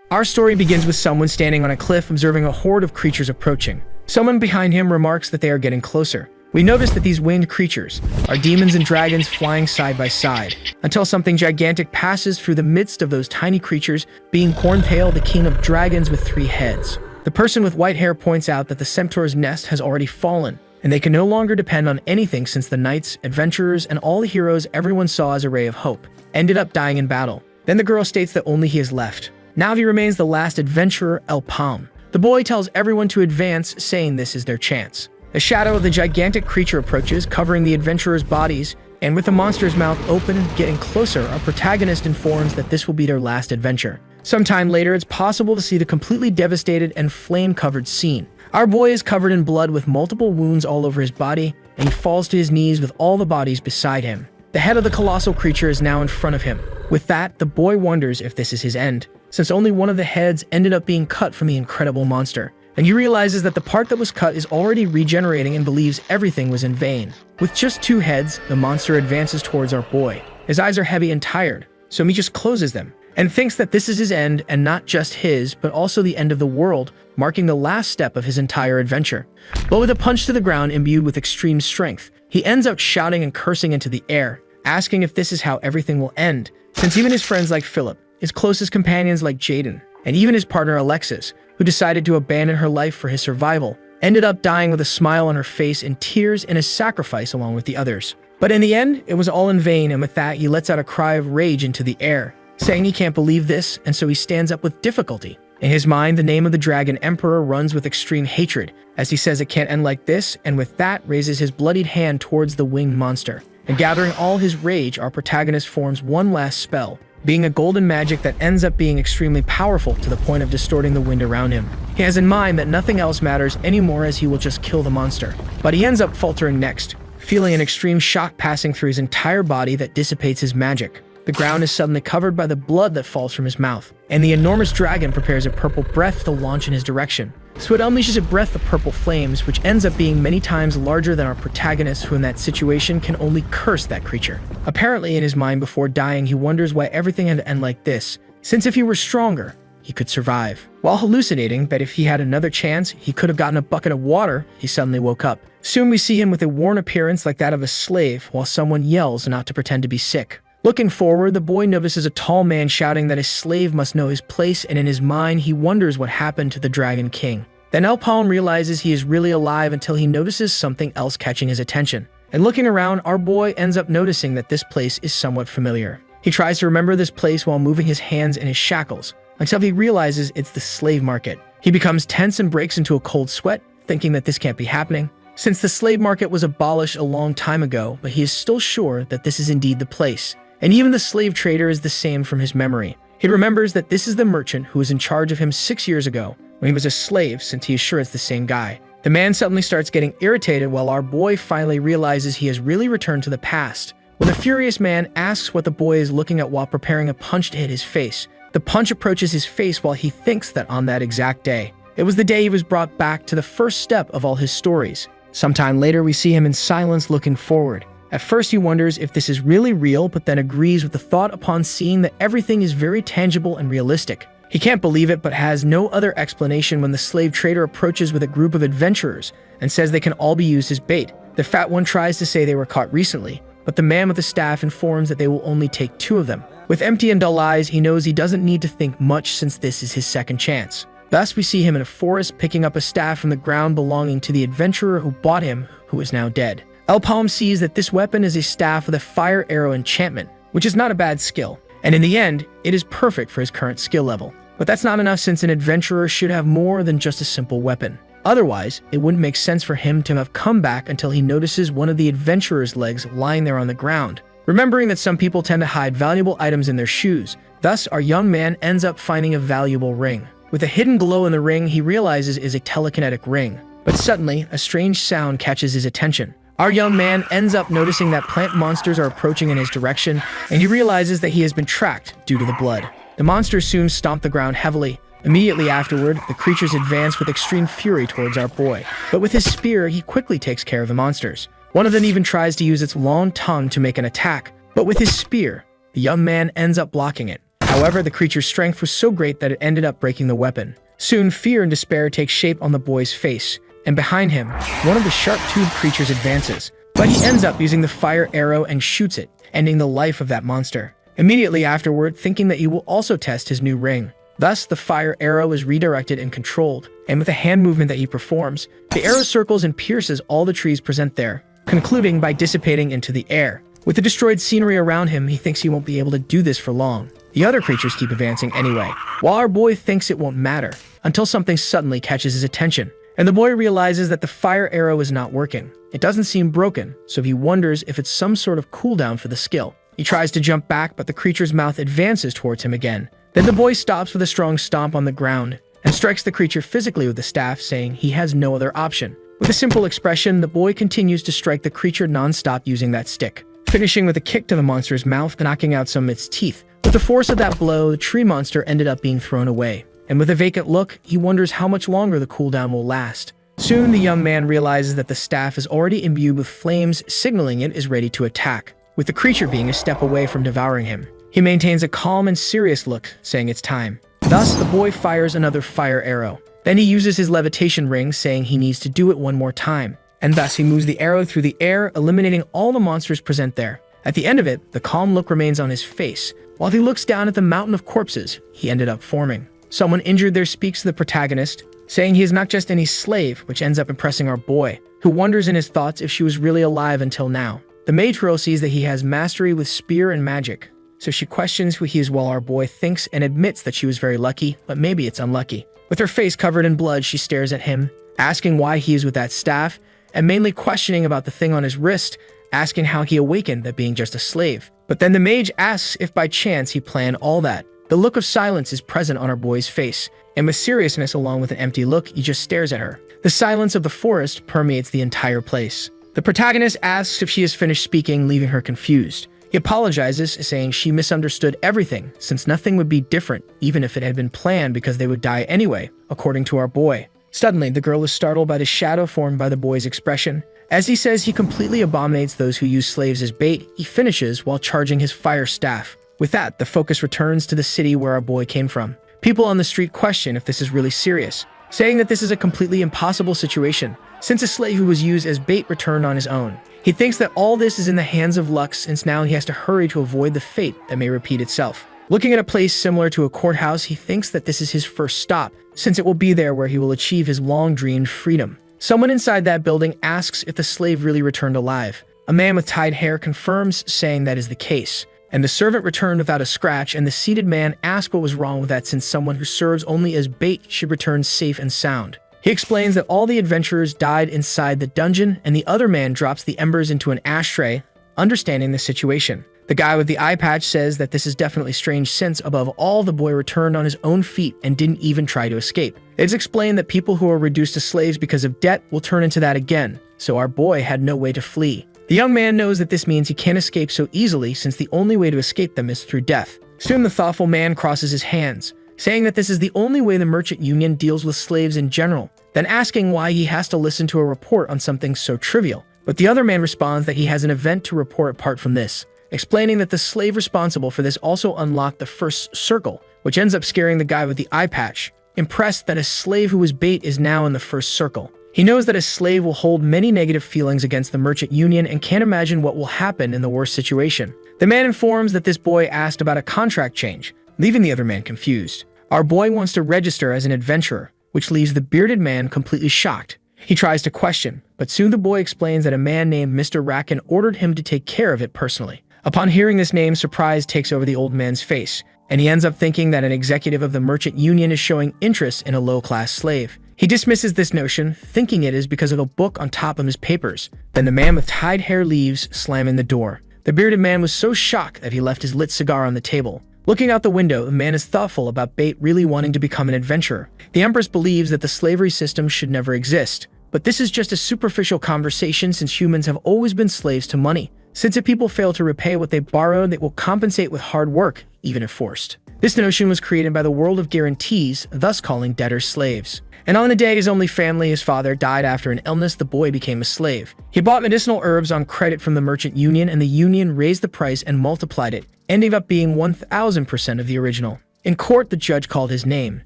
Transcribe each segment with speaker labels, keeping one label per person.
Speaker 1: Our story begins with someone standing on a cliff observing a horde of creatures approaching. Someone behind him remarks that they are getting closer. We notice that these winged creatures are demons and dragons flying side by side, until something gigantic passes through the midst of those tiny creatures, being Corntail, the king of dragons with 3 heads. The person with white hair points out that the centaur's nest has already fallen, and they can no longer depend on anything since the knights, adventurers, and all the heroes everyone saw as a ray of hope ended up dying in battle. Then the girl states that only he is left. Now he remains the last adventurer, El Palm. The boy tells everyone to advance, saying this is their chance. The shadow of the gigantic creature approaches, covering the adventurers' bodies, and with the monster's mouth open and getting closer, our protagonist informs that this will be their last adventure. Sometime later, it's possible to see the completely devastated and flame-covered scene. Our boy is covered in blood with multiple wounds all over his body, and he falls to his knees with all the bodies beside him. The head of the colossal creature is now in front of him. With that, the boy wonders if this is his end, since only one of the heads ended up being cut from the incredible monster. And he realizes that the part that was cut is already regenerating and believes everything was in vain. With just 2 heads, the monster advances towards our boy. His eyes are heavy and tired, so he just closes them, and thinks that this is his end, and not just his, but also the end of the world, marking the last step of his entire adventure. But with a punch to the ground imbued with extreme strength, he ends up shouting and cursing into the air, asking if this is how everything will end, since even his friends like Philip, his closest companions like Jaden, and even his partner Alexis, who decided to abandon her life for his survival, ended up dying with a smile on her face and tears in a sacrifice along with the others. But in the end, it was all in vain, and with that, he lets out a cry of rage into the air, saying he can't believe this, and so he stands up with difficulty. In his mind, the name of the Dragon Emperor runs with extreme hatred, as he says it can't end like this, and with that, raises his bloodied hand towards the winged monster. And gathering all his rage, our protagonist forms one last spell, being a golden magic that ends up being extremely powerful to the point of distorting the wind around him. He has in mind that nothing else matters anymore, as he will just kill the monster. But he ends up faltering next, feeling an extreme shock passing through his entire body that dissipates his magic. The ground is suddenly covered by the blood that falls from his mouth, and the enormous dragon prepares a purple breath to launch in his direction. So it unleashes a breath of purple flames, which ends up being many times larger than our protagonist, who in that situation can only curse that creature. Apparently in his mind before dying, he wonders why everything had to end like this, since if he were stronger, he could survive. While hallucinating that if he had another chance, he could have gotten a bucket of water, he suddenly woke up. Soon we see him with a worn appearance like that of a slave, while someone yells not to pretend to be sick. Looking forward, the boy notices a tall man shouting that his slave must know his place, and in his mind, he wonders what happened to the Dragon King. Then El Palm realizes he is really alive until he notices something else catching his attention. And looking around, our boy ends up noticing that this place is somewhat familiar. He tries to remember this place while moving his hands in his shackles, until he realizes it's the slave market. He becomes tense and breaks into a cold sweat, thinking that this can't be happening, since the slave market was abolished a long time ago, but he is still sure that this is indeed the place. And even the slave trader is the same from his memory. He remembers that this is the merchant who was in charge of him 6 years ago, when he was a slave, since he is sure it's the same guy. The man suddenly starts getting irritated while our boy finally realizes he has really returned to the past. When the furious man asks what the boy is looking at while preparing a punch to hit his face, the punch approaches his face while he thinks that on that exact day, it was the day he was brought back to the first step of all his stories. Sometime later, we see him in silence looking forward. At first he wonders if this is really real, but then agrees with the thought upon seeing that everything is very tangible and realistic. He can't believe it, but has no other explanation when the slave trader approaches with a group of adventurers and says they can all be used as bait. The fat one tries to say they were caught recently, but the man with the staff informs that they will only take 2 of them. With empty and dull eyes, he knows he doesn't need to think much since this is his second chance. Thus, we see him in a forest picking up a staff from the ground belonging to the adventurer who bought him, who is now dead. El Palm sees that this weapon is a staff with a fire arrow enchantment, which is not a bad skill, and in the end, it is perfect for his current skill level. But that's not enough, since an adventurer should have more than just a simple weapon. Otherwise, it wouldn't make sense for him to have come back until he notices one of the adventurer's legs lying there on the ground. Remembering that some people tend to hide valuable items in their shoes, thus our young man ends up finding a valuable ring. With a hidden glow in the ring, he realizes is a telekinetic ring. But suddenly, a strange sound catches his attention. Our young man ends up noticing that plant monsters are approaching in his direction, and he realizes that he has been tracked due to the blood. The monsters soon stomp the ground heavily. Immediately afterward, the creatures advance with extreme fury towards our boy. But with his spear, he quickly takes care of the monsters. One of them even tries to use its long tongue to make an attack, but with his spear, the young man ends up blocking it. However, the creature's strength was so great that it ended up breaking the weapon. Soon, fear and despair take shape on the boy's face, and behind him, one of the sharp-toothed creatures advances, but he ends up using the fire arrow and shoots it, ending the life of that monster. Immediately afterward, thinking that he will also test his new ring. Thus, the fire arrow is redirected and controlled, and with a hand movement that he performs, the arrow circles and pierces all the trees present there, concluding by dissipating into the air. With the destroyed scenery around him, he thinks he won't be able to do this for long. The other creatures keep advancing anyway, while our boy thinks it won't matter, until something suddenly catches his attention, and the boy realizes that the fire arrow is not working. It doesn't seem broken, so he wonders if it's some sort of cooldown for the skill. He tries to jump back, but the creature's mouth advances towards him again. Then the boy stops with a strong stomp on the ground and strikes the creature physically with the staff, saying he has no other option. With a simple expression, the boy continues to strike the creature non-stop using that stick, finishing with a kick to the monster's mouth, knocking out some of its teeth. With the force of that blow, the tree monster ended up being thrown away, and with a vacant look, he wonders how much longer the cooldown will last. Soon, the young man realizes that the staff is already imbued with flames, signaling it is ready to attack, with the creature being a step away from devouring him. He maintains a calm and serious look, saying it's time. Thus, the boy fires another fire arrow. Then he uses his levitation ring, saying he needs to do it one more time, and thus he moves the arrow through the air, eliminating all the monsters present there. At the end of it, the calm look remains on his face. While he looks down at the mountain of corpses he ended up forming. Someone injured there speaks to the protagonist, saying he is not just any slave, which ends up impressing our boy, who wonders in his thoughts if she was really alive until now. The mage girl sees that he has mastery with spear and magic, so she questions who he is while our boy thinks and admits that she was very lucky, but maybe it's unlucky. With her face covered in blood, she stares at him, asking why he is with that staff, and mainly questioning about the thing on his wrist, asking how he awakened that being just a slave. But then the mage asks if by chance he planned all that. The look of silence is present on our boy's face, and with seriousness along with an empty look, he just stares at her. The silence of the forest permeates the entire place. The protagonist asks if she has finished speaking, leaving her confused. He apologizes, saying she misunderstood everything, since nothing would be different, even if it had been planned, because they would die anyway, according to our boy. Suddenly, the girl is startled by the shadow formed by the boy's expression. As he says he completely abominates those who use slaves as bait, he finishes while charging his fire staff. With that, the focus returns to the city where our boy came from. People on the street question if this is really serious, saying that this is a completely impossible situation, since a slave who was used as bait returned on his own. He thinks that all this is in the hands of luck, since now he has to hurry to avoid the fate that may repeat itself. Looking at a place similar to a courthouse, he thinks that this is his first stop, since it will be there where he will achieve his long-dreamed freedom. Someone inside that building asks if the slave really returned alive. A man with tied hair confirms, saying that is the case. And the servant returned without a scratch, and the seated man asks what was wrong with that, since someone who serves only as bait should return safe and sound. He explains that all the adventurers died inside the dungeon, and the other man drops the embers into an ashtray, understanding the situation. The guy with the eye patch says that this is definitely strange, since above all, the boy returned on his own feet and didn't even try to escape. It's explained that people who are reduced to slaves because of debt will turn into that again, so our boy had no way to flee. The young man knows that this means he can't escape so easily, since the only way to escape them is through death. Soon the thoughtful man crosses his hands, saying that this is the only way the merchant union deals with slaves in general, then asking why he has to listen to a report on something so trivial. But the other man responds that he has an event to report apart from this, explaining that the slave responsible for this also unlocked the first circle, which ends up scaring the guy with the eye patch, impressed that a slave who was bait is now in the first circle. He knows that a slave will hold many negative feelings against the merchant union and can't imagine what will happen in the worst situation. The man informs that this boy asked about a contract change, leaving the other man confused. Our boy wants to register as an adventurer, which leaves the bearded man completely shocked. He tries to question, but soon the boy explains that a man named Mr. Racken ordered him to take care of it personally. Upon hearing this name, surprise takes over the old man's face, and he ends up thinking that an executive of the merchant union is showing interest in a low-class slave. He dismisses this notion, thinking it is because of a book on top of his papers. Then the man with tied hair leaves, slamming the door. The bearded man was so shocked that he left his lit cigar on the table. Looking out the window, the man is thoughtful about Bait really wanting to become an adventurer. The Empress believes that the slavery system should never exist, but this is just a superficial conversation, since humans have always been slaves to money. Since if people fail to repay what they borrowed, they will compensate with hard work, even if forced. This notion was created by the world of guarantees, thus calling debtors slaves. And on the day his only family, his father, died after an illness, the boy became a slave. He bought medicinal herbs on credit from the merchant union, and the union raised the price and multiplied it, ending up being 1,000% of the original. In court, the judge called his name,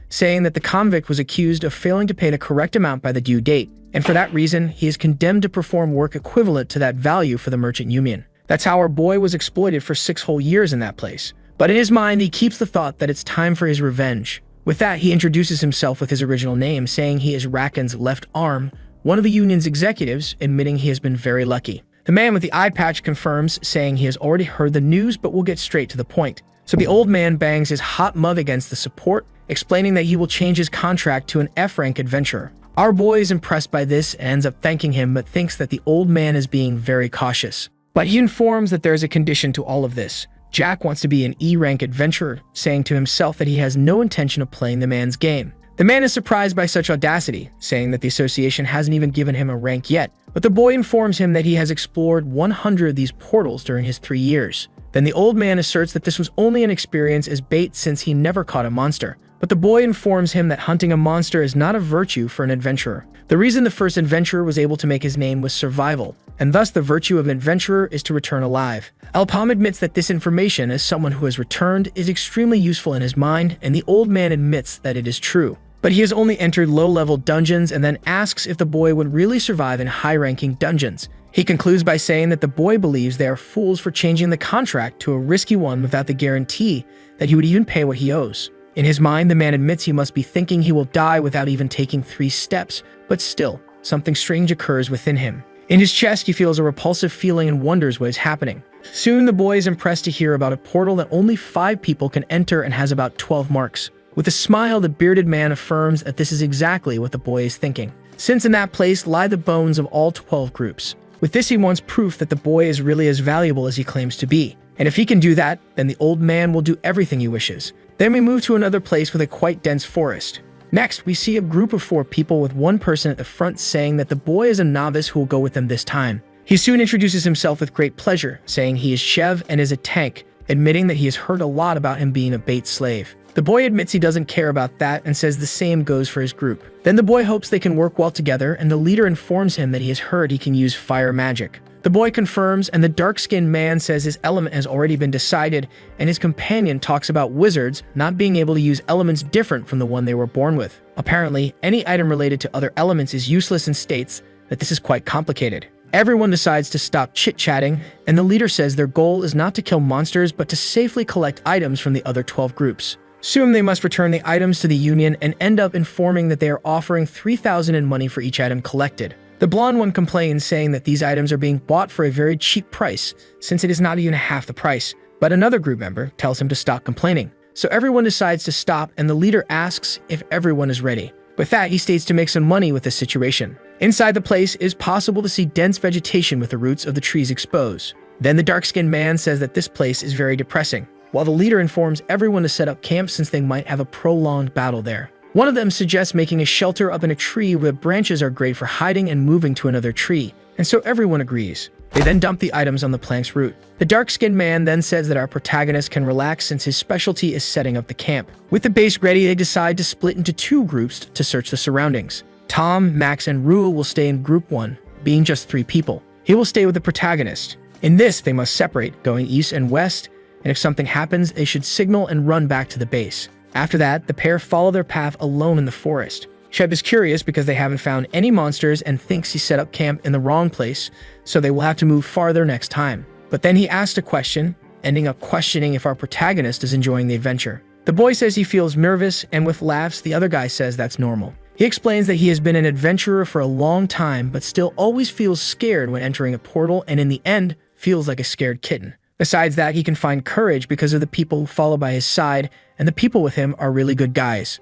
Speaker 1: saying that the convict was accused of failing to pay the correct amount by the due date, and for that reason, he is condemned to perform work equivalent to that value for the merchant union. That's how our boy was exploited for 6 whole years in that place. But in his mind, he keeps the thought that it's time for his revenge. With that, he introduces himself with his original name, saying he is Raken's left arm, one of the union's executives, admitting he has been very lucky. The man with the eye patch confirms, saying he has already heard the news but will get straight to the point. So the old man bangs his hot mug against the support, explaining that he will change his contract to an F-rank adventurer. Our boy is impressed by this and ends up thanking him, but thinks that the old man is being very cautious. But he informs that there is a condition to all of this. Jack wants to be an E-rank adventurer, saying to himself that he has no intention of playing the man's game. The man is surprised by such audacity, saying that the association hasn't even given him a rank yet, but the boy informs him that he has explored 100 of these portals during his 3 years. Then the old man asserts that this was only an experience as bait since he never caught a monster. But the boy informs him that hunting a monster is not a virtue for an adventurer. The reason the first adventurer was able to make his name was survival, and thus the virtue of an adventurer is to return alive. Alpam admits that this information, as someone who has returned, is extremely useful in his mind, and the old man admits that it is true. But he has only entered low-level dungeons and then asks if the boy would really survive in high-ranking dungeons. He concludes by saying that the boy believes they are fools for changing the contract to a risky one without the guarantee that he would even pay what he owes. In his mind, the man admits he must be thinking he will die without even taking 3 steps, but still, something strange occurs within him. In his chest, he feels a repulsive feeling and wonders what is happening. Soon, the boy is impressed to hear about a portal that only 5 people can enter and has about 12 marks. With a smile, the bearded man affirms that this is exactly what the boy is thinking, since in that place lie the bones of all 12 groups. With this, he wants proof that the boy is really as valuable as he claims to be. And if he can do that, then the old man will do everything he wishes. Then we move to another place with a quite dense forest. Next, we see a group of 4 people with one person at the front saying that the boy is a novice who will go with them this time. He soon introduces himself with great pleasure, saying he is Chev and is a tank, admitting that he has heard a lot about him being a bait slave. The boy admits he doesn't care about that and says the same goes for his group. Then the boy hopes they can work well together, and the leader informs him that he has heard he can use fire magic. The boy confirms, and the dark-skinned man says his element has already been decided, and his companion talks about wizards not being able to use elements different from the one they were born with. Apparently, any item related to other elements is useless and states that this is quite complicated. Everyone decides to stop chit-chatting, and the leader says their goal is not to kill monsters but to safely collect items from the other 12 groups. Soon they must return the items to the Union and end up informing that they are offering 3,000 in money for each item collected. The blonde one complains, saying that these items are being bought for a very cheap price, since it is not even half the price. But another group member tells him to stop complaining. So everyone decides to stop, and the leader asks if everyone is ready. With that, he states to make some money with this situation. Inside the place, it is possible to see dense vegetation with the roots of the trees exposed. Then the dark-skinned man says that this place is very depressing, while the leader informs everyone to set up camp since they might have a prolonged battle there. One of them suggests making a shelter up in a tree where the branches are great for hiding and moving to another tree, and so everyone agrees. They then dump the items on the plank's root. The dark-skinned man then says that our protagonist can relax since his specialty is setting up the camp. With the base ready, they decide to split into 2 groups to search the surroundings. Tom, Max, and Rue will stay in Group 1, being just 3 people. He will stay with the protagonist. In this, they must separate, going east and west, and if something happens, they should signal and run back to the base. After that, the pair follow their path alone in the forest. Sheb is curious because they haven't found any monsters and thinks he set up camp in the wrong place, so they will have to move farther next time. But then he asks a question, ending up questioning if our protagonist is enjoying the adventure. The boy says he feels nervous, and with laughs, the other guy says that's normal. He explains that he has been an adventurer for a long time, but still always feels scared when entering a portal, and in the end, feels like a scared kitten. Besides that, he can find courage because of the people who follow by his side, and the people with him are really good guys.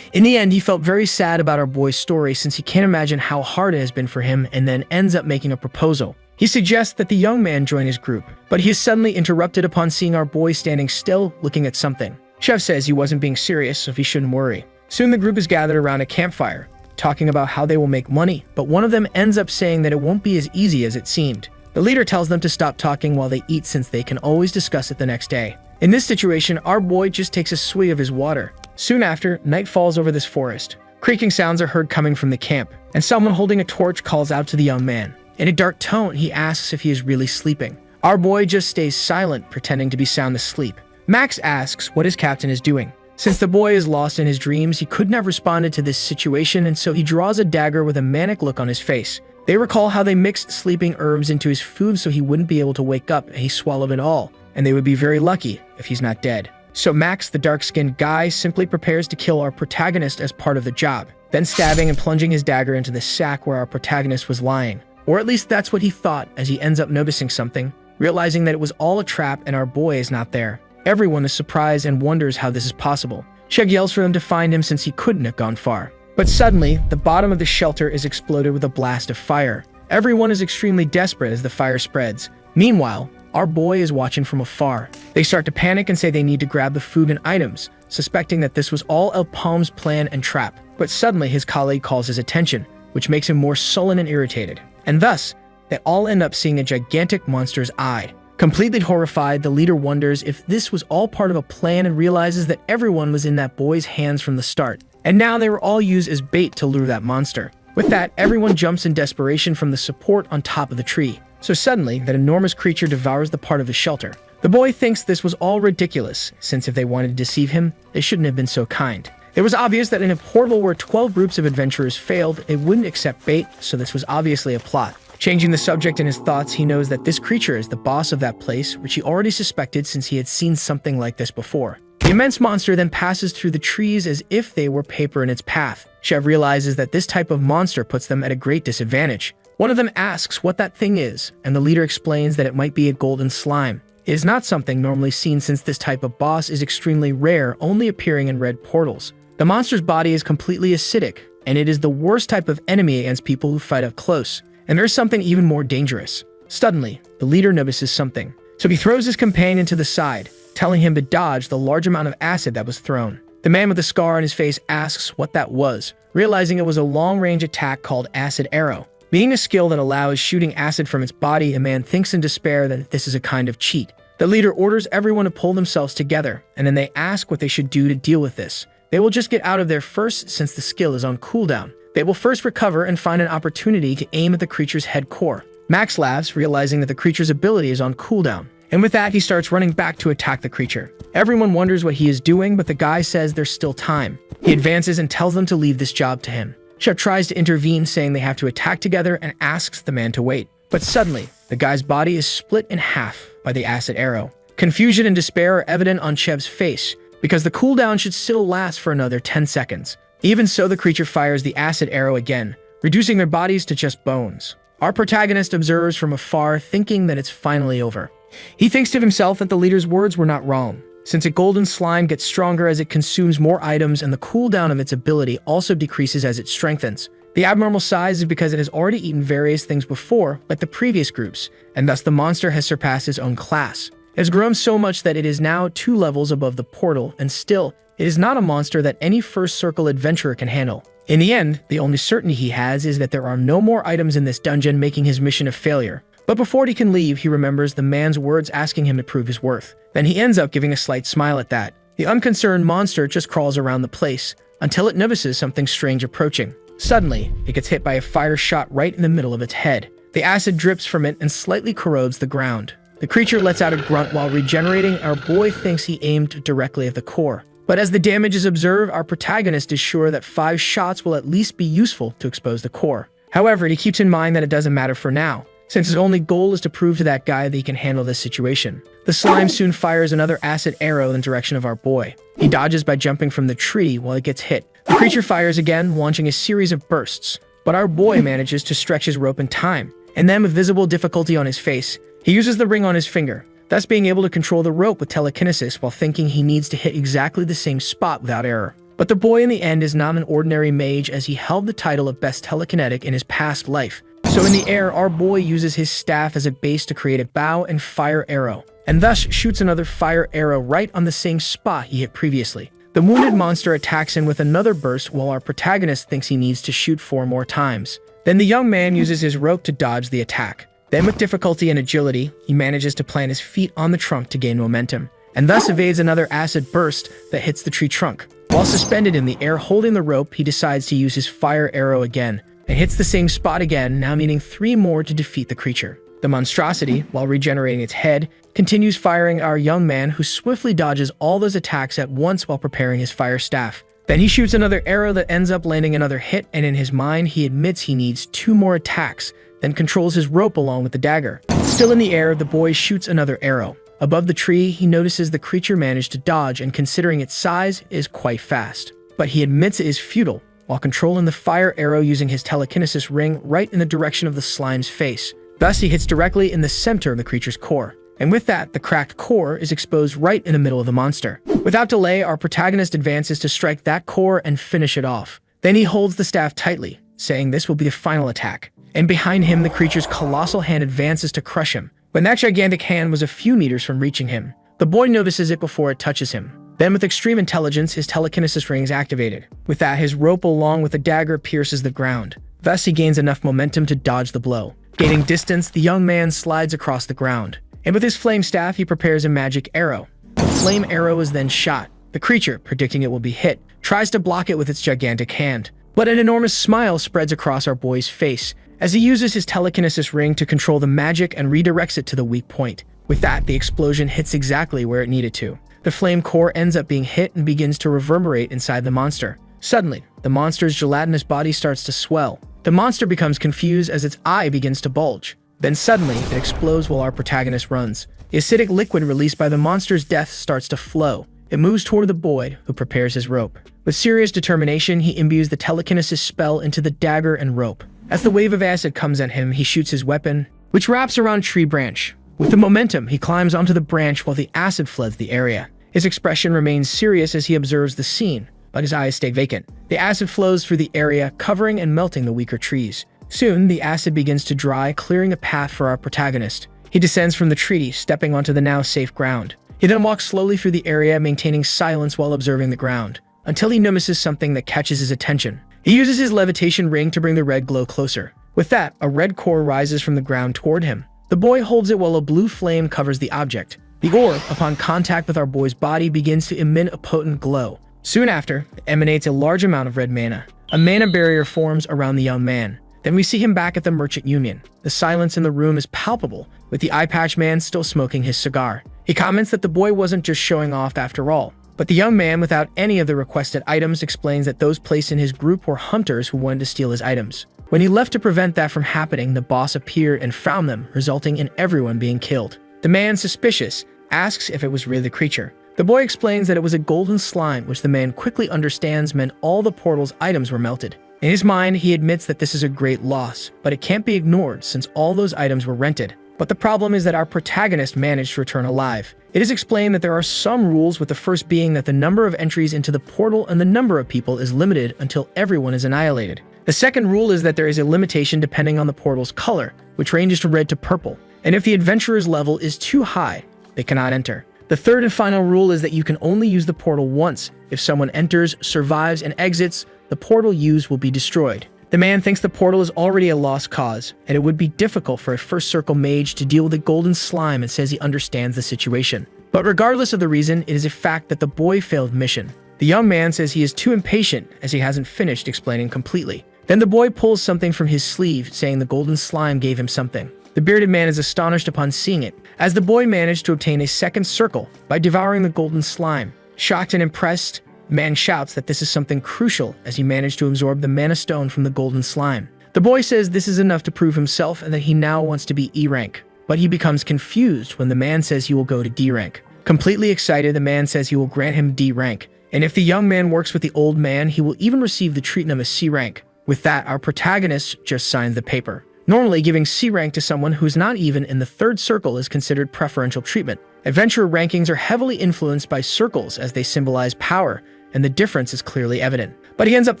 Speaker 1: In the end, he felt very sad about our boy's story since he can't imagine how hard it has been for him, and then ends up making a proposal. He suggests that the young man join his group, but he is suddenly interrupted upon seeing our boy standing still, looking at something. Chef says he wasn't being serious, so he shouldn't worry. Soon the group is gathered around a campfire, talking about how they will make money, but one of them ends up saying that it won't be as easy as it seemed. The leader tells them to stop talking while they eat since they can always discuss it the next day. In this situation, our boy just takes a swig of his water. Soon after, night falls over this forest. Creaking sounds are heard coming from the camp, and someone holding a torch calls out to the young man. In a dark tone, he asks if he is really sleeping. Our boy just stays silent, pretending to be sound asleep. Max asks what his captain is doing. Since the boy is lost in his dreams, he couldn't have responded to this situation, and so he draws a dagger with a manic look on his face. They recall how they mixed sleeping herbs into his food so he wouldn't be able to wake up, and he swallowed it all, and they would be very lucky if he's not dead. So Max, the dark-skinned guy, simply prepares to kill our protagonist as part of the job, then stabbing and plunging his dagger into the sack where our protagonist was lying. Or at least that's what he thought, as he ends up noticing something, realizing that it was all a trap and our boy is not there. Everyone is surprised and wonders how this is possible. Chegg yells for them to find him since he couldn't have gone far. But suddenly, the bottom of the shelter is exploded with a blast of fire. Everyone is extremely desperate as the fire spreads. Meanwhile, our boy is watching from afar. They start to panic and say they need to grab the food and items, suspecting that this was all El Palm's plan and trap. But suddenly his colleague calls his attention, which makes him more sullen and irritated. And thus, they all end up seeing a gigantic monster's eye. Completely horrified, the leader wonders if this was all part of a plan and realizes that everyone was in that boy's hands from the start. And now they were all used as bait to lure that monster. With that, everyone jumps in desperation from the support on top of the tree. So suddenly, that enormous creature devours the part of the shelter. The boy thinks this was all ridiculous, since if they wanted to deceive him, they shouldn't have been so kind. It was obvious that in a portal where 12 groups of adventurers failed, they wouldn't accept bait, so this was obviously a plot. Changing the subject in his thoughts, he knows that this creature is the boss of that place, which he already suspected since he had seen something like this before. The immense monster then passes through the trees as if they were paper in its path. Chev realizes that this type of monster puts them at a great disadvantage. One of them asks what that thing is, and the leader explains that it might be a golden slime. It is not something normally seen since this type of boss is extremely rare, only appearing in red portals. The monster's body is completely acidic, and it is the worst type of enemy against people who fight up close. And there's something even more dangerous. Suddenly, the leader notices something, so he throws his companion to the side, telling him to dodge the large amount of acid that was thrown. The man with the scar on his face asks what that was, realizing it was a long-range attack called Acid Arrow. Being a skill that allows shooting acid from its body, the man thinks in despair that this is a kind of cheat. The leader orders everyone to pull themselves together, and then they ask what they should do to deal with this. They will just get out of there first since the skill is on cooldown. They will first recover and find an opportunity to aim at the creature's head core. Max laughs, realizing that the creature's ability is on cooldown. And with that, he starts running back to attack the creature. Everyone wonders what he is doing, but the guy says there's still time. He advances and tells them to leave this job to him. Chef tries to intervene, saying they have to attack together, and asks the man to wait. But suddenly, the guy's body is split in half by the acid arrow. Confusion and despair are evident on Chev's face, because the cooldown should still last for another 10 seconds. Even so, the creature fires the acid arrow again, reducing their bodies to just bones. Our protagonist observes from afar, thinking that it's finally over. He thinks to himself that the leader's words were not wrong, since a golden slime gets stronger as it consumes more items and the cooldown of its ability also decreases as it strengthens. The abnormal size is because it has already eaten various things before, like the previous groups, and thus the monster has surpassed its own class. It has grown so much that it is now 2 levels above the portal, and still, it is not a monster that any first circle adventurer can handle. In the end, the only certainty he has is that there are no more items in this dungeon, making his mission a failure. But before he can leave, he remembers the man's words asking him to prove his worth. Then he ends up giving a slight smile at that. The unconcerned monster just crawls around the place, until it notices something strange approaching. Suddenly, it gets hit by a fire shot right in the middle of its head. The acid drips from it and slightly corrodes the ground. The creature lets out a grunt while regenerating. Our boy thinks he aimed directly at the core. But as the damage is observed, our protagonist is sure that 5 shots will at least be useful to expose the core. However, he keeps in mind that it doesn't matter for now, since his only goal is to prove to that guy that he can handle this situation. The slime soon fires another acid arrow in the direction of our boy. He dodges by jumping from the tree while it gets hit. The creature fires again, launching a series of bursts, but our boy manages to stretch his rope in time, and then with visible difficulty on his face, he uses the ring on his finger, thus being able to control the rope with telekinesis while thinking he needs to hit exactly the same spot without error. But the boy in the end is not an ordinary mage, as he held the title of best telekinetic in his past life. So in the air, our boy uses his staff as a base to create a bow and fire arrow, and thus shoots another fire arrow right on the same spot he hit previously. The wounded monster attacks him with another burst while our protagonist thinks he needs to shoot 4 more times. Then the young man uses his rope to dodge the attack. Then with difficulty and agility, he manages to plant his feet on the trunk to gain momentum. and thus evades another acid burst that hits the tree trunk. While suspended in the air holding the rope, he decides to use his fire arrow again, and hits the same spot again, now needing 3 more to defeat the creature. The monstrosity, while regenerating its head, continues firing our young man, who swiftly dodges all those attacks at once while preparing his fire staff. Then he shoots another arrow that ends up landing another hit, and in his mind he admits he needs 2 more attacks, then controls his rope along with the dagger. Still in the air, the boy shoots another arrow. Above the tree, he notices the creature managed to dodge, and considering its size, is quite fast. But he admits it is futile, while controlling the fire arrow using his telekinesis ring right in the direction of the slime's face. Thus, he hits directly in the center of the creature's core. And with that, the cracked core is exposed right in the middle of the monster. Without delay, our protagonist advances to strike that core and finish it off. Then he holds the staff tightly, saying this will be the final attack. And behind him, the creature's colossal hand advances to crush him. When that gigantic hand was a few meters from reaching him, the boy notices it before it touches him. Then with extreme intelligence, his telekinesis ring is activated. With that, his rope along with the dagger pierces the ground. Thus, he gains enough momentum to dodge the blow. Gaining distance, the young man slides across the ground. And with his flame staff, he prepares a magic arrow. The flame arrow is then shot. The creature, predicting it will be hit, tries to block it with its gigantic hand. But an enormous smile spreads across our boy's face as he uses his telekinesis ring to control the magic and redirects it to the weak point. With that, the explosion hits exactly where it needed to. The flame core ends up being hit and begins to reverberate inside the monster. Suddenly, the monster's gelatinous body starts to swell. The monster becomes confused as its eye begins to bulge. Then suddenly, it explodes while our protagonist runs. The acidic liquid released by the monster's death starts to flow. It moves toward the boy, who prepares his rope. With serious determination, he imbues the telekinesis spell into the dagger and rope. As the wave of acid comes at him, he shoots his weapon, which wraps around a tree branch. With the momentum, he climbs onto the branch while the acid floods the area. His expression remains serious as he observes the scene, but his eyes stay vacant. The acid flows through the area, covering and melting the weaker trees. Soon, the acid begins to dry, clearing a path for our protagonist. He descends from the tree, stepping onto the now safe ground. He then walks slowly through the area, maintaining silence while observing the ground, until he notices something that catches his attention. He uses his levitation ring to bring the red glow closer. With that, a red core rises from the ground toward him. The boy holds it while a blue flame covers the object. The orb, upon contact with our boy's body, begins to emit a potent glow. Soon after, it emanates a large amount of red mana. A mana barrier forms around the young man. Then we see him back at the Merchant Union. The silence in the room is palpable, with the eye patch man still smoking his cigar. He comments that the boy wasn't just showing off after all. But the young man, without any of the requested items, explains that those placed in his group were hunters who wanted to steal his items. When he left to prevent that from happening, the boss appeared and found them, resulting in everyone being killed. The man, suspicious, asks if it was really the creature. The boy explains that it was a golden slime, which the man quickly understands meant all the portal's items were melted. In his mind, he admits that this is a great loss, but it can't be ignored since all those items were rented. But the problem is that our protagonist managed to return alive. It is explained that there are some rules, with the first being that the number of entries into the portal and the number of people is limited until everyone is annihilated. The second rule is that there is a limitation depending on the portal's color, which ranges from red to purple, and if the adventurer's level is too high, they cannot enter. The third and final rule is that you can only use the portal once. If someone enters, survives, and exits, the portal used will be destroyed. The man thinks the portal is already a lost cause, and it would be difficult for a first circle mage to deal with a golden slime, and says he understands the situation. But regardless of the reason, it is a fact that the boy failed mission. The young man says he is too impatient as he hasn't finished explaining completely. Then the boy pulls something from his sleeve, saying the golden slime gave him something. The bearded man is astonished upon seeing it, as the boy managed to obtain a second circle by devouring the golden slime. Shocked and impressed, the man shouts that this is something crucial as he managed to absorb the mana stone from the golden slime. The boy says this is enough to prove himself and that he now wants to be E rank, but he becomes confused when the man says he will go to D rank. Completely excited, the man says he will grant him D rank, and if the young man works with the old man, he will even receive the treatment of C rank. With that, our protagonist just signs the paper. Normally, giving C rank to someone who is not even in the third circle is considered preferential treatment. Adventurer rankings are heavily influenced by circles as they symbolize power, and the difference is clearly evident. But he ends up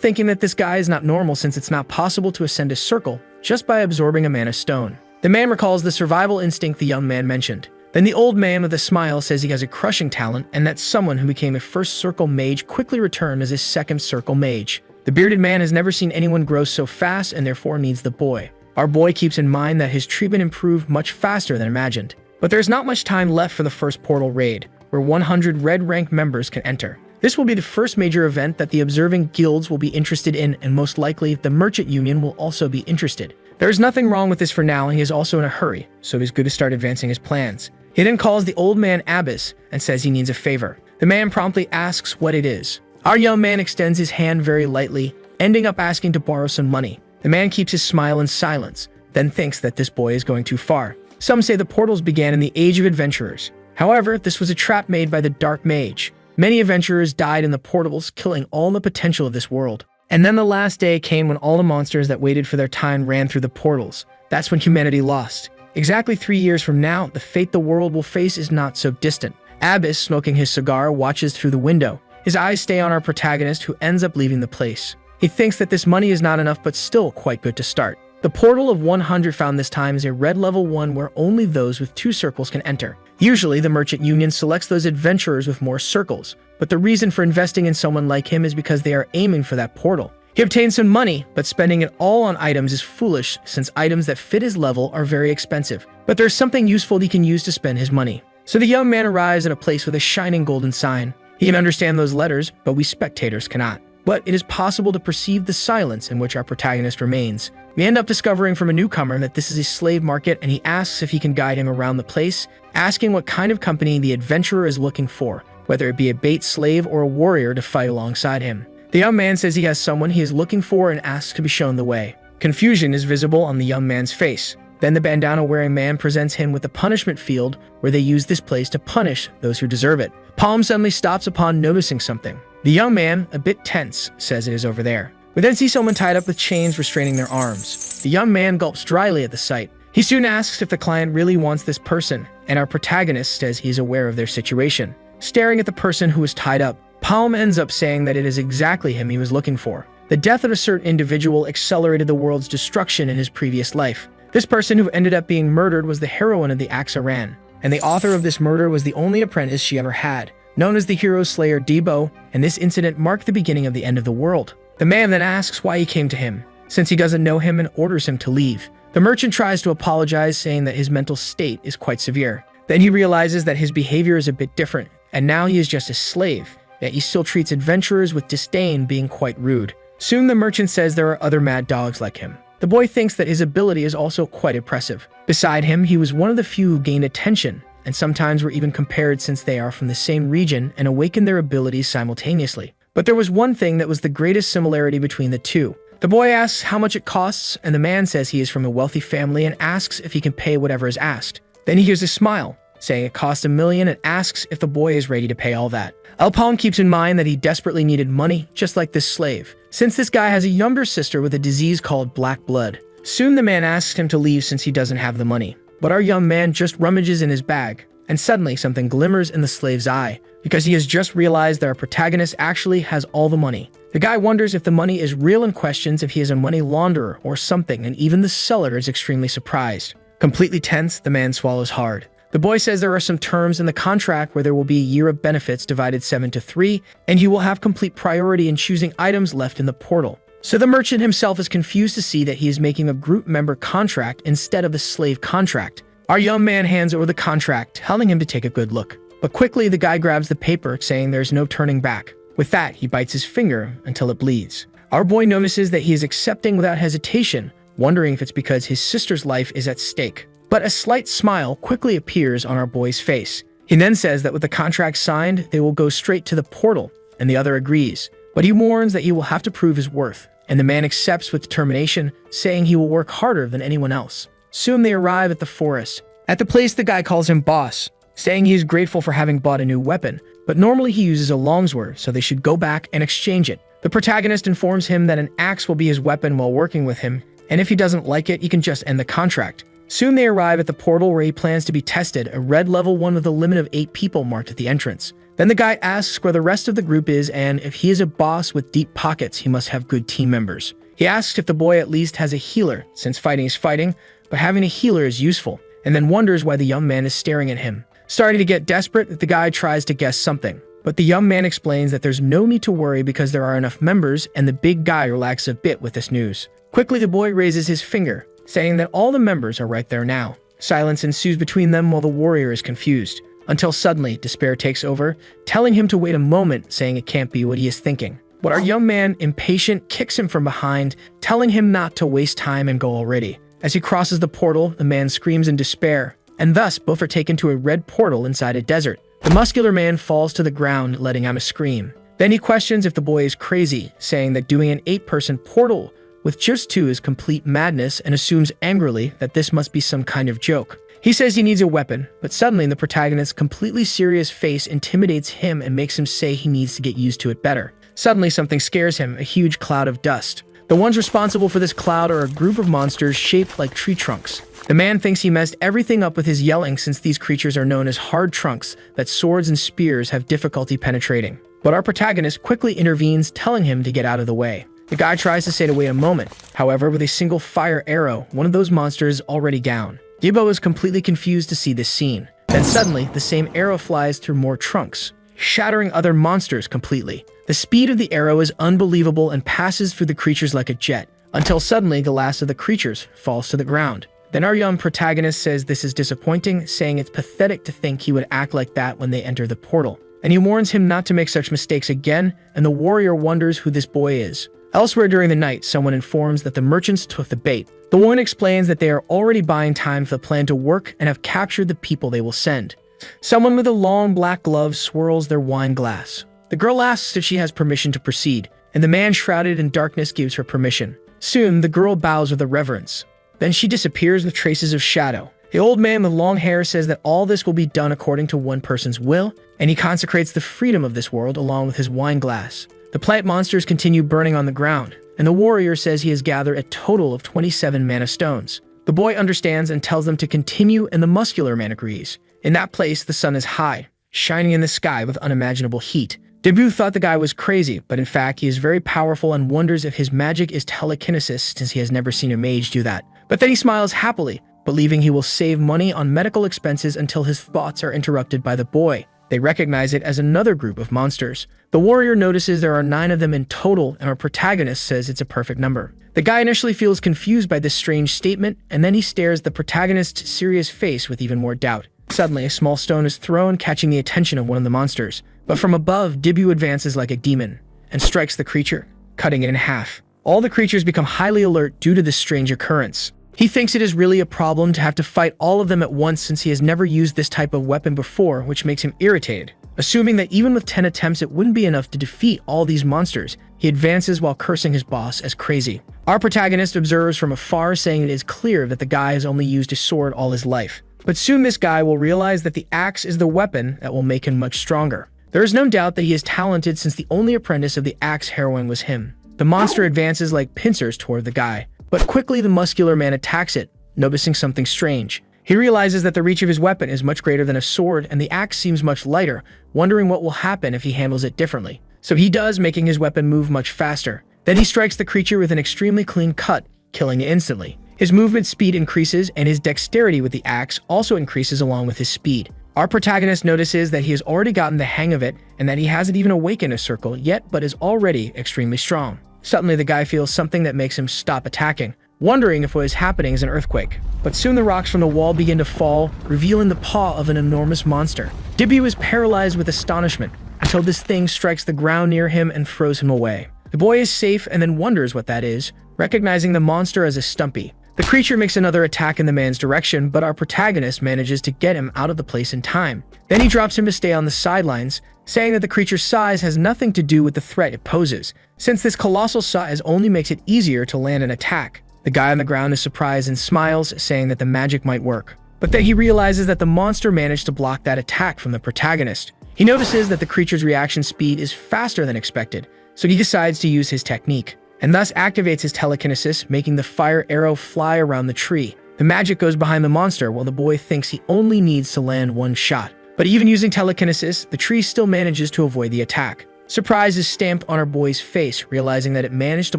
Speaker 1: thinking that this guy is not normal since it's not possible to ascend a circle just by absorbing a mana stone. The man recalls the survival instinct the young man mentioned. Then the old man with a smile says he has a crushing talent and that someone who became a first circle mage quickly returned as a second circle mage. The bearded man has never seen anyone grow so fast and therefore needs the boy. Our boy keeps in mind that his treatment improved much faster than imagined. But there's not much time left for the first portal raid. where 100 red rank members can enter. This will be the first major event that the observing guilds will be interested in, and most likely the merchant union will also be interested. There is nothing wrong with this for now, and he is also in a hurry, so it is good to start advancing his plans. He then calls the old man Abbas and says he needs a favor. The man promptly asks what it is. Our young man extends his hand very lightly, ending up asking to borrow some money. The man keeps his smile in silence, then thinks that this boy is going too far. Some say the portals began in the Age of Adventurers. However, this was a trap made by the Dark Mage. Many adventurers died in the portals, killing all the potential of this world. And then the last day came when all the monsters that waited for their time ran through the portals. That's when humanity lost. Exactly 3 years from now, the fate the world will face is not so distant. Abbas, smoking his cigar, watches through the window. His eyes stay on our protagonist, who ends up leaving the place. He thinks that this money is not enough, but still quite good to start. The portal of 100 found this time is a red level 1 where only those with 2 circles can enter. Usually, the merchant union selects those adventurers with more circles, but the reason for investing in someone like him is because they are aiming for that portal. He obtains some money, but spending it all on items is foolish since items that fit his level are very expensive. But there's something useful he can use to spend his money. So the young man arrives at a place with a shining golden sign. He can understand those letters, but we spectators cannot. But it is possible to perceive the silence in which our protagonist remains. We end up discovering from a newcomer that this is a slave market, and he asks if he can guide him around the place, asking what kind of company the adventurer is looking for, whether it be a bait slave or a warrior to fight alongside him. The young man says he has someone he is looking for and asks to be shown the way. Confusion is visible on the young man's face. Then the bandana-wearing man presents him with the punishment field where they use this place to punish those who deserve it. Palm suddenly stops upon noticing something. The young man, a bit tense, says it is over there. We then see someone tied up with chains restraining their arms. The young man gulps dryly at the sight. He soon asks if the client really wants this person, and our protagonist says he is aware of their situation. Staring at the person who is tied up, Palm ends up saying that it is exactly him he was looking for. The death of a certain individual accelerated the world's destruction in his previous life. This person who ended up being murdered was the heroine of the Axa, and the author of this murder was the only apprentice she ever had, known as the hero slayer Debo, and this incident marked the beginning of the end of the world. The man then asks why he came to him, since he doesn't know him, and orders him to leave. The merchant tries to apologize, saying that his mental state is quite severe. Then he realizes that his behavior is a bit different, and now he is just a slave, yet he still treats adventurers with disdain, being quite rude. Soon the merchant says there are other mad dogs like him. The boy thinks that his ability is also quite impressive. Beside him, he was one of the few who gained attention, and sometimes were even compared since they are from the same region and awakened their abilities simultaneously. But there was one thing that was the greatest similarity between the two. The boy asks how much it costs, and the man says he is from a wealthy family and asks if he can pay whatever is asked. Then he gives a smile, saying it costs $1 million, and asks if the boy is ready to pay all that. Alpon keeps in mind that he desperately needed money, just like this slave, since this guy has a younger sister with a disease called black blood. Soon the man asks him to leave since he doesn't have the money. But our young man just rummages in his bag, and suddenly something glimmers in the slave's eye, because he has just realized that our protagonist actually has all the money. The guy wonders if the money is real and questions if he is a money launderer or something, and even the seller is extremely surprised. Completely tense, the man swallows hard. The boy says there are some terms in the contract where there will be a year of benefits divided 7-3, and he will have complete priority in choosing items left in the portal. So the merchant himself is confused to see that he is making a group member contract instead of a slave contract. Our young man hands over the contract, telling him to take a good look. But quickly the guy grabs the paper, saying there's no turning back. With that, he bites his finger until it bleeds. Our boy notices that he is accepting without hesitation, wondering if it's because his sister's life is at stake. But a slight smile quickly appears on our boy's face. He then says that with the contract signed, they will go straight to the portal, and the other agrees. But he warns that he will have to prove his worth, and the man accepts with determination, saying he will work harder than anyone else. Soon they arrive at the forest. At the place, the guy calls him boss, saying he is grateful for having bought a new weapon, but normally he uses a longsword, so they should go back and exchange it. The protagonist informs him that an axe will be his weapon while working with him, and if he doesn't like it, he can just end the contract. Soon they arrive at the portal where he plans to be tested, a red level 1 with a limit of 8 people marked at the entrance. Then the guy asks where the rest of the group is, and if he is a boss with deep pockets, he must have good team members. He asks if the boy at least has a healer, since fighting is fighting, but having a healer is useful, and then wonders why the young man is staring at him. Starting to get desperate, the guy tries to guess something, but the young man explains that there's no need to worry because there are enough members, and the big guy relaxes a bit with this news. Quickly the boy raises his finger, saying that all the members are right there now. Silence ensues between them while the warrior is confused. until suddenly despair takes over, telling him to wait a moment, saying it can't be what he is thinking. But our young man, impatient, kicks him from behind, telling him not to waste time and go already. As he crosses the portal, the man screams in despair, and thus both are taken to a red portal inside a desert. The muscular man falls to the ground, letting out a scream. Then he questions if the boy is crazy, saying that doing an 8-person portal with just 2 is complete madness, and assumes angrily that this must be some kind of joke. He says he needs a weapon, but suddenly the protagonist's completely serious face intimidates him and makes him say he needs to get used to it better. Suddenly something scares him, a huge cloud of dust. The ones responsible for this cloud are a group of monsters shaped like tree trunks. The man thinks he messed everything up with his yelling, since these creatures are known as hard trunks that swords and spears have difficulty penetrating. But our protagonist quickly intervenes, telling him to get out of the way. The guy tries to say to wait a moment. However, with a single fire arrow, one of those monsters is already down. Dibbo is completely confused to see this scene. Then suddenly, the same arrow flies through more trunks, shattering other monsters completely. The speed of the arrow is unbelievable and passes through the creatures like a jet, until suddenly the last of the creatures falls to the ground. Then our young protagonist says this is disappointing, saying it's pathetic to think he would act like that when they enter the portal. And he warns him not to make such mistakes again, and the warrior wonders who this boy is. Elsewhere during the night, someone informs that the merchants took the bait. The woman explains that they are already buying time for the plan to work and have captured the people they will send. Someone with a long black glove swirls their wine glass. The girl asks if she has permission to proceed, and the man shrouded in darkness gives her permission. Soon, the girl bows with a reverence. Then she disappears with traces of shadow. The old man with long hair says that all this will be done according to one person's will, and he consecrates the freedom of this world along with his wine glass. The plant monsters continue burning on the ground, and the warrior says he has gathered a total of 27 mana stones. The boy understands and tells them to continue, and the muscular man agrees. In that place, the sun is high, shining in the sky with unimaginable heat. Debu thought the guy was crazy, but in fact, he is very powerful and wonders if his magic is telekinesis, since he has never seen a mage do that. But then he smiles happily, believing he will save money on medical expenses until his thoughts are interrupted by the boy. They recognize it as another group of monsters. The warrior notices there are 9 of them in total, and our protagonist says it's a perfect number. The guy initially feels confused by this strange statement, and then he stares the protagonist's serious face with even more doubt. Suddenly, a small stone is thrown, catching the attention of one of the monsters. But from above, Dibu advances like a demon and strikes the creature, cutting it in half. All the creatures become highly alert due to this strange occurrence. He thinks it is really a problem to have to fight all of them at once, since he has never used this type of weapon before, which makes him irritated. Assuming that even with 10 attempts it wouldn't be enough to defeat all these monsters, he advances while cursing his boss as crazy. Our protagonist observes from afar, saying it is clear that the guy has only used a sword all his life. But soon this guy will realize that the axe is the weapon that will make him much stronger. There is no doubt that he is talented, since the only apprentice of the axe heroine was him. The monster advances like pincers toward the guy, but quickly the muscular man attacks it, noticing something strange. He realizes that the reach of his weapon is much greater than a sword, and the axe seems much lighter, wondering what will happen if he handles it differently. So he does, making his weapon move much faster. Then he strikes the creature with an extremely clean cut, killing it instantly. His movement speed increases, and his dexterity with the axe also increases along with his speed. Our protagonist notices that he has already gotten the hang of it, and that he hasn't even awakened a circle yet, but is already extremely strong. Suddenly, the guy feels something that makes him stop attacking, wondering if what is happening is an earthquake. But soon the rocks from the wall begin to fall, revealing the paw of an enormous monster. Dibu is paralyzed with astonishment, until this thing strikes the ground near him and throws him away. The boy is safe and then wonders what that is, recognizing the monster as a Stumpy. The creature makes another attack in the man's direction, but our protagonist manages to get him out of the place in time. Then he drops him to stay on the sidelines, saying that the creature's size has nothing to do with the threat it poses, since this colossal size only makes it easier to land an attack. The guy on the ground is surprised and smiles, saying that the magic might work. But then he realizes that the monster managed to block that attack from the protagonist. He notices that the creature's reaction speed is faster than expected, so he decides to use his technique, and thus activates his telekinesis, making the fire arrow fly around the tree. The magic goes behind the monster, while the boy thinks he only needs to land one shot. But even using telekinesis, the tree still manages to avoid the attack. Surprise is stamped on our boy's face, realizing that it managed to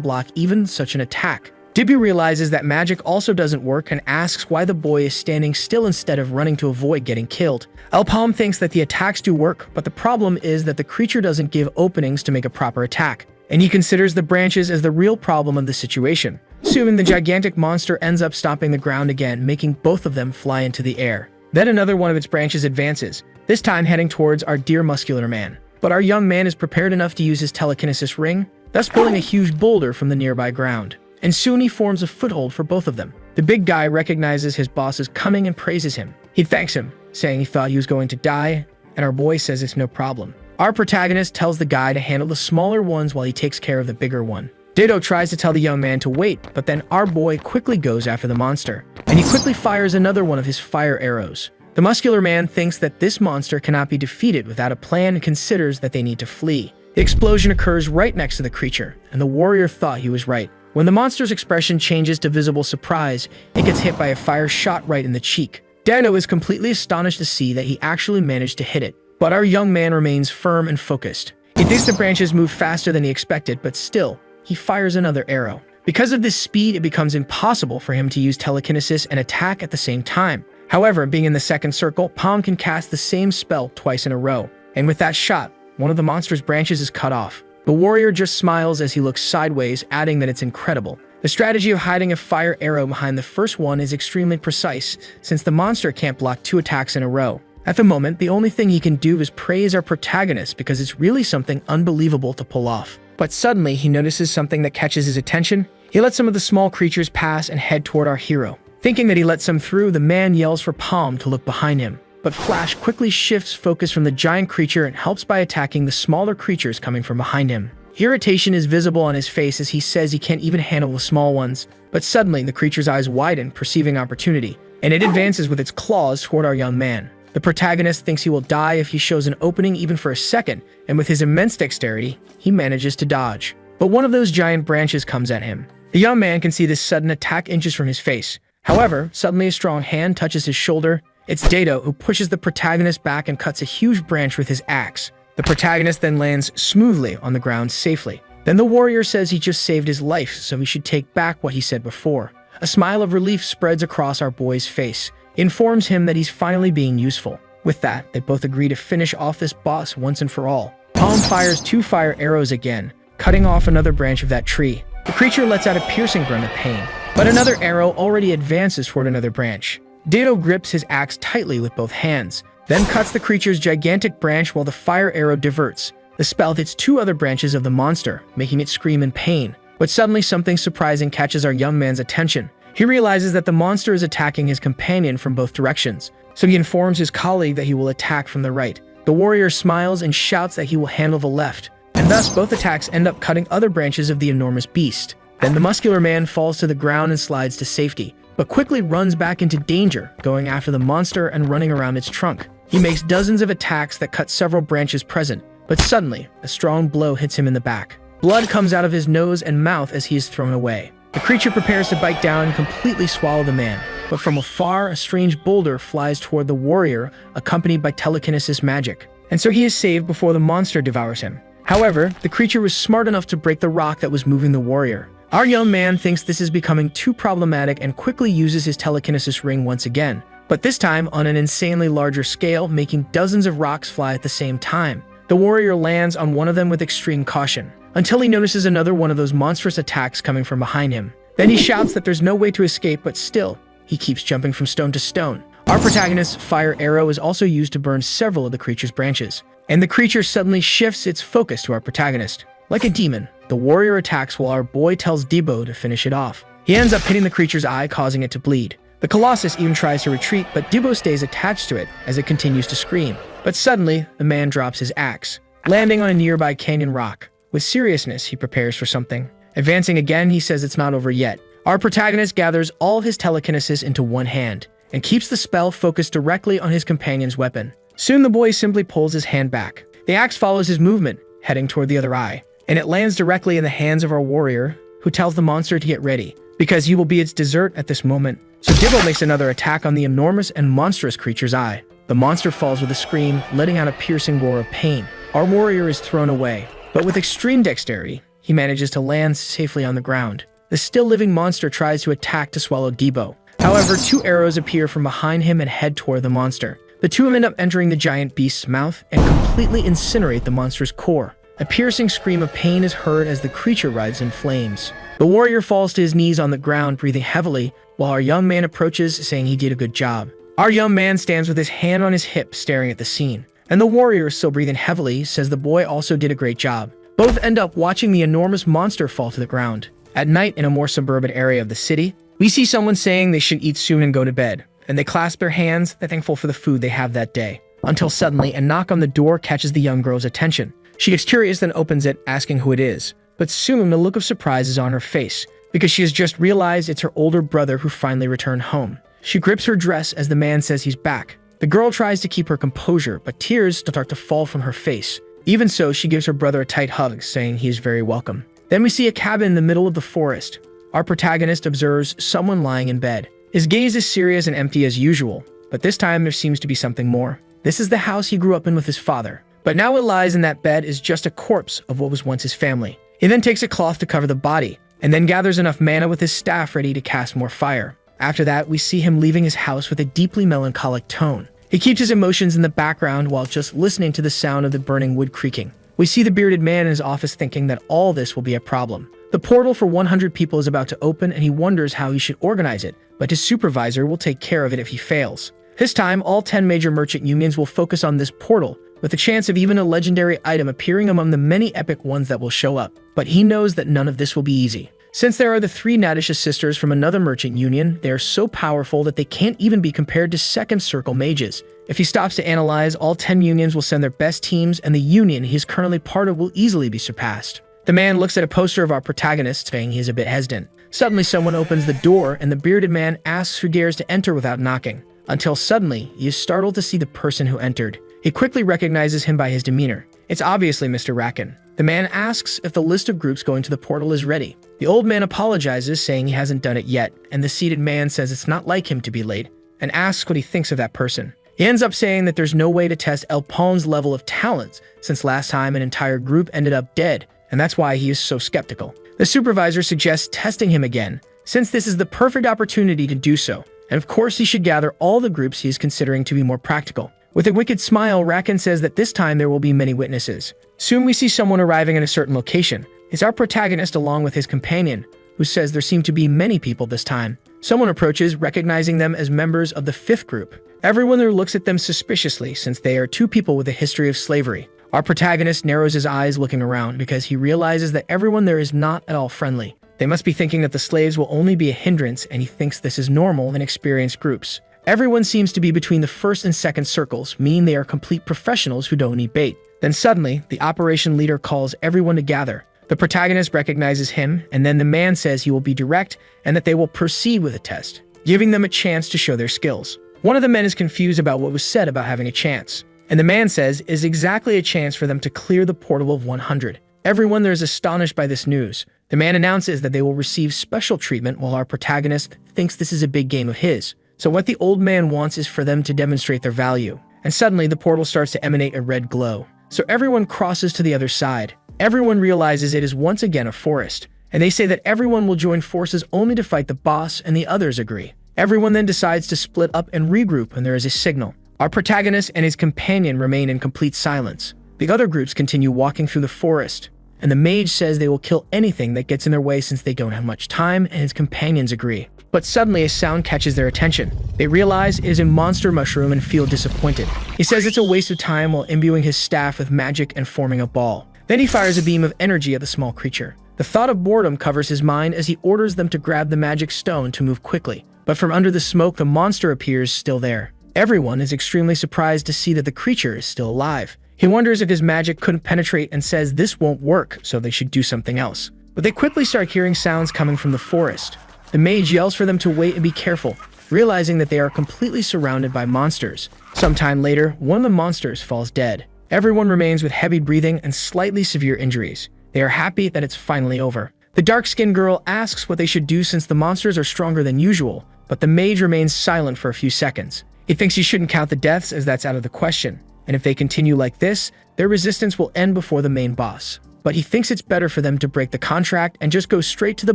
Speaker 1: block even such an attack. Dibu realizes that magic also doesn't work and asks why the boy is standing still instead of running to avoid getting killed. Elpalm thinks that the attacks do work, but the problem is that the creature doesn't give openings to make a proper attack, and he considers the branches as the real problem of the situation. Soon, the gigantic monster ends up stomping the ground again, making both of them fly into the air. Then another one of its branches advances, this time heading towards our dear muscular man. But our young man is prepared enough to use his telekinesis ring, thus pulling a huge boulder from the nearby ground. And soon he forms a foothold for both of them. The big guy recognizes his boss is coming and praises him. He thanks him, saying he thought he was going to die, and our boy says it's no problem. Our protagonist tells the guy to handle the smaller ones while he takes care of the bigger one. Ditto tries to tell the young man to wait, but then our boy quickly goes after the monster, and he quickly fires another one of his fire arrows. The muscular man thinks that this monster cannot be defeated without a plan and considers that they need to flee. The explosion occurs right next to the creature, and the warrior thought he was right. When the monster's expression changes to visible surprise, it gets hit by a fire shot right in the cheek. Ditto is completely astonished to see that he actually managed to hit it, but our young man remains firm and focused. He thinks the branches move faster than he expected, but still, he fires another arrow. Because of this speed, it becomes impossible for him to use telekinesis and attack at the same time. However, being in the second circle, Palm can cast the same spell twice in a row, and with that shot, one of the monster's branches is cut off. The warrior just smiles as he looks sideways, adding that it's incredible. The strategy of hiding a fire arrow behind the first one is extremely precise, since the monster can't block 2 attacks in a row. At the moment, the only thing he can do is praise our protagonist because it's really something unbelievable to pull off. But suddenly, he notices something that catches his attention. He lets some of the small creatures pass and head toward our hero. Thinking that he lets them through, the man yells for Palm to look behind him. But Flash quickly shifts focus from the giant creature and helps by attacking the smaller creatures coming from behind him. Irritation is visible on his face as he says he can't even handle the small ones. But suddenly, the creature's eyes widen, perceiving opportunity, and it advances with its claws toward our young man. The protagonist thinks he will die if he shows an opening even for a second, and with his immense dexterity, he manages to dodge. But one of those giant branches comes at him. The young man can see this sudden attack inches from his face. However, suddenly a strong hand touches his shoulder. It's Ditto who pushes the protagonist back and cuts a huge branch with his axe. The protagonist then lands smoothly on the ground safely. Then the warrior says he just saved his life, so he should take back what he said before. A smile of relief spreads across our boy's face. Informs him that he's finally being useful. With that, they both agree to finish off this boss once and for all. Palm fires 2 fire arrows again, cutting off another branch of that tree. The creature lets out a piercing grunt of pain, but another arrow already advances toward another branch. Ditto grips his axe tightly with both hands, then cuts the creature's gigantic branch while the fire arrow diverts. The spell hits 2 other branches of the monster, making it scream in pain. But suddenly something surprising catches our young man's attention. He realizes that the monster is attacking his companion from both directions, so he informs his colleague that he will attack from the right. The warrior smiles and shouts that he will handle the left, and thus both attacks end up cutting other branches of the enormous beast. Then the muscular man falls to the ground and slides to safety, but quickly runs back into danger, going after the monster and running around its trunk. He makes dozens of attacks that cut several branches present, but suddenly, a strong blow hits him in the back. Blood comes out of his nose and mouth as he is thrown away. The creature prepares to bite down and completely swallow the man, but from afar, a strange boulder flies toward the warrior, accompanied by telekinesis magic. And so he is saved before the monster devours him. However, the creature was smart enough to break the rock that was moving the warrior. Our young man thinks this is becoming too problematic and quickly uses his telekinesis ring once again, but this time on an insanely larger scale, making dozens of rocks fly at the same time. The warrior lands on one of them with extreme caution, until he notices another one of those monstrous attacks coming from behind him. Then he shouts that there's no way to escape, but still, he keeps jumping from stone to stone. Our protagonist's fire arrow is also used to burn several of the creature's branches, and the creature suddenly shifts its focus to our protagonist. Like a demon, the warrior attacks while our boy tells Debo to finish it off. He ends up hitting the creature's eye, causing it to bleed. The Colossus even tries to retreat, but Debo stays attached to it as it continues to scream. But suddenly, the man drops his axe, landing on a nearby canyon rock. With seriousness, he prepares for something. Advancing again, he says it's not over yet. Our protagonist gathers all of his telekinesis into one hand, and keeps the spell focused directly on his companion's weapon. Soon the boy simply pulls his hand back. The axe follows his movement, heading toward the other eye, and it lands directly in the hands of our warrior, who tells the monster to get ready, because he will be its dessert at this moment. So Dibble makes another attack on the enormous and monstrous creature's eye. The monster falls with a scream, letting out a piercing roar of pain. Our warrior is thrown away, but with extreme dexterity, he manages to land safely on the ground. The still-living monster tries to attack to swallow Debo. However, 2 arrows appear from behind him and head toward the monster. The 2 end up entering the giant beast's mouth and completely incinerate the monster's core. A piercing scream of pain is heard as the creature writhes in flames. The warrior falls to his knees on the ground, breathing heavily, while our young man approaches, saying he did a good job. Our young man stands with his hand on his hip staring at the scene. And the warrior, still breathing heavily, says the boy also did a great job. Both end up watching the enormous monster fall to the ground. At night, in a more suburban area of the city, we see someone saying they should eat soon and go to bed. And they clasp their hands, they're thankful for the food they have that day. Until suddenly, a knock on the door catches the young girl's attention. She gets curious, then opens it, asking who it is. But soon, a look of surprise is on her face, because she has just realized it's her older brother who finally returned home. She grips her dress as the man says he's back. The girl tries to keep her composure, but tears start to fall from her face. Even so, she gives her brother a tight hug, saying he is very welcome. Then we see a cabin in the middle of the forest. Our protagonist observes someone lying in bed. His gaze is serious and empty as usual, but this time there seems to be something more. This is the house he grew up in with his father. But now what lies in that bed is just a corpse of what was once his family. He then takes a cloth to cover the body, and then gathers enough mana with his staff ready to cast more fire. After that, we see him leaving his house with a deeply melancholic tone. He keeps his emotions in the background while just listening to the sound of the burning wood creaking. We see the bearded man in his office thinking that all this will be a problem. The portal for 100 people is about to open and he wonders how he should organize it, but his supervisor will take care of it if he fails. This time, all 10 major merchant unions will focus on this portal, with a chance of even a legendary item appearing among the many epic ones that will show up. But he knows that none of this will be easy. Since there are the 3 Nadisha sisters from another merchant union, they are so powerful that they can't even be compared to second circle mages. If he stops to analyze, all 10 unions will send their best teams, and the union he is currently part of will easily be surpassed. The man looks at a poster of our protagonist, saying he is a bit hesitant. Suddenly, someone opens the door, and the bearded man asks who dares to enter without knocking. Until suddenly, he is startled to see the person who entered. He quickly recognizes him by his demeanor. It's obviously Mr. Racken. The man asks if the list of groups going to the portal is ready. The old man apologizes, saying he hasn't done it yet, and the seated man says it's not like him to be late, and asks what he thinks of that person. He ends up saying that there's no way to test El Pon's level of talents, since last time an entire group ended up dead, and that's why he is so skeptical. The supervisor suggests testing him again, since this is the perfect opportunity to do so, and of course he should gather all the groups he is considering to be more practical. With a wicked smile, Racken says that this time there will be many witnesses. Soon we see someone arriving in a certain location. It's our protagonist along with his companion, who says there seem to be many people this time. Someone approaches, recognizing them as members of the 5th group. Everyone there looks at them suspiciously, since they are 2 people with a history of slavery. Our protagonist narrows his eyes looking around because he realizes that everyone there is not at all friendly. They must be thinking that the slaves will only be a hindrance, and he thinks this is normal in experienced groups. Everyone seems to be between the 1st and 2nd circles, meaning they are complete professionals who don't need bait. Then suddenly, the operation leader calls everyone to gather. The protagonist recognizes him, and then the man says he will be direct and that they will proceed with the test, giving them a chance to show their skills. One of the men is confused about what was said about having a chance, and the man says it is exactly a chance for them to clear the portal of 100. Everyone there is astonished by this news. The man announces that they will receive special treatment while our protagonist thinks this is a big game of his. So what the old man wants is for them to demonstrate their value. And suddenly the portal starts to emanate a red glow. So everyone crosses to the other side. Everyone realizes it is once again a forest. And they say that everyone will join forces only to fight the boss, and the others agree. Everyone then decides to split up and regroup when there is a signal. Our protagonist and his companion remain in complete silence. The other groups continue walking through the forest. And the mage says they will kill anything that gets in their way since they don't have much time, and his companions agree. But suddenly a sound catches their attention. They realize it is a monster mushroom and feel disappointed. He says it's a waste of time while imbuing his staff with magic and forming a ball. Then he fires a beam of energy at the small creature. The thought of boredom covers his mind as he orders them to grab the magic stone to move quickly. But from under the smoke, the monster appears still there. Everyone is extremely surprised to see that the creature is still alive. He wonders if his magic couldn't penetrate and says this won't work, so they should do something else. But they quickly start hearing sounds coming from the forest. The mage yells for them to wait and be careful, realizing that they are completely surrounded by monsters. Sometime later, one of the monsters falls dead. Everyone remains with heavy breathing and slightly severe injuries. They are happy that it's finally over. The dark-skinned girl asks what they should do since the monsters are stronger than usual, but the mage remains silent for a few seconds. He thinks he shouldn't count the deaths as that's out of the question, and if they continue like this, their resistance will end before the main boss. But he thinks it's better for them to break the contract and just go straight to the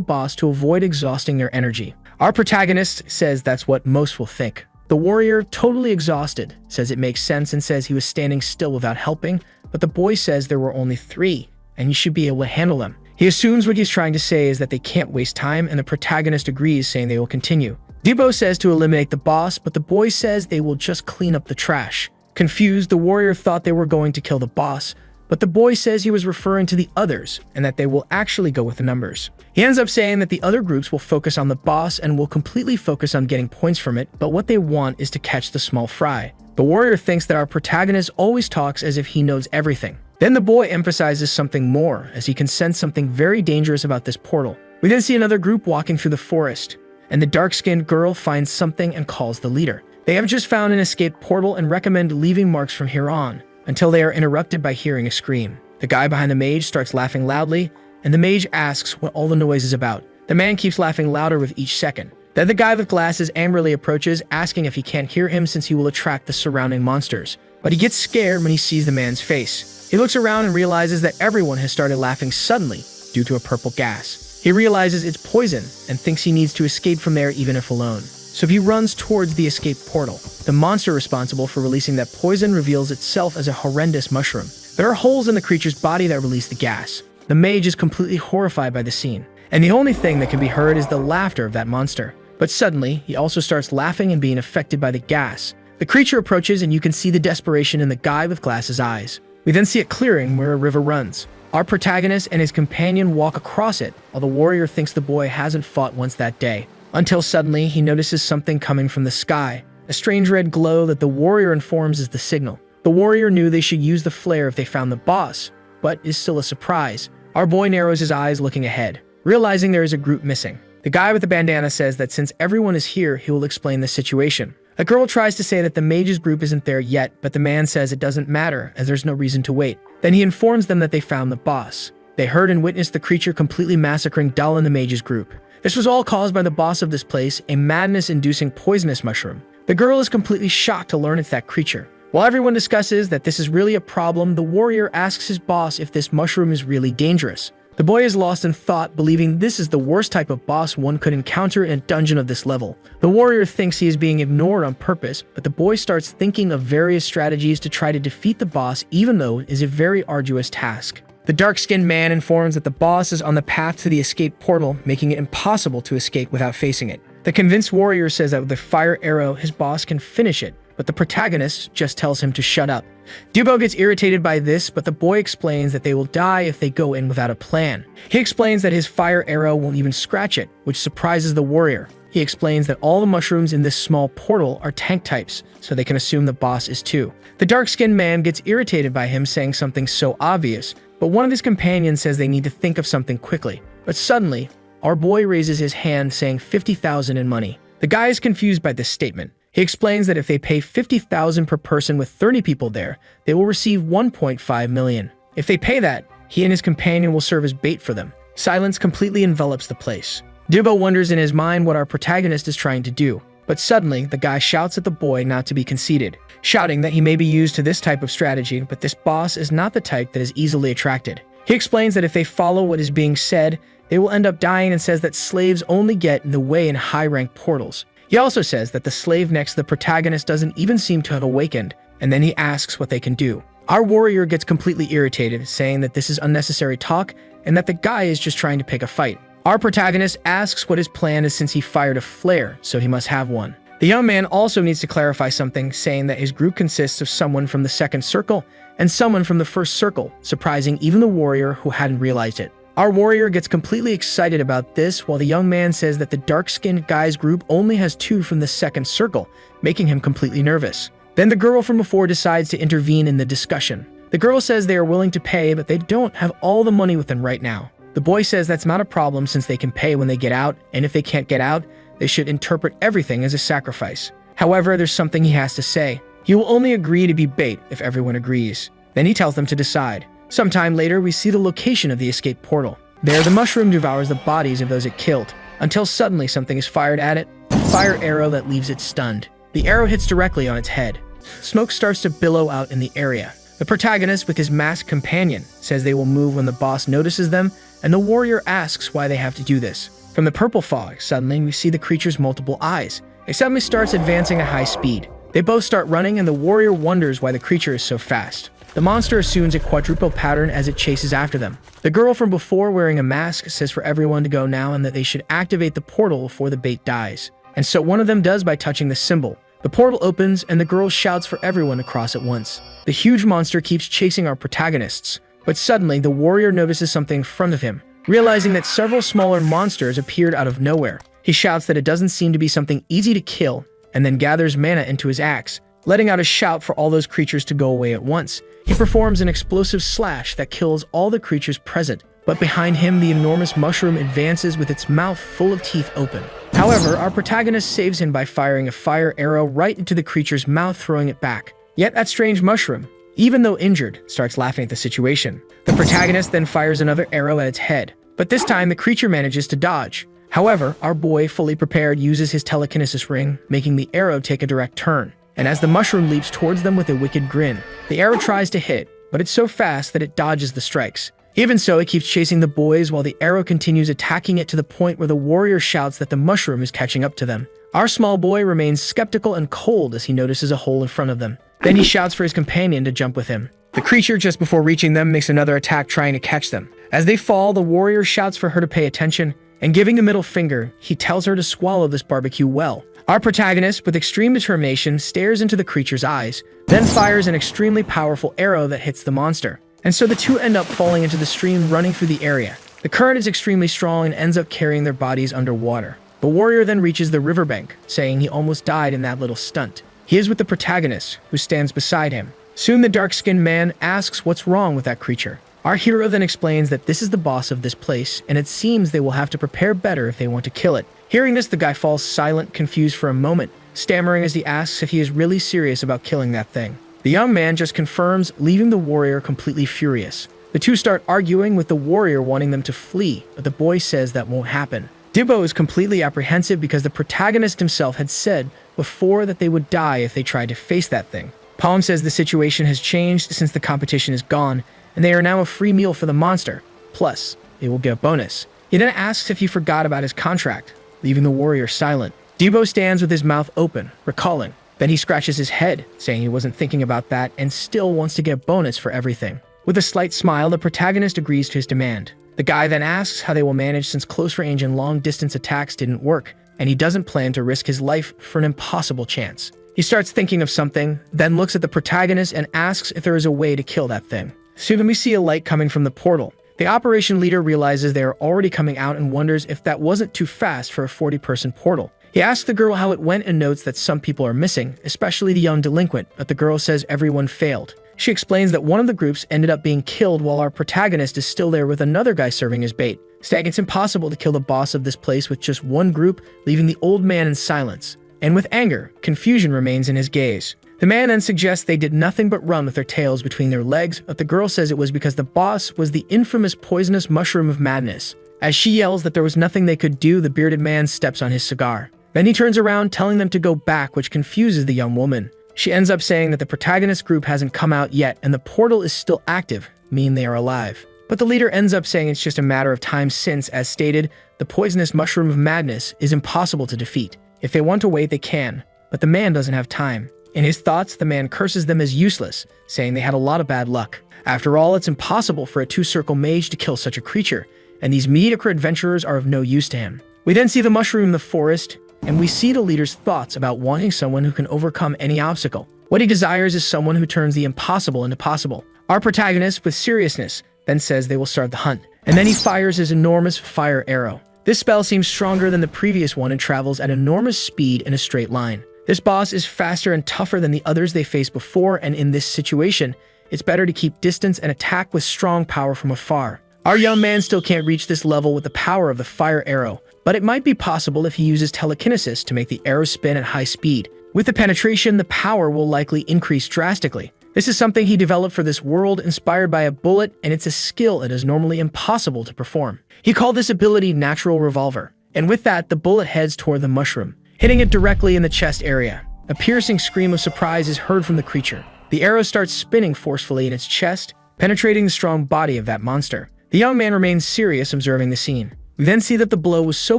Speaker 1: boss to avoid exhausting their energy. Our protagonist says that's what most will think. The warrior, totally exhausted, says it makes sense and says he was standing still without helping, but the boy says there were only 3, and he should be able to handle them. He assumes what he's trying to say is that they can't waste time, and the protagonist agrees, saying they will continue. Debo says to eliminate the boss, but the boy says they will just clean up the trash. Confused, the warrior thought they were going to kill the boss, but the boy says he was referring to the others and that they will actually go with the numbers. He ends up saying that the other groups will focus on the boss and will completely focus on getting points from it, but what they want is to catch the small fry. The warrior thinks that our protagonist always talks as if he knows everything. Then the boy emphasizes something more, as he can sense something very dangerous about this portal. We then see another group walking through the forest, and the dark-skinned girl finds something and calls the leader. They have just found an escape portal and recommend leaving marks from here on, until they are interrupted by hearing a scream. The guy behind the mage starts laughing loudly, and the mage asks what all the noise is about. The man keeps laughing louder with each second. Then the guy with glasses angrily approaches, asking if he can't hear him since he will attract the surrounding monsters. But he gets scared when he sees the man's face. He looks around and realizes that everyone has started laughing suddenly due to a purple gas. He realizes it's poison and thinks he needs to escape from there even if alone. So he runs towards the escape portal. The monster responsible for releasing that poison reveals itself as a horrendous mushroom. There are holes in the creature's body that release the gas. The mage is completely horrified by the scene, and the only thing that can be heard is the laughter of that monster. But suddenly, he also starts laughing and being affected by the gas. The creature approaches and you can see the desperation in the guy with glasses' eyes. We then see a clearing where a river runs. Our protagonist and his companion walk across it, while the warrior thinks the boy hasn't fought once that day. Until suddenly, he notices something coming from the sky, a strange red glow that the warrior informs is the signal. The warrior knew they should use the flare if they found the boss, but is still a surprise. Our boy narrows his eyes looking ahead, realizing there is a group missing. The guy with the bandana says that since everyone is here, he will explain the situation. A girl tries to say that the mage's group isn't there yet, but the man says it doesn't matter as there's no reason to wait. Then he informs them that they found the boss. They heard and witnessed the creature completely massacring Dal and the mage's group. This was all caused by the boss of this place, a madness-inducing poisonous mushroom. The girl is completely shocked to learn it's that creature. While everyone discusses that this is really a problem, the warrior asks his boss if this mushroom is really dangerous. The boy is lost in thought, believing this is the worst type of boss one could encounter in a dungeon of this level. The warrior thinks he is being ignored on purpose, but the boy starts thinking of various strategies to try to defeat the boss, even though it is a very arduous task. The dark-skinned man informs that the boss is on the path to the escape portal, making it impossible to escape without facing it. The convinced warrior says that with a fire arrow, his boss can finish it, but the protagonist just tells him to shut up. Dubo gets irritated by this, but the boy explains that they will die if they go in without a plan. He explains that his fire arrow won't even scratch it, which surprises the warrior. He explains that all the mushrooms in this small portal are tank types, so they can assume the boss is too. The dark-skinned man gets irritated by him saying something so obvious, but one of his companions says they need to think of something quickly. But suddenly, our boy raises his hand saying 50,000 in money. The guy is confused by this statement. He explains that if they pay 50,000 per person with 30 people there, they will receive 1.5 million. If they pay that, he and his companion will serve as bait for them. Silence completely envelops the place. Dubo wonders in his mind what our protagonist is trying to do. But suddenly, the guy shouts at the boy not to be conceited, shouting that he may be used to this type of strategy, but this boss is not the type that is easily attracted. He explains that if they follow what is being said, they will end up dying and says that slaves only get in the way in high-ranked portals. He also says that the slave next to the protagonist doesn't even seem to have awakened, and then he asks what they can do. Our warrior gets completely irritated, saying that this is unnecessary talk and that the guy is just trying to pick a fight. Our protagonist asks what his plan is since he fired a flare, so he must have one. The young man also needs to clarify something, saying that his group consists of someone from the second circle and someone from the first circle, surprising even the warrior who hadn't realized it. Our warrior gets completely excited about this, while the young man says that the dark-skinned guy's group only has 2 from the second circle, making him completely nervous. Then the girl from before decides to intervene in the discussion. The girl says they are willing to pay, but they don't have all the money with them right now. The boy says that's not a problem since they can pay when they get out, and if they can't get out, they should interpret everything as a sacrifice. However, there's something he has to say. He will only agree to be bait if everyone agrees. Then he tells them to decide. Sometime later, we see the location of the escape portal. There, the mushroom devours the bodies of those it killed, until suddenly something is fired at it, a fire arrow that leaves it stunned. The arrow hits directly on its head. Smoke starts to billow out in the area. The protagonist, with his masked companion, says they will move when the boss notices them, and the warrior asks why they have to do this. From the purple fog, suddenly we see the creature's multiple eyes. It suddenly starts advancing at high speed. They both start running, and the warrior wonders why the creature is so fast. The monster assumes a quadruple pattern as it chases after them. The girl from before wearing a mask says for everyone to go now and that they should activate the portal before the bait dies. and so one of them does by touching the symbol. The portal opens, and the girl shouts for everyone to cross at once. The huge monster keeps chasing our protagonists, but suddenly the warrior notices something in front of him. Realizing that several smaller monsters appeared out of nowhere, he shouts that it doesn't seem to be something easy to kill, and then gathers mana into his axe, letting out a shout for all those creatures to go away at once. He performs an explosive slash that kills all the creatures present, but behind him the enormous mushroom advances with its mouth full of teeth open. However, our protagonist saves him by firing a fire arrow right into the creature's mouth, throwing it back. Yet that strange mushroom, even though injured, starts laughing at the situation. The protagonist then fires another arrow at its head, but this time the creature manages to dodge. However, our boy, fully prepared, uses his telekinesis ring, making the arrow take a direct turn. And as the mushroom leaps towards them with a wicked grin, the arrow tries to hit, but it's so fast that it dodges the strikes. Even so, it keeps chasing the boys while the arrow continues attacking it to the point where the warrior shouts that the mushroom is catching up to them. Our small boy remains skeptical and cold as he notices a hole in front of them. Then he shouts for his companion to jump with him. The creature, just before reaching them, makes another attack trying to catch them. As they fall, the warrior shouts for her to pay attention, and giving a middle finger, he tells her to swallow this barbecue well. Our protagonist, with extreme determination, stares into the creature's eyes, then fires an extremely powerful arrow that hits the monster. And so the two end up falling into the stream running through the area. The current is extremely strong and ends up carrying their bodies underwater. The warrior then reaches the riverbank, saying he almost died in that little stunt. He is with the protagonist, who stands beside him. Soon the dark-skinned man asks what's wrong with that creature. Our hero then explains that this is the boss of this place, and it seems they will have to prepare better if they want to kill it. Hearing this, the guy falls silent, confused for a moment, stammering as he asks if he is really serious about killing that thing. The young man just confirms, leaving the warrior completely furious. The two start arguing, with the warrior wanting them to flee, but the boy says that won't happen. Dibbo is completely apprehensive because the protagonist himself had said before that they would die if they tried to face that thing. Palm says the situation has changed since the competition is gone, and they are now a free meal for the monster. Plus, they will get a bonus. He then asks if he forgot about his contract, leaving the warrior silent. Dibbo stands with his mouth open, recalling. Then he scratches his head, saying he wasn't thinking about that and still wants to get a bonus for everything. With a slight smile, the protagonist agrees to his demand. The guy then asks how they will manage since close range and long distance attacks didn't work, and he doesn't plan to risk his life for an impossible chance. He starts thinking of something, then looks at the protagonist and asks if there is a way to kill that thing. Soon we see a light coming from the portal. The operation leader realizes they are already coming out and wonders if that wasn't too fast for a 40-person portal. He asks the girl how it went and notes that some people are missing, especially the young delinquent, but the girl says everyone failed. She explains that one of the groups ended up being killed while our protagonist is still there with another guy serving as bait. Saying it's impossible to kill the boss of this place with just one group, leaving the old man in silence. And with anger, confusion remains in his gaze. The man then suggests they did nothing but run with their tails between their legs, but the girl says it was because the boss was the infamous poisonous mushroom of madness. As she yells that there was nothing they could do, the bearded man steps on his cigar. Then he turns around, telling them to go back, which confuses the young woman. She ends up saying that the protagonist group hasn't come out yet and the portal is still active, meaning they are alive. But the leader ends up saying it's just a matter of time since, as stated, the poisonous mushroom of madness is impossible to defeat. If they want to wait, they can, but the man doesn't have time. In his thoughts, the man curses them as useless, saying they had a lot of bad luck. After all, it's impossible for a two-circle mage to kill such a creature, and these mediocre adventurers are of no use to him. We then see the mushroom in the forest, and we see the leader's thoughts about wanting someone who can overcome any obstacle. What he desires is someone who turns the impossible into possible. Our protagonist, with seriousness, then says they will start the hunt, and then he fires his enormous fire arrow. This spell seems stronger than the previous one and travels at enormous speed in a straight line. This boss is faster and tougher than the others they faced before, and in this situation, it's better to keep distance and attack with strong power from afar. Our young man still can't reach this level with the power of the fire arrow, but it might be possible if he uses telekinesis to make the arrow spin at high speed. With the penetration, the power will likely increase drastically. This is something he developed for this world, inspired by a bullet, and it's a skill that is normally impossible to perform. He called this ability Natural Revolver, and with that, the bullet heads toward the mushroom, hitting it directly in the chest area. A piercing scream of surprise is heard from the creature. The arrow starts spinning forcefully in its chest, penetrating the strong body of that monster. The young man remains serious, observing the scene. We then see that the blow was so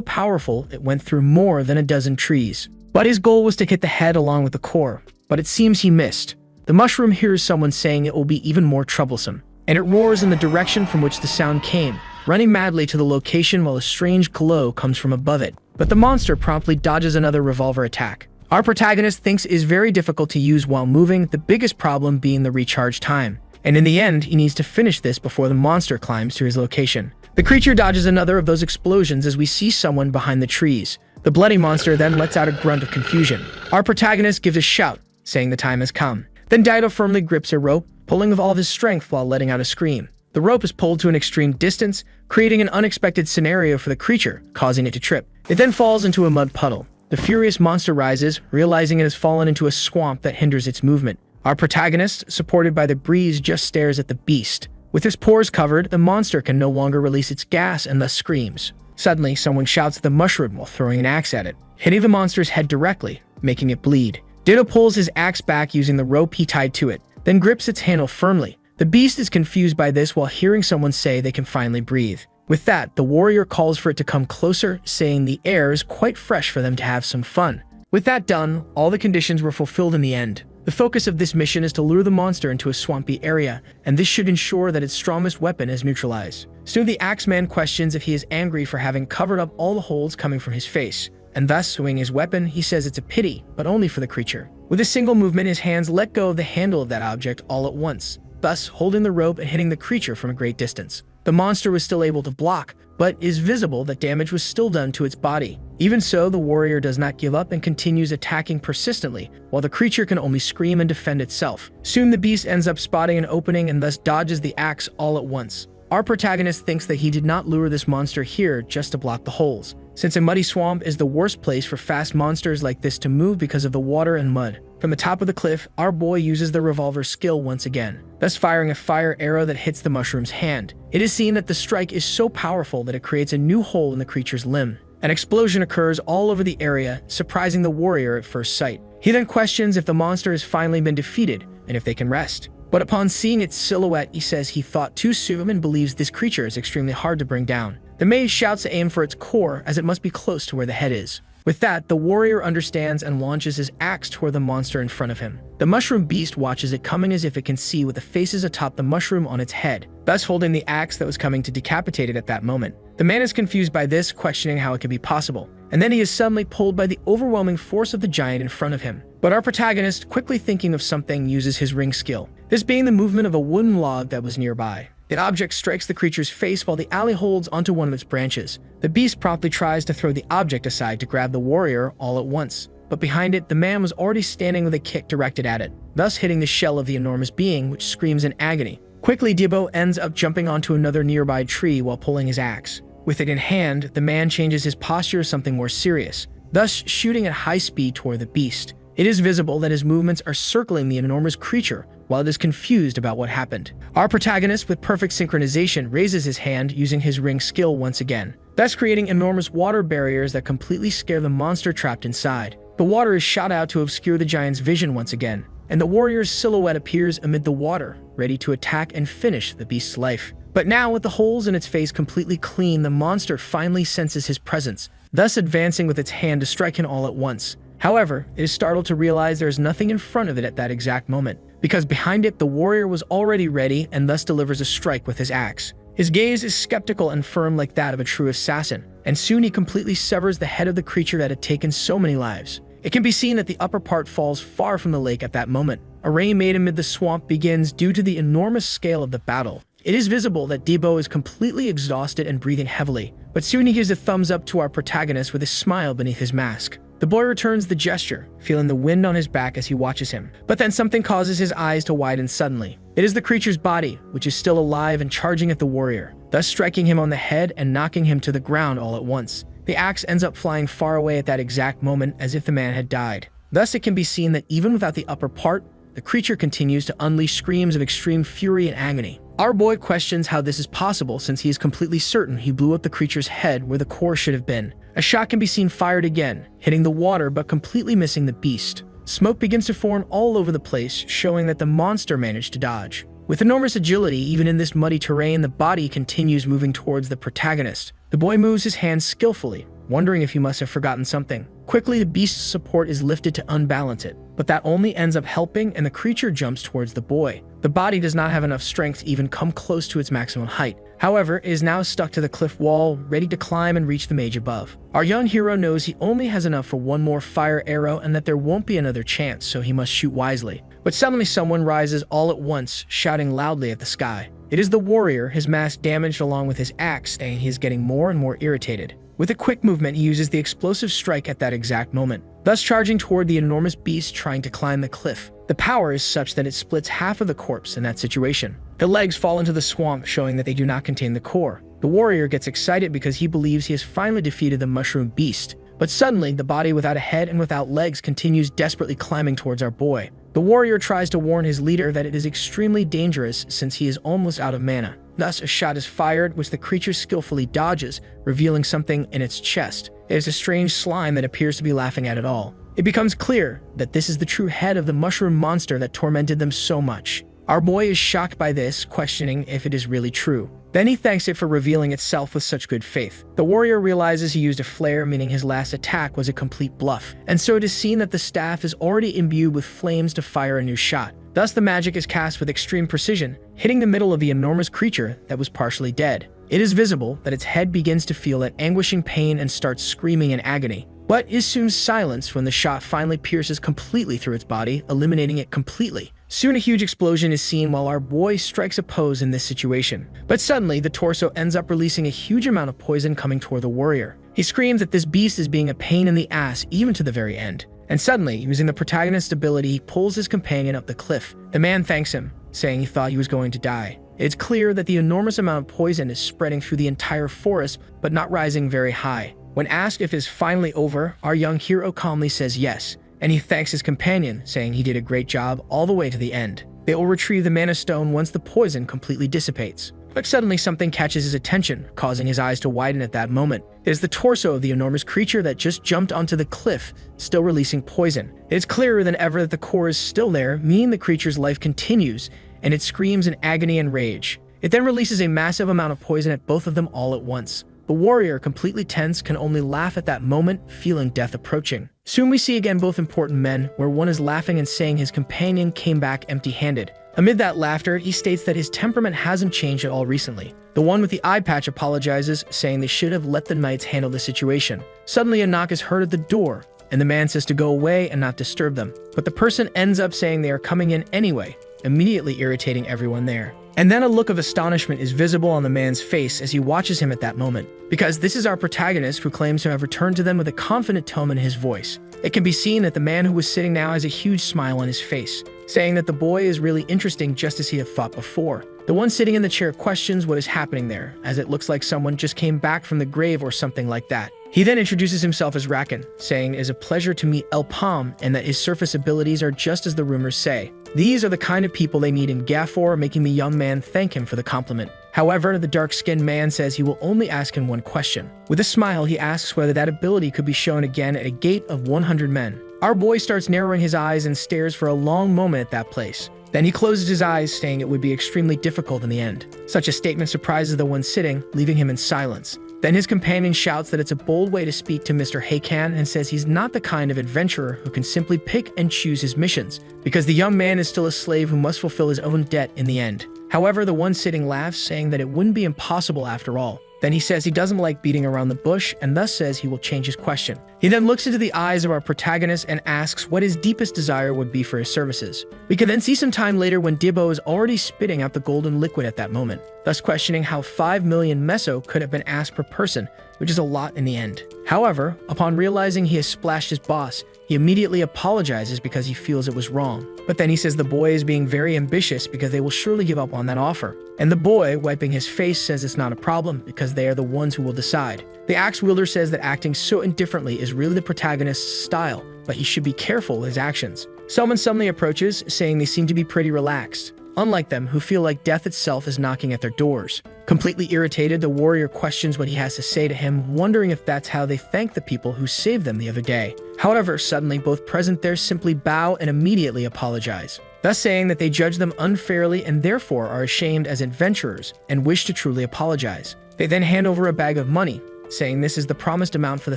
Speaker 1: powerful it went through more than a dozen trees. But his goal was to hit the head along with the core, but it seems he missed. The mushroom hears someone saying it will be even more troublesome, and it roars in the direction from which the sound came, running madly to the location while a strange glow comes from above it. But the monster promptly dodges another revolver attack. Our protagonist thinks it is very difficult to use while moving, the biggest problem being the recharge time. And in the end, he needs to finish this before the monster climbs to his location. The creature dodges another of those explosions as we see someone behind the trees. The bloody monster then lets out a grunt of confusion. Our protagonist gives a shout, saying the time has come. Then Dido firmly grips a rope, pulling with all of his strength while letting out a scream. The rope is pulled to an extreme distance, creating an unexpected scenario for the creature, causing it to trip. It then falls into a mud puddle. The furious monster rises, realizing it has fallen into a swamp that hinders its movement. Our protagonist, supported by the breeze, just stares at the beast. With his pores covered, the monster can no longer release its gas and thus screams. Suddenly, someone shouts at the mushroom while throwing an axe at it, hitting the monster's head directly, making it bleed. Dido pulls his axe back using the rope he tied to it, then grips its handle firmly. The beast is confused by this while hearing someone say they can finally breathe. With that, the warrior calls for it to come closer, saying the air is quite fresh for them to have some fun. With that done, all the conditions were fulfilled in the end. The focus of this mission is to lure the monster into a swampy area, and this should ensure that its strongest weapon is neutralized. Soon the Axeman questions if he is angry for having covered up all the holes coming from his face, and thus, swinging his weapon, he says it's a pity, but only for the creature. With a single movement, his hands let go of the handle of that object all at once, thus holding the rope and hitting the creature from a great distance. The monster was still able to block, but it is visible that damage was still done to its body. Even so, the warrior does not give up and continues attacking persistently, while the creature can only scream and defend itself. Soon the beast ends up spotting an opening and thus dodges the axe all at once. Our protagonist thinks that he did not lure this monster here just to block the holes, since a muddy swamp is the worst place for fast monsters like this to move because of the water and mud. From the top of the cliff, our boy uses the revolver skill once again, thus firing a fire arrow that hits the mushroom's hand. It is seen that the strike is so powerful that it creates a new hole in the creature's limb. An explosion occurs all over the area, surprising the warrior at first sight. He then questions if the monster has finally been defeated and if they can rest. But upon seeing its silhouette, he says he thought too soon and believes this creature is extremely hard to bring down. The mage shouts to aim for its core, as it must be close to where the head is. With that, the warrior understands and launches his axe toward the monster in front of him. The mushroom beast watches it coming as if it can see with the faces atop the mushroom on its head, thus holding the axe that was coming to decapitate it at that moment. The man is confused by this, questioning how it can be possible, and then he is suddenly pulled by the overwhelming force of the giant in front of him. But our protagonist, quickly thinking of something, uses his ring skill, this being the movement of a wooden log that was nearby. The object strikes the creature's face while the alley holds onto one of its branches. The beast promptly tries to throw the object aside to grab the warrior all at once, but behind it, the man was already standing with a kick directed at it, thus hitting the shell of the enormous being, which screams in agony. Quickly, Debo ends up jumping onto another nearby tree while pulling his axe. With it in hand, the man changes his posture to something more serious, thus shooting at high speed toward the beast. It is visible that his movements are circling the enormous creature while it is confused about what happened. Our protagonist, with perfect synchronization, raises his hand using his ring skill once again, thus creating enormous water barriers that completely scare the monster trapped inside. The water is shot out to obscure the giant's vision once again, and the warrior's silhouette appears amid the water, ready to attack and finish the beast's life. But now, with the holes in its face completely clean, the monster finally senses his presence, thus advancing with its hand to strike him all at once. However, it is startled to realize there is nothing in front of it at that exact moment, because behind it, the warrior was already ready and thus delivers a strike with his axe. His gaze is skeptical and firm like that of a true assassin, and soon he completely severs the head of the creature that had taken so many lives. It can be seen that the upper part falls far from the lake at that moment. A rain made amid the swamp begins due to the enormous scale of the battle. It is visible that Debo is completely exhausted and breathing heavily, but soon he gives a thumbs up to our protagonist with a smile beneath his mask. The boy returns the gesture, feeling the wind on his back as he watches him. But then something causes his eyes to widen suddenly. It is the creature's body, which is still alive and charging at the warrior, thus striking him on the head and knocking him to the ground all at once. The axe ends up flying far away at that exact moment, as if the man had died. Thus it can be seen that even without the upper part, the creature continues to unleash screams of extreme fury and agony. Our boy questions how this is possible, since he is completely certain he blew up the creature's head where the core should have been. A shot can be seen fired again, hitting the water but completely missing the beast. Smoke begins to form all over the place, showing that the monster managed to dodge. With enormous agility, even in this muddy terrain, the body continues moving towards the protagonist. The boy moves his hands skillfully, wondering if he must have forgotten something. Quickly, the beast's support is lifted to unbalance it, but that only ends up helping, and the creature jumps towards the boy. The body does not have enough strength to even come close to its maximum height. However, it is now stuck to the cliff wall, ready to climb and reach the mage above. Our young hero knows he only has enough for one more fire arrow and that there won't be another chance, so he must shoot wisely. But suddenly someone rises all at once, shouting loudly at the sky. It is the warrior, his mask damaged along with his axe, and he is getting more and more irritated. With a quick movement, he uses the explosive strike at that exact moment, thus charging toward the enormous beast trying to climb the cliff. The power is such that it splits half of the corpse in that situation. The legs fall into the swamp, showing that they do not contain the core. The warrior gets excited because he believes he has finally defeated the mushroom beast. But suddenly, the body without a head and without legs continues desperately climbing towards our boy. The warrior tries to warn his leader that it is extremely dangerous since he is almost out of mana. Thus, a shot is fired, which the creature skillfully dodges, revealing something in its chest. It is a strange slime that appears to be laughing at it all. It becomes clear that this is the true head of the mushroom monster that tormented them so much. Our boy is shocked by this, questioning if it is really true. Then he thanks it for revealing itself with such good faith. The warrior realizes he used a flare, meaning his last attack was a complete bluff, and so it is seen that the staff is already imbued with flames to fire a new shot. Thus the magic is cast with extreme precision, hitting the middle of the enormous creature that was partially dead. It is visible that its head begins to feel that anguishing pain and starts screaming in agony, but is soon silenced when the shot finally pierces completely through its body, eliminating it completely. Soon a huge explosion is seen while our boy strikes a pose in this situation. But suddenly, the torso ends up releasing a huge amount of poison coming toward the warrior. He screams that this beast is being a pain in the ass even to the very end. And suddenly, using the protagonist's ability, he pulls his companion up the cliff. The man thanks him, saying he thought he was going to die. It's clear that the enormous amount of poison is spreading through the entire forest, but not rising very high. When asked if it is finally over, our young hero calmly says yes, and he thanks his companion, saying he did a great job all the way to the end. They will retrieve the mana stone once the poison completely dissipates. But suddenly something catches his attention, causing his eyes to widen at that moment. It is the torso of the enormous creature that just jumped onto the cliff, still releasing poison. It is clearer than ever that the core is still there, meaning the creature's life continues, and it screams in agony and rage. It then releases a massive amount of poison at both of them all at once. The warrior, completely tense, can only laugh at that moment, feeling death approaching. Soon we see again both important men, where one is laughing and saying his companion came back empty-handed. Amid that laughter, he states that his temperament hasn't changed at all recently. The one with the eye patch apologizes, saying they should have let the knights handle the situation. Suddenly a knock is heard at the door, and the man says to go away and not disturb them. But the person ends up saying they are coming in anyway, immediately irritating everyone there. And then a look of astonishment is visible on the man's face as he watches him at that moment, because this is our protagonist who claims to have returned to them with a confident tone in his voice. It can be seen that the man who was sitting now has a huge smile on his face, saying that the boy is really interesting just as he had thought before. The one sitting in the chair questions what is happening there, as it looks like someone just came back from the grave or something like that. He then introduces himself as Rakan, saying it is a pleasure to meet El Palm and that his surface abilities are just as the rumors say. These are the kind of people they need in Gafor, making the young man thank him for the compliment. However, the dark-skinned man says he will only ask him one question. With a smile, he asks whether that ability could be shown again at a gate of 100 men. Our boy starts narrowing his eyes and stares for a long moment at that place. Then he closes his eyes, saying it would be extremely difficult in the end. Such a statement surprises the one sitting, leaving him in silence. Then his companion shouts that it's a bold way to speak to Mr. Heikan and says he's not the kind of adventurer who can simply pick and choose his missions, because the young man is still a slave who must fulfill his own debt in the end. However, the one sitting laughs, saying that it wouldn't be impossible after all. Then he says he doesn't like beating around the bush and thus says he will change his question. He then looks into the eyes of our protagonist and asks what his deepest desire would be for his services. We can then see some time later when Dibbo is already spitting out the golden liquid at that moment, thus questioning how 5 million meso could have been asked per person, which is a lot in the end. However, upon realizing he has splashed his boss, he immediately apologizes because he feels it was wrong. But then he says the boy is being very ambitious because they will surely give up on that offer. And the boy, wiping his face, says it's not a problem because they are the ones who will decide. The axe wielder says that acting so indifferently is really the protagonist's style, but he should be careful with his actions. Someone suddenly approaches, saying they seem to be pretty relaxed, unlike them who feel like death itself is knocking at their doors. Completely irritated, the warrior questions what he has to say to him, wondering if that's how they thank the people who saved them the other day. However, suddenly both present there simply bow and immediately apologize, thus saying that they judge them unfairly and therefore are ashamed as adventurers and wish to truly apologize. They then hand over a bag of money, saying this is the promised amount for the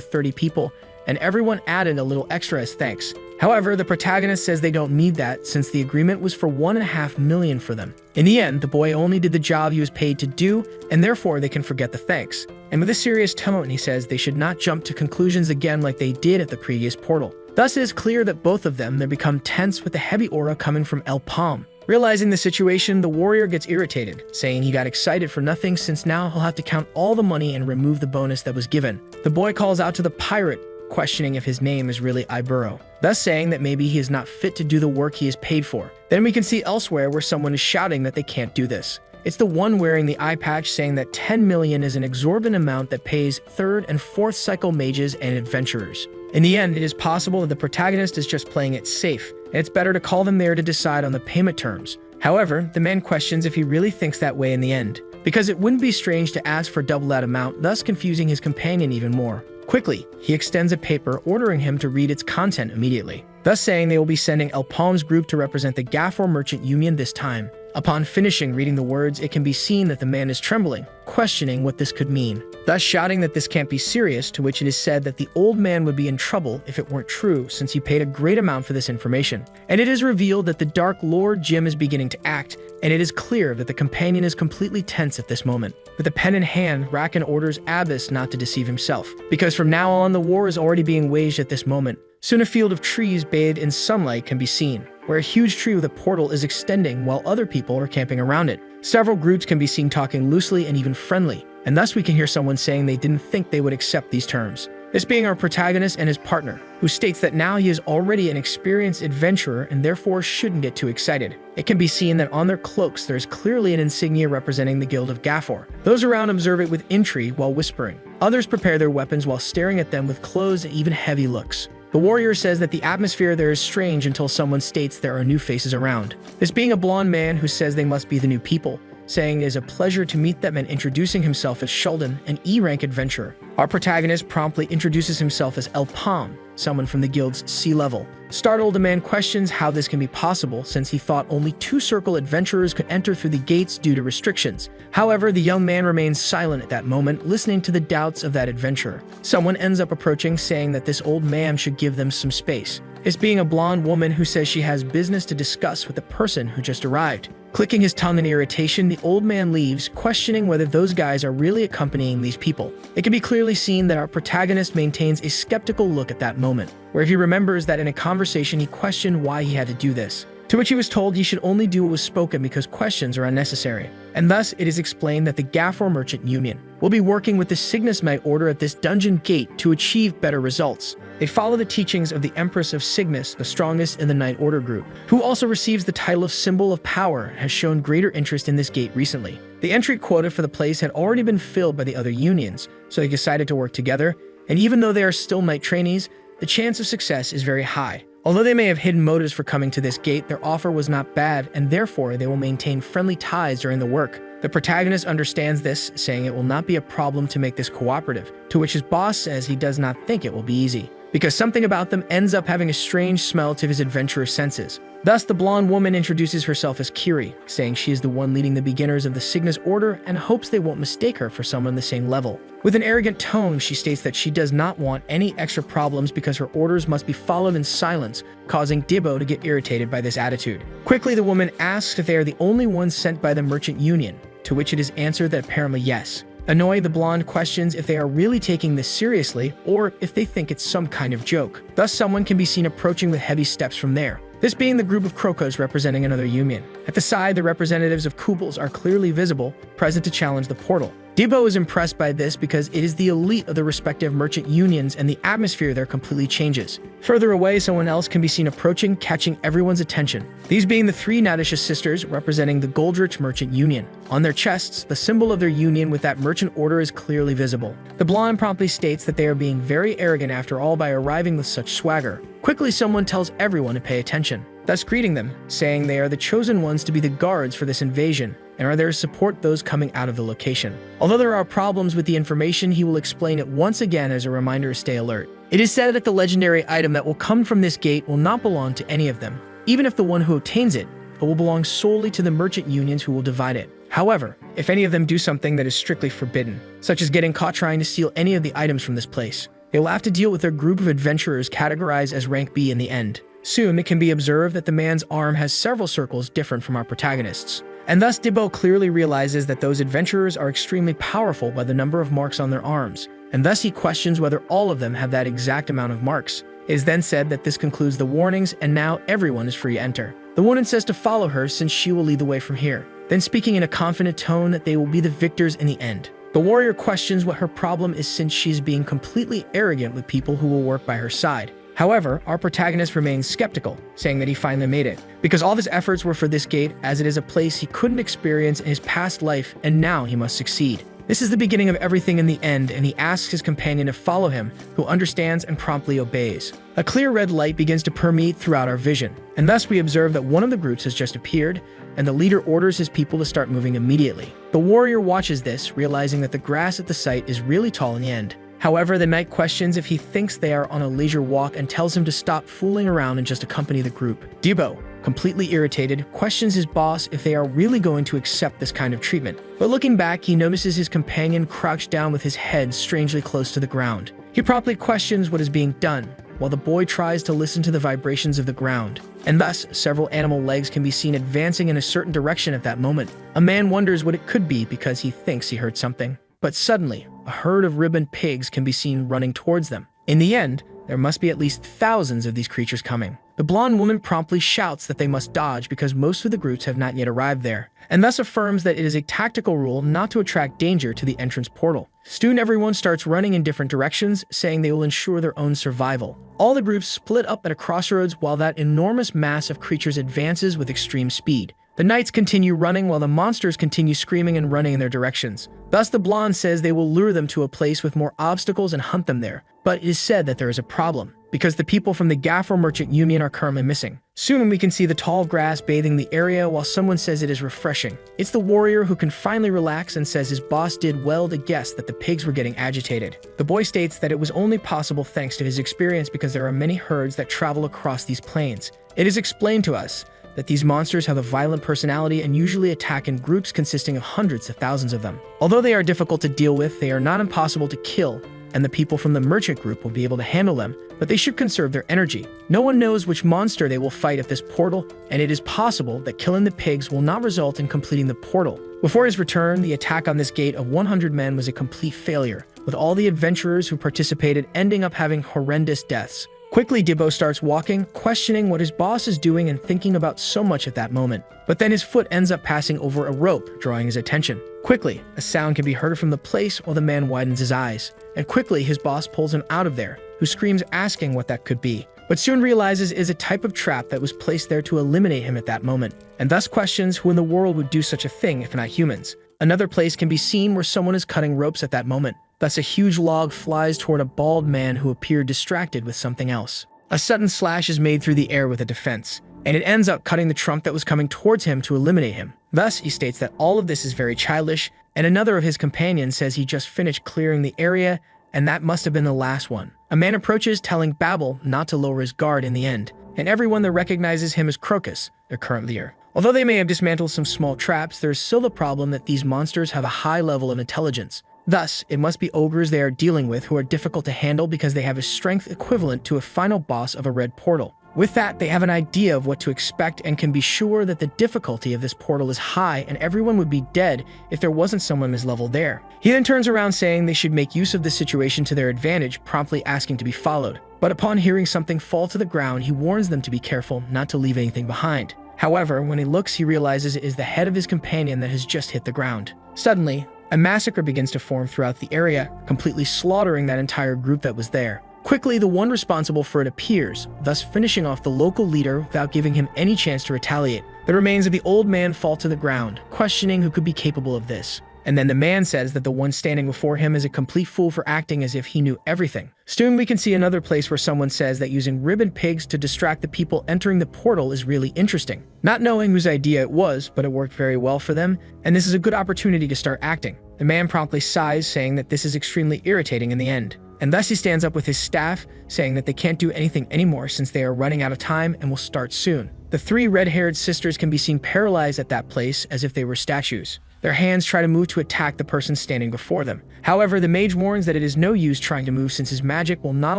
Speaker 1: 30 people, and everyone added a little extra as thanks. However, the protagonist says they don't need that since the agreement was for 1.5 million for them. In the end, the boy only did the job he was paid to do, and therefore they can forget the thanks. And with a serious tone, he says they should not jump to conclusions again like they did at the previous portal. Thus, it is clear that both of them become tense with the heavy aura coming from El Palm. Realizing the situation, the warrior gets irritated, saying he got excited for nothing since now he'll have to count all the money and remove the bonus that was given. The boy calls out to the pirate, questioning if his name is really Iburo, thus saying that maybe he is not fit to do the work he is paid for. Then we can see elsewhere where someone is shouting that they can't do this. It's the one wearing the eye patch saying that 10 million is an exorbitant amount that pays 3rd and 4th cycle mages and adventurers. In the end, it is possible that the protagonist is just playing it safe, and it's better to call them there to decide on the payment terms. However, the man questions if he really thinks that way in the end, because it wouldn't be strange to ask for double that amount, thus confusing his companion even more. Quickly, he extends a paper ordering him to read its content immediately, thus saying they will be sending El Palm's group to represent the Gafor Merchant Union this time. Upon finishing reading the words, it can be seen that the man is trembling, questioning what this could mean, thus shouting that this can't be serious, to which it is said that the old man would be in trouble if it weren't true since he paid a great amount for this information. And it is revealed that the Dark Lord Jim is beginning to act, and it is clear that the companion is completely tense at this moment. With a pen in hand, Rakan orders Abyss not to deceive himself, because from now on the war is already being waged at this moment. Soon a field of trees bathed in sunlight can be seen, where a huge tree with a portal is extending while other people are camping around it. Several groups can be seen talking loosely and even friendly, and thus we can hear someone saying they didn't think they would accept these terms. This being our protagonist and his partner, who states that now he is already an experienced adventurer and therefore shouldn't get too excited. It can be seen that on their cloaks there is clearly an insignia representing the Guild of Gafor. Those around observe it with intrigue while whispering. Others prepare their weapons while staring at them with closed and even heavy looks. The warrior says that the atmosphere there is strange until someone states there are new faces around. This being a blonde man who says they must be the new people, saying it is a pleasure to meet them and introducing himself as Sheldon, an E-rank adventurer. Our protagonist promptly introduces himself as El Palm, someone from the guild's sea level. Startled, the man questions how this can be possible since he thought only 2-circle adventurers could enter through the gates due to restrictions. However, the young man remains silent at that moment, listening to the doubts of that adventurer. Someone ends up approaching, saying that this old man should give them some space. It's being a blonde woman who says she has business to discuss with the person who just arrived. Clicking his tongue in irritation, the old man leaves, questioning whether those guys are really accompanying these people. It can be clearly seen that our protagonist maintains a skeptical look at that moment, where he remembers that in a conversation he questioned why he had to do this, to which he was told he should only do what was spoken because questions are unnecessary. And thus it is explained that the Gafor Merchant Union will be working with the Cygnus Knight Order at this dungeon gate to achieve better results. They follow the teachings of the Empress of Cygnus, the strongest in the Knight Order group, who also receives the title of Symbol of Power and has shown greater interest in this gate recently. The entry quota for the place had already been filled by the other unions, so they decided to work together, and even though they are still Knight trainees, the chance of success is very high. Although they may have hidden motives for coming to this gate, their offer was not bad, and therefore they will maintain friendly ties during the work. The protagonist understands this, saying it will not be a problem to make this cooperative, to which his boss says he does not think it will be easy, because something about them ends up having a strange smell to his adventurous senses. Thus, the blonde woman introduces herself as Kiri, saying she is the one leading the beginners of the Cygnus Order and hopes they won't mistake her for someone the same level. With an arrogant tone, she states that she does not want any extra problems because her orders must be followed in silence, causing Dibbo to get irritated by this attitude. Quickly, the woman asks if they are the only ones sent by the Merchant Union, to which it is answered that apparently yes. Annoyed, the blonde questions if they are really taking this seriously or if they think it's some kind of joke. Thus, someone can be seen approaching with heavy steps from there, this being the group of Krokos representing another union. At the side, the representatives of Kubels are clearly visible, present to challenge the portal. Dibbo is impressed by this because it is the elite of the respective merchant unions and the atmosphere there completely changes. Further away, someone else can be seen approaching, catching everyone's attention. These being the 3 Nadisha sisters representing the Goldrich Merchant Union. On their chests, the symbol of their union with that merchant order is clearly visible. The blonde promptly states that they are being very arrogant after all by arriving with such swagger. Quickly, someone tells everyone to pay attention, thus greeting them, saying they are the chosen ones to be the guards for this invasion and are there to support those coming out of the location. Although there are problems with the information, he will explain it once again as a reminder to stay alert. It is said that the legendary item that will come from this gate will not belong to any of them, even if the one who obtains it, but will belong solely to the merchant unions who will divide it. However, if any of them do something that is strictly forbidden, such as getting caught trying to steal any of the items from this place, they will have to deal with their group of adventurers categorized as rank B in the end. Soon, it can be observed that the man's arm has several circles different from our protagonists. And thus, Dibbo clearly realizes that those adventurers are extremely powerful by the number of marks on their arms, and thus he questions whether all of them have that exact amount of marks. It is then said that this concludes the warnings, and now everyone is free to enter. The woman says to follow her since she will lead the way from here, then speaking in a confident tone that they will be the victors in the end. The warrior questions what her problem is since she's being completely arrogant with people who will work by her side. However, our protagonist remains skeptical, saying that he finally made it, because all of his efforts were for this gate, as it is a place he couldn't experience in his past life, and now he must succeed. This is the beginning of everything in the end, and he asks his companion to follow him, who understands and promptly obeys. A clear red light begins to permeate throughout our vision, and thus we observe that one of the groups has just appeared, and the leader orders his people to start moving immediately. The warrior watches this, realizing that the grass at the site is really tall in the end. However, the knight questions if he thinks they are on a leisure walk and tells him to stop fooling around and just accompany the group. Dibbo, completely irritated, questions his boss if they are really going to accept this kind of treatment. But looking back, he notices his companion crouched down with his head strangely close to the ground. He promptly questions what is being done, while the boy tries to listen to the vibrations of the ground. And thus, several animal legs can be seen advancing in a certain direction at that moment. A man wonders what it could be because he thinks he heard something. But suddenly, a herd of ribboned pigs can be seen running towards them. In the end, there must be at least thousands of these creatures coming. The blonde woman promptly shouts that they must dodge because most of the groups have not yet arrived there, and thus affirms that it is a tactical rule not to attract danger to the entrance portal. Soon everyone starts running in different directions, saying they will ensure their own survival. All the groups split up at a crossroads while that enormous mass of creatures advances with extreme speed. The knights continue running while the monsters continue screaming and running in their directions. Thus the blonde says they will lure them to a place with more obstacles and hunt them there. But it is said that there is a problem, because the people from the Gaffer Merchant Union are currently missing. Soon we can see the tall grass bathing the area while someone says it is refreshing. It's the warrior who can finally relax and says his boss did well to guess that the pigs were getting agitated. The boy states that it was only possible thanks to his experience because there are many herds that travel across these plains. It is explained to us that these monsters have a violent personality and usually attack in groups consisting of hundreds of thousands of them. Although they are difficult to deal with, they are not impossible to kill, and the people from the merchant group will be able to handle them, but they should conserve their energy. No one knows which monster they will fight at this portal, and it is possible that killing the pigs will not result in completing the portal. Before his return, the attack on this gate of 100 men was a complete failure, with all the adventurers who participated ending up having horrendous deaths. Quickly, Dibbo starts walking, questioning what his boss is doing and thinking about so much at that moment. But then his foot ends up passing over a rope, drawing his attention. Quickly, a sound can be heard from the place while the man widens his eyes. And quickly, his boss pulls him out of there, who screams asking what that could be, but soon realizes it is a type of trap that was placed there to eliminate him at that moment, and thus questions who in the world would do such a thing if not humans. Another place can be seen where someone is cutting ropes at that moment. Thus a huge log flies toward a bald man who appeared distracted with something else. A sudden slash is made through the air with a defense, and it ends up cutting the trunk that was coming towards him to eliminate him. Thus, he states that all of this is very childish, and another of his companions says he just finished clearing the area, and that must have been the last one. A man approaches, telling Babel not to lower his guard in the end, and everyone that recognizes him as Crocus, their current leader. Although they may have dismantled some small traps, there is still the problem that these monsters have a high level of intelligence. Thus, it must be ogres they are dealing with who are difficult to handle because they have a strength equivalent to a final boss of a red portal. With that, they have an idea of what to expect and can be sure that the difficulty of this portal is high and everyone would be dead if there wasn't someone his level there. He then turns around saying they should make use of this situation to their advantage, promptly asking to be followed. But upon hearing something fall to the ground, he warns them to be careful not to leave anything behind. However, when he looks, he realizes it is the head of his companion that has just hit the ground. Suddenly, a massacre begins to form throughout the area, completely slaughtering that entire group that was there. Quickly, the one responsible for it appears, thus finishing off the local leader without giving him any chance to retaliate. The remains of the old man fall to the ground, questioning who could be capable of this. And then the man says that the one standing before him is a complete fool for acting as if he knew everything. Soon we can see another place where someone says that using ribbon pigs to distract the people entering the portal is really interesting. Not knowing whose idea it was, but it worked very well for them, and this is a good opportunity to start acting. The man promptly sighs, saying that this is extremely irritating in the end. And thus he stands up with his staff, saying that they can't do anything anymore since they are running out of time and will start soon. The three red-haired sisters can be seen paralyzed at that place as if they were statues. Their hands try to move to attack the person standing before them. However, the mage warns that it is no use trying to move since his magic will not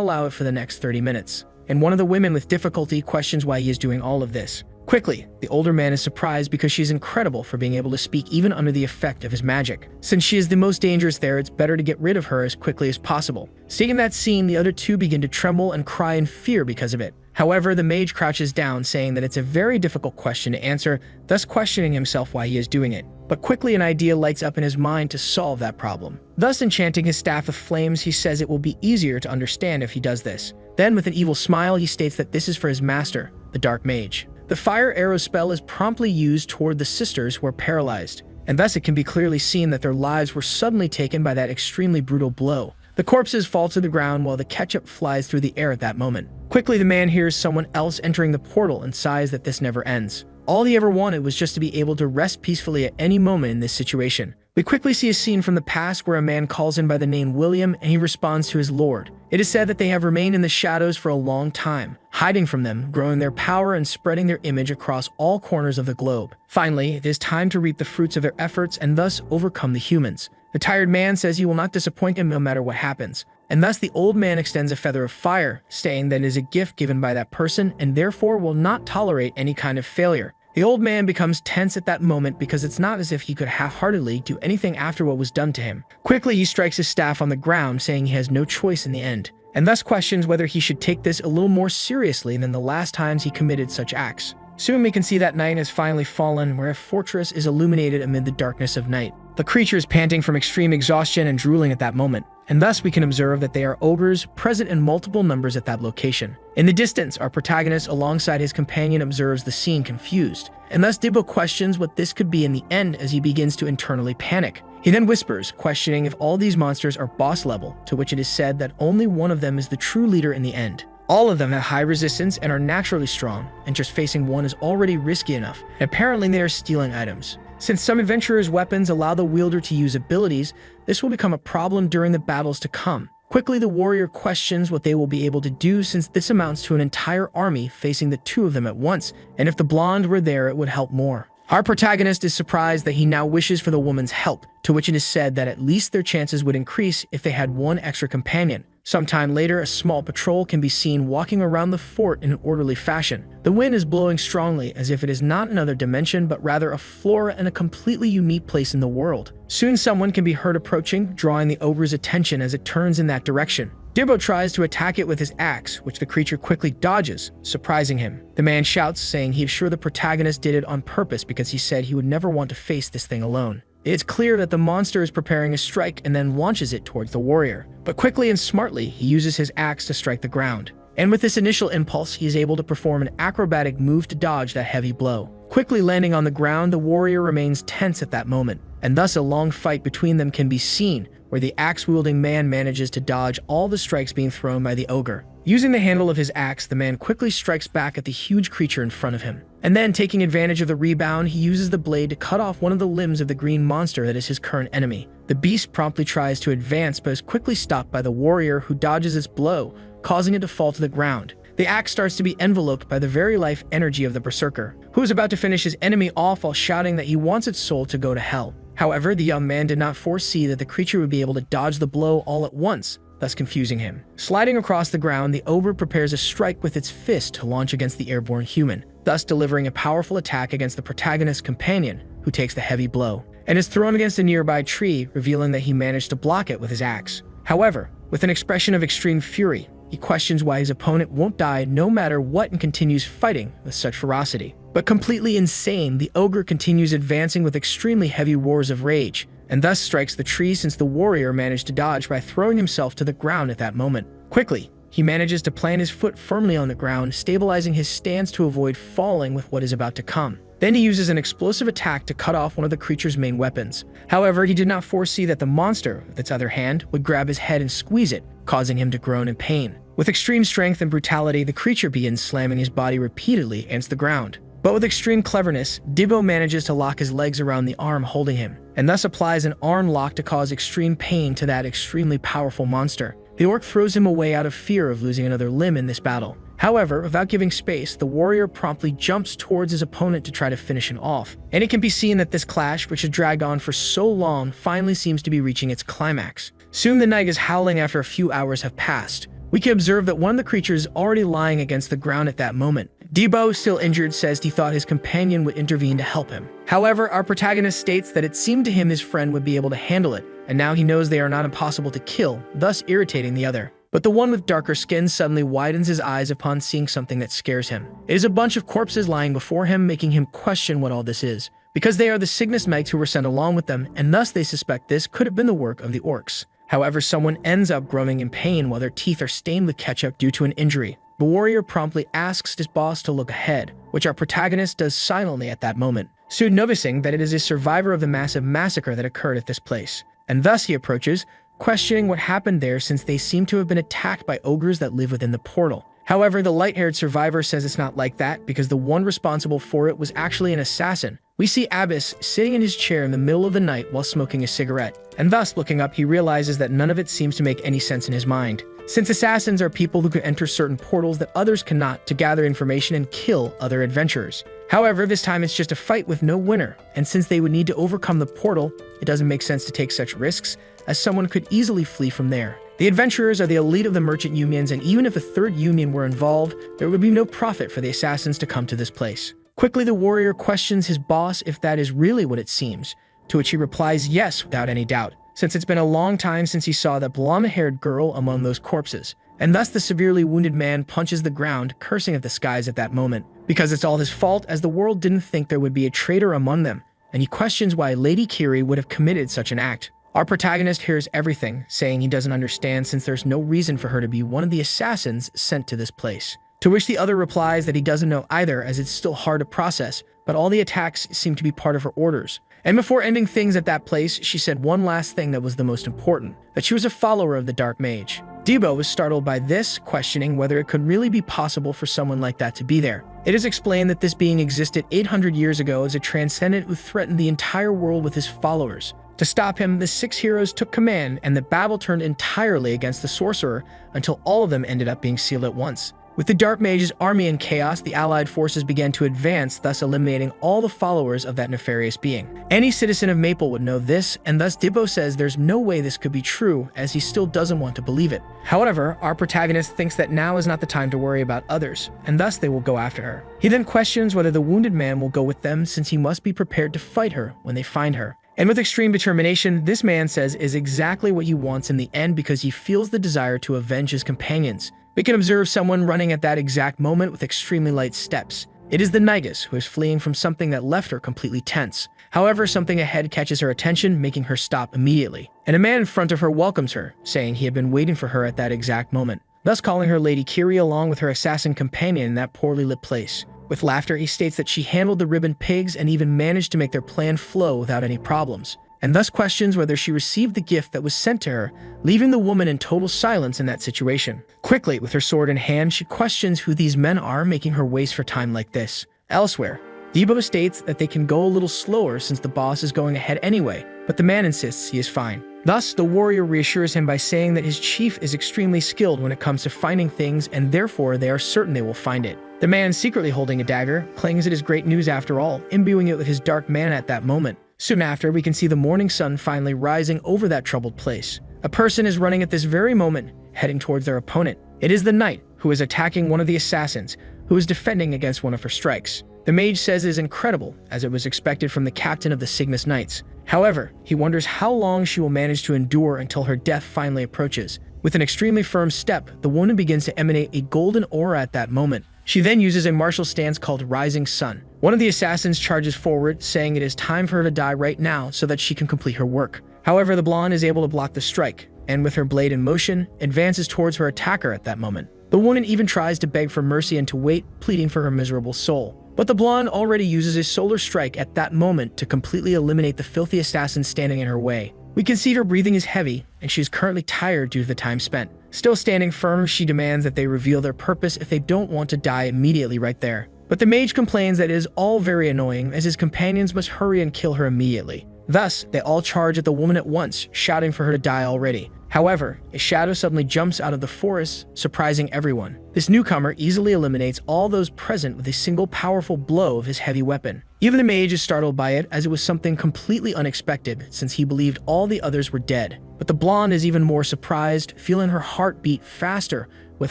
Speaker 1: allow it for the next 30 minutes. And one of the women with difficulty questions why he is doing all of this. Quickly, the older man is surprised because she is incredible for being able to speak even under the effect of his magic. Since she is the most dangerous there, it's better to get rid of her as quickly as possible. Seeing that scene, the other two begin to tremble and cry in fear because of it. However, the mage crouches down, saying that it's a very difficult question to answer, thus questioning himself why he is doing it. But quickly an idea lights up in his mind to solve that problem. Thus enchanting his staff of flames, he says it will be easier to understand if he does this. Then with an evil smile, he states that this is for his master, the Dark Mage. The fire arrow spell is promptly used toward the sisters who are paralyzed, and thus it can be clearly seen that their lives were suddenly taken by that extremely brutal blow. The corpses fall to the ground while the ketchup flies through the air at that moment. Quickly the man hears someone else entering the portal and sighs that this never ends. All he ever wanted was just to be able to rest peacefully at any moment in this situation. We quickly see a scene from the past where a man calls in by the name William and he responds to his lord. It is said that they have remained in the shadows for a long time, hiding from them, growing their power and spreading their image across all corners of the globe. Finally, it is time to reap the fruits of their efforts and thus overcome the humans. The tired man says he will not disappoint him no matter what happens. And thus the old man extends a feather of fire, saying that it is a gift given by that person and therefore will not tolerate any kind of failure. The old man becomes tense at that moment because it's not as if he could half-heartedly do anything after what was done to him. Quickly he strikes his staff on the ground, saying he has no choice in the end, and thus questions whether he should take this a little more seriously than the last times he committed such acts. Soon we can see that night has finally fallen, where a fortress is illuminated amid the darkness of night. The creature is panting from extreme exhaustion and drooling at that moment, and thus we can observe that they are ogres present in multiple numbers at that location. In the distance, our protagonist alongside his companion observes the scene confused, and thus Dibbo questions what this could be in the end as he begins to internally panic. He then whispers, questioning if all these monsters are boss level, to which it is said that only one of them is the true leader in the end. All of them have high resistance and are naturally strong, and just facing one is already risky enough, and apparently they are stealing items. Since some adventurers' weapons allow the wielder to use abilities, this will become a problem during the battles to come. Quickly, the warrior questions what they will be able to do since this amounts to an entire army facing the two of them at once, and if the blonde were there, it would help more. Our protagonist is surprised that he now wishes for the woman's help, to which it is said that at least their chances would increase if they had one extra companion. Sometime later, a small patrol can be seen walking around the fort in an orderly fashion. The wind is blowing strongly as if it is not another dimension but rather a flora and a completely unique place in the world. Soon someone can be heard approaching, drawing the ogre's attention as it turns in that direction. Dibbo tries to attack it with his axe, which the creature quickly dodges, surprising him. The man shouts, saying he is sure the protagonist did it on purpose because he said he would never want to face this thing alone. It's clear that the monster is preparing a strike and then launches it towards the warrior. But quickly and smartly, he uses his axe to strike the ground. And with this initial impulse, he is able to perform an acrobatic move to dodge that heavy blow. Quickly landing on the ground, the warrior remains tense at that moment, and thus a long fight between them can be seen, where the axe-wielding man manages to dodge all the strikes being thrown by the ogre. Using the handle of his axe, the man quickly strikes back at the huge creature in front of him. And then, taking advantage of the rebound, he uses the blade to cut off one of the limbs of the green monster that is his current enemy. The beast promptly tries to advance but is quickly stopped by the warrior, who dodges its blow, causing it to fall to the ground. The axe starts to be enveloped by the very life energy of the berserker, who is about to finish his enemy off while shouting that he wants its soul to go to hell. However, the young man did not foresee that the creature would be able to dodge the blow all at once, thus confusing him. Sliding across the ground, the ogre prepares a strike with its fist to launch against the airborne human, thus delivering a powerful attack against the protagonist's companion, who takes the heavy blow, and is thrown against a nearby tree, revealing that he managed to block it with his axe. However, with an expression of extreme fury, he questions why his opponent won't die no matter what and continues fighting with such ferocity. But completely insane, the ogre continues advancing with extremely heavy roars of rage, and thus strikes the tree since the warrior managed to dodge by throwing himself to the ground at that moment. Quickly, he manages to plant his foot firmly on the ground, stabilizing his stance to avoid falling with what is about to come. Then he uses an explosive attack to cut off one of the creature's main weapons. However, he did not foresee that the monster, with its other hand, would grab his head and squeeze it, causing him to groan in pain. With extreme strength and brutality, the creature begins slamming his body repeatedly against the ground. But with extreme cleverness, Dibbo manages to lock his legs around the arm holding him, and thus applies an arm lock to cause extreme pain to that extremely powerful monster. The orc throws him away out of fear of losing another limb in this battle. However, without giving space, the warrior promptly jumps towards his opponent to try to finish him off. And it can be seen that this clash, which has dragged on for so long, finally seems to be reaching its climax. Soon the night is howling after a few hours have passed. We can observe that one of the creatures is already lying against the ground at that moment. Debo, still injured, says he thought his companion would intervene to help him. However, our protagonist states that it seemed to him his friend would be able to handle it, and now he knows they are not impossible to kill, thus irritating the other. But the one with darker skin suddenly widens his eyes upon seeing something that scares him. It is a bunch of corpses lying before him, making him question what all this is. Because they are the Cygnus Mags who were sent along with them, and thus they suspect this could have been the work of the orcs. However, someone ends up groaning in pain while their teeth are stained with ketchup due to an injury. The warrior promptly asks his boss to look ahead, which our protagonist does silently at that moment, soon noticing that it is a survivor of the massive massacre that occurred at this place. And thus he approaches, questioning what happened there since they seem to have been attacked by ogres that live within the portal. However, the light-haired survivor says it's not like that because the one responsible for it was actually an assassin. We see Abyss sitting in his chair in the middle of the night while smoking a cigarette, and thus looking up he realizes that none of it seems to make any sense in his mind. Since assassins are people who can enter certain portals that others cannot to gather information and kill other adventurers. However, this time it's just a fight with no winner, and since they would need to overcome the portal, it doesn't make sense to take such risks, as someone could easily flee from there. The adventurers are the elite of the merchant unions, and even if a third union were involved, there would be no profit for the assassins to come to this place. Quickly, the warrior questions his boss if that is really what it seems, to which he replies yes without any doubt, since it's been a long time since he saw that blonde-haired girl among those corpses. And thus the severely wounded man punches the ground, cursing at the skies at that moment, because it's all his fault as the world didn't think there would be a traitor among them, and he questions why Lady Kiri would have committed such an act. Our protagonist hears everything, saying he doesn't understand since there's no reason for her to be one of the assassins sent to this place. To which the other replies that he doesn't know either, as it's still hard to process, but all the attacks seem to be part of her orders. And before ending things at that place, she said one last thing that was the most important, that she was a follower of the Dark Mage. Debo was startled by this, questioning whether it could really be possible for someone like that to be there. It is explained that this being existed 800 years ago as a transcendent who threatened the entire world with his followers. To stop him, the 6 heroes took command, and the battle turned entirely against the sorcerer until all of them ended up being sealed at once. With the Dark Mage's army in chaos, the allied forces began to advance, thus eliminating all the followers of that nefarious being. Any citizen of Maple would know this, and thus Dibbo says there's no way this could be true, as he still doesn't want to believe it. However, our protagonist thinks that now is not the time to worry about others, and thus they will go after her. He then questions whether the wounded man will go with them, since he must be prepared to fight her when they find her. And with extreme determination, this man says is exactly what he wants in the end because he feels the desire to avenge his companions. We can observe someone running at that exact moment with extremely light steps. It is the Nigus, who is fleeing from something that left her completely tense. However, something ahead catches her attention, making her stop immediately. And a man in front of her welcomes her, saying he had been waiting for her at that exact moment, thus calling her Lady Kiri along with her assassin companion in that poorly lit place. With laughter, he states that she handled the ribbon pigs and even managed to make their plan flow without any problems, and thus questions whether she received the gift that was sent to her, leaving the woman in total silence in that situation. Quickly, with her sword in hand, she questions who these men are, making her waste for time like this. Elsewhere, Debo states that they can go a little slower since the boss is going ahead anyway, but the man insists he is fine. Thus, the warrior reassures him by saying that his chief is extremely skilled when it comes to finding things, and therefore they are certain they will find it. The man, secretly holding a dagger, claims it is great news after all, imbuing it with his dark mana at that moment. Soon after, we can see the morning sun finally rising over that troubled place. A person is running at this very moment, heading towards their opponent. It is the knight, who is attacking one of the assassins, who is defending against one of her strikes. The mage says it is incredible, as it was expected from the captain of the Cygnus Knights. However, he wonders how long she will manage to endure until her death finally approaches. With an extremely firm step, the woman begins to emanate a golden aura at that moment. She then uses a martial stance called Rising Sun. One of the assassins charges forward, saying it is time for her to die right now so that she can complete her work. However, the blonde is able to block the strike, and with her blade in motion, advances towards her attacker at that moment. The woman even tries to beg for mercy and to wait, pleading for her miserable soul. But the blonde already uses a solar strike at that moment to completely eliminate the filthy assassin standing in her way. We can see her breathing is heavy, and she is currently tired due to the time spent. Still standing firm, she demands that they reveal their purpose if they don't want to die immediately right there. But the mage complains that it is all very annoying, as his companions must hurry and kill her immediately. Thus, they all charge at the woman at once, shouting for her to die already. However, a shadow suddenly jumps out of the forest, surprising everyone. This newcomer easily eliminates all those present with a single powerful blow of his heavy weapon. Even the mage is startled by it, as it was something completely unexpected since he believed all the others were dead. But the blonde is even more surprised, feeling her heart beat faster with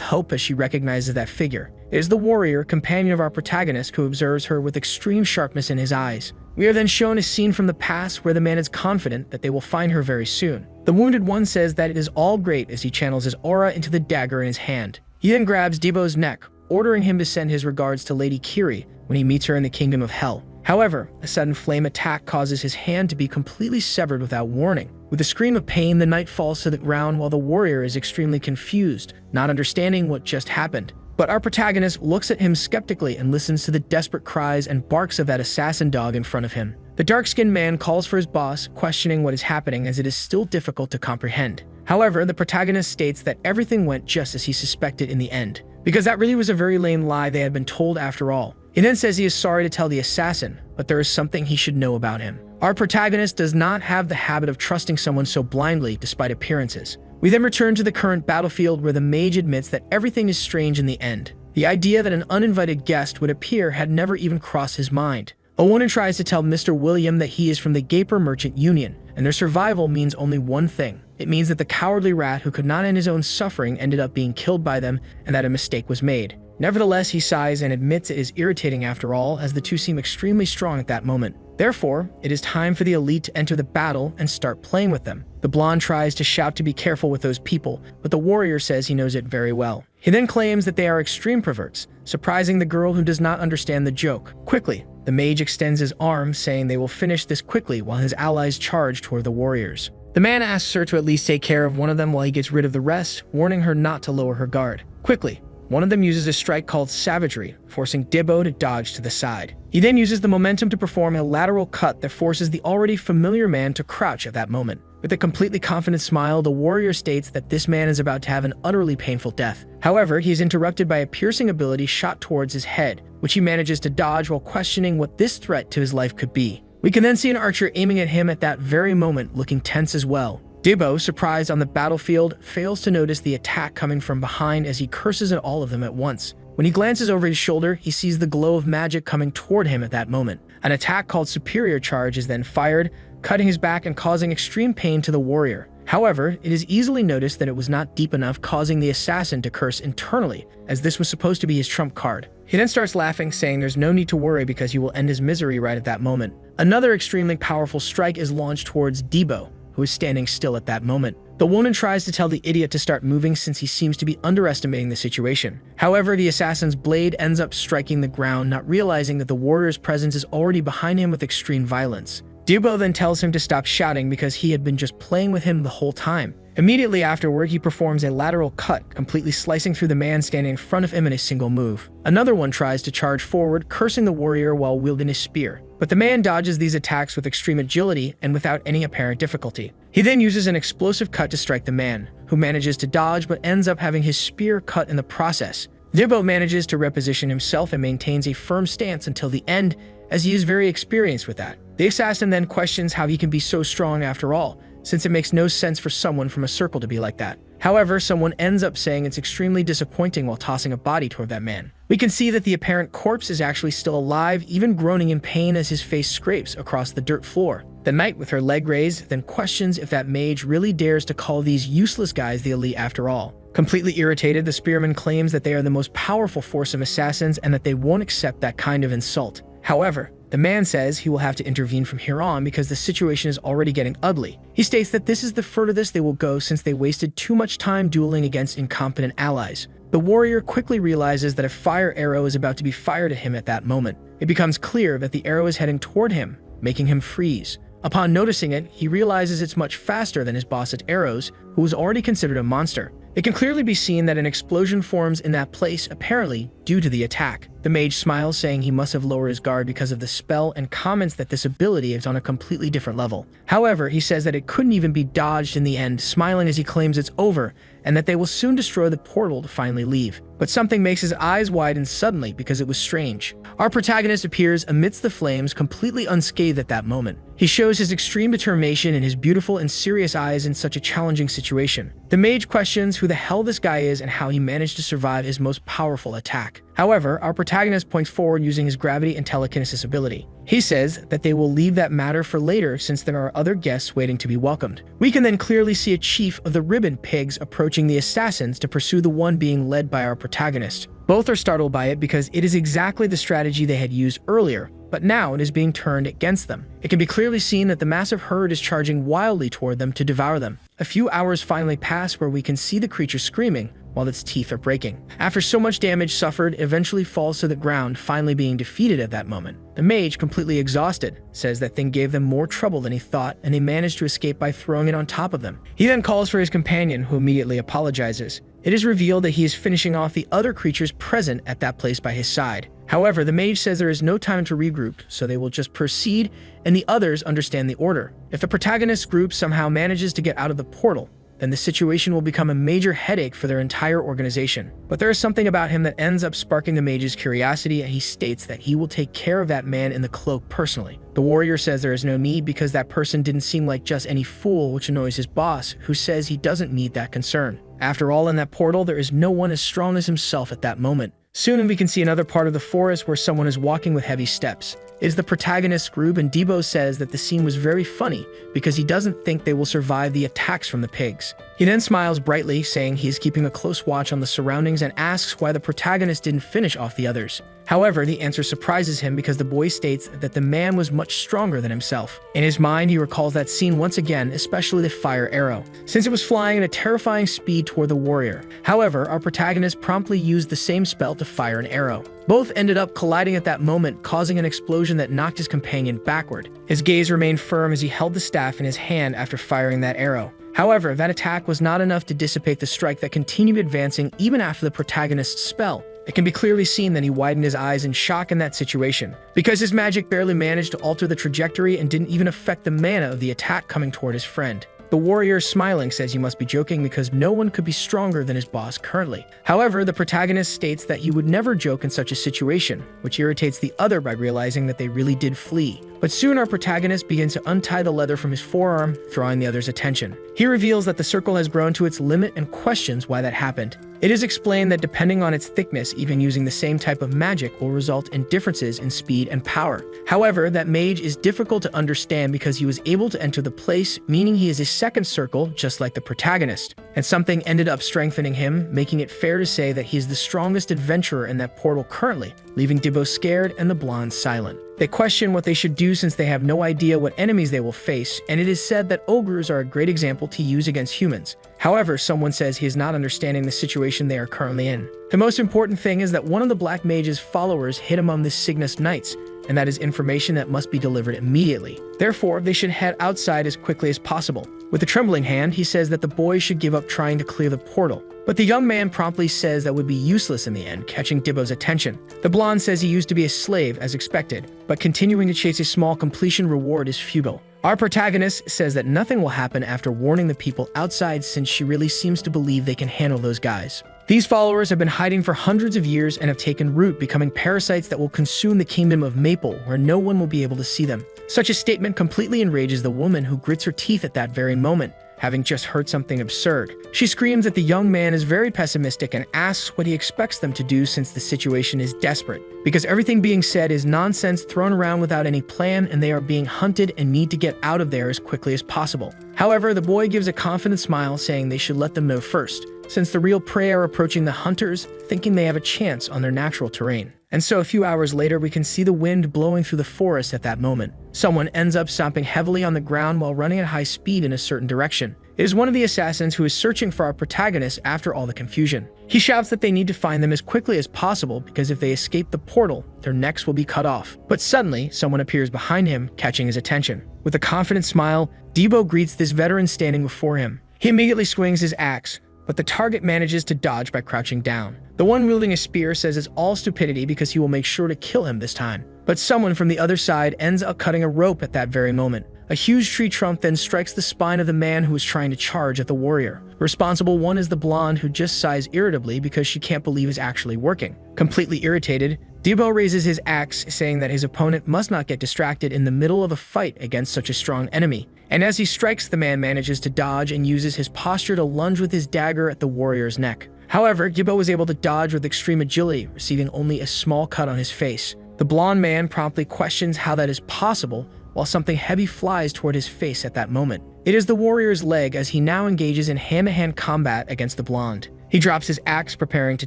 Speaker 1: hope as she recognizes that figure. It is the warrior, companion of our protagonist, who observes her with extreme sharpness in his eyes. We are then shown a scene from the past where the man is confident that they will find her very soon. The wounded one says that it is all great as he channels his aura into the dagger in his hand. He then grabs Debo's neck, ordering him to send his regards to Lady Kiri when he meets her in the Kingdom of Hell. However, a sudden flame attack causes his hand to be completely severed without warning. With a scream of pain, the knight falls to the ground while the warrior is extremely confused, not understanding what just happened. But our protagonist looks at him skeptically and listens to the desperate cries and barks of that assassin dog in front of him. The dark-skinned man calls for his boss, questioning what is happening as it is still difficult to comprehend. However, the protagonist states that everything went just as he suspected in the end, because that really was a very lame lie they had been told after all. He then says he is sorry to tell the assassin, but there is something he should know about him. Our protagonist does not have the habit of trusting someone so blindly despite appearances. We then return to the current battlefield where the mage admits that everything is strange in the end. The idea that an uninvited guest would appear had never even crossed his mind. Owen tries to tell Mr. William that he is from the Gaper Merchant Union, and their survival means only one thing. It means that the cowardly rat who could not end his own suffering ended up being killed by them, and that a mistake was made. Nevertheless, he sighs and admits it is irritating after all, as the two seem extremely strong at that moment. Therefore, it is time for the elite to enter the battle and start playing with them. The blonde tries to shout to be careful with those people, but the warrior says he knows it very well. He then claims that they are extreme perverts, surprising the girl who does not understand the joke. Quickly, the mage extends his arm, saying they will finish this quickly while his allies charge toward the warriors. The man asks her to at least take care of one of them while he gets rid of the rest, warning her not to lower her guard. Quickly, one of them uses a strike called Savagery, forcing Debo to dodge to the side. He then uses the momentum to perform a lateral cut that forces the already familiar man to crouch at that moment. With a completely confident smile, the warrior states that this man is about to have an utterly painful death. However, he is interrupted by a piercing ability shot towards his head, which he manages to dodge while questioning what this threat to his life could be. We can then see an archer aiming at him at that very moment, looking tense as well. Debo, surprised on the battlefield, fails to notice the attack coming from behind as he curses at all of them at once. When he glances over his shoulder, he sees the glow of magic coming toward him at that moment. An attack called Superior Charge is then fired, cutting his back and causing extreme pain to the warrior. However, it is easily noticed that it was not deep enough, causing the assassin to curse internally, as this was supposed to be his trump card. He then starts laughing, saying there's no need to worry because he will end his misery right at that moment. Another extremely powerful strike is launched towards Debo, who is standing still at that moment. The woman tries to tell the idiot to start moving since he seems to be underestimating the situation. However, the assassin's blade ends up striking the ground, not realizing that the warrior's presence is already behind him with extreme violence. Debo then tells him to stop shouting because he had been just playing with him the whole time. Immediately afterward, he performs a lateral cut, completely slicing through the man standing in front of him in a single move. Another one tries to charge forward, cursing the warrior while wielding his spear. But the man dodges these attacks with extreme agility and without any apparent difficulty. He then uses an explosive cut to strike the man, who manages to dodge but ends up having his spear cut in the process. Debo manages to reposition himself and maintains a firm stance until the end, as he is very experienced with that. The assassin then questions how he can be so strong after all, since it makes no sense for someone from a circle to be like that. However, someone ends up saying it's extremely disappointing while tossing a body toward that man. We can see that the apparent corpse is actually still alive, even groaning in pain as his face scrapes across the dirt floor. The knight, with her leg raised, then questions if that mage really dares to call these useless guys the elite after all. Completely irritated, the spearman claims that they are the most powerful force of assassins and that they won't accept that kind of insult. However, the man says he will have to intervene from here on because the situation is already getting ugly. He states that this is the furthest they will go since they wasted too much time dueling against incompetent allies. The warrior quickly realizes that a fire arrow is about to be fired at him at that moment. It becomes clear that the arrow is heading toward him, making him freeze. Upon noticing it, he realizes it's much faster than his boss at arrows, who was already considered a monster. It can clearly be seen that an explosion forms in that place, apparently due due to the attack. The mage smiles, saying he must have lowered his guard because of the spell, and comments that this ability is on a completely different level. However, he says that it couldn't even be dodged in the end, smiling as he claims it's over, and that they will soon destroy the portal to finally leave. But something makes his eyes widen suddenly because it was strange. Our protagonist appears amidst the flames, completely unscathed at that moment. He shows his extreme determination in his beautiful and serious eyes in such a challenging situation. The mage questions who the hell this guy is and how he managed to survive his most powerful attack. However, our protagonist points forward using his gravity and telekinesis ability. He says that they will leave that matter for later since there are other guests waiting to be welcomed. We can then clearly see a chief of the ribbon pigs approaching the assassins to pursue the one being led by our protagonist. Both are startled by it because it is exactly the strategy they had used earlier, but now it is being turned against them. It can be clearly seen that the massive herd is charging wildly toward them to devour them. A few hours finally pass where we can see the creature screaming while its teeth are breaking. After so much damage suffered, it eventually falls to the ground, finally being defeated at that moment. The mage, completely exhausted, says that thing gave them more trouble than he thought, and they managed to escape by throwing it on top of them. He then calls for his companion, who immediately apologizes. It is revealed that he is finishing off the other creatures present at that place by his side. However, the mage says there is no time to regroup, so they will just proceed, and the others understand the order. If the protagonist group somehow manages to get out of the portal, then the situation will become a major headache for their entire organization. But there is something about him that ends up sparking the mage's curiosity, and he states that he will take care of that man in the cloak personally. The warrior says there is no need because that person didn't seem like just any fool, which annoys his boss, who says he doesn't need that concern. After all, in that portal, there is no one as strong as himself at that moment. Soon we can see another part of the forest where someone is walking with heavy steps. It is the protagonist's group, and Debo says that the scene was very funny because he doesn't think they will survive the attacks from the pigs. He then smiles brightly, saying he is keeping a close watch on the surroundings, and asks why the protagonist didn't finish off the others. However, the answer surprises him because the boy states that the man was much stronger than himself. In his mind, he recalls that scene once again, especially the fire arrow, since it was flying at a terrifying speed toward the warrior. However, our protagonist promptly used the same spell to fire an arrow. Both ended up colliding at that moment, causing an explosion that knocked his companion backward. His gaze remained firm as he held the staff in his hand after firing that arrow. However, that attack was not enough to dissipate the strike that continued advancing even after the protagonist's spell. It can be clearly seen that he widened his eyes in shock in that situation, because his magic barely managed to alter the trajectory and didn't even affect the mana of the attack coming toward his friend. The warrior, smiling, says you must be joking because no one could be stronger than his boss currently. However, the protagonist states that he would never joke in such a situation, which irritates the other by realizing that they really did flee. But soon our protagonist begins to untie the leather from his forearm, drawing the other's attention. He reveals that the circle has grown to its limit and questions why that happened. It is explained that depending on its thickness, even using the same type of magic will result in differences in speed and power. However, that mage is difficult to understand because he was able to enter the place, meaning he is a second circle, just like the protagonist. And something ended up strengthening him, making it fair to say that he is the strongest adventurer in that portal currently, leaving Dibbo scared and the blonde silent. They question what they should do since they have no idea what enemies they will face, and it is said that ogres are a great example to use against humans. However, someone says he is not understanding the situation they are currently in. The most important thing is that one of the Black Mage's followers hid among the Cygnus Knights, and that is information that must be delivered immediately. Therefore, they should head outside as quickly as possible. With a trembling hand, he says that the boy should give up trying to clear the portal. But the young man promptly says that would be useless in the end, catching Dibbo's attention. The blonde says he used to be a slave, as expected, but continuing to chase a small completion reward is futile. Our protagonist says that nothing will happen after warning the people outside since she really seems to believe they can handle those guys. These followers have been hiding for hundreds of years and have taken root, becoming parasites that will consume the kingdom of Maple, where no one will be able to see them. Such a statement completely enrages the woman, who grits her teeth at that very moment, having just heard something absurd. She screams that the young man is very pessimistic and asks what he expects them to do since the situation is desperate, because everything being said is nonsense thrown around without any plan, and they are being hunted and need to get out of there as quickly as possible. However, the boy gives a confident smile, saying they should let them know first, since the real prey are approaching the hunters, thinking they have a chance on their natural terrain. And so a few hours later, we can see the wind blowing through the forest at that moment. Someone ends up stomping heavily on the ground while running at high speed in a certain direction. It is one of the assassins who is searching for our protagonist after all the confusion. He shouts that they need to find them as quickly as possible because if they escape the portal, their necks will be cut off. But suddenly, someone appears behind him, catching his attention. With a confident smile, Debo greets this veteran standing before him. He immediately swings his axe, but the target manages to dodge by crouching down. The one wielding a spear says it's all stupidity because he will make sure to kill him this time. But someone from the other side ends up cutting a rope at that very moment. A huge tree trunk then strikes the spine of the man who is trying to charge at the warrior. The responsible one is the blonde who just sighs irritably because she can't believe it's actually working. Completely irritated, Debo raises his axe, saying that his opponent must not get distracted in the middle of a fight against such a strong enemy. And as he strikes, the man manages to dodge and uses his posture to lunge with his dagger at the warrior's neck. However, Gibbo was able to dodge with extreme agility, receiving only a small cut on his face. The blonde man promptly questions how that is possible, while something heavy flies toward his face at that moment. It is the warrior's leg, as he now engages in hand-to-hand combat against the blonde. He drops his axe, preparing to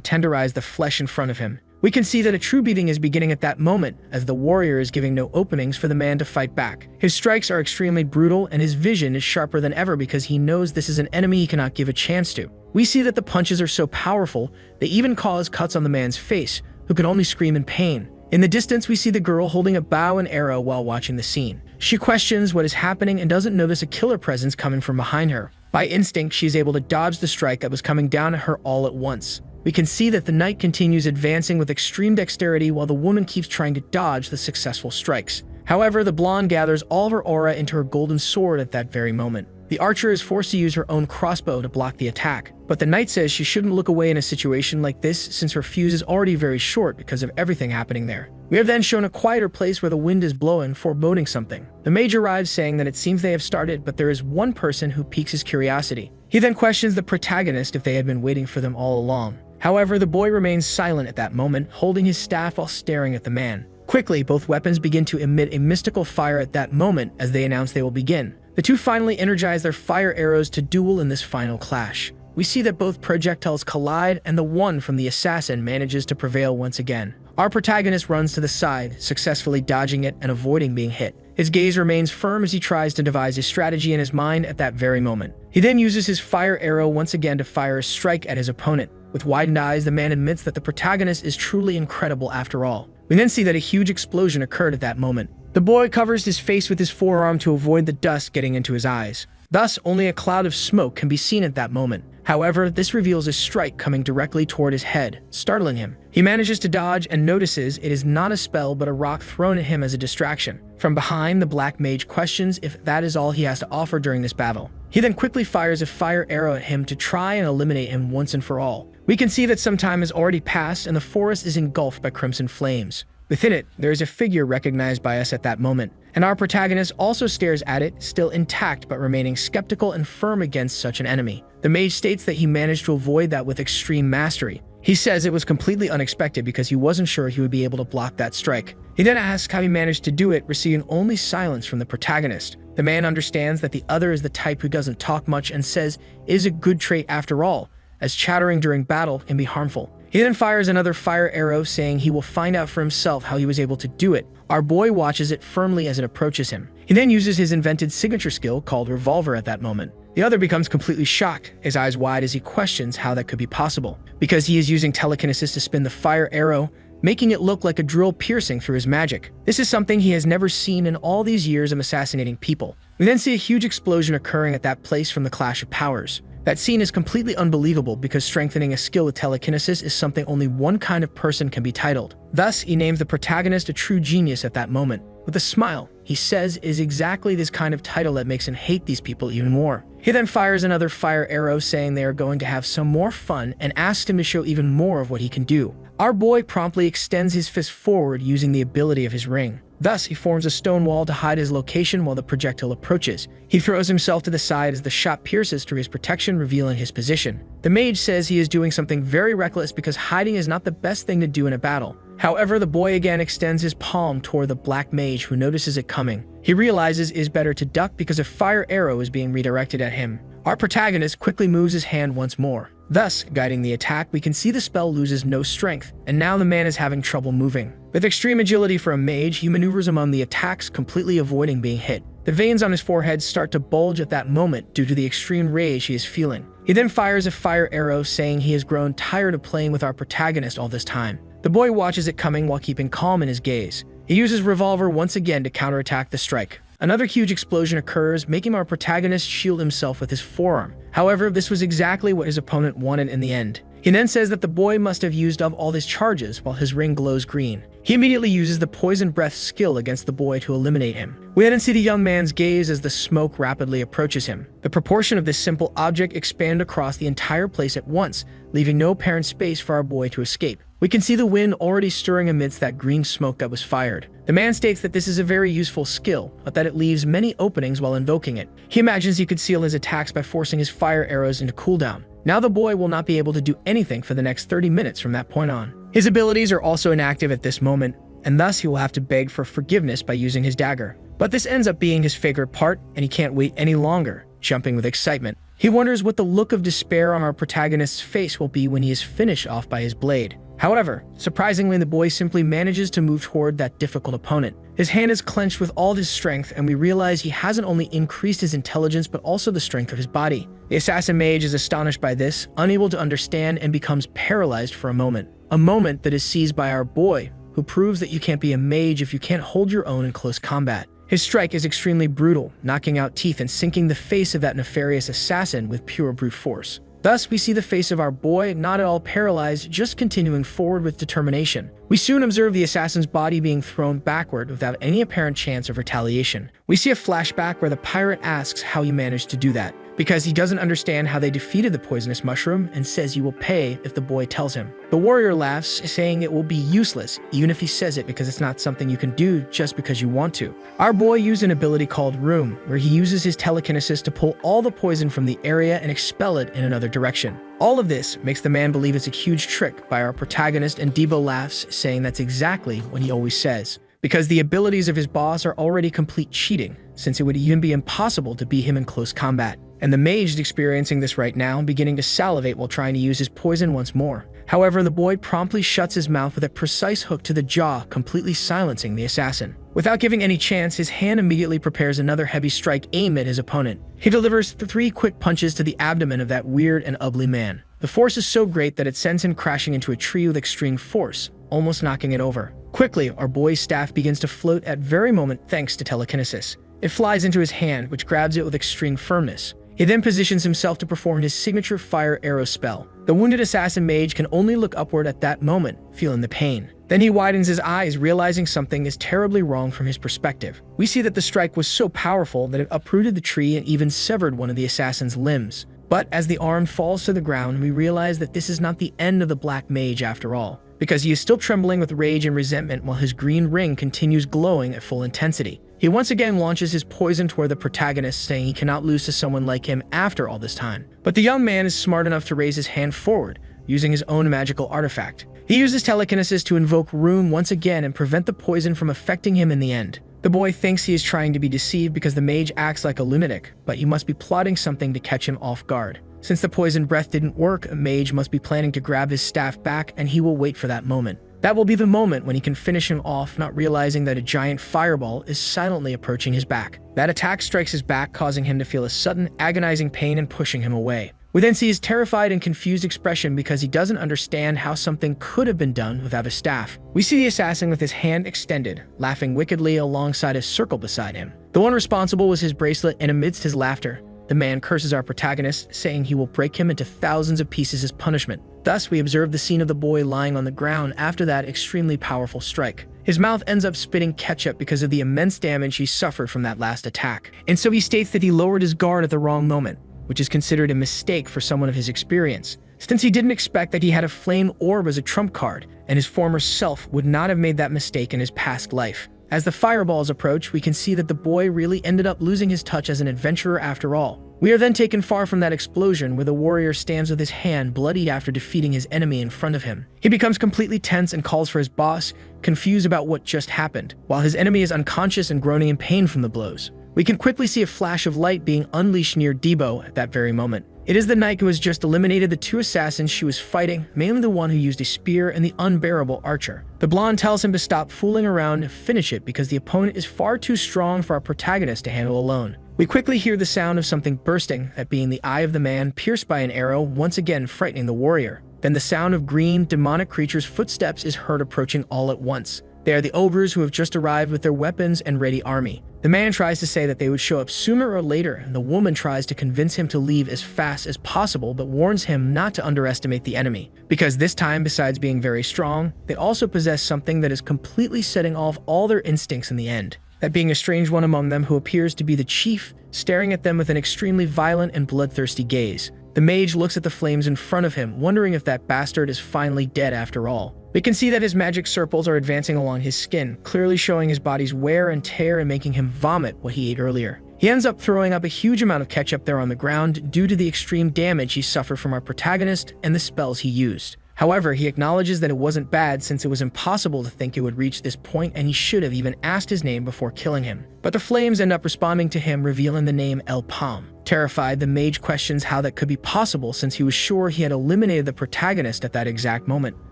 Speaker 1: tenderize the flesh in front of him. We can see that a true beating is beginning at that moment, as the warrior is giving no openings for the man to fight back. His strikes are extremely brutal, and his vision is sharper than ever because he knows this is an enemy he cannot give a chance to. We see that the punches are so powerful, they even cause cuts on the man's face, who can only scream in pain. In the distance, we see the girl holding a bow and arrow while watching the scene. She questions what is happening and doesn't notice a killer presence coming from behind her. By instinct, she is able to dodge the strike that was coming down at her all at once. We can see that the knight continues advancing with extreme dexterity while the woman keeps trying to dodge the successful strikes. However, the blonde gathers all of her aura into her golden sword at that very moment. The archer is forced to use her own crossbow to block the attack, but the knight says she shouldn't look away in a situation like this since her fuse is already very short because of everything happening there. We are then shown a quieter place where the wind is blowing, foreboding something. The mage arrives, saying that it seems they have started, but there is one person who piques his curiosity. He then questions the protagonist if they had been waiting for them all along. However, the boy remains silent at that moment, holding his staff while staring at the man. Quickly, both weapons begin to emit a mystical fire at that moment as they announce they will begin. The two finally energize their fire arrows to duel in this final clash. We see that both projectiles collide, and the one from the assassin manages to prevail once again. Our protagonist runs to the side, successfully dodging it and avoiding being hit. His gaze remains firm as he tries to devise a strategy in his mind at that very moment. He then uses his fire arrow once again to fire a strike at his opponent. With widened eyes, the man admits that the protagonist is truly incredible after all. We then see that a huge explosion occurred at that moment. The boy covers his face with his forearm to avoid the dust getting into his eyes. Thus, only a cloud of smoke can be seen at that moment. However, this reveals a strike coming directly toward his head, startling him. He manages to dodge and notices it is not a spell but a rock thrown at him as a distraction. From behind, the black mage questions if that is all he has to offer during this battle. He then quickly fires a fire arrow at him to try and eliminate him once and for all. We can see that some time has already passed and the forest is engulfed by crimson flames. Within it, there is a figure recognized by us at that moment, and our protagonist also stares at it, still intact but remaining skeptical and firm against such an enemy. The mage states that he managed to avoid that with extreme mastery. He says it was completely unexpected because he wasn't sure he would be able to block that strike. He then asks how he managed to do it, receiving only silence from the protagonist. The man understands that the other is the type who doesn't talk much and says it is a good trait after all, as chattering during battle can be harmful. He then fires another fire arrow, saying he will find out for himself how he was able to do it. Our boy watches it firmly as it approaches him. He then uses his invented signature skill called Revolver at that moment. The other becomes completely shocked, his eyes wide as he questions how that could be possible, because he is using telekinesis to spin the fire arrow, making it look like a drill piercing through his magic. This is something he has never seen in all these years of assassinating people. We then see a huge explosion occurring at that place from the clash of powers. That scene is completely unbelievable because strengthening a skill with telekinesis is something only one kind of person can be titled. Thus, he names the protagonist a true genius at that moment. With a smile, he says it is exactly this kind of title that makes him hate these people even more. He then fires another fire arrow, saying they are going to have some more fun, and asks him to show even more of what he can do. Our boy promptly extends his fist forward using the ability of his ring. Thus, he forms a stone wall to hide his location while the projectile approaches. He throws himself to the side as the shot pierces through his protection, revealing his position. The mage says he is doing something very reckless because hiding is not the best thing to do in a battle. However, the boy again extends his palm toward the black mage, who notices it coming. He realizes it is better to duck because a fire arrow is being redirected at him. Our protagonist quickly moves his hand once more, thus guiding the attack. We can see the spell loses no strength, and now the man is having trouble moving. With extreme agility for a mage, he maneuvers among the attacks, completely avoiding being hit. The veins on his forehead start to bulge at that moment due to the extreme rage he is feeling. He then fires a fire arrow, saying he has grown tired of playing with our protagonist all this time. The boy watches it coming while keeping calm in his gaze. He uses Revolver once again to counterattack the strike. Another huge explosion occurs, making our protagonist shield himself with his forearm. However, this was exactly what his opponent wanted in the end. He then says that the boy must have used up all his charges while his ring glows green. He immediately uses the poison breath skill against the boy to eliminate him. We then see the young man's gaze as the smoke rapidly approaches him. The proportion of this simple object expand across the entire place at once, leaving no apparent space for our boy to escape. We can see the wind already stirring amidst that green smoke that was fired. The man states that this is a very useful skill, but that it leaves many openings while invoking it. He imagines he could seal his attacks by forcing his fire arrows into cooldown. Now the boy will not be able to do anything for the next 30 minutes from that point on. His abilities are also inactive at this moment, and thus he will have to beg for forgiveness by using his dagger. But this ends up being his favorite part, and he can't wait any longer, jumping with excitement. He wonders what the look of despair on our protagonist's face will be when he is finished off by his blade. However, surprisingly, the boy simply manages to move toward that difficult opponent. His hand is clenched with all his strength, and we realize he hasn't only increased his intelligence but also the strength of his body. The assassin mage is astonished by this, unable to understand, and becomes paralyzed for a moment. A moment that is seized by our boy, who proves that you can't be a mage if you can't hold your own in close combat. His strike is extremely brutal, knocking out teeth and sinking the face of that nefarious assassin with pure brute force. Thus, we see the face of our boy not at all paralyzed, just continuing forward with determination. We soon observe the assassin's body being thrown backward without any apparent chance of retaliation. We see a flashback where the pirate asks how he managed to do that, because he doesn't understand how they defeated the poisonous mushroom and says he will pay if the boy tells him. The warrior laughs, saying it will be useless, even if he says it, because it's not something you can do just because you want to. Our boy used an ability called Room, where he uses his telekinesis to pull all the poison from the area and expel it in another direction. All of this makes the man believe it's a huge trick by our protagonist, and Debo laughs, saying that's exactly what he always says, because the abilities of his boss are already complete cheating, since it would even be impossible to beat him in close combat. And the mage is experiencing this right now, beginning to salivate while trying to use his poison once more. However, the boy promptly shuts his mouth with a precise hook to the jaw, completely silencing the assassin. Without giving any chance, his hand immediately prepares another heavy strike aimed at his opponent. He delivers 3 quick punches to the abdomen of that weird and ugly man. The force is so great that it sends him crashing into a tree with extreme force, almost knocking it over. Quickly, our boy's staff begins to float at very moment thanks to telekinesis. It flies into his hand, which grabs it with extreme firmness. He then positions himself to perform his signature fire arrow spell. The wounded assassin mage can only look upward at that moment, feeling the pain. Then he widens his eyes, realizing something is terribly wrong from his perspective. We see that the strike was so powerful that it uprooted the tree and even severed one of the assassin's limbs. But as the arm falls to the ground, we realize that this is not the end of the black mage after all, because he is still trembling with rage and resentment while his green ring continues glowing at full intensity. He once again launches his poison toward the protagonist, saying he cannot lose to someone like him after all this time. But the young man is smart enough to raise his hand forward, using his own magical artifact. He uses telekinesis to invoke Rune once again and prevent the poison from affecting him in the end. The boy thinks he is trying to be deceived because the mage acts like a lunatic, but he must be plotting something to catch him off guard. Since the poison breath didn't work, a mage must be planning to grab his staff back, and he will wait for that moment. That will be the moment when he can finish him off, not realizing that a giant fireball is silently approaching his back. That attack strikes his back, causing him to feel a sudden, agonizing pain and pushing him away. We then see his terrified and confused expression because he doesn't understand how something could have been done without a staff. We see the assassin with his hand extended, laughing wickedly alongside a circle beside him. The one responsible was his bracelet, and amidst his laughter, the man curses our protagonist, saying he will break him into thousands of pieces as punishment. Thus, we observe the scene of the boy lying on the ground after that extremely powerful strike. His mouth ends up spitting ketchup because of the immense damage he suffered from that last attack. And so he states that he lowered his guard at the wrong moment, which is considered a mistake for someone of his experience, since he didn't expect that he had a flame orb as a trump card, and his former self would not have made that mistake in his past life. As the fireballs approach, we can see that the boy really ended up losing his touch as an adventurer after all. We are then taken far from that explosion, where the warrior stands with his hand bloodied after defeating his enemy in front of him. He becomes completely tense and calls for his boss, confused about what just happened, while his enemy is unconscious and groaning in pain from the blows. We can quickly see a flash of light being unleashed near Debo at that very moment. It is the knight who has just eliminated the 2 assassins she was fighting, mainly the one who used a spear and the unbearable archer. The blonde tells him to stop fooling around and finish it because the opponent is far too strong for our protagonist to handle alone. We quickly hear the sound of something bursting, that being the eye of the man pierced by an arrow, once again frightening the warrior. Then the sound of green, demonic creatures' footsteps is heard approaching all at once. They are the ogres who have just arrived with their weapons and ready army. The man tries to say that they would show up sooner or later, and the woman tries to convince him to leave as fast as possible, but warns him not to underestimate the enemy. Because this time, besides being very strong, they also possess something that is completely setting off all their instincts in the end. That being a strange one among them who appears to be the chief, staring at them with an extremely violent and bloodthirsty gaze. The mage looks at the flames in front of him, wondering if that bastard is finally dead after all. We can see that his magic circles are advancing along his skin, clearly showing his body's wear and tear and making him vomit what he ate earlier. He ends up throwing up a huge amount of ketchup there on the ground due to the extreme damage he suffered from our protagonist and the spells he used. However, he acknowledges that it wasn't bad since it was impossible to think it would reach this point, and he should have even asked his name before killing him. But the flames end up responding to him, revealing the name El Palm. Terrified, the mage questions how that could be possible since he was sure he had eliminated the protagonist at that exact moment.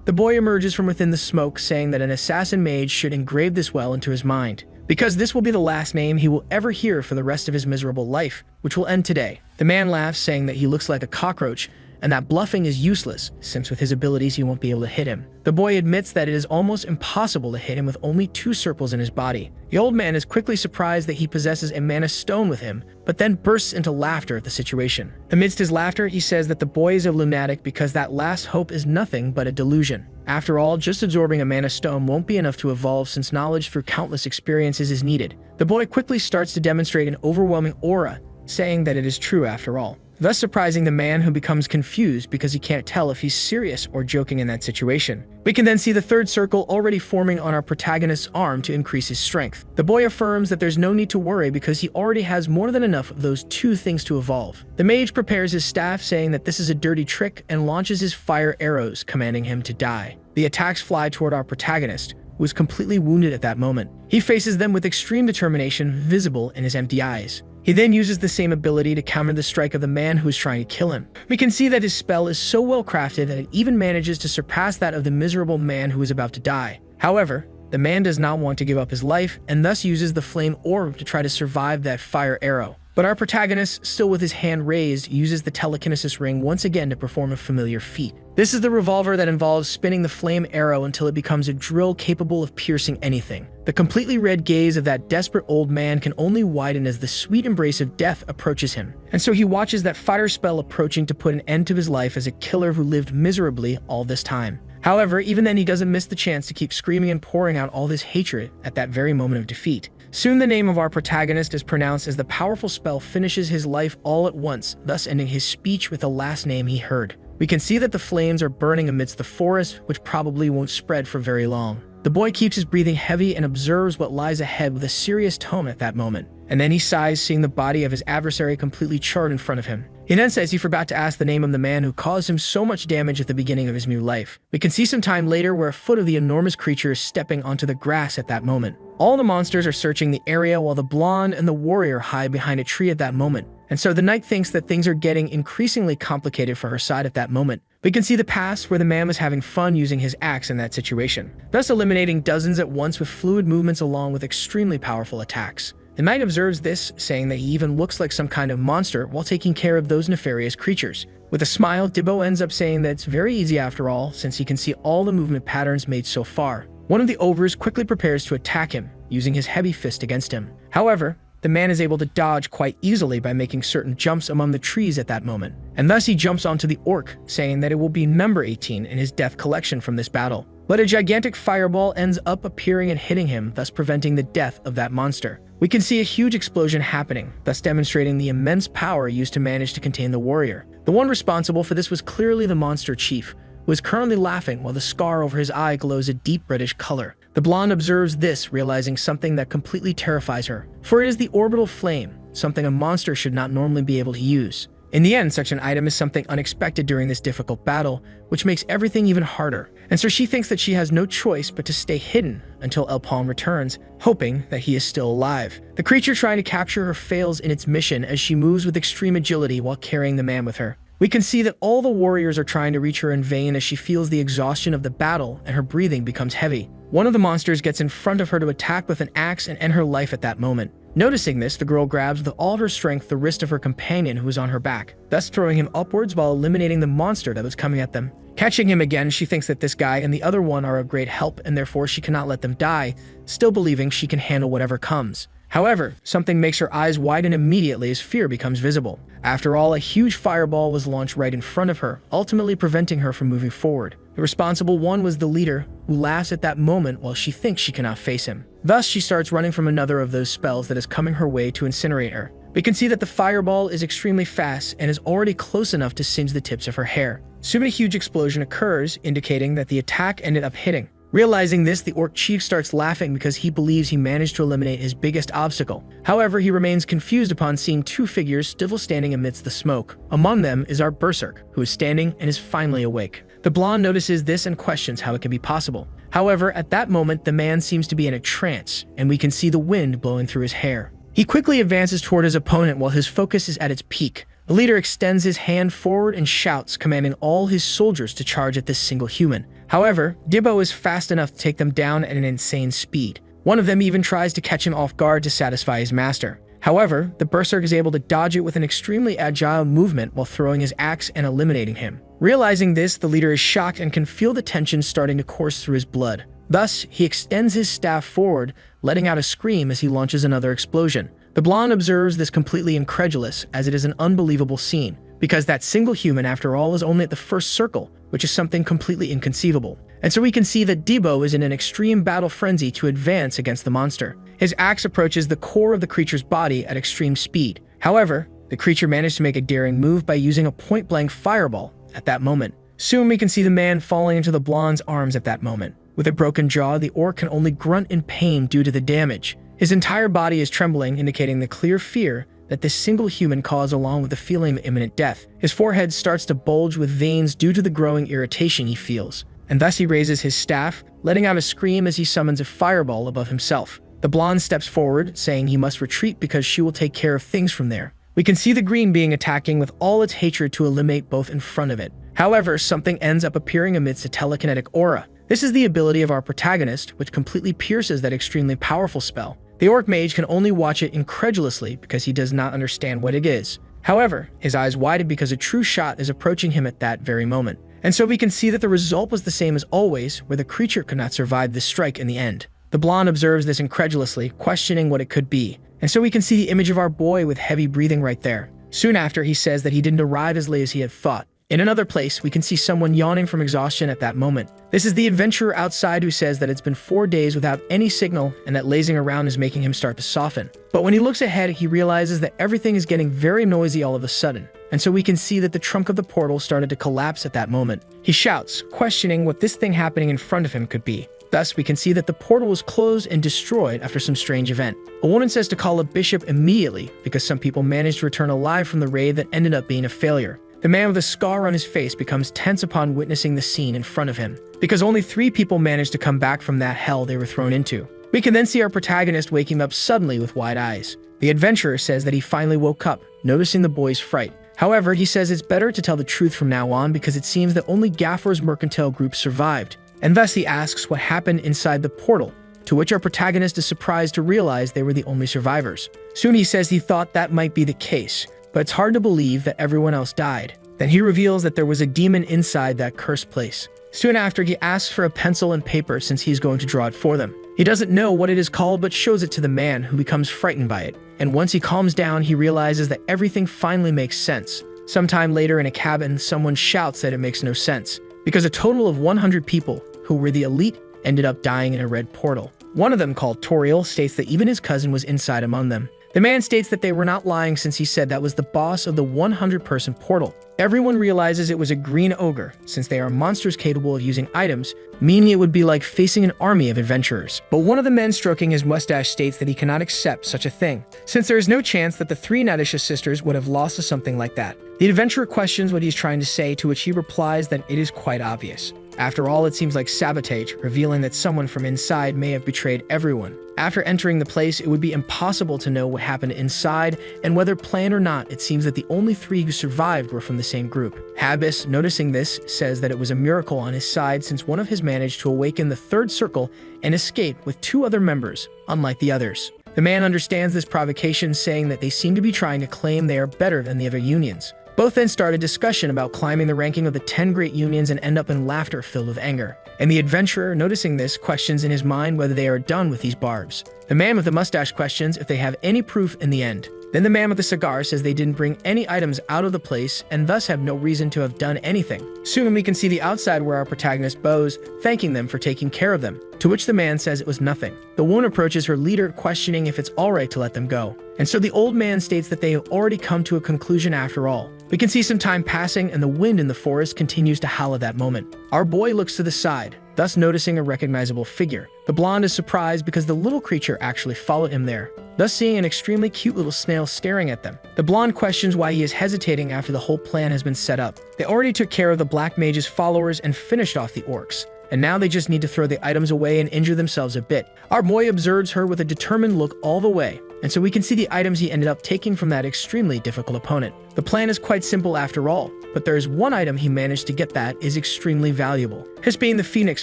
Speaker 1: The boy emerges from within the smoke, saying that an assassin mage should engrave this well into his mind, because this will be the last name he will ever hear for the rest of his miserable life, which will end today. The man laughs, saying that he looks like a cockroach, and that bluffing is useless, since with his abilities he won't be able to hit him. The boy admits that it is almost impossible to hit him with only 2 circles in his body. The old man is quickly surprised that he possesses a mana stone with him, but then bursts into laughter at the situation. Amidst his laughter, he says that the boy is a lunatic because that last hope is nothing but a delusion. After all, just absorbing a mana stone won't be enough to evolve since knowledge through countless experiences is needed. The boy quickly starts to demonstrate an overwhelming aura, saying that it is true after all, thus surprising the man, who becomes confused because he can't tell if he's serious or joking in that situation. We can then see the 3rd circle already forming on our protagonist's arm to increase his strength. The boy affirms that there's no need to worry because he already has more than enough of those 2 things to evolve. The mage prepares his staff, saying that this is a dirty trick, and launches his fire arrows, commanding him to die. The attacks fly toward our protagonist, who is completely wounded at that moment. He faces them with extreme determination visible in his empty eyes. He then uses the same ability to counter the strike of the man who is trying to kill him. We can see that his spell is so well crafted that it even manages to surpass that of the miserable man who is about to die. However, the man does not want to give up his life, and thus uses the flame orb to try to survive that fire arrow. But our protagonist, still with his hand raised, uses the telekinesis ring once again to perform a familiar feat. This is the revolver that involves spinning the flame arrow until it becomes a drill capable of piercing anything. The completely red gaze of that desperate old man can only widen as the sweet embrace of death approaches him. And so he watches that fire spell approaching to put an end to his life as a killer who lived miserably all this time. However, even then he doesn't miss the chance to keep screaming and pouring out all this hatred at that very moment of defeat. Soon the name of our protagonist is pronounced as the powerful spell finishes his life all at once, thus ending his speech with the last name he heard. We can see that the flames are burning amidst the forest, which probably won't spread for very long. The boy keeps his breathing heavy and observes what lies ahead with a serious tone at that moment. And then he sighs, seeing the body of his adversary completely charred in front of him. He then says he forgot to ask the name of the man who caused him so much damage at the beginning of his new life. We can see some time later where a foot of the enormous creature is stepping onto the grass at that moment. All the monsters are searching the area while the blonde and the warrior hide behind a tree at that moment. And so the knight thinks that things are getting increasingly complicated for her side at that moment. We can see the past where the man was having fun using his axe in that situation, thus eliminating dozens at once with fluid movements along with extremely powerful attacks. The knight observes this, saying that he even looks like some kind of monster while taking care of those nefarious creatures. With a smile, Dibbo ends up saying that it's very easy after all, since he can see all the movement patterns made so far. One of the ogres quickly prepares to attack him, using his heavy fist against him. However, the man is able to dodge quite easily by making certain jumps among the trees at that moment, and thus he jumps onto the orc, saying that it will be number 18 in his death collection from this battle. But a gigantic fireball ends up appearing and hitting him, thus preventing the death of that monster. We can see a huge explosion happening, thus demonstrating the immense power used to manage to contain the warrior. The one responsible for this was clearly the monster chief, who is currently laughing while the scar over his eye glows a deep reddish color. The blonde observes this, realizing something that completely terrifies her, for it is the orbital flame, something a monster should not normally be able to use. In the end, such an item is something unexpected during this difficult battle, which makes everything even harder. And so she thinks that she has no choice but to stay hidden until El Palm returns, hoping that he is still alive. The creature trying to capture her fails in its mission as she moves with extreme agility while carrying the man with her. We can see that all the warriors are trying to reach her in vain as she feels the exhaustion of the battle and her breathing becomes heavy. One of the monsters gets in front of her to attack with an axe and end her life at that moment. Noticing this, the girl grabs with all her strength the wrist of her companion who is on her back, thus throwing him upwards while eliminating the monster that was coming at them. Catching him again, she thinks that this guy and the other one are of great help and therefore she cannot let them die, still believing she can handle whatever comes. However, something makes her eyes widen immediately as fear becomes visible. After all, a huge fireball was launched right in front of her, ultimately preventing her from moving forward. The responsible one was the leader, who laughs at that moment while she thinks she cannot face him. Thus, she starts running from another of those spells that is coming her way to incinerate her. We can see that the fireball is extremely fast and is already close enough to singe the tips of her hair. Soon a huge explosion occurs, indicating that the attack ended up hitting. Realizing this, the orc chief starts laughing because he believes he managed to eliminate his biggest obstacle. However, he remains confused upon seeing two figures still standing amidst the smoke. Among them is our berserk, who is standing and is finally awake. The blonde notices this and questions how it can be possible. However, at that moment, the man seems to be in a trance, and we can see the wind blowing through his hair. He quickly advances toward his opponent while his focus is at its peak. The leader extends his hand forward and shouts, commanding all his soldiers to charge at this single human. However, Dibbo is fast enough to take them down at an insane speed. One of them even tries to catch him off guard to satisfy his master. However, the berserk is able to dodge it with an extremely agile movement while throwing his axe and eliminating him. Realizing this, the leader is shocked and can feel the tension starting to course through his blood. Thus, he extends his staff forward, letting out a scream as he launches another explosion. The blonde observes this completely incredulous, as it is an unbelievable scene, because that single human, after all, is only at the first circle, which is something completely inconceivable. And so we can see that Dibbo is in an extreme battle frenzy to advance against the monster. His axe approaches the core of the creature's body at extreme speed. However, the creature managed to make a daring move by using a point-blank fireball at that moment. Soon we can see the man falling into the blonde's arms at that moment. With a broken jaw, the orc can only grunt in pain due to the damage. His entire body is trembling, indicating the clear fear that this single human caused, along with the feeling of imminent death. His forehead starts to bulge with veins due to the growing irritation he feels, and thus he raises his staff, letting out a scream as he summons a fireball above himself. The blonde steps forward, saying he must retreat because she will take care of things from there. We can see the green being attacking with all its hatred to eliminate both in front of it. However, something ends up appearing amidst a telekinetic aura. This is the ability of our protagonist, which completely pierces that extremely powerful spell. The orc mage can only watch it incredulously because he does not understand what it is. However, his eyes widen because a true shot is approaching him at that very moment. And so we can see that the result was the same as always, where the creature could not survive this strike in the end. The blonde observes this incredulously, questioning what it could be. And so we can see the image of our boy with heavy breathing right there. Soon after, he says that he didn't arrive as late as he had thought. In another place, we can see someone yawning from exhaustion at that moment. This is the adventurer outside who says that it's been 4 days without any signal and that lazing around is making him start to soften. But when he looks ahead, he realizes that everything is getting very noisy all of a sudden. And so we can see that the trunk of the portal started to collapse at that moment. He shouts, questioning what this thing happening in front of him could be. Thus, we can see that the portal was closed and destroyed after some strange event. A woman says to call a bishop immediately because some people managed to return alive from the raid that ended up being a failure. The man with a scar on his face becomes tense upon witnessing the scene in front of him, because only 3 people managed to come back from that hell they were thrown into. We can then see our protagonist waking up suddenly with wide eyes. The adventurer says that he finally woke up, noticing the boy's fright. However, he says it's better to tell the truth from now on because it seems that only Gaffer's mercantile group survived. And thus he asks what happened inside the portal, to which our protagonist is surprised to realize they were the only survivors. Soon he says he thought that might be the case, but it's hard to believe that everyone else died. Then he reveals that there was a demon inside that cursed place. Soon after, he asks for a pencil and paper since he's going to draw it for them. He doesn't know what it is called but shows it to the man, who becomes frightened by it. And once he calms down, he realizes that everything finally makes sense. Sometime later in a cabin, someone shouts that it makes no sense, because a total of 100 people, who were the elite, ended up dying in a red portal. One of them, called Toriel, states that even his cousin was inside among them. The man states that they were not lying since he said that was the boss of the 100-person portal. Everyone realizes it was a green ogre, since they are monsters capable of using items, meaning it would be like facing an army of adventurers. But one of the men stroking his mustache states that he cannot accept such a thing, since there is no chance that the 3 Nadisha sisters would have lost to something like that. The adventurer questions what he's trying to say, to which he replies that it is quite obvious. After all, it seems like sabotage, revealing that someone from inside may have betrayed everyone. After entering the place, it would be impossible to know what happened inside, and whether planned or not, it seems that the only 3 who survived were from the same group. Habis, noticing this, says that it was a miracle on his side since one of his managed to awaken the 3rd circle and escape with 2 other members, unlike the others. The man understands this provocation, saying that they seem to be trying to claim they are better than the other unions. Both then start a discussion about climbing the ranking of the 10 great unions and end up in laughter filled with anger. And the adventurer, noticing this, questions in his mind whether they are done with these barbs. The man with the mustache questions if they have any proof in the end. Then the man with the cigar says they didn't bring any items out of the place and thus have no reason to have done anything. Soon we can see the outside where our protagonist bows, thanking them for taking care of them, to which the man says it was nothing. The woman approaches her leader, questioning if it's alright to let them go. And so the old man states that they have already come to a conclusion after all. We can see some time passing and the wind in the forest continues to howl at that moment. Our boy looks to the side, thus noticing a recognizable figure. The blonde is surprised because the little creature actually followed him there, thus seeing an extremely cute little snail staring at them. The blonde questions why he is hesitating after the whole plan has been set up. They already took care of the Black Mage's followers and finished off the orcs, and now they just need to throw the items away and injure themselves a bit. Our boy observes her with a determined look all the way, and so we can see the items he ended up taking from that extremely difficult opponent. The plan is quite simple after all, but there is one item he managed to get that is extremely valuable. His being the Phoenix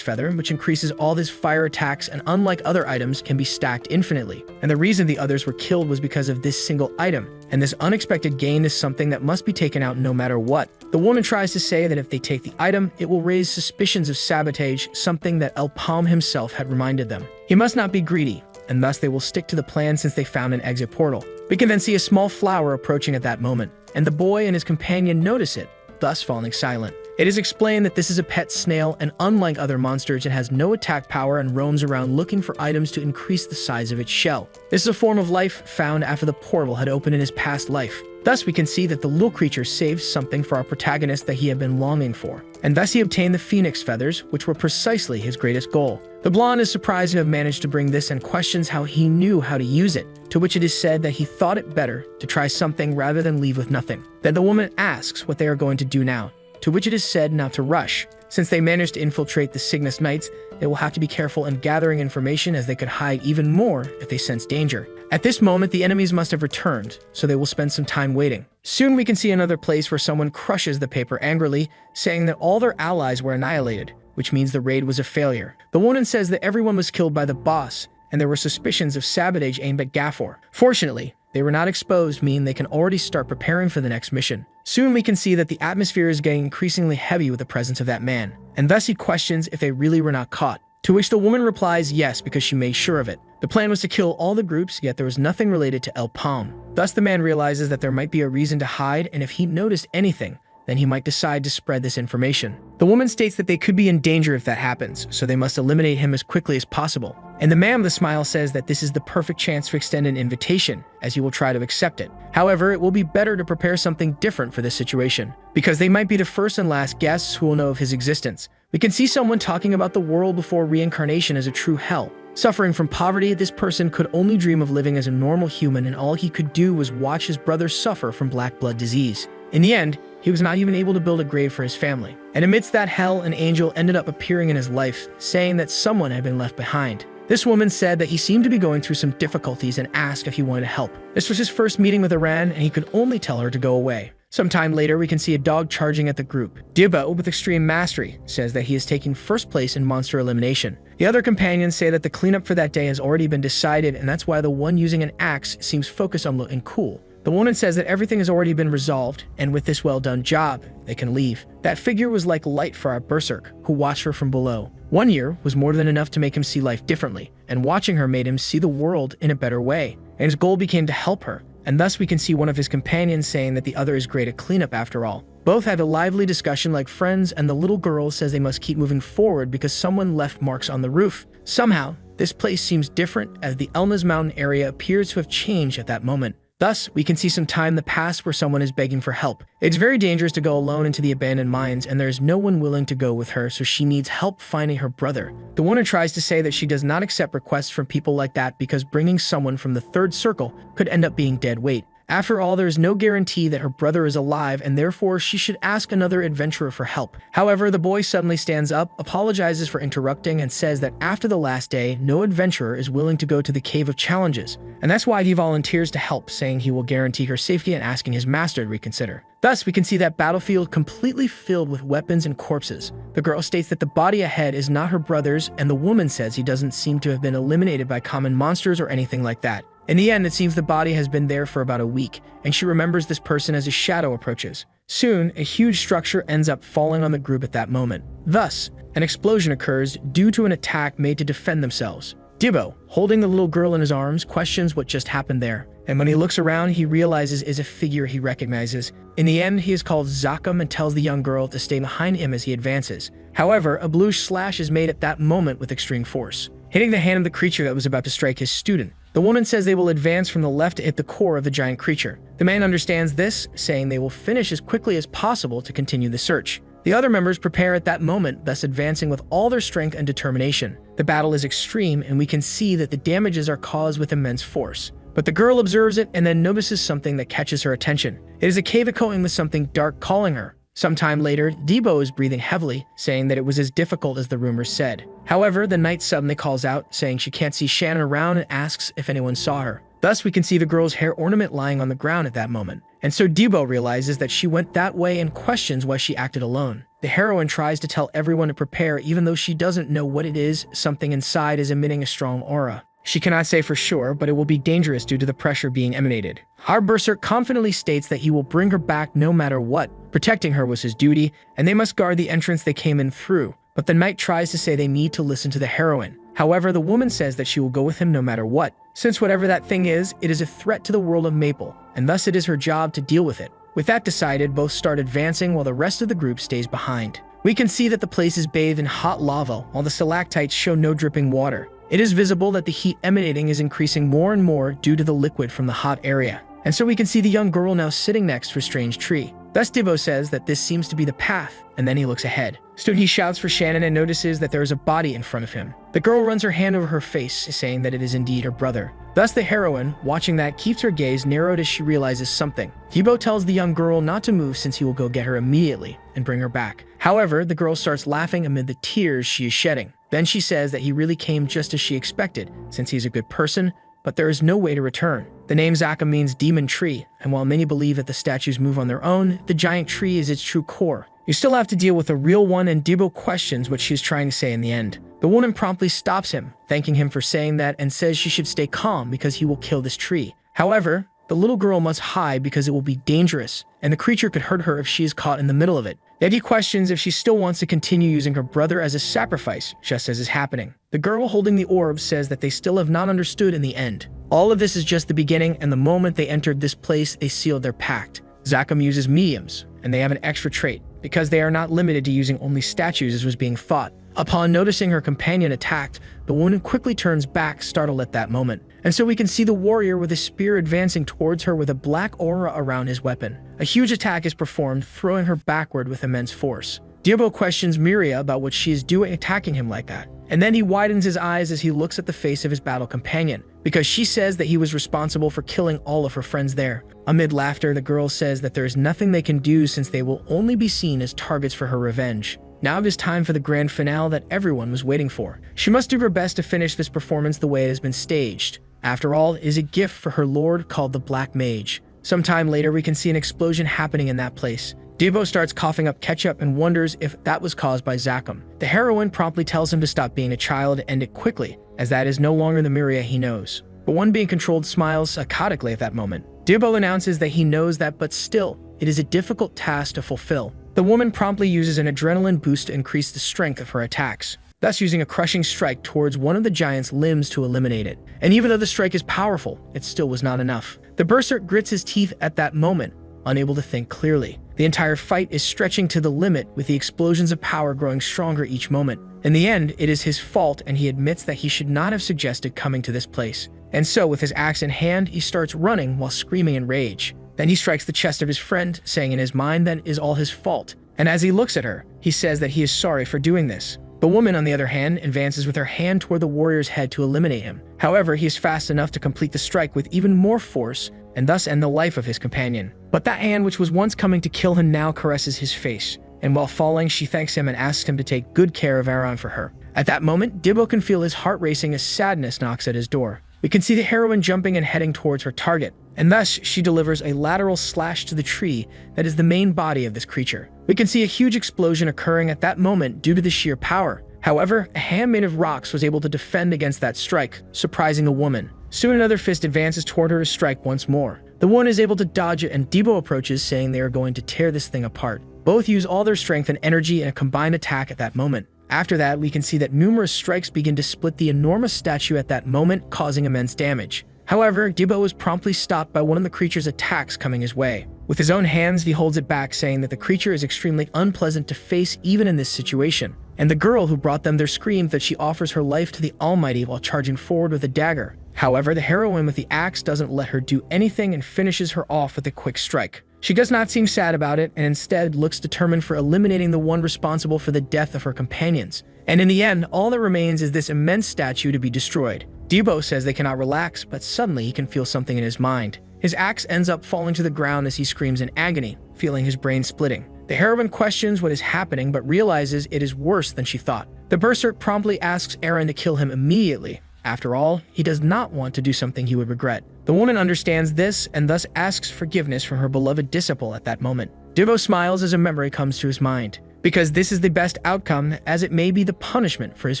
Speaker 1: Feather, which increases all his fire attacks and unlike other items can be stacked infinitely. And the reason the others were killed was because of this single item, and this unexpected gain is something that must be taken out no matter what. The woman tries to say that if they take the item, it will raise suspicions of sabotage, something that El Palm himself had reminded them. He must not be greedy, and thus they will stick to the plan since they found an exit portal. We can then see a small flower approaching at that moment, and the boy and his companion notice it, thus falling silent. It is explained that this is a pet snail, and unlike other monsters, it has no attack power and roams around looking for items to increase the size of its shell. This is a form of life found after the portal had opened in his past life. Thus we can see that the little creature saved something for our protagonist that he had been longing for, and thus he obtained the Phoenix Feathers, which were precisely his greatest goal. The blonde is surprised to have managed to bring this and questions how he knew how to use it, to which it is said that he thought it better to try something rather than leave with nothing. Then the woman asks what they are going to do now, to which it is said not to rush. Since they managed to infiltrate the Cygnus Knights, they will have to be careful in gathering information as they could hide even more if they sense danger. At this moment, the enemies must have returned, so they will spend some time waiting. Soon we can see another place where someone crushes the paper angrily, saying that all their allies were annihilated, which means the raid was a failure. The woman says that everyone was killed by the boss, and there were suspicions of sabotage aimed at Gafford. Fortunately, they were not exposed, meaning they can already start preparing for the next mission. Soon we can see that the atmosphere is getting increasingly heavy with the presence of that man, and thus he questions if they really were not caught, to which the woman replies yes because she made sure of it. The plan was to kill all the groups, yet there was nothing related to El Palm. Thus the man realizes that there might be a reason to hide, and if he noticed anything, then he might decide to spread this information. The woman states that they could be in danger if that happens, so they must eliminate him as quickly as possible. And the man with the smile says that this is the perfect chance to extend an invitation, as he will try to accept it. However, it will be better to prepare something different for this situation, because they might be the first and last guests who will know of his existence. We can see someone talking about the world before reincarnation as a true hell. Suffering from poverty, this person could only dream of living as a normal human, and all he could do was watch his brother suffer from black blood disease. In the end, he was not even able to build a grave for his family. And amidst that hell, an angel ended up appearing in his life, saying that someone had been left behind. This woman said that he seemed to be going through some difficulties and asked if he wanted to help. This was his first meeting with Iran, and he could only tell her to go away. Sometime later, we can see a dog charging at the group. Dibbo, with extreme mastery, says that he is taking first place in monster elimination. The other companions say that the cleanup for that day has already been decided, and that's why the one using an axe seems focused on looking cool. The woman says that everything has already been resolved, and with this well-done job, they can leave. That figure was like light for our berserk, who watched her from below. 1 year was more than enough to make him see life differently, and watching her made him see the world in a better way. And his goal became to help her, and thus we can see one of his companions saying that the other is great at cleanup after all. Both had a lively discussion like friends, and the little girl says they must keep moving forward because someone left marks on the roof. Somehow, this place seems different as the Elmas Mountain area appears to have changed at that moment. Thus, we can see some time in the past where someone is begging for help. It's very dangerous to go alone into the abandoned mines, and there is no one willing to go with her, so she needs help finding her brother. The woman tries to say that she does not accept requests from people like that because bringing someone from the third circle could end up being dead weight. After all, there is no guarantee that her brother is alive, and therefore she should ask another adventurer for help. However, the boy suddenly stands up, apologizes for interrupting, and says that after the last day, no adventurer is willing to go to the Cave of Challenges. And that's why he volunteers to help, saying he will guarantee her safety and asking his master to reconsider. Thus, we can see that battlefield completely filled with weapons and corpses. The girl states that the body ahead is not her brother's, and the woman says he doesn't seem to have been eliminated by common monsters or anything like that. In the end, it seems the body has been there for about a week, and she remembers this person as a shadow approaches. Soon, a huge structure ends up falling on the group at that moment. Thus, an explosion occurs due to an attack made to defend themselves. Dibbo, holding the little girl in his arms, questions what just happened there. And when he looks around, he realizes is a figure he recognizes. In the end, he is called Zakam and tells the young girl to stay behind him as he advances. However, a blue slash is made at that moment with extreme force, hitting the hand of the creature that was about to strike his student. The woman says they will advance from the left to hit the core of the giant creature. The man understands this, saying they will finish as quickly as possible to continue the search. The other members prepare at that moment, thus advancing with all their strength and determination. The battle is extreme, and we can see that the damages are caused with immense force. But the girl observes it and then notices something that catches her attention. It is a cave echoing with something dark calling her. Sometime later, Dibbo is breathing heavily, saying that it was as difficult as the rumors said. However, the knight suddenly calls out, saying she can't see Shannon around and asks if anyone saw her. Thus, we can see the girl's hair ornament lying on the ground at that moment. And so Dibbo realizes that she went that way and questions why she acted alone. The heroine tries to tell everyone to prepare even though she doesn't know what it is. Something inside is emitting a strong aura. She cannot say for sure, but it will be dangerous due to the pressure being emanated. Our berserk confidently states that he will bring her back no matter what. Protecting her was his duty, and they must guard the entrance they came in through. But the knight tries to say they need to listen to the heroine. However, the woman says that she will go with him no matter what. Since whatever that thing is, it is a threat to the world of Maple, and thus it is her job to deal with it. With that decided, both start advancing while the rest of the group stays behind. We can see that the place is bathed in hot lava, while the stalactites show no dripping water. It is visible that the heat emanating is increasing more and more due to the liquid from the hot area. And so we can see the young girl now sitting next to a strange tree. Thus Dibbo says that this seems to be the path, and then he looks ahead. Soon he shouts for Shannon and notices that there is a body in front of him. The girl runs her hand over her face, saying that it is indeed her brother. Thus the heroine, watching that, keeps her gaze narrowed as she realizes something. Dibbo tells the young girl not to move since he will go get her immediately and bring her back. However, the girl starts laughing amid the tears she is shedding. Then she says that he really came just as she expected, since he's a good person, but there is no way to return. The name Zakam means demon tree, and while many believe that the statues move on their own, the giant tree is its true core. You still have to deal with a real one, and Dibbo questions what she's trying to say in the end. The woman promptly stops him, thanking him for saying that, and says she should stay calm because he will kill this tree. However, the little girl must hide because it will be dangerous, and the creature could hurt her if she is caught in the middle of it. Yet he questions if she still wants to continue using her brother as a sacrifice, just as is happening. The girl holding the orb says that they still have not understood in the end. All of this is just the beginning, and the moment they entered this place, they sealed their pact. Zakam uses mediums, and they have an extra trait, because they are not limited to using only statues as was being thought. Upon noticing her companion attacked, the woman quickly turns back, startled at that moment. And so we can see the warrior with a spear advancing towards her with a black aura around his weapon. A huge attack is performed, throwing her backward with immense force. Dibbo questions Miria about what she is doing attacking him like that. And then he widens his eyes as he looks at the face of his battle companion, because she says that he was responsible for killing all of her friends there. Amid laughter, the girl says that there is nothing they can do since they will only be seen as targets for her revenge. Now it is time for the grand finale that everyone was waiting for. She must do her best to finish this performance the way it has been staged. After all, it is a gift for her lord called the Black Mage. Sometime later, we can see an explosion happening in that place. Dibbo starts coughing up ketchup and wonders if that was caused by Zakam. The heroine promptly tells him to stop being a child and end it quickly, as that is no longer the Miria he knows. But one being controlled smiles psychotically at that moment. Dibbo announces that he knows that, but still, it is a difficult task to fulfill. The woman promptly uses an adrenaline boost to increase the strength of her attacks, thus using a crushing strike towards one of the giant's limbs to eliminate it. And even though the strike is powerful, it still was not enough. The berserk grits his teeth at that moment, unable to think clearly. The entire fight is stretching to the limit, with the explosions of power growing stronger each moment. In the end, it is his fault, and he admits that he should not have suggested coming to this place. And so, with his axe in hand, he starts running while screaming in rage. Then he strikes the chest of his friend, saying in his mind that it is all his fault. And as he looks at her, he says that he is sorry for doing this. The woman, on the other hand, advances with her hand toward the warrior's head to eliminate him. However, he is fast enough to complete the strike with even more force, and thus end the life of his companion. But that hand which was once coming to kill him now caresses his face, and while falling, she thanks him and asks him to take good care of Aaron for her. At that moment, Dibbo can feel his heart racing as sadness knocks at his door. We can see the heroine jumping and heading towards her target, and thus she delivers a lateral slash to the tree that is the main body of this creature. We can see a huge explosion occurring at that moment due to the sheer power. However, a hand made of rocks was able to defend against that strike, surprising the woman. Soon another fist advances toward her to strike once more. The woman is able to dodge it, and Debo approaches, saying they are going to tear this thing apart. Both use all their strength and energy in a combined attack at that moment. After that, we can see that numerous strikes begin to split the enormous statue at that moment, causing immense damage. However, Debo is promptly stopped by one of the creature's attacks coming his way. With his own hands, he holds it back, saying that the creature is extremely unpleasant to face even in this situation. And the girl who brought them there screams that she offers her life to the Almighty while charging forward with a dagger. However, the heroine with the axe doesn't let her do anything and finishes her off with a quick strike. She does not seem sad about it, and instead looks determined for eliminating the one responsible for the death of her companions. And in the end, all that remains is this immense statue to be destroyed. Debo says they cannot relax, but suddenly he can feel something in his mind. His axe ends up falling to the ground as he screams in agony, feeling his brain splitting. The heroine questions what is happening, but realizes it is worse than she thought. The berserk promptly asks Eren to kill him immediately. After all, he does not want to do something he would regret. The woman understands this and thus asks forgiveness from her beloved disciple at that moment. Debo smiles as a memory comes to his mind, because this is the best outcome, as it may be the punishment for his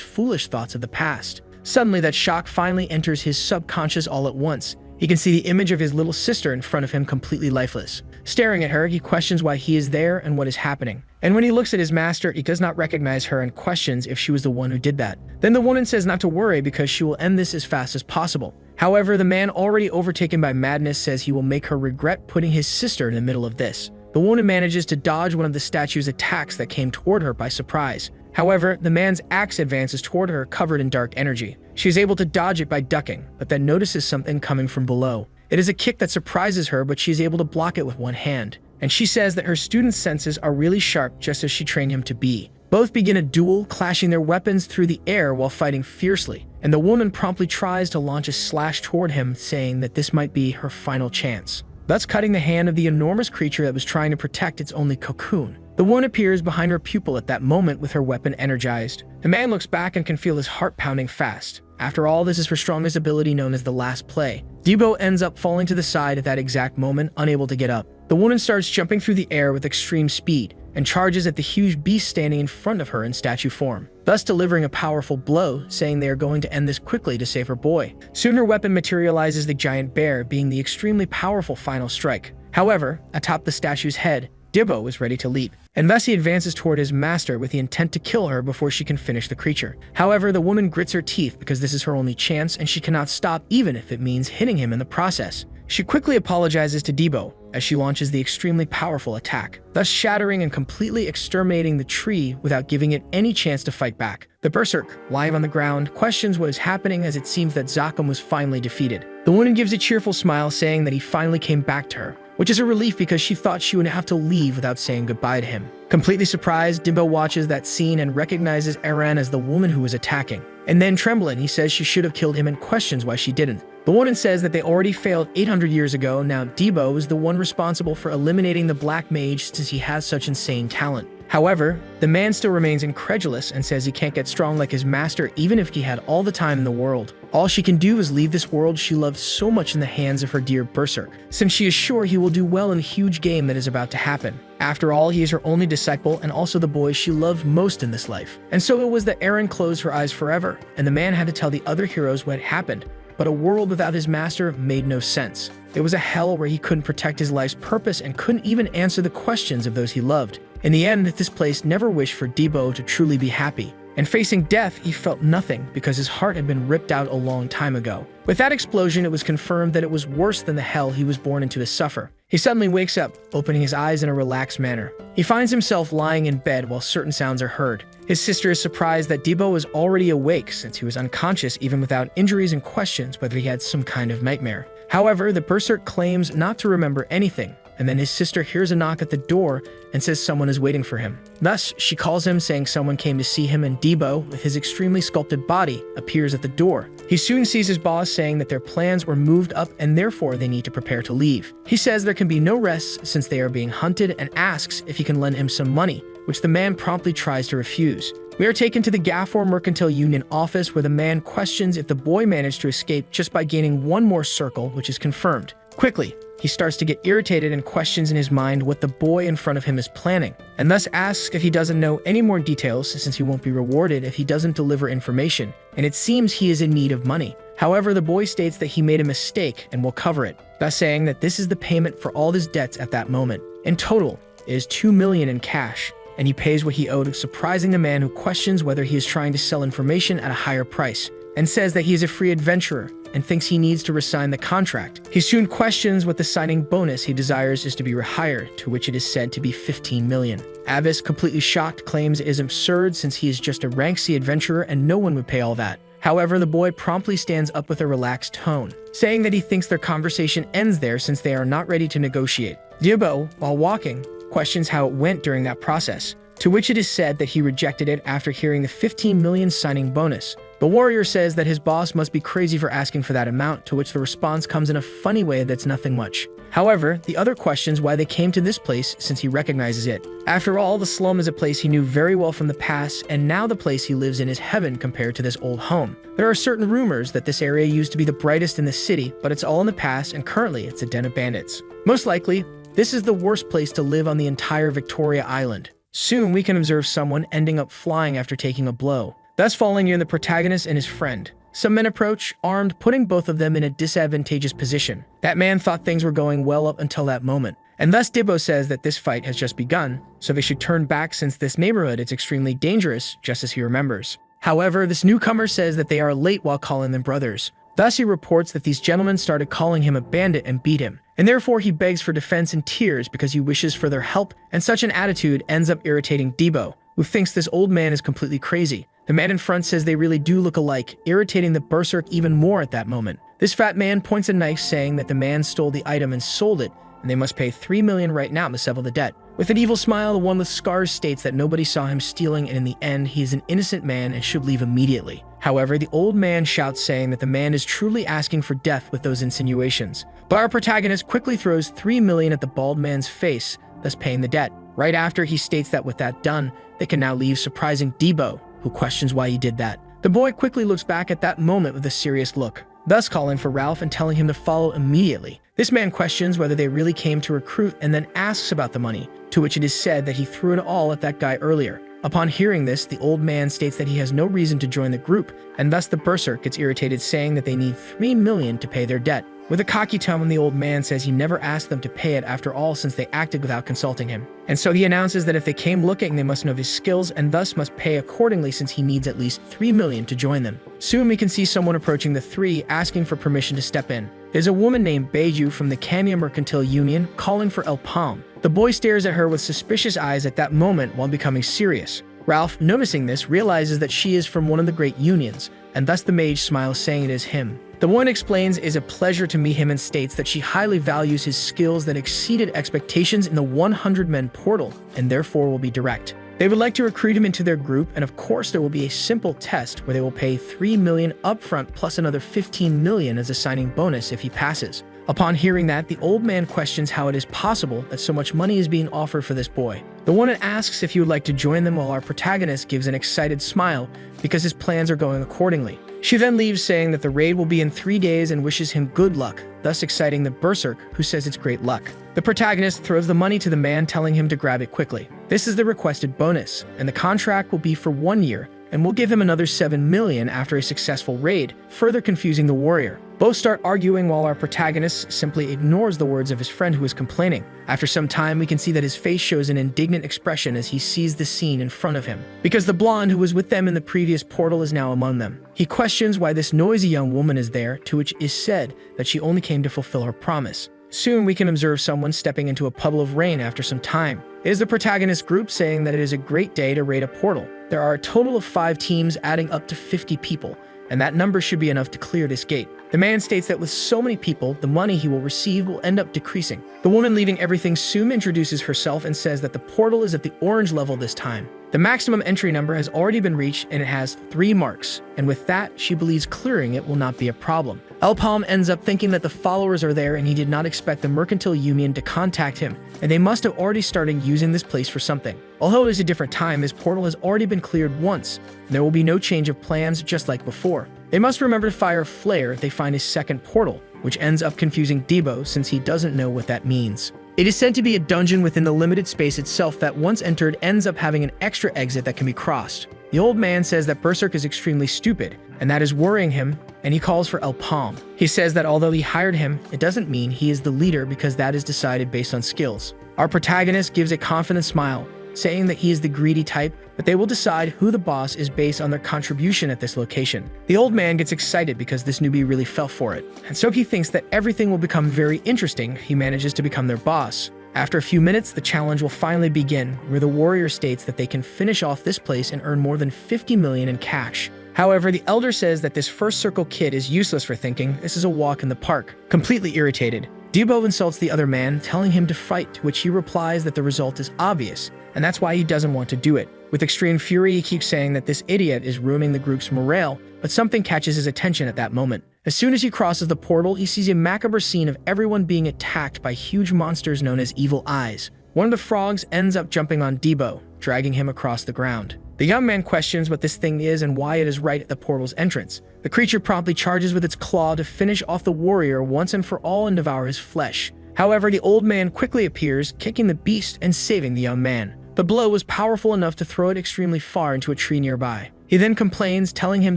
Speaker 1: foolish thoughts of the past. Suddenly, that shock finally enters his subconscious all at once. He can see the image of his little sister in front of him, completely lifeless. Staring at her, he questions why he is there and what is happening. And when he looks at his master, he does not recognize her and questions if she was the one who did that. Then the woman says not to worry because she will end this as fast as possible. However, the man, already overtaken by madness, says he will make her regret putting his sister in the middle of this. The woman manages to dodge one of the statue's attacks that came toward her by surprise. However, the man's axe advances toward her, covered in dark energy. She is able to dodge it by ducking, but then notices something coming from below. It is a kick that surprises her, but she is able to block it with one hand. And she says that her student's senses are really sharp, just as she trained him to be. Both begin a duel, clashing their weapons through the air while fighting fiercely. And the woman promptly tries to launch a slash toward him, saying that this might be her final chance, thus cutting the hand of the enormous creature that was trying to protect its only cocoon. The woman appears behind her pupil at that moment with her weapon energized. The man looks back and can feel his heart pounding fast. After all, this is her strongest ability, known as the last play. Debo ends up falling to the side at that exact moment, unable to get up. The woman starts jumping through the air with extreme speed and charges at the huge beast standing in front of her in statue form, thus delivering a powerful blow, saying they are going to end this quickly to save her boy. Soon her weapon materializes the giant bear, being the extremely powerful final strike. However, atop the statue's head, Debo is ready to leap, and thus he advances toward his master with the intent to kill her before she can finish the creature. However, the woman grits her teeth because this is her only chance and she cannot stop, even if it means hitting him in the process. She quickly apologizes to Debo as she launches the extremely powerful attack, thus shattering and completely exterminating the tree without giving it any chance to fight back. The berserk, lying on the ground, questions what is happening, as it seems that Zakam was finally defeated. The woman gives a cheerful smile, saying that he finally came back to her, which is a relief because she thought she would have to leave without saying goodbye to him. Completely surprised, Debo watches that scene and recognizes Eren as the woman who was attacking. And then trembling, he says she should have killed him and questions why she didn't. The woman says that they already failed 800 years ago. Now Debo is the one responsible for eliminating the Black Mage, since he has such insane talent. However, the man still remains incredulous and says he can't get strong like his master even if he had all the time in the world. All she can do is leave this world she loves so much in the hands of her dear berserk, since she is sure he will do well in the huge game that is about to happen. After all, he is her only disciple and also the boy she loved most in this life. And so it was that Eren closed her eyes forever, and the man had to tell the other heroes what had happened. But a world without his master made no sense. It was a hell where he couldn't protect his life's purpose and couldn't even answer the questions of those he loved. In the end, this place never wished for Debo to truly be happy. And facing death, he felt nothing because his heart had been ripped out a long time ago. With that explosion, it was confirmed that it was worse than the hell he was born into to suffer. He suddenly wakes up, opening his eyes in a relaxed manner. He finds himself lying in bed while certain sounds are heard. His sister is surprised that Debo was already awake, since he was unconscious even without injuries, and questions whether he had some kind of nightmare. However, the berserk claims not to remember anything, and then his sister hears a knock at the door and says someone is waiting for him. Thus, she calls him, saying someone came to see him, and Debo, with his extremely sculpted body, appears at the door. He soon sees his boss, saying that their plans were moved up and therefore they need to prepare to leave. He says there can be no rest since they are being hunted, and asks if he can lend him some money, which the man promptly tries to refuse. We are taken to the Gafor Mercantile Union office, where the man questions if the boy managed to escape just by gaining one more circle, which is confirmed. Quickly, he starts to get irritated and questions in his mind what the boy in front of him is planning, and thus asks if he doesn't know any more details, since he won't be rewarded if he doesn't deliver information, and it seems he is in need of money. However, the boy states that he made a mistake and will cover it, thus saying that this is the payment for all his debts at that moment. In total, it is 2 million in cash, and he pays what he owed, surprising the man, who questions whether he is trying to sell information at a higher price, and says that he is a free adventurer and thinks he needs to resign the contract. He soon questions what the signing bonus he desires is to be rehired, to which it is said to be 15 million. Avis, completely shocked, claims it is absurd since he is just a rank C adventurer and no one would pay all that. However, the boy promptly stands up with a relaxed tone, saying that he thinks their conversation ends there since they are not ready to negotiate. Dibo, while walking, questions how it went during that process, to which it is said that he rejected it after hearing the 15 million signing bonus. The warrior says that his boss must be crazy for asking for that amount, to which the response comes in a funny way that's nothing much. However, the other questions why they came to this place since he recognizes it. After all, the slum is a place he knew very well from the past, and now the place he lives in is heaven compared to this old home. There are certain rumors that this area used to be the brightest in the city, but it's all in the past and currently it's a den of bandits. Most likely, this is the worst place to live on the entire Victoria Island. Soon we can observe someone ending up flying after taking a blow, thus falling near the protagonist and his friend. Some men approach, armed, putting both of them in a disadvantageous position. That man thought things were going well up until that moment, and thus Dibbo says that this fight has just begun, so they should turn back since this neighborhood is extremely dangerous, just as he remembers. However, this newcomer says that they are late while calling them brothers. Thus he reports that these gentlemen started calling him a bandit and beat him, and therefore he begs for defense in tears because he wishes for their help, and such an attitude ends up irritating Dibbo, who thinks this old man is completely crazy. The man in front says they really do look alike, irritating the berserk even more at that moment. This fat man points a knife, saying that the man stole the item and sold it, and they must pay 3 million right now to settle the debt. With an evil smile, the one with scars states that nobody saw him stealing, and in the end, he is an innocent man and should leave immediately. However, the old man shouts, saying that the man is truly asking for death with those insinuations. But our protagonist quickly throws 3 million at the bald man's face, thus paying the debt. Right after, he states that with that done, they can now leave, surprising Dibbo, who questions why he did that. The boy quickly looks back at that moment with a serious look, thus calling for Ralph and telling him to follow immediately. This man questions whether they really came to recruit and then asks about the money, to which it is said that he threw it all at that guy earlier. Upon hearing this, the old man states that he has no reason to join the group, and thus the berserk gets irritated, saying that they need 3 million to pay their debt. With a cocky tone, the old man says he never asked them to pay it after all, since they acted without consulting him. And so he announces that if they came looking, they must know his skills and thus must pay accordingly, since he needs at least 3 million to join them. Soon we can see someone approaching the three, asking for permission to step in. There's a woman named Beju from the Kenya Mercantile Union calling for El Palm. The boy stares at her with suspicious eyes at that moment while becoming serious. Ralph, noticing this, realizes that she is from one of the great unions, and thus the mage smiles, saying it is him. The woman explains it is a pleasure to meet him and states that she highly values his skills that exceeded expectations in the 100-men portal, and therefore will be direct. They would like to recruit him into their group, and of course there will be a simple test where they will pay 3 million upfront plus another 15 million as a signing bonus if he passes. Upon hearing that, the old man questions how it is possible that so much money is being offered for this boy. The woman asks if he would like to join them, while our protagonist gives an excited smile because his plans are going accordingly. She then leaves, saying that the raid will be in 3 days and wishes him good luck, thus exciting the berserk, who says it's great luck. The protagonist throws the money to the man, telling him to grab it quickly. This is the requested bonus, and the contract will be for 1 year, and will give him another 7 million after a successful raid, further confusing the warrior. Both start arguing while our protagonist simply ignores the words of his friend who is complaining. After some time, we can see that his face shows an indignant expression as he sees the scene in front of him, because the blonde who was with them in the previous portal is now among them. He questions why this noisy young woman is there, to which is said that she only came to fulfill her promise. Soon we can observe someone stepping into a puddle of rain after some time. It is the protagonist group, saying that it is a great day to raid a portal. There are a total of 5 teams, adding up to 50 people, and that number should be enough to clear this gate. The man states that with so many people, the money he will receive will end up decreasing. The woman, leaving everything soon, introduces herself and says that the portal is at the orange level this time. The maximum entry number has already been reached, and it has 3 marks, and with that, she believes clearing it will not be a problem. El Palm ends up thinking that the followers are there, and he did not expect the Mercantile Union to contact him, and they must have already started using this place for something. Although it is a different time, his portal has already been cleared once, and there will be no change of plans just like before. They must remember to fire a flare if they find his second portal, which ends up confusing Debo since he doesn't know what that means. It is said to be a dungeon within the limited space itself that once entered ends up having an extra exit that can be crossed. The old man says that Berserk is extremely stupid, and that is worrying him, and he calls for El Palm. He says that although he hired him, it doesn't mean he is the leader because that is decided based on skills. Our protagonist gives a confident smile, saying that he is the greedy type, but they will decide who the boss is based on their contribution at this location. The old man gets excited because this newbie really fell for it, and so he thinks that everything will become very interesting. He manages to become their boss. After a few minutes, the challenge will finally begin, where the warrior states that they can finish off this place and earn more than 50 million in cash. However, the elder says that this first circle kid is useless for thinking this is a walk in the park. Completely irritated, Debo insults the other man, telling him to fight, to which he replies that the result is obvious, and that's why he doesn't want to do it. With extreme fury, he keeps saying that this idiot is ruining the group's morale, but something catches his attention at that moment. As soon as he crosses the portal, he sees a macabre scene of everyone being attacked by huge monsters known as Evil Eyes. One of the frogs ends up jumping on Debo, dragging him across the ground. The young man questions what this thing is and why it is right at the portal's entrance. The creature promptly charges with its claw to finish off the warrior once and for all and devour his flesh. However, the old man quickly appears, kicking the beast and saving the young man. The blow was powerful enough to throw it extremely far into a tree nearby. He then complains, telling him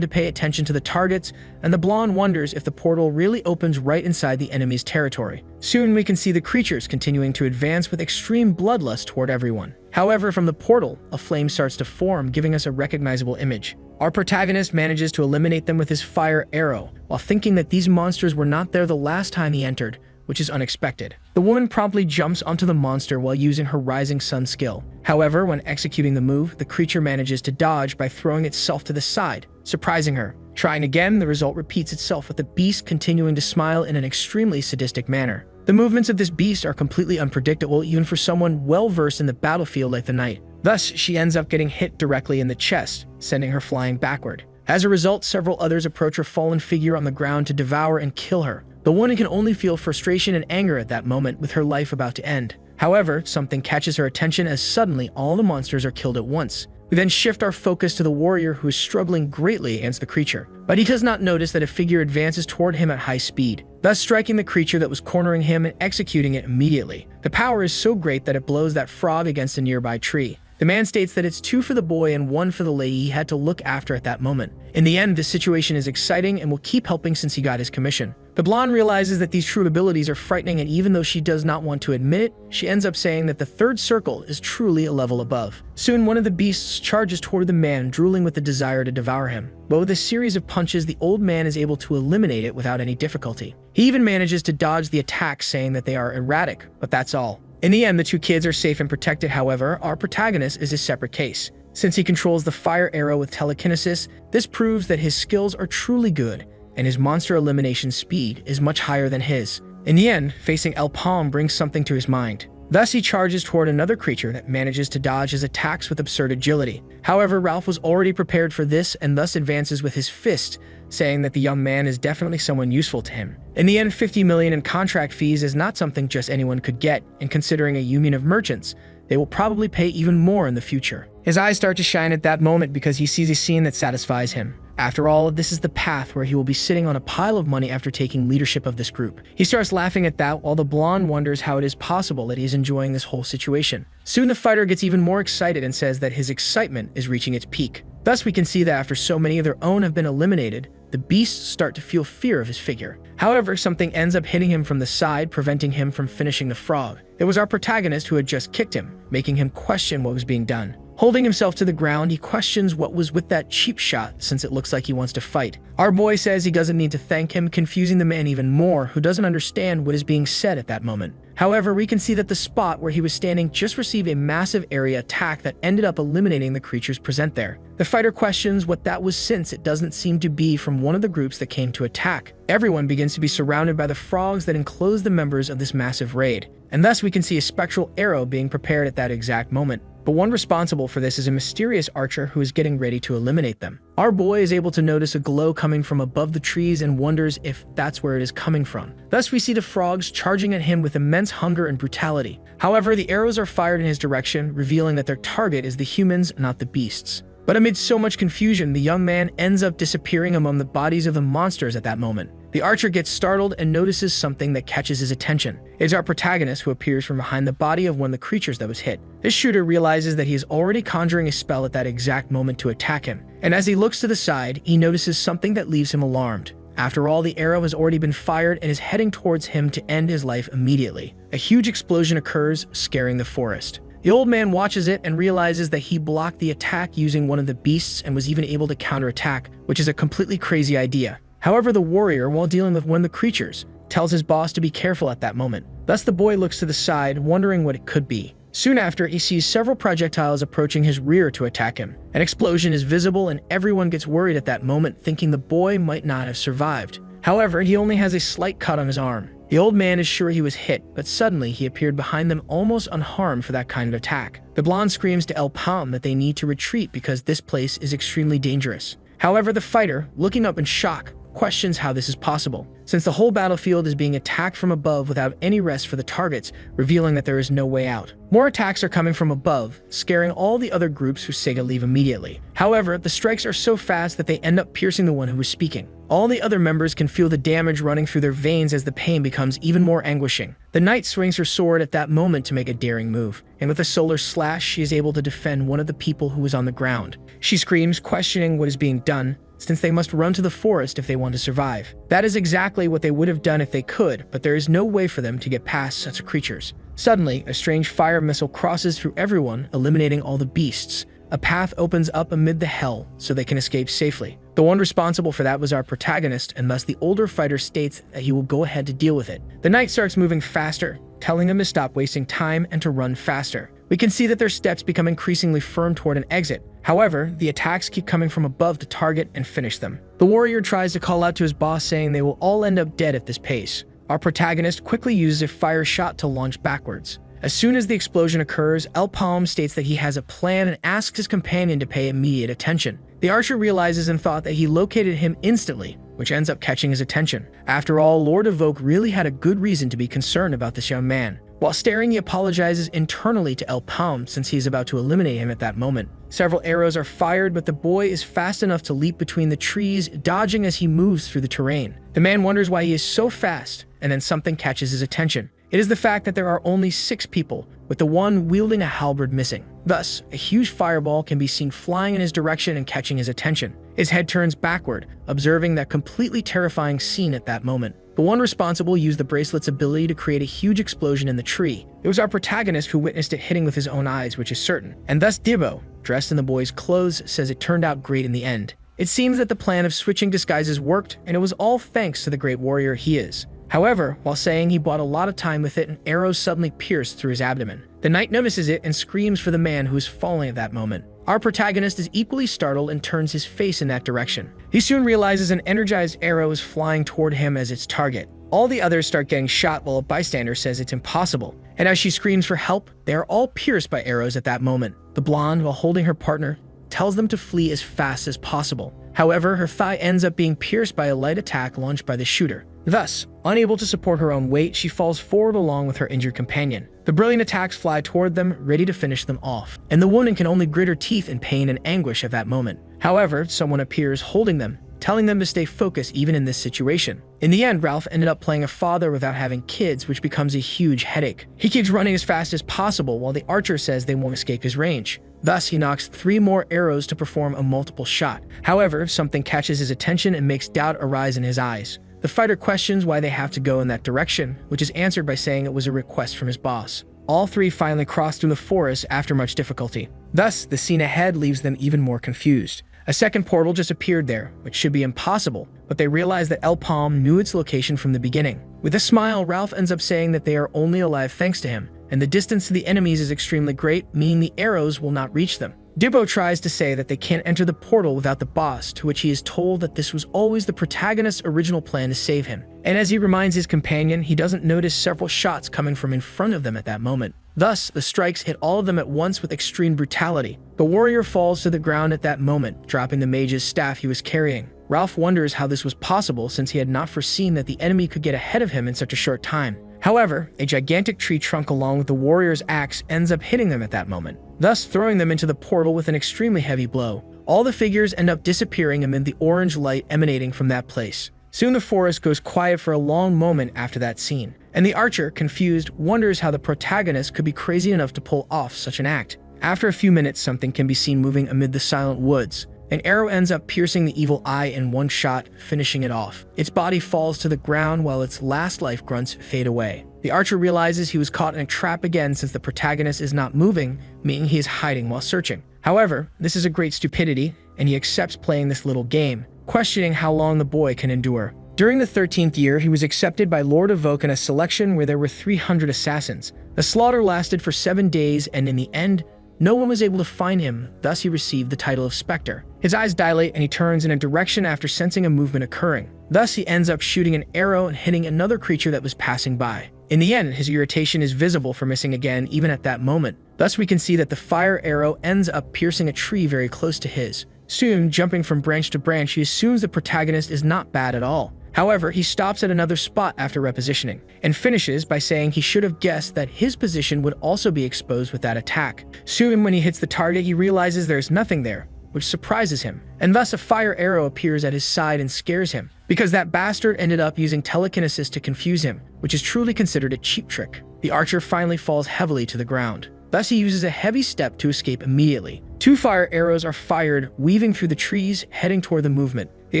Speaker 1: to pay attention to the targets, and the blonde wonders if the portal really opens right inside the enemy's territory. Soon we can see the creatures continuing to advance with extreme bloodlust toward everyone. However, from the portal, a flame starts to form, giving us a recognizable image. Our protagonist manages to eliminate them with his fire arrow, while thinking that these monsters were not there the last time he entered, which is unexpected. The woman promptly jumps onto the monster while using her Rising Sun skill. However, when executing the move, the creature manages to dodge by throwing itself to the side, surprising her. Trying again, the result repeats itself, with the beast continuing to smile in an extremely sadistic manner. The movements of this beast are completely unpredictable, even for someone well-versed in the battlefield like the knight. Thus, she ends up getting hit directly in the chest, sending her flying backward. As a result, several others approach her fallen figure on the ground to devour and kill her. The woman can only feel frustration and anger at that moment, with her life about to end. However, something catches her attention as suddenly all the monsters are killed at once. We then shift our focus to the warrior, who is struggling greatly against the creature, but he does not notice that a figure advances toward him at high speed, thus striking the creature that was cornering him and executing it immediately. The power is so great that it blows that frog against a nearby tree. The man states that it's 2 for the boy and 1 for the lady he had to look after at that moment. In the end, this situation is exciting and will keep helping since he got his commission. The blonde realizes that these true abilities are frightening, and even though she does not want to admit it, she ends up saying that the third circle is truly a level above. Soon, one of the beasts charges toward the man, drooling with the desire to devour him. But with a series of punches, the old man is able to eliminate it without any difficulty. He even manages to dodge the attacks, saying that they are erratic, but that's all. In the end, the 2 kids are safe and protected. However, our protagonist is a separate case. Since he controls the fire arrow with telekinesis, this proves that his skills are truly good, and his monster elimination speed is much higher than his. In the end, facing El Palm brings something to his mind. Thus, he charges toward another creature that manages to dodge his attacks with absurd agility. However, Ralph was already prepared for this and thus advances with his fist, saying that the young man is definitely someone useful to him. In the end, 50 million in contract fees is not something just anyone could get, and considering a union of merchants, they will probably pay even more in the future. His eyes start to shine at that moment because he sees a scene that satisfies him. After all, this is the path where he will be sitting on a pile of money after taking leadership of this group. He starts laughing at that, while the blonde wonders how it is possible that he is enjoying this whole situation. Soon the fighter gets even more excited and says that his excitement is reaching its peak. Thus we can see that after so many of their own have been eliminated, the beasts start to feel fear of his figure. However, something ends up hitting him from the side, preventing him from finishing the frog. It was our protagonist who had just kicked him, making him question what was being done. Holding himself to the ground, he questions what was with that cheap shot, since it looks like he wants to fight. Our boy says he doesn't need to thank him, confusing the man even more, who doesn't understand what is being said at that moment. However, we can see that the spot where he was standing just received a massive area attack that ended up eliminating the creatures present there. The fighter questions what that was, since it doesn't seem to be from one of the groups that came to attack. Everyone begins to be surrounded by the frogs that enclose the members of this massive raid, and thus we can see a spectral arrow being prepared at that exact moment. But one responsible for this is a mysterious archer who is getting ready to eliminate them. Our boy is able to notice a glow coming from above the trees and wonders if that's where it is coming from. Thus we see the frogs charging at him with immense hunger and brutality. However, the arrows are fired in his direction, revealing that their target is the humans, not the beasts. But amid so much confusion, the young man ends up disappearing among the bodies of the monsters at that moment. The archer gets startled and notices something that catches his attention. It is our protagonist who appears from behind the body of one of the creatures that was hit. This shooter realizes that he is already conjuring a spell at that exact moment to attack him, and as he looks to the side, he notices something that leaves him alarmed. After all, the arrow has already been fired and is heading towards him to end his life immediately. A huge explosion occurs, scaring the forest. The old man watches it and realizes that he blocked the attack using one of the beasts and was even able to counterattack, which is a completely crazy idea. However, the warrior, while dealing with one of the creatures, tells his boss to be careful at that moment. Thus, the boy looks to the side, wondering what it could be. Soon after, he sees several projectiles approaching his rear to attack him. An explosion is visible and everyone gets worried at that moment, thinking the boy might not have survived. However, he only has a slight cut on his arm. The old man is sure he was hit, but suddenly he appeared behind them almost unharmed for that kind of attack. The blonde screams to El Palm that they need to retreat because this place is extremely dangerous. However, the fighter, looking up in shock, questions how this is possible, since the whole battlefield is being attacked from above without any rest for the targets, revealing that there is no way out. More attacks are coming from above, scaring all the other groups who say to leave immediately. However, the strikes are so fast that they end up piercing the one who is speaking. All the other members can feel the damage running through their veins as the pain becomes even more anguishing. The knight swings her sword at that moment to make a daring move, and with a solar slash, she is able to defend one of the people who is on the ground. She screams, questioning what is being done, since they must run to the forest if they want to survive. That is exactly what they would have done if they could, but there is no way for them to get past such creatures. Suddenly, a strange fire missile crosses through everyone, eliminating all the beasts. A path opens up amid the hell, so they can escape safely. The one responsible for that was our protagonist, and thus the older fighter states that he will go ahead to deal with it. The knight starts moving faster, telling him to stop wasting time and to run faster. We can see that their steps become increasingly firm toward an exit. However, the attacks keep coming from above to target and finish them. The warrior tries to call out to his boss, saying they will all end up dead at this pace. Our protagonist quickly uses a fire shot to launch backwards. As soon as the explosion occurs, El Palm states that he has a plan and asks his companion to pay immediate attention. The archer realizes and thought that he located him instantly, which ends up catching his attention. After all, Lord Evoke really had a good reason to be concerned about this young man. While staring, he apologizes internally to El Palm since he is about to eliminate him at that moment. Several arrows are fired, but the boy is fast enough to leap between the trees, dodging as he moves through the terrain. The man wonders why he is so fast, and then something catches his attention. It is the fact that there are only 6 people, with the one wielding a halberd missing. Thus, a huge fireball can be seen flying in his direction and catching his attention. His head turns backward, observing that completely terrifying scene at that moment. The one responsible used the bracelet's ability to create a huge explosion in the tree. It was our protagonist who witnessed it hitting with his own eyes, which is certain. And thus Dibbo, dressed in the boy's clothes, says it turned out great in the end. It seems that the plan of switching disguises worked, and it was all thanks to the great warrior he is. However, while saying he bought a lot of time with it, an arrow suddenly pierced through his abdomen. The knight notices it and screams for the man who is falling at that moment. Our protagonist is equally startled and turns his face in that direction. He soon realizes an energized arrow is flying toward him as its target. All the others start getting shot while a bystander says it's impossible. And as she screams for help, they are all pierced by arrows at that moment. The blonde, while holding her partner, tells them to flee as fast as possible. However, her thigh ends up being pierced by a light attack launched by the shooter. Thus, unable to support her own weight, she falls forward along with her injured companion. The brilliant attacks fly toward them, ready to finish them off, and the woman can only grit her teeth in pain and anguish at that moment. However, someone appears holding them, telling them to stay focused even in this situation. In the end, Ralph ended up playing a father without having kids, which becomes a huge headache. He keeps running as fast as possible while the archer says they won't escape his range. Thus, he knocks 3 more arrows to perform a multiple shot. However, something catches his attention and makes doubt arise in his eyes. The fighter questions why they have to go in that direction, which is answered by saying it was a request from his boss. All 3 finally cross through the forest after much difficulty. Thus, the scene ahead leaves them even more confused. A second portal just appeared there, which should be impossible, but they realize that El Palm knew its location from the beginning. With a smile, Ralph ends up saying that they are only alive thanks to him, and the distance to the enemies is extremely great, meaning the arrows will not reach them. Dibbo tries to say that they can't enter the portal without the boss, to which he is told that this was always the protagonist's original plan to save him. And as he reminds his companion, he doesn't notice several shots coming from in front of them at that moment. Thus, the strikes hit all of them at once with extreme brutality. The warrior falls to the ground at that moment, dropping the mage's staff he was carrying. Ralph wonders how this was possible since he had not foreseen that the enemy could get ahead of him in such a short time. However, a gigantic tree trunk along with the warrior's axe ends up hitting them at that moment, thus throwing them into the portal with an extremely heavy blow. All the figures end up disappearing amid the orange light emanating from that place. Soon the forest goes quiet for a long moment after that scene, and the archer, confused, wonders how the protagonist could be crazy enough to pull off such an act. After a few minutes, something can be seen moving amid the silent woods. An arrow ends up piercing the evil eye in one shot, finishing it off. Its body falls to the ground while its last life grunts fade away. The archer realizes he was caught in a trap again since the protagonist is not moving, meaning he is hiding while searching. However, this is a great stupidity, and he accepts playing this little game, questioning how long the boy can endure. During the 13th year, he was accepted by Lord of Oak in a selection where there were 300 assassins. The slaughter lasted for 7 days, and in the end, no one was able to find him, thus he received the title of Spectre. His eyes dilate and he turns in a direction after sensing a movement occurring. Thus he ends up shooting an arrow and hitting another creature that was passing by. In the end, his irritation is visible for missing again even at that moment. Thus we can see that the fire arrow ends up piercing a tree very close to his. Soon, jumping from branch to branch, he assumes the protagonist is not bad at all. However, he stops at another spot after repositioning, and finishes by saying he should have guessed that his position would also be exposed with that attack. Soon, when he hits the target, he realizes there's nothing there, which surprises him, and thus a fire arrow appears at his side and scares him, because that bastard ended up using telekinesis to confuse him, which is truly considered a cheap trick. The archer finally falls heavily to the ground. Thus, he uses a heavy step to escape immediately. 2 fire arrows are fired, weaving through the trees, heading toward the movement. The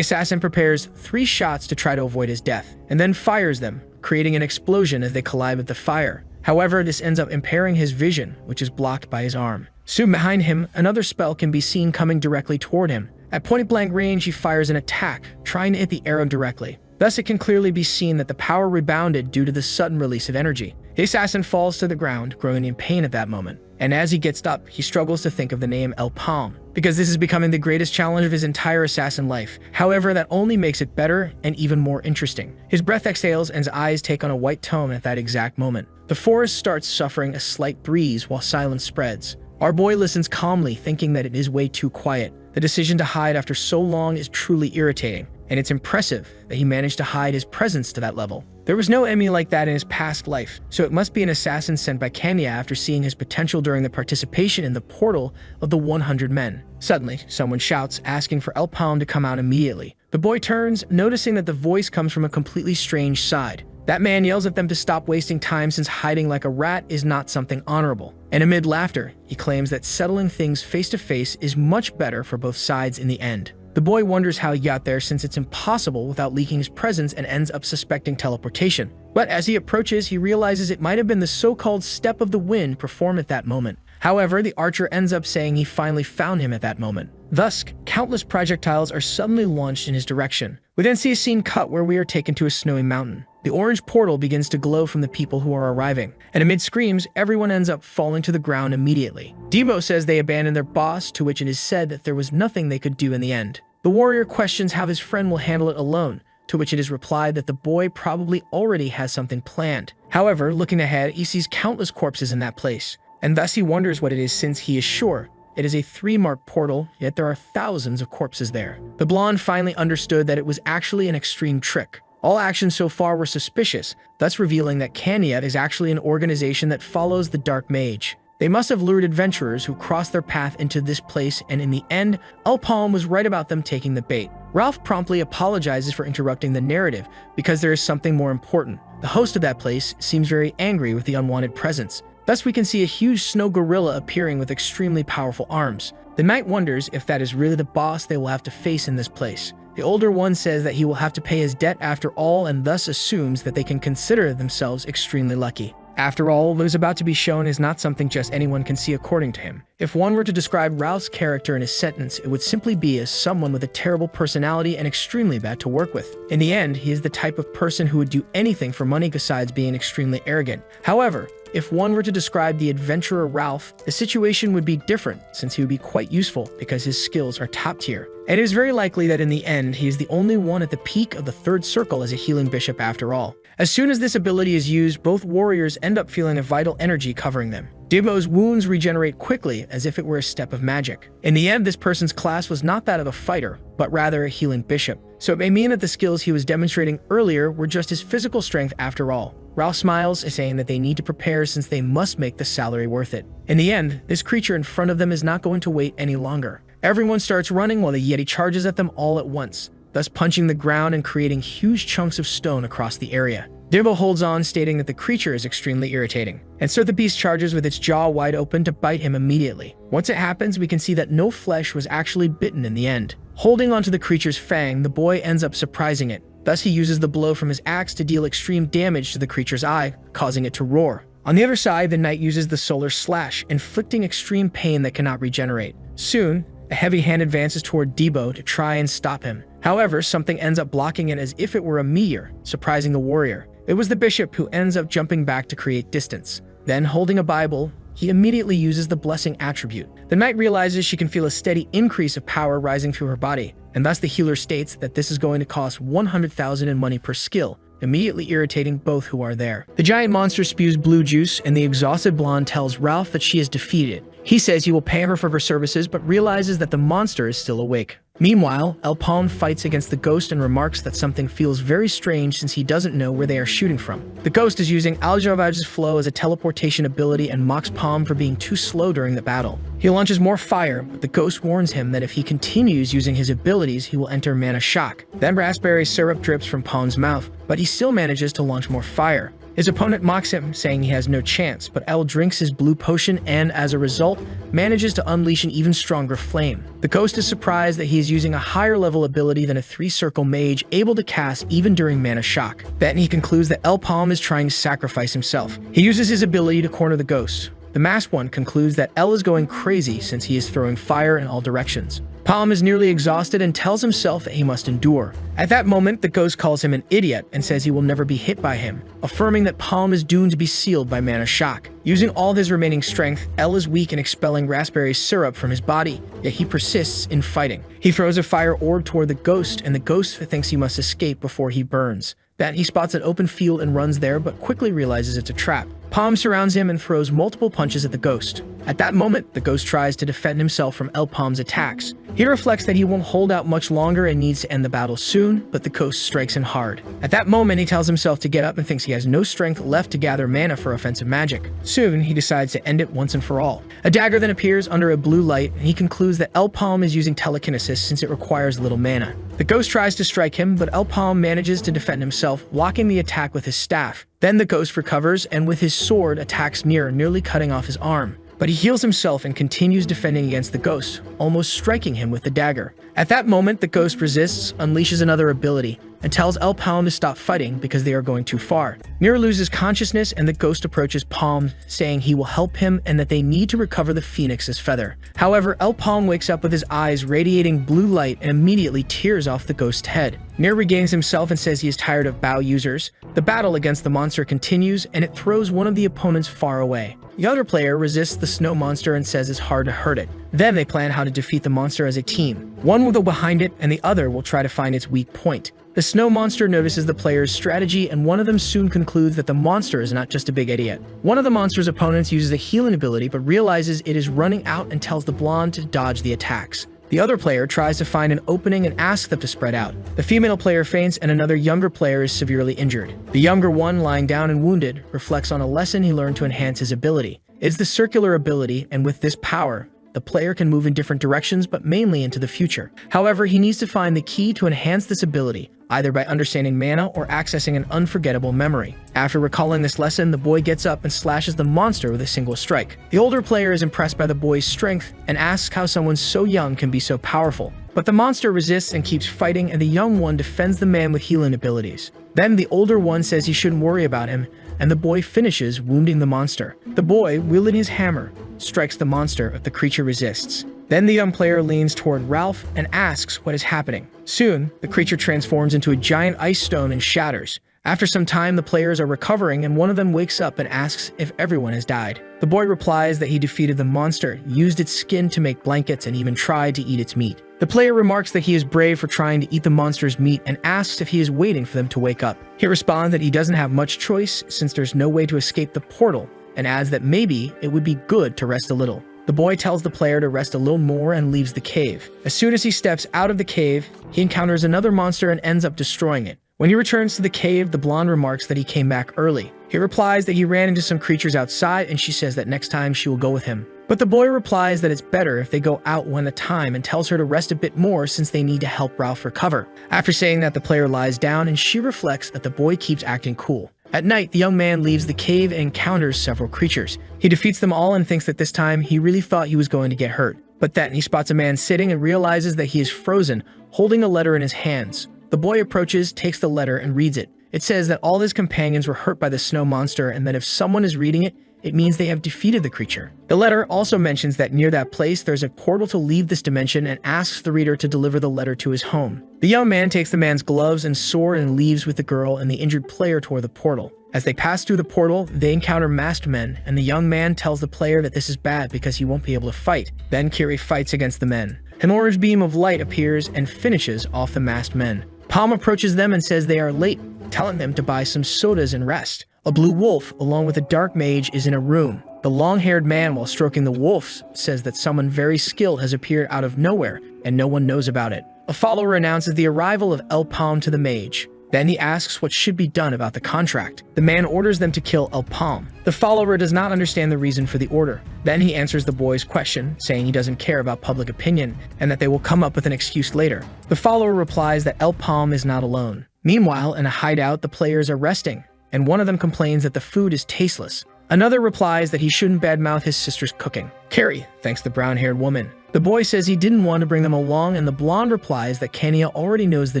Speaker 1: assassin prepares 3 shots to try to avoid his death, and then fires them, creating an explosion as they collide with the fire. However, this ends up impairing his vision, which is blocked by his arm. Soon behind him, another spell can be seen coming directly toward him. At point-blank range, he fires an attack, trying to hit the arrow directly. Thus, it can clearly be seen that the power rebounded due to the sudden release of energy. The assassin falls to the ground, groaning in pain at that moment. And as he gets up, he struggles to think of the name El Palm, because this is becoming the greatest challenge of his entire assassin life. However, that only makes it better and even more interesting. His breath exhales and his eyes take on a white tone at that exact moment. The forest starts suffering a slight breeze while silence spreads. Our boy listens calmly, thinking that it is way too quiet. The decision to hide after so long is truly irritating, and it's impressive that he managed to hide his presence to that level. There was no enemy like that in his past life, so it must be an assassin sent by Kenya after seeing his potential during the participation in the portal of the 100 men. Suddenly, someone shouts, asking for El Palm to come out immediately. The boy turns, noticing that the voice comes from a completely strange side. That man yells at them to stop wasting time since hiding like a rat is not something honorable. And amid laughter, he claims that settling things face to face is much better for both sides in the end. The boy wonders how he got there since it's impossible without leaking his presence and ends up suspecting teleportation. But as he approaches, he realizes it might have been the so-called step of the wind performed at that moment. However, the archer ends up saying he finally found him at that moment. Thus, countless projectiles are suddenly launched in his direction. We then see a scene cut where we are taken to a snowy mountain. The orange portal begins to glow from the people who are arriving, and amid screams, everyone ends up falling to the ground immediately. Debo says they abandoned their boss, to which it is said that there was nothing they could do in the end. The warrior questions how his friend will handle it alone, to which it is replied that the boy probably already has something planned. However, looking ahead, he sees countless corpses in that place, and thus he wonders what it is since he is sure it is a 3-mark portal, yet there are thousands of corpses there. The blonde finally understood that it was actually an extreme trick. All actions so far were suspicious, thus revealing that Kenya is actually an organization that follows the Dark Mage. They must have lured adventurers who crossed their path into this place, and in the end, El Palm was right about them taking the bait. Ralph promptly apologizes for interrupting the narrative because there is something more important. The host of that place seems very angry with the unwanted presence. Thus, we can see a huge snow gorilla appearing with extremely powerful arms. The knight wonders if that is really the boss they will have to face in this place. The older one says that he will have to pay his debt after all, and thus assumes that they can consider themselves extremely lucky. After all, what is about to be shown is not something just anyone can see according to him. If one were to describe Ralph's character in a sentence, it would simply be as someone with a terrible personality and extremely bad to work with. In the end, he is the type of person who would do anything for money besides being extremely arrogant. However, if one were to describe the adventurer Ralph, the situation would be different since he would be quite useful because his skills are top tier. And it is very likely that in the end, he is the only one at the peak of the 3rd circle as a healing bishop after all. As soon as this ability is used, both warriors end up feeling a vital energy covering them. Debo's wounds regenerate quickly as if it were a step of magic. In the end, this person's class was not that of a fighter, but rather a healing bishop. So it may mean that the skills he was demonstrating earlier were just his physical strength after all. Ralph smiles, saying that they need to prepare since they must make the salary worth it. In the end, this creature in front of them is not going to wait any longer. Everyone starts running while the Yeti charges at them all at once, thus punching the ground and creating huge chunks of stone across the area. Dimbo holds on, stating that the creature is extremely irritating. And so the beast charges with its jaw wide open to bite him immediately. Once it happens, we can see that no flesh was actually bitten in the end. Holding onto the creature's fang, the boy ends up surprising it. Thus, he uses the blow from his axe to deal extreme damage to the creature's eye, causing it to roar. On the other side, the knight uses the solar slash, inflicting extreme pain that cannot regenerate. Soon, a heavy hand advances toward Debo to try and stop him. However, something ends up blocking it as if it were a meteor, surprising the warrior. It was the bishop who ends up jumping back to create distance. Then, holding a Bible, he immediately uses the blessing attribute. The knight realizes she can feel a steady increase of power rising through her body, and thus the healer states that this is going to cost 100,000 in money per skill, immediately irritating both who are there. The giant monster spews blue juice, and the exhausted blonde tells Ralph that she is defeated. He says he will pay her for her services, but realizes that the monster is still awake. Meanwhile, El Palm fights against the ghost and remarks that something feels very strange since he doesn't know where they are shooting from. The ghost is using Aljavaj's flow as a teleportation ability and mocks Palm for being too slow during the battle. He launches more fire, but the ghost warns him that if he continues using his abilities, he will enter mana shock. Then raspberry syrup drips from Palm's mouth, but he still manages to launch more fire. His opponent mocks him, saying he has no chance, but El drinks his blue potion and, as a result, manages to unleash an even stronger flame. The ghost is surprised that he is using a higher level ability than a 3-circle mage able to cast even during mana shock. Then he concludes that El Palm is trying to sacrifice himself. He uses his ability to corner the ghost. The masked one concludes that El is going crazy since he is throwing fire in all directions. Palm is nearly exhausted and tells himself that he must endure. At that moment, the ghost calls him an idiot and says he will never be hit by him, affirming that Palm is doomed to be sealed by mana shock. Using all of his remaining strength, El is weak in expelling raspberry syrup from his body, yet he persists in fighting. He throws a fire orb toward the ghost, and the ghost thinks he must escape before he burns. Then he spots an open field and runs there, but quickly realizes it's a trap. Palm surrounds him and throws multiple punches at the ghost. At that moment, the ghost tries to defend himself from El Palm's attacks. He reflects that he won't hold out much longer and needs to end the battle soon, but the ghost strikes him hard. At that moment, he tells himself to get up and thinks he has no strength left to gather mana for offensive magic. Soon, he decides to end it once and for all. A dagger then appears under a blue light, and he concludes that El Palm is using telekinesis since it requires little mana. The ghost tries to strike him, but El Palm manages to defend himself, blocking the attack with his staff. Then the ghost recovers and with his sword attacks Mir, nearly cutting off his arm. But he heals himself and continues defending against the ghost, almost striking him with the dagger. At that moment, the ghost resists, unleashes another ability, and tells El Palm to stop fighting because they are going too far. Mir loses consciousness and the ghost approaches Palm, saying he will help him and that they need to recover the phoenix's feather. However, El Palm wakes up with his eyes radiating blue light and immediately tears off the ghost's head. Mir regains himself and says he is tired of bow users. The battle against the monster continues and it throws one of the opponents far away. The other player resists the snow monster and says it's hard to hurt it. Then they plan how to defeat the monster as a team. One will go behind it and the other will try to find its weak point. The snow monster notices the player's strategy and one of them soon concludes that the monster is not just a big idiot. One of the monster's opponents uses a healing ability but realizes it is running out and tells the blonde to dodge the attacks. The other player tries to find an opening and asks them to spread out. The female player faints and another younger player is severely injured. The younger one, lying down and wounded, reflects on a lesson he learned to enhance his ability. It's the circular ability, and with this power, the player can move in different directions but mainly into the future. However, he needs to find the key to enhance this ability, either by understanding mana or accessing an unforgettable memory. After recalling this lesson, the boy gets up and slashes the monster with a single strike. The older player is impressed by the boy's strength and asks how someone so young can be so powerful. But the monster resists and keeps fighting, and the young one defends the man with healing abilities. Then the older one says he shouldn't worry about him, and the boy finishes wounding the monster. The boy, wielding his hammer, strikes the monster if the creature resists. Then the young player leans toward Ralph and asks what is happening. Soon, the creature transforms into a giant ice stone and shatters. After some time, the players are recovering and one of them wakes up and asks if everyone has died. The boy replies that he defeated the monster, used its skin to make blankets, and even tried to eat its meat. The player remarks that he is brave for trying to eat the monster's meat and asks if he is waiting for them to wake up. He responds that he doesn't have much choice since there's no way to escape the portal, and adds that maybe it would be good to rest a little. The boy tells the player to rest a little more and leaves the cave. As soon as he steps out of the cave, he encounters another monster and ends up destroying it. When he returns to the cave, the blonde remarks that he came back early. He replies that he ran into some creatures outside and she says that next time she will go with him. But the boy replies that it's better if they go out one at a time and tells her to rest a bit more since they need to help Ralph recover. After saying that, the player lies down and she reflects that the boy keeps acting cool. At night, the young man leaves the cave and encounters several creatures. He defeats them all and thinks that this time he really thought he was going to get hurt. But then he spots a man sitting and realizes that he is frozen, holding a letter in his hands. The boy approaches, takes the letter, and reads it. It says that all his companions were hurt by the snow monster and that if someone is reading it, it means they have defeated the creature. The letter also mentions that near that place there's a portal to leave this dimension and asks the reader to deliver the letter to his home. The young man takes the man's gloves and sword and leaves with the girl and the injured player toward the portal. As they pass through the portal, they encounter masked men, and the young man tells the player that this is bad because he won't be able to fight. Then Kiri fights against the men. An orange beam of light appears and finishes off the masked men. Palm approaches them and says they are late, telling them to buy some sodas and rest. A blue wolf, along with a dark mage, is in a room. The long-haired man, while stroking the wolf, says that someone very skilled has appeared out of nowhere, and no one knows about it. A follower announces the arrival of El Palm to the mage. Then he asks what should be done about the contract. The man orders them to kill El Palm. The follower does not understand the reason for the order. Then he answers the boy's question, saying he doesn't care about public opinion, and that they will come up with an excuse later. The follower replies that El Palm is not alone. Meanwhile, in a hideout, the players are resting, and one of them complains that the food is tasteless. Another replies that he shouldn't badmouth his sister's cooking. Carrie thanks the brown-haired woman. The boy says he didn't want to bring them along, and the blonde replies that Kenya already knows the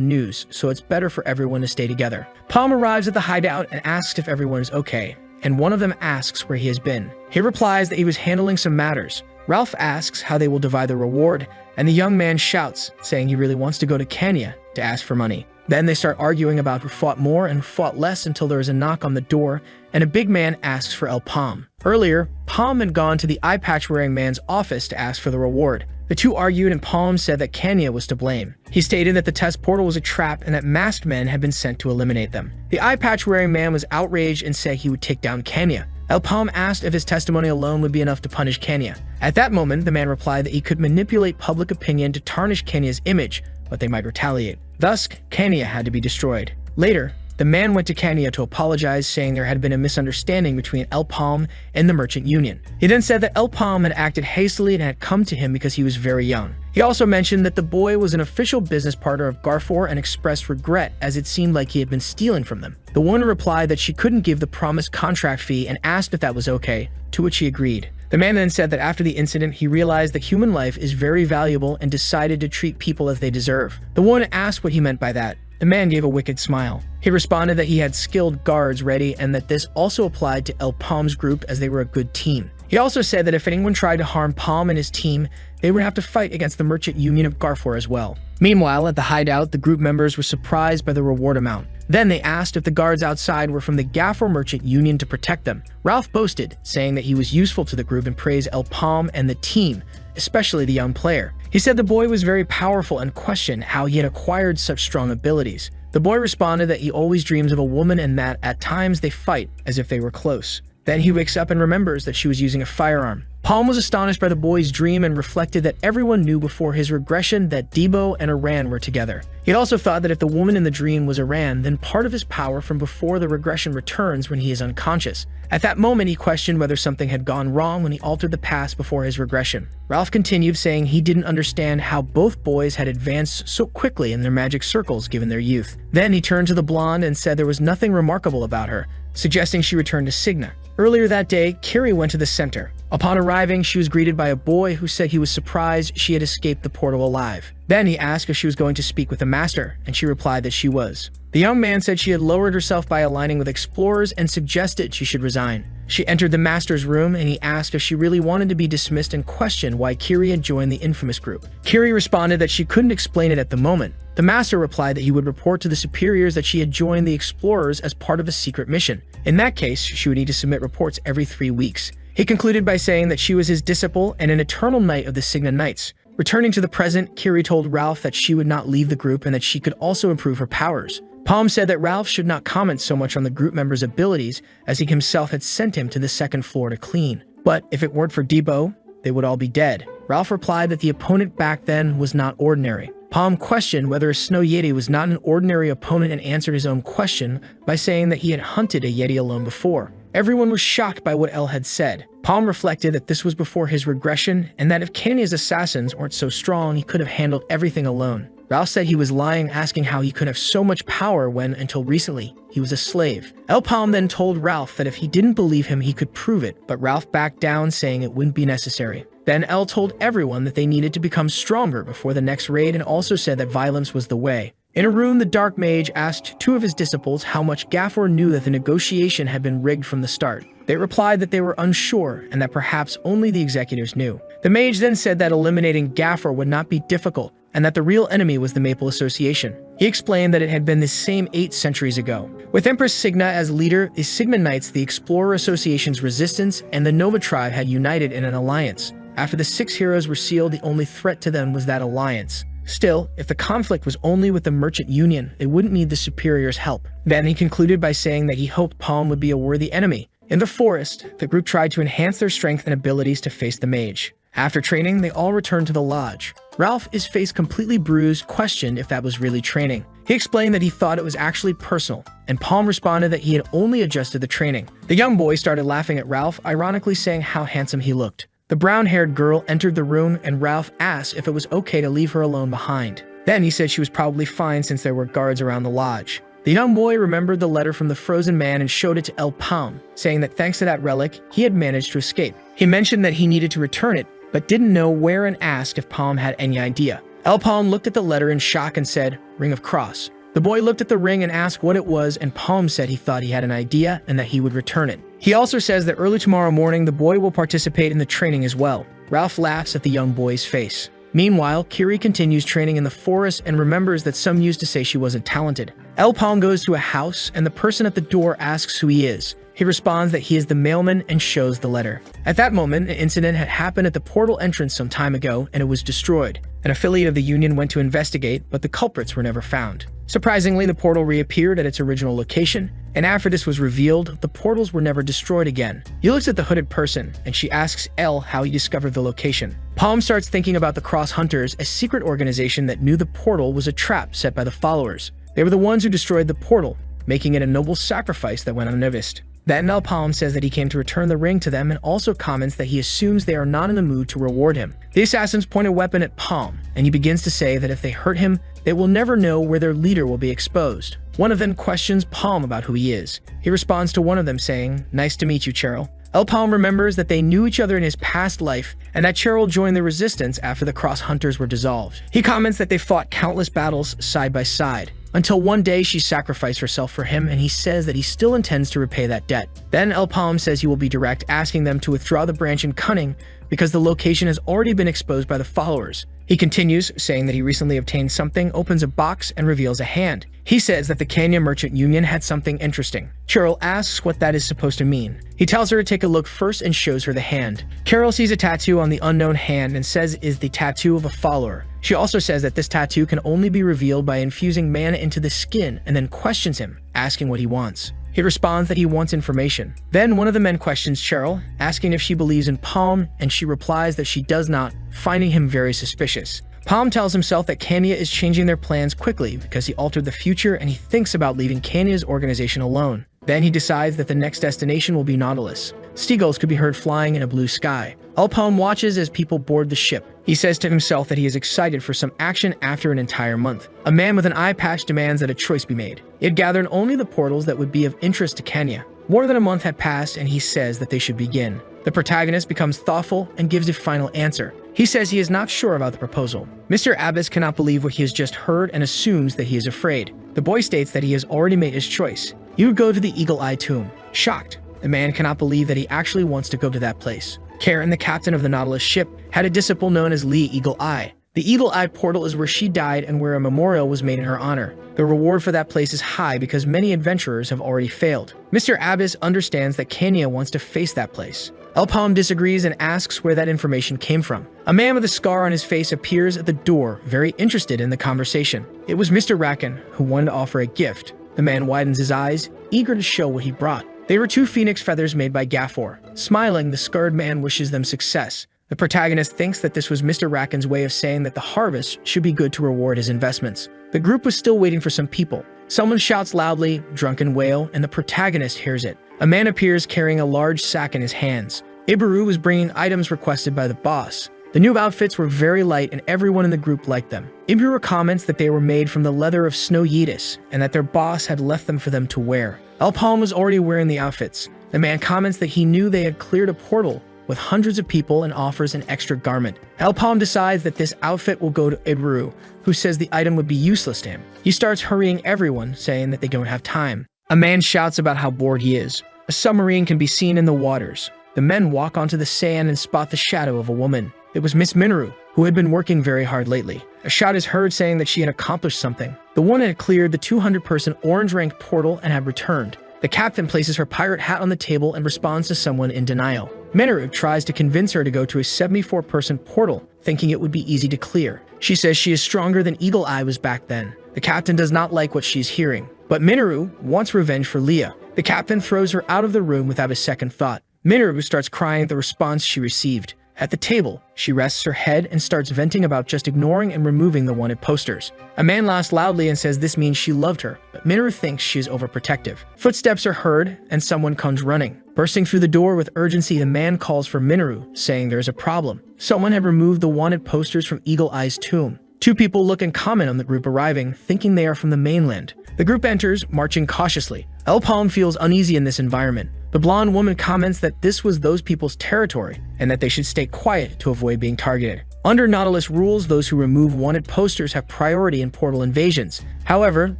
Speaker 1: news, so it's better for everyone to stay together. Palm arrives at the hideout and asks if everyone is okay, and one of them asks where he has been. He replies that he was handling some matters. Ralph asks how they will divide the reward, and the young man shouts, saying he really wants to go to Kenya to ask for money. Then they start arguing about who fought more and fought less until there is a knock on the door, and a big man asks for El Palm. Earlier, Palm had gone to the eye patch-wearing man's office to ask for the reward. The two argued, and Palm said that Kenya was to blame. He stated that the test portal was a trap and that masked men had been sent to eliminate them. The eye patch-wearing man was outraged and said he would take down Kenya. El Palm asked if his testimony alone would be enough to punish Kenya. At that moment, the man replied that he could manipulate public opinion to tarnish Kenya's image, but they might retaliate. Thus, Kenya had to be destroyed. Later, the man went to Kenya to apologize, saying there had been a misunderstanding between El Palm and the merchant union. He then said that El Palm had acted hastily and had come to him because he was very young. He also mentioned that the boy was an official business partner of Garfor and expressed regret as it seemed like he had been stealing from them. The woman replied that she couldn't give the promised contract fee and asked if that was okay, to which he agreed. The man then said that after the incident, he realized that human life is very valuable and decided to treat people as they deserve. The woman asked what he meant by that. The man gave a wicked smile. He responded that he had skilled guards ready and that this also applied to El Palm's group as they were a good team. He also said that if anyone tried to harm Palm and his team, they would have to fight against the merchant union of Garfor as well. Meanwhile, at the hideout, the group members were surprised by the reward amount. Then they asked if the guards outside were from the Garfor merchant union to protect them. Ralph boasted, saying that he was useful to the group and praised El Palm and the team, especially the young player. He said the boy was very powerful and questioned how he had acquired such strong abilities. The boy responded that he always dreams of a woman and that at times they fight as if they were close. Then he wakes up and remembers that she was using a firearm. Palm was astonished by the boy's dream and reflected that everyone knew before his regression that Debo and Iran were together. He also thought that if the woman in the dream was Iran, then part of his power from before the regression returns when he is unconscious. At that moment, he questioned whether something had gone wrong when he altered the past before his regression. Ralph continued, saying he didn't understand how both boys had advanced so quickly in their magic circles given their youth. Then he turned to the blonde and said there was nothing remarkable about her, suggesting she return to Cigna. Earlier that day, Carrie went to the center. Upon arriving, she was greeted by a boy who said he was surprised she had escaped the portal alive. Then he asked if she was going to speak with the master, and she replied that she was. The young man said she had lowered herself by aligning with explorers and suggested she should resign. She entered the master's room and he asked if she really wanted to be dismissed and questioned why Kiri had joined the infamous group. Kiri responded that she couldn't explain it at the moment. The master replied that he would report to the superiors that she had joined the explorers as part of a secret mission. In that case, she would need to submit reports every 3 weeks. He concluded by saying that she was his disciple and an eternal knight of the Cigna Knights. Returning to the present, Kiri told Ralph that she would not leave the group and that she could also improve her powers. Palm said that Ralph should not comment so much on the group members' abilities as he himself had sent him to the second floor to clean. But if it weren't for Debo, they would all be dead. Ralph replied that the opponent back then was not ordinary. Palm questioned whether a snow yeti was not an ordinary opponent and answered his own question by saying that he had hunted a yeti alone before. Everyone was shocked by what El had said. Palm reflected that this was before his regression and that if Kenya's assassins weren't so strong, he could have handled everything alone. Ralph said he was lying, asking how he could have so much power when, until recently, he was a slave. El Palm then told Ralph that if he didn't believe him, he could prove it, but Ralph backed down, saying it wouldn't be necessary. Then El told everyone that they needed to become stronger before the next raid and also said that violence was the way. In a room, the Dark Mage asked two of his disciples how much Gaffer knew that the negotiation had been rigged from the start. They replied that they were unsure and that perhaps only the executors knew. The Mage then said that eliminating Gaffer would not be difficult and that the real enemy was the Maple Association. He explained that it had been the same 8 centuries ago. With Empress Signa as leader, the Sigma Knights, the Explorer Association's resistance, and the Nova Tribe had united in an alliance. After the 6 heroes were sealed, the only threat to them was that alliance. Still, if the conflict was only with the Merchant Union, they wouldn't need the Superior's help. Then he concluded by saying that he hoped Palm would be a worthy enemy. In the forest, the group tried to enhance their strength and abilities to face the mage. After training, they all returned to the lodge. Ralph, his face completely bruised, questioned if that was really training. He explained that he thought it was actually personal, and Palm responded that he had only adjusted the training. The young boy started laughing at Ralph, ironically saying how handsome he looked. The brown-haired girl entered the room, and Ralph asked if it was okay to leave her alone behind. Then he said she was probably fine since there were guards around the lodge. The young boy remembered the letter from the frozen man and showed it to El Palm, saying that thanks to that relic, he had managed to escape. He mentioned that he needed to return it, but didn't know where and asked if Palm had any idea. El Palm looked at the letter in shock and said, "Ring of Cross." The boy looked at the ring and asked what it was, and Palm said he thought he had an idea and that he would return it. He also says that early tomorrow morning, the boy will participate in the training as well. Ralph laughs at the young boy's face. Meanwhile, Kiri continues training in the forest and remembers that some used to say she wasn't talented. El Palm goes to a house, and the person at the door asks who he is. He responds that he is the mailman and shows the letter. At that moment, an incident had happened at the portal entrance some time ago, and it was destroyed. An affiliate of the Union went to investigate, but the culprits were never found. Surprisingly, the portal reappeared at its original location, and after this was revealed, the portals were never destroyed again. He looks at the hooded person, and she asks El how he discovered the location. Palm starts thinking about the Cross Hunters, a secret organization that knew the portal was a trap set by the followers. They were the ones who destroyed the portal, making it a noble sacrifice that went unnoticed. Then El Palm says that he came to return the ring to them and also comments that he assumes they are not in the mood to reward him. The assassins point a weapon at Palm, and he begins to say that if they hurt him, they will never know where their leader will be exposed. One of them questions Palm about who he is. He responds to one of them saying, "Nice to meet you, Cheryl." El Palm remembers that they knew each other in his past life and that Cheryl joined the resistance after the Cross Hunters were dissolved. He comments that they fought countless battles side by side, until one day she sacrificed herself for him, and he says that he still intends to repay that debt. Then El Palm says he will be direct, asking them to withdraw the branch in Cunning because the location has already been exposed by the followers. He continues, saying that he recently obtained something, opens a box, and reveals a hand. He says that the Kenya Merchant Union had something interesting. Cheryl asks what that is supposed to mean. He tells her to take a look first and shows her the hand. Carol sees a tattoo on the unknown hand and says it is the tattoo of a follower. She also says that this tattoo can only be revealed by infusing mana into the skin, and then questions him, asking what he wants. He responds that he wants information. Then one of the men questions Cheryl, asking if she believes in Palm, and she replies that she does not, finding him very suspicious. Palm tells himself that Kenya is changing their plans quickly because he altered the future and he thinks about leaving Kenya's organization alone. Then he decides that the next destination will be Nautilus. Seagulls could be heard flying in a blue sky. El Palm watches as people board the ship. He says to himself that he is excited for some action after an entire month. A man with an eye patch demands that a choice be made. He had gathered only the portals that would be of interest to Kenya. More than a month had passed and he says that they should begin. The protagonist becomes thoughtful and gives a final answer. He says he is not sure about the proposal. Mr. Abbas cannot believe what he has just heard and assumes that he is afraid. The boy states that he has already made his choice. He would go to the Eagle Eye Tomb. Shocked, the man cannot believe that he actually wants to go to that place. Karen, the captain of the Nautilus ship, had a disciple known as Lee Eagle Eye. The Eagle Eye portal is where she died and where a memorial was made in her honor. The reward for that place is high because many adventurers have already failed. Mr. Abbas understands that Kenya wants to face that place. El Palm disagrees and asks where that information came from. A man with a scar on his face appears at the door, very interested in the conversation. It was Mr. Racken, who wanted to offer a gift. The man widens his eyes, eager to show what he brought. They were 2 phoenix feathers made by Gaffor. Smiling, the scarred man wishes them success. The protagonist thinks that this was Mr. Racken's way of saying that the harvest should be good to reward his investments. The group was still waiting for some people. Someone shouts loudly, drunken wail, and the protagonist hears it. A man appears carrying a large sack in his hands. Ibaru was bringing items requested by the boss. The new outfits were very light and everyone in the group liked them. Imura comments that they were made from the leather of Snow Yeetus and that their boss had left them for them to wear. Elpalm was already wearing the outfits. The man comments that he knew they had cleared a portal with hundreds of people and offers an extra garment. Elpalm decides that this outfit will go to Ibru, who says the item would be useless to him. He starts hurrying everyone, saying that they don't have time. A man shouts about how bored he is. A submarine can be seen in the waters. The men walk onto the sand and spot the shadow of a woman. It was Miss Minoru, who had been working very hard lately. A shot is heard saying that she had accomplished something. The woman had cleared the 200-person orange-ranked portal and had returned. The captain places her pirate hat on the table and responds to someone in denial. Minoru tries to convince her to go to a 74-person portal, thinking it would be easy to clear. She says she is stronger than Eagle Eye was back then. The captain does not like what she's hearing, but Minoru wants revenge for Leah. The captain throws her out of the room without a second thought. Minoru starts crying at the response she received. At the table, she rests her head and starts venting about just ignoring and removing the wanted posters. A man laughs loudly and says this means she loved her, but Minoru thinks she is overprotective. Footsteps are heard, and someone comes running. Bursting through the door with urgency, the man calls for Minoru, saying there is a problem. Someone had removed the wanted posters from Eagle Eye's tomb. Two people look and comment on the group arriving, thinking they are from the mainland. The group enters, marching cautiously. Elpalm feels uneasy in this environment. The blonde woman comments that this was those people's territory and that they should stay quiet to avoid being targeted. Under Nautilus rules, those who remove wanted posters have priority in portal invasions. However,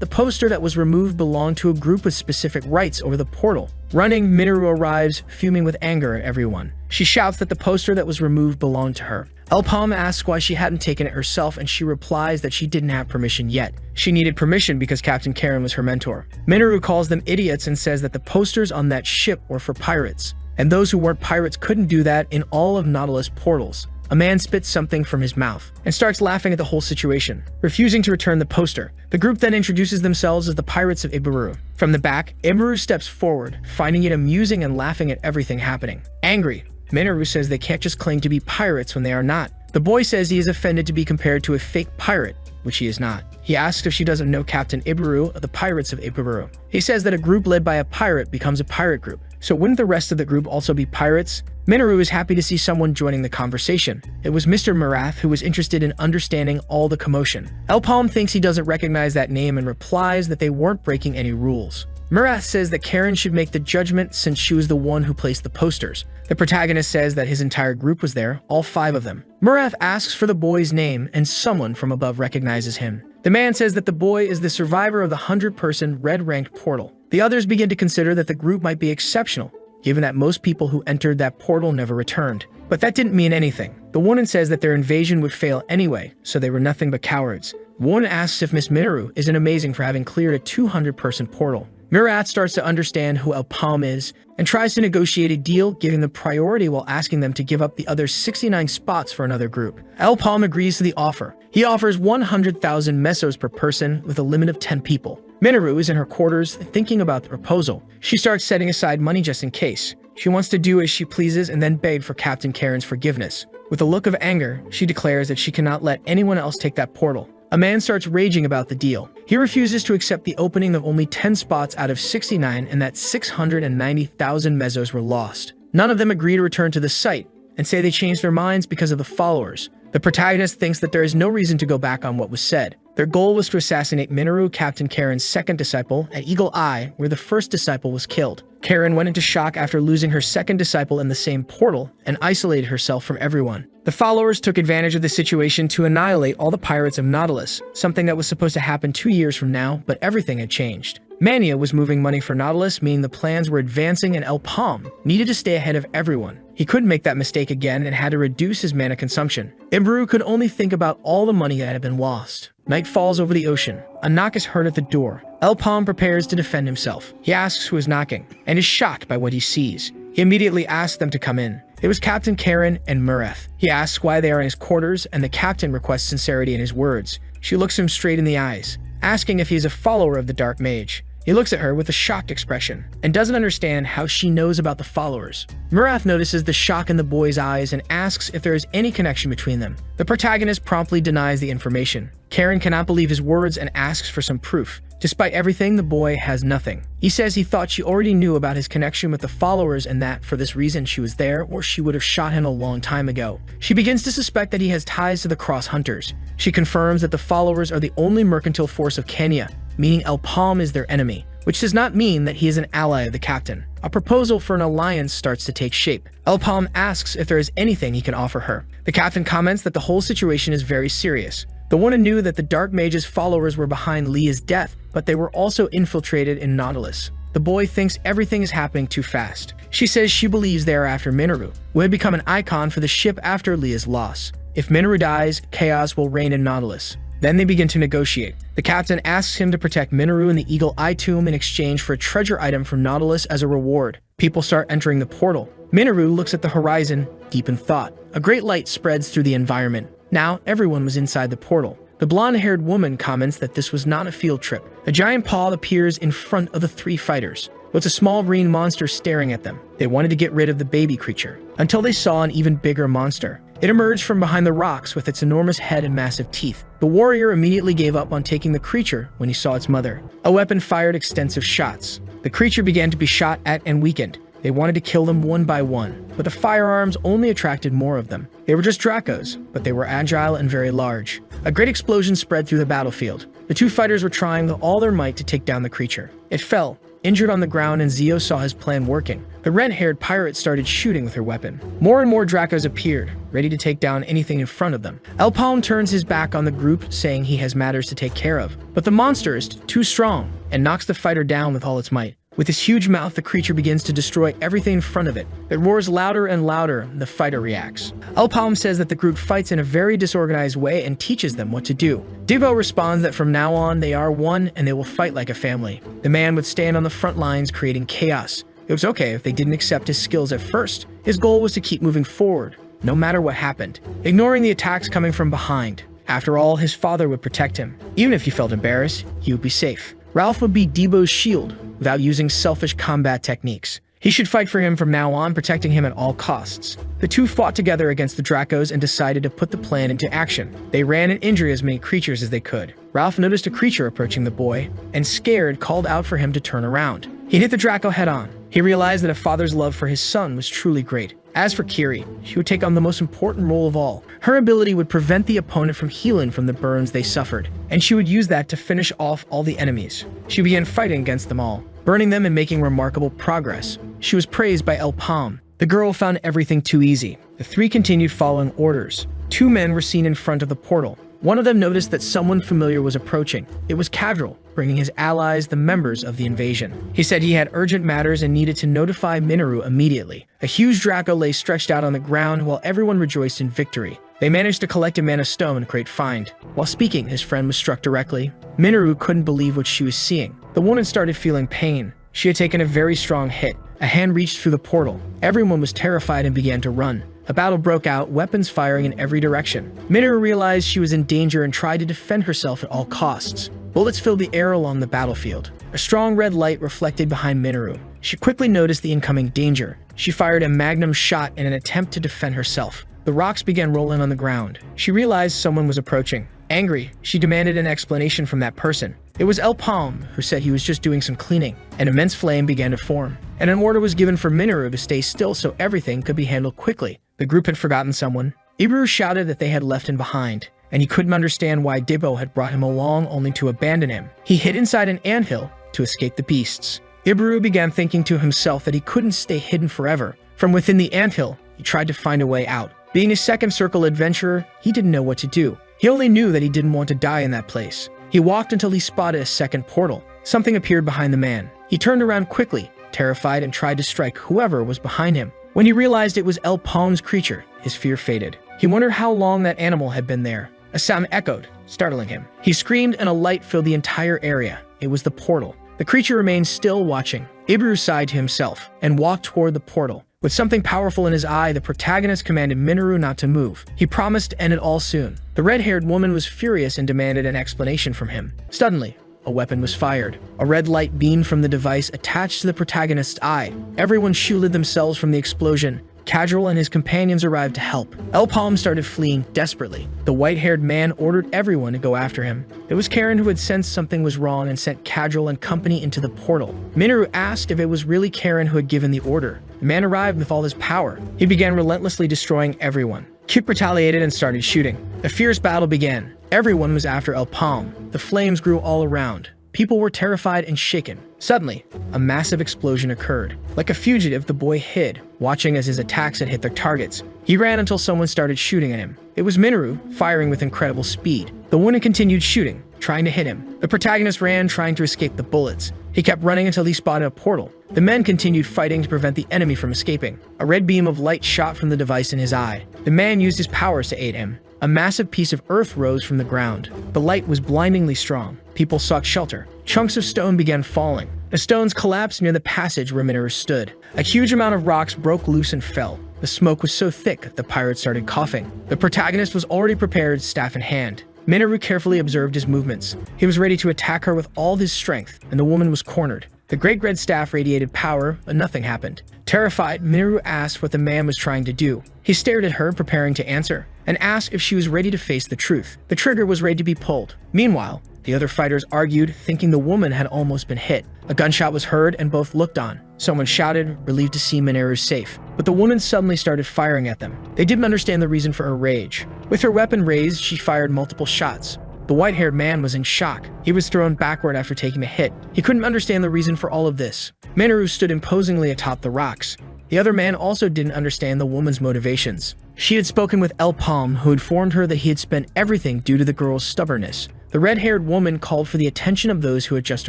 Speaker 1: the poster that was removed belonged to a group with specific rights over the portal. Running, Minoru arrives, fuming with anger at everyone. She shouts that the poster that was removed belonged to her. Elpalm asks why she hadn't taken it herself, and she replies that she didn't have permission yet. She needed permission because Captain Karen was her mentor. Minoru calls them idiots and says that the posters on that ship were for pirates, and those who weren't pirates couldn't do that in all of Nautilus portals. A man spits something from his mouth and starts laughing at the whole situation, refusing to return the poster. The group then introduces themselves as the Pirates of Iburu. From the back, Iburu steps forward, finding it amusing and laughing at everything happening. Angry, Minoru says they can't just claim to be pirates when they are not. The boy says he is offended to be compared to a fake pirate, which he is not. He asks if she doesn't know Captain Iburu of the Pirates of Iburu. He says that a group led by a pirate becomes a pirate group. So wouldn't the rest of the group also be pirates? Minoru is happy to see someone joining the conversation. It was Mr. Marath, who was interested in understanding all the commotion. Elpalm thinks he doesn't recognize that name and replies that they weren't breaking any rules. Marath says that Karen should make the judgment since she was the one who placed the posters. The protagonist says that his entire group was there, all 5 of them. Marath asks for the boy's name, and someone from above recognizes him. The man says that the boy is the survivor of the 100-person red-ranked portal. The others begin to consider that the group might be exceptional, given that most people who entered that portal never returned. But that didn't mean anything. The woman says that their invasion would fail anyway, so they were nothing but cowards. One asks if Miss Minoru isn't amazing for having cleared a 200-person portal. Mirath starts to understand who Elpalm is and tries to negotiate a deal, giving them priority while asking them to give up the other 69 spots for another group. Elpalm agrees to the offer. He offers 100,000 mesos per person with a limit of 10 people. Minoru is in her quarters thinking about the proposal. She starts setting aside money just in case. She wants to do as she pleases and then beg for Captain Karen's forgiveness. With a look of anger, she declares that she cannot let anyone else take that portal. A man starts raging about the deal. He refuses to accept the opening of only 10 spots out of 69 and that 690,000 mesos were lost. None of them agree to return to the site and say they changed their minds because of the followers. The protagonist thinks that there is no reason to go back on what was said. Their goal was to assassinate Minoru, Captain Karen's second disciple, at Eagle Eye, where the first disciple was killed. Karen went into shock after losing her second disciple in the same portal and isolated herself from everyone. The followers took advantage of the situation to annihilate all the pirates of Nautilus, something that was supposed to happen 2 years from now, but everything had changed. Mania was moving money for Nautilus, meaning the plans were advancing, and Elpalm needed to stay ahead of everyone. He couldn't make that mistake again and had to reduce his mana consumption. Ibru could only think about all the money that had been lost. Night falls over the ocean. A knock is heard at the door. Elpalm prepares to defend himself. He asks who is knocking, and is shocked by what he sees. He immediately asks them to come in. It was Captain Karen and Mureth. He asks why they are in his quarters, and the captain requests sincerity in his words. She looks him straight in the eyes, asking if he is a follower of the Dark Mage. He looks at her with a shocked expression and doesn't understand how she knows about the followers. Murath notices the shock in the boy's eyes and asks if there is any connection between them. The protagonist promptly denies the information. Karen cannot believe his words and asks for some proof. Despite everything, the boy has nothing. He says he thought she already knew about his connection with the followers and that for this reason she was there, or she would have shot him a long time ago. She begins to suspect that he has ties to the Cross Hunters. She confirms that the followers are the only mercantile force of Kenya, meaning El Palm is their enemy, which does not mean that he is an ally of the captain. A proposal for an alliance starts to take shape. El Palm asks if there is anything he can offer her. The captain comments that the whole situation is very serious. The woman knew that the Dark Mage's followers were behind Leah's death, but they were also infiltrated in Nautilus. The boy thinks everything is happening too fast. She says she believes they are after Minoru, who had become an icon for the ship after Leah's loss. If Minoru dies, chaos will reign in Nautilus. Then they begin to negotiate. The captain asks him to protect Minoru in the Eagle Eye Tomb in exchange for a treasure item from Nautilus as a reward. People start entering the portal. Minoru looks at the horizon, deep in thought. A great light spreads through the environment. Now, everyone was inside the portal. The blonde-haired woman comments that this was not a field trip. A giant paw appears in front of the three fighters, with a small green monster staring at them. They wanted to get rid of the baby creature, until they saw an even bigger monster. It emerged from behind the rocks with its enormous head and massive teeth. The warrior immediately gave up on taking the creature when he saw its mother. A weapon fired extensive shots. The creature began to be shot at and weakened. They wanted to kill them one by one, but the firearms only attracted more of them. They were just Dracos, but they were agile and very large. A great explosion spread through the battlefield. The two fighters were trying with all their might to take down the creature. It fell, injured on the ground, and Zio saw his plan working. The red-haired pirate started shooting with her weapon. More and more Dracos appeared, ready to take down anything in front of them. El Palm turns his back on the group, saying he has matters to take care of. But the monster is too strong and knocks the fighter down with all its might. With his huge mouth, the creature begins to destroy everything in front of it. It roars louder and louder, and the fighter reacts. El Palm says that the group fights in a very disorganized way and teaches them what to do. Debo responds that from now on they are one and they will fight like a family. The man would stand on the front lines creating chaos. It was okay if they didn't accept his skills at first. His goal was to keep moving forward, no matter what happened, ignoring the attacks coming from behind. After all, his father would protect him. Even if he felt embarrassed, he would be safe. Ralph would be Debo's shield without using selfish combat techniques. He should fight for him from now on, protecting him at all costs. The two fought together against the Dracos and decided to put the plan into action. They ran and injured as many creatures as they could. Ralph noticed a creature approaching the boy and, scared, called out for him to turn around. He hit the Draco head-on. He realized that a father's love for his son was truly great. As for Kiri, she would take on the most important role of all. Her ability would prevent the opponent from healing from the burns they suffered, and she would use that to finish off all the enemies. She began fighting against them all, burning them and making remarkable progress. She was praised by El Palm. The girl found everything too easy. The three continued following orders. Two men were seen in front of the portal. One of them noticed that someone familiar was approaching. It was Cadril, bringing his allies, the members of the invasion. He said he had urgent matters and needed to notify Minoru immediately. A huge Draco lay stretched out on the ground while everyone rejoiced in victory. They managed to collect a mana stone and create find. While speaking, his friend was struck directly. Minoru couldn't believe what she was seeing. The woman started feeling pain. She had taken a very strong hit. A hand reached through the portal. Everyone was terrified and began to run. A battle broke out, weapons firing in every direction. Minoru realized she was in danger and tried to defend herself at all costs. Bullets filled the air along the battlefield. A strong red light reflected behind Minoru. She quickly noticed the incoming danger. She fired a magnum shot in an attempt to defend herself. The rocks began rolling on the ground. She realized someone was approaching. Angry, she demanded an explanation from that person. It was El Palm, who said he was just doing some cleaning. An immense flame began to form, and an order was given for Minoru to stay still so everything could be handled quickly. The group had forgotten someone. Ibru shouted that they had left him behind, and he couldn't understand why Dibbo had brought him along only to abandon him. He hid inside an anthill to escape the beasts. Ibru began thinking to himself that he couldn't stay hidden forever. From within the anthill, he tried to find a way out. Being a second circle adventurer, he didn't know what to do. He only knew that he didn't want to die in that place. He walked until he spotted a second portal. Something appeared behind the man. He turned around quickly, terrified, and tried to strike whoever was behind him. When he realized it was El Palm's creature, his fear faded. He wondered how long that animal had been there. A sound echoed, startling him. He screamed and a light filled the entire area. It was the portal. The creature remained still, watching. Ibru sighed to himself and walked toward the portal. With something powerful in his eye, the protagonist commanded Minoru not to move. He promised to end it all soon. The red-haired woman was furious and demanded an explanation from him. Suddenly, a weapon was fired. A red light beamed from the device attached to the protagonist's eye. Everyone shielded themselves from the explosion. Casual and his companions arrived to help. El Palm started fleeing desperately. The white-haired man ordered everyone to go after him. It was Karen who had sensed something was wrong and sent Casual and company into the portal. Minoru asked if it was really Karen who had given the order. The man arrived with all his power. He began relentlessly destroying everyone. Cute retaliated and started shooting. A fierce battle began. Everyone was after El Palm. The flames grew all around. People were terrified and shaken. Suddenly, a massive explosion occurred. Like a fugitive, the boy hid, watching as his attacks had hit their targets. He ran until someone started shooting at him. It was Minoru, firing with incredible speed. The woman continued shooting, trying to hit him. The protagonist ran, trying to escape the bullets. He kept running until he spotted a portal. The men continued fighting to prevent the enemy from escaping. A red beam of light shot from the device in his eye. The man used his powers to aid him. A massive piece of earth rose from the ground. The light was blindingly strong. People sought shelter. Chunks of stone began falling. The stones collapsed near the passage where Minoru stood. A huge amount of rocks broke loose and fell. The smoke was so thick, the pirate started coughing. The protagonist was already prepared, staff in hand. Minoru carefully observed his movements. He was ready to attack her with all his strength, and the woman was cornered. The great red staff radiated power, but nothing happened. Terrified, Minoru asked what the man was trying to do. He stared at her, preparing to answer, and asked if she was ready to face the truth. The trigger was ready to be pulled. Meanwhile, the other fighters argued, thinking the woman had almost been hit. A gunshot was heard, and both looked on. Someone shouted, relieved to see Minoru safe. But the woman suddenly started firing at them. They didn't understand the reason for her rage. With her weapon raised, she fired multiple shots. The white-haired man was in shock. He was thrown backward after taking a hit. He couldn't understand the reason for all of this. Minoru stood imposingly atop the rocks. The other man also didn't understand the woman's motivations. She had spoken with El Palm, who informed her that he had spent everything due to the girl's stubbornness. The red-haired woman called for the attention of those who had just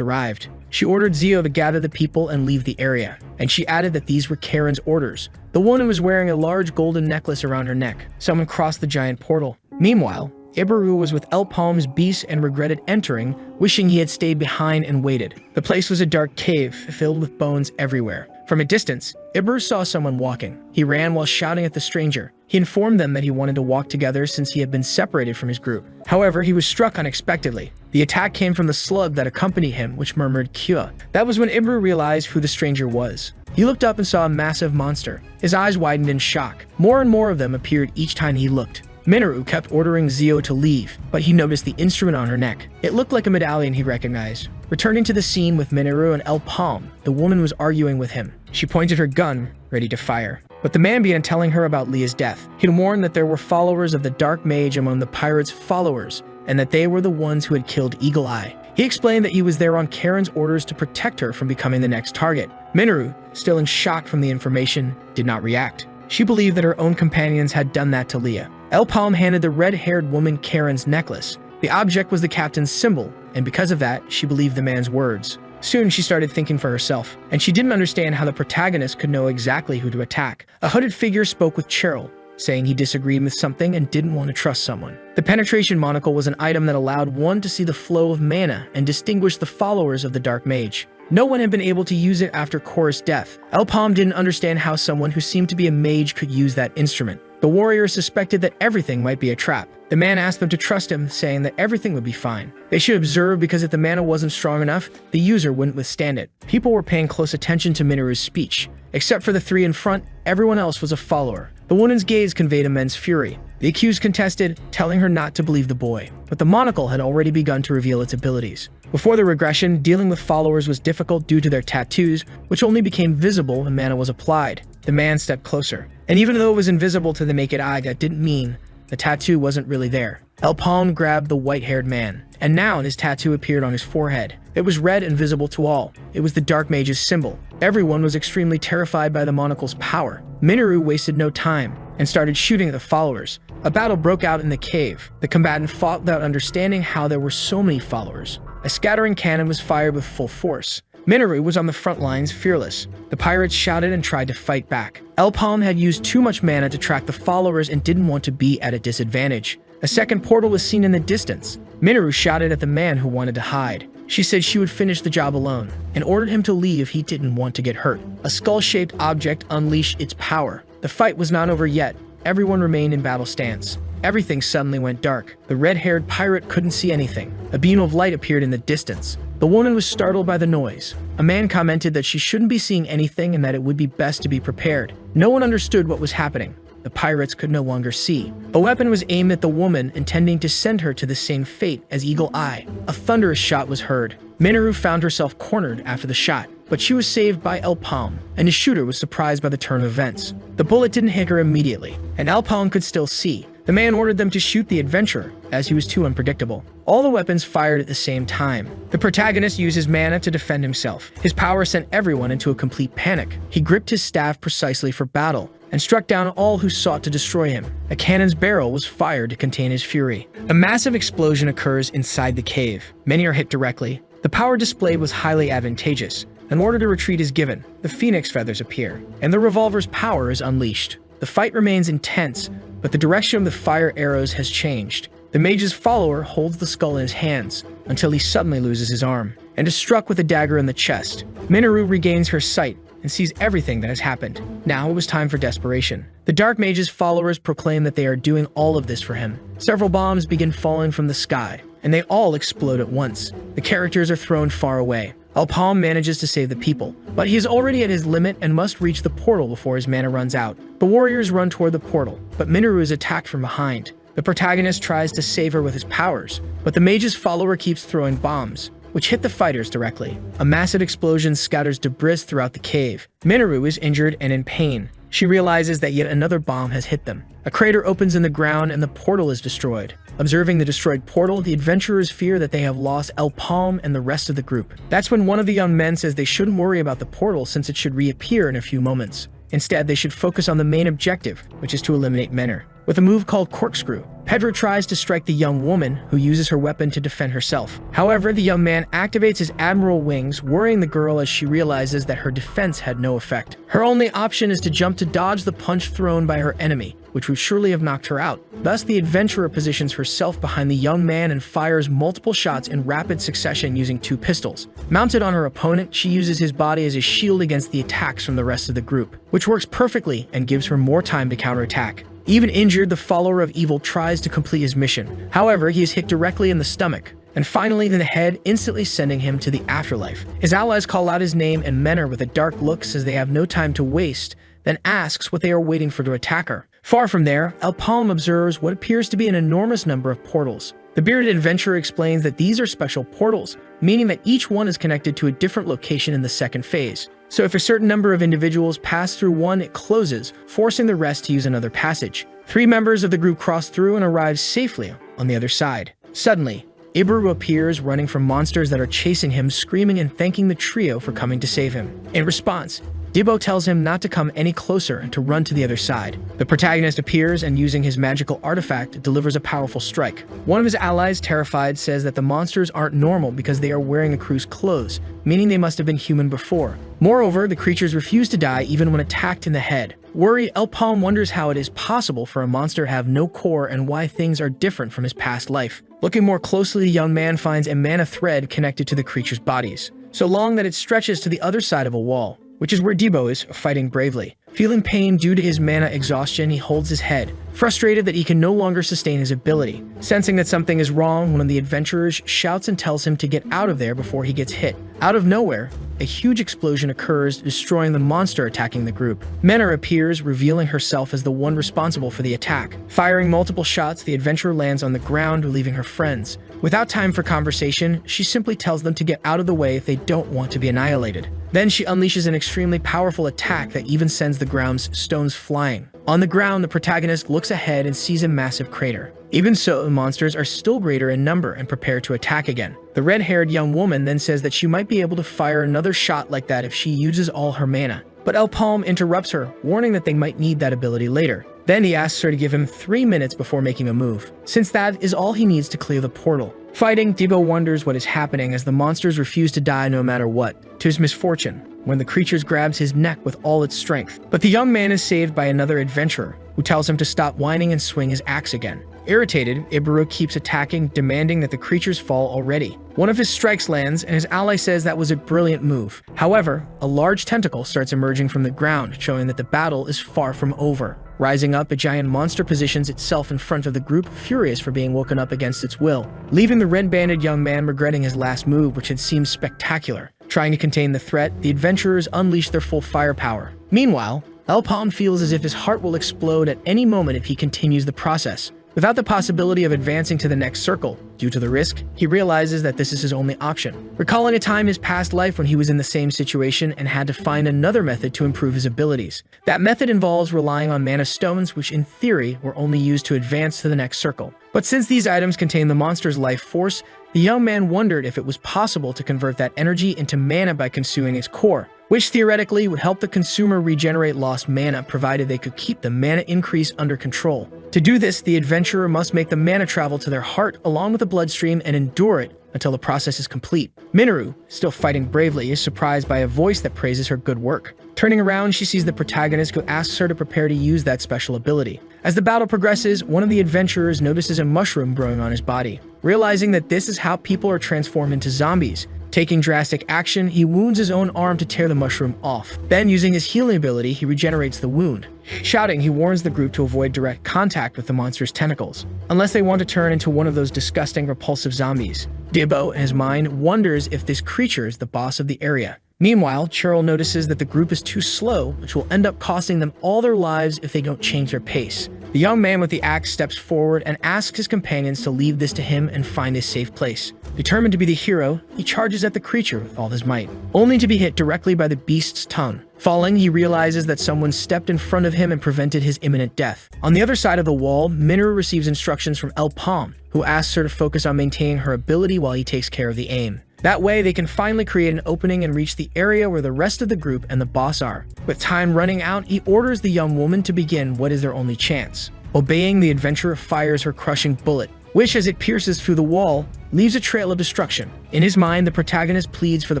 Speaker 1: arrived. She ordered Zio to gather the people and leave the area, and she added that these were Karen's orders. The woman was wearing a large golden necklace around her neck. Someone crossed the giant portal. Meanwhile, Ibaru was with El Palm's beast and regretted entering, wishing he had stayed behind and waited. The place was a dark cave, filled with bones everywhere. From a distance, Ibaru saw someone walking. He ran while shouting at the stranger. He informed them that he wanted to walk together since he had been separated from his group. However, he was struck unexpectedly. The attack came from the slug that accompanied him, which murmured Kua. That was when Ibaru realized who the stranger was. He looked up and saw a massive monster. His eyes widened in shock. More and more of them appeared each time he looked. Minoru kept ordering Zio to leave, but he noticed the instrument on her neck. It looked like a medallion he recognized. Returning to the scene with Minoru and El Palm, the woman was arguing with him. She pointed her gun, ready to fire. But the man began telling her about Leah's death. He'd warned that there were followers of the Dark Mage among the pirates' followers, and that they were the ones who had killed Eagle Eye. He explained that he was there on Karen's orders to protect her from becoming the next target. Minoru, still in shock from the information, did not react. She believed that her own companions had done that to Leah. El Palm handed the red-haired woman Karen's necklace. The object was the captain's symbol, and because of that, she believed the man's words. Soon, she started thinking for herself, and she didn't understand how the protagonist could know exactly who to attack. A hooded figure spoke with Cheryl, saying he disagreed with something and didn't want to trust someone. The penetration monocle was an item that allowed one to see the flow of mana and distinguish the followers of the Dark Mage. No one had been able to use it after Korra's death. El Palm didn't understand how someone who seemed to be a mage could use that instrument. The warriors suspected that everything might be a trap. The man asked them to trust him, saying that everything would be fine. They should observe because if the mana wasn't strong enough, the user wouldn't withstand it. People were paying close attention to Minoru's speech. Except for the three in front, everyone else was a follower. The woman's gaze conveyed immense fury. The accused contested, telling her not to believe the boy. But the monocle had already begun to reveal its abilities. Before the regression, dealing with followers was difficult due to their tattoos, which only became visible when mana was applied. The man stepped closer. And even though it was invisible to the naked eye, that didn't mean the tattoo wasn't really there. El Palm grabbed the white-haired man, and now his tattoo appeared on his forehead. It was red and visible to all. It was the Dark Mage's symbol. Everyone was extremely terrified by the monocle's power. Minoru wasted no time and started shooting at the followers. A battle broke out in the cave. The combatant fought without understanding how there were so many followers. A scattering cannon was fired with full force. Minoru was on the front lines, fearless. The pirates shouted and tried to fight back. El Palm had used too much mana to track the followers and didn't want to be at a disadvantage. A second portal was seen in the distance. Minoru shouted at the man who wanted to hide. She said she would finish the job alone, and ordered him to leave if he didn't want to get hurt. A skull-shaped object unleashed its power. The fight was not over yet. Everyone remained in battle stance. Everything suddenly went dark. The red-haired pirate couldn't see anything. A beam of light appeared in the distance. The woman was startled by the noise. A man commented that she shouldn't be seeing anything and that it would be best to be prepared. No one understood what was happening. The pirates could no longer see. A weapon was aimed at the woman, intending to send her to the same fate as Eagle Eye. A thunderous shot was heard. Minoru found herself cornered after the shot, but she was saved by Elpalm, and his shooter was surprised by the turn of events. The bullet didn't hit her immediately, and Elpalm could still see. The man ordered them to shoot the adventurer, as he was too unpredictable. All the weapons fired at the same time. The protagonist used his mana to defend himself. His power sent everyone into a complete panic. He gripped his staff precisely for battle, and struck down all who sought to destroy him. A cannon's barrel was fired to contain his fury. A massive explosion occurs inside the cave. Many are hit directly. The power displayed was highly advantageous. An order to retreat is given. The phoenix feathers appear, and the revolver's power is unleashed. The fight remains intense, but the direction of the fire arrows has changed. The mage's follower holds the skull in his hands until he suddenly loses his arm and is struck with a dagger in the chest. Minoru regains her sight and sees everything that has happened. Now it was time for desperation. The Dark Mage's followers proclaim that they are doing all of this for him. Several bombs begin falling from the sky, and they all explode at once. The characters are thrown far away. Elpalm manages to save the people, but he is already at his limit and must reach the portal before his mana runs out. The warriors run toward the portal, but Minoru is attacked from behind. The protagonist tries to save her with his powers, but the mage's follower keeps throwing bombs, which hit the fighters directly. A massive explosion scatters debris throughout the cave. Minoru is injured and in pain. She realizes that yet another bomb has hit them. A crater opens in the ground and the portal is destroyed. Observing the destroyed portal, the adventurers fear that they have lost Elpalm and the rest of the group. That's when one of the young men says they shouldn't worry about the portal since it should reappear in a few moments. Instead, they should focus on the main objective, which is to eliminate Menor. With a move called Corkscrew, Pedro tries to strike the young woman, who uses her weapon to defend herself. However, the young man activates his admiral wings, worrying the girl as she realizes that her defense had no effect. Her only option is to jump to dodge the punch thrown by her enemy, which would surely have knocked her out. Thus, the adventurer positions herself behind the young man and fires multiple shots in rapid succession using 2 pistols. Mounted on her opponent, she uses his body as a shield against the attacks from the rest of the group, which works perfectly and gives her more time to counterattack. Even injured, the follower of evil tries to complete his mission. However, he is hit directly in the stomach, and finally in the head, instantly sending him to the afterlife. His allies call out his name, and Menor, with a dark look, says they have no time to waste, then asks what they are waiting for to attack her. Far from there, Elpalm observes what appears to be an enormous number of portals. The bearded adventurer explains that these are special portals, meaning that each one is connected to a different location in the second phase. So if a certain number of individuals pass through one, it closes, forcing the rest to use another passage. 3 members of the group cross through and arrive safely on the other side. Suddenly, Ibaru appears, running from monsters that are chasing him, screaming and thanking the trio for coming to save him. In response, Dibbo tells him not to come any closer and to run to the other side. The protagonist appears and, using his magical artifact, delivers a powerful strike. One of his allies, terrified, says that the monsters aren't normal because they are wearing a crew's clothes, meaning they must have been human before. Moreover, the creatures refuse to die even when attacked in the head. Worried, Elpalm wonders how it is possible for a monster to have no core and why things are different from his past life. Looking more closely, the young man finds a mana thread connected to the creatures' bodies, so long that it stretches to the other side of a wall, which is where Dibbo is fighting bravely. Feeling pain due to his mana exhaustion, he holds his head, frustrated that he can no longer sustain his ability. Sensing that something is wrong, one of the adventurers shouts and tells him to get out of there before he gets hit. Out of nowhere, a huge explosion occurs, destroying the monster attacking the group. Menor appears, revealing herself as the one responsible for the attack. Firing multiple shots, the adventurer lands on the ground, leaving her friends. Without time for conversation, she simply tells them to get out of the way if they don't want to be annihilated. Then she unleashes an extremely powerful attack that even sends the ground's stones flying. On the ground, the protagonist looks ahead and sees a massive crater. Even so, the monsters are still greater in number and prepare to attack again. The red-haired young woman then says that she might be able to fire another shot like that if she uses all her mana. But Elpalm interrupts her, warning that they might need that ability later. Then he asks her to give him 3 minutes before making a move, since that is all he needs to clear the portal. Fighting, Dibbo wonders what is happening as the monsters refuse to die no matter what. To his misfortune, when the creature grabs his neck with all its strength. But the young man is saved by another adventurer, who tells him to stop whining and swing his axe again. Irritated, Ibaru keeps attacking, demanding that the creatures fall already. One of his strikes lands, and his ally says that was a brilliant move. However, a large tentacle starts emerging from the ground, showing that the battle is far from over. Rising up, a giant monster positions itself in front of the group, furious for being woken up against its will, leaving the red-banded young man regretting his last move, which had seemed spectacular. Trying to contain the threat, the adventurers unleash their full firepower. Meanwhile, Elpom feels as if his heart will explode at any moment if he continues the process. Without the possibility of advancing to the next circle, due to the risk, he realizes that this is his only option. Recalling a time in his past life when he was in the same situation and had to find another method to improve his abilities. That method involves relying on mana stones, which in theory were only used to advance to the next circle. But since these items contain the monster's life force, the young man wondered if it was possible to convert that energy into mana by consuming its core, which theoretically would help the consumer regenerate lost mana provided they could keep the mana increase under control. To do this, the adventurer must make the mana travel to their heart along with the bloodstream and endure it until the process is complete. Minoru, still fighting bravely, is surprised by a voice that praises her good work. Turning around, she sees the protagonist who asks her to prepare to use that special ability. As the battle progresses, one of the adventurers notices a mushroom growing on his body. Realizing that this is how people are transformed into zombies, taking drastic action, he wounds his own arm to tear the mushroom off. Then, using his healing ability, he regenerates the wound. Shouting, he warns the group to avoid direct contact with the monster's tentacles, unless they want to turn into one of those disgusting, repulsive zombies. Dibbo, in his mind, wonders if this creature is the boss of the area. Meanwhile, Cheryl notices that the group is too slow, which will end up costing them all their lives if they don't change their pace. The young man with the axe steps forward and asks his companions to leave this to him and find a safe place. Determined to be the hero, he charges at the creature with all his might, only to be hit directly by the beast's tongue. Falling, he realizes that someone stepped in front of him and prevented his imminent death. On the other side of the wall, Minoru receives instructions from Elpom, who asks her to focus on maintaining her ability while he takes care of the aim. That way, they can finally create an opening and reach the area where the rest of the group and the boss are. With time running out, he orders the young woman to begin what is their only chance. Obeying, the adventurer fires her crushing bullet, which, as it pierces through the wall, leaves a trail of destruction. In his mind, the protagonist pleads for the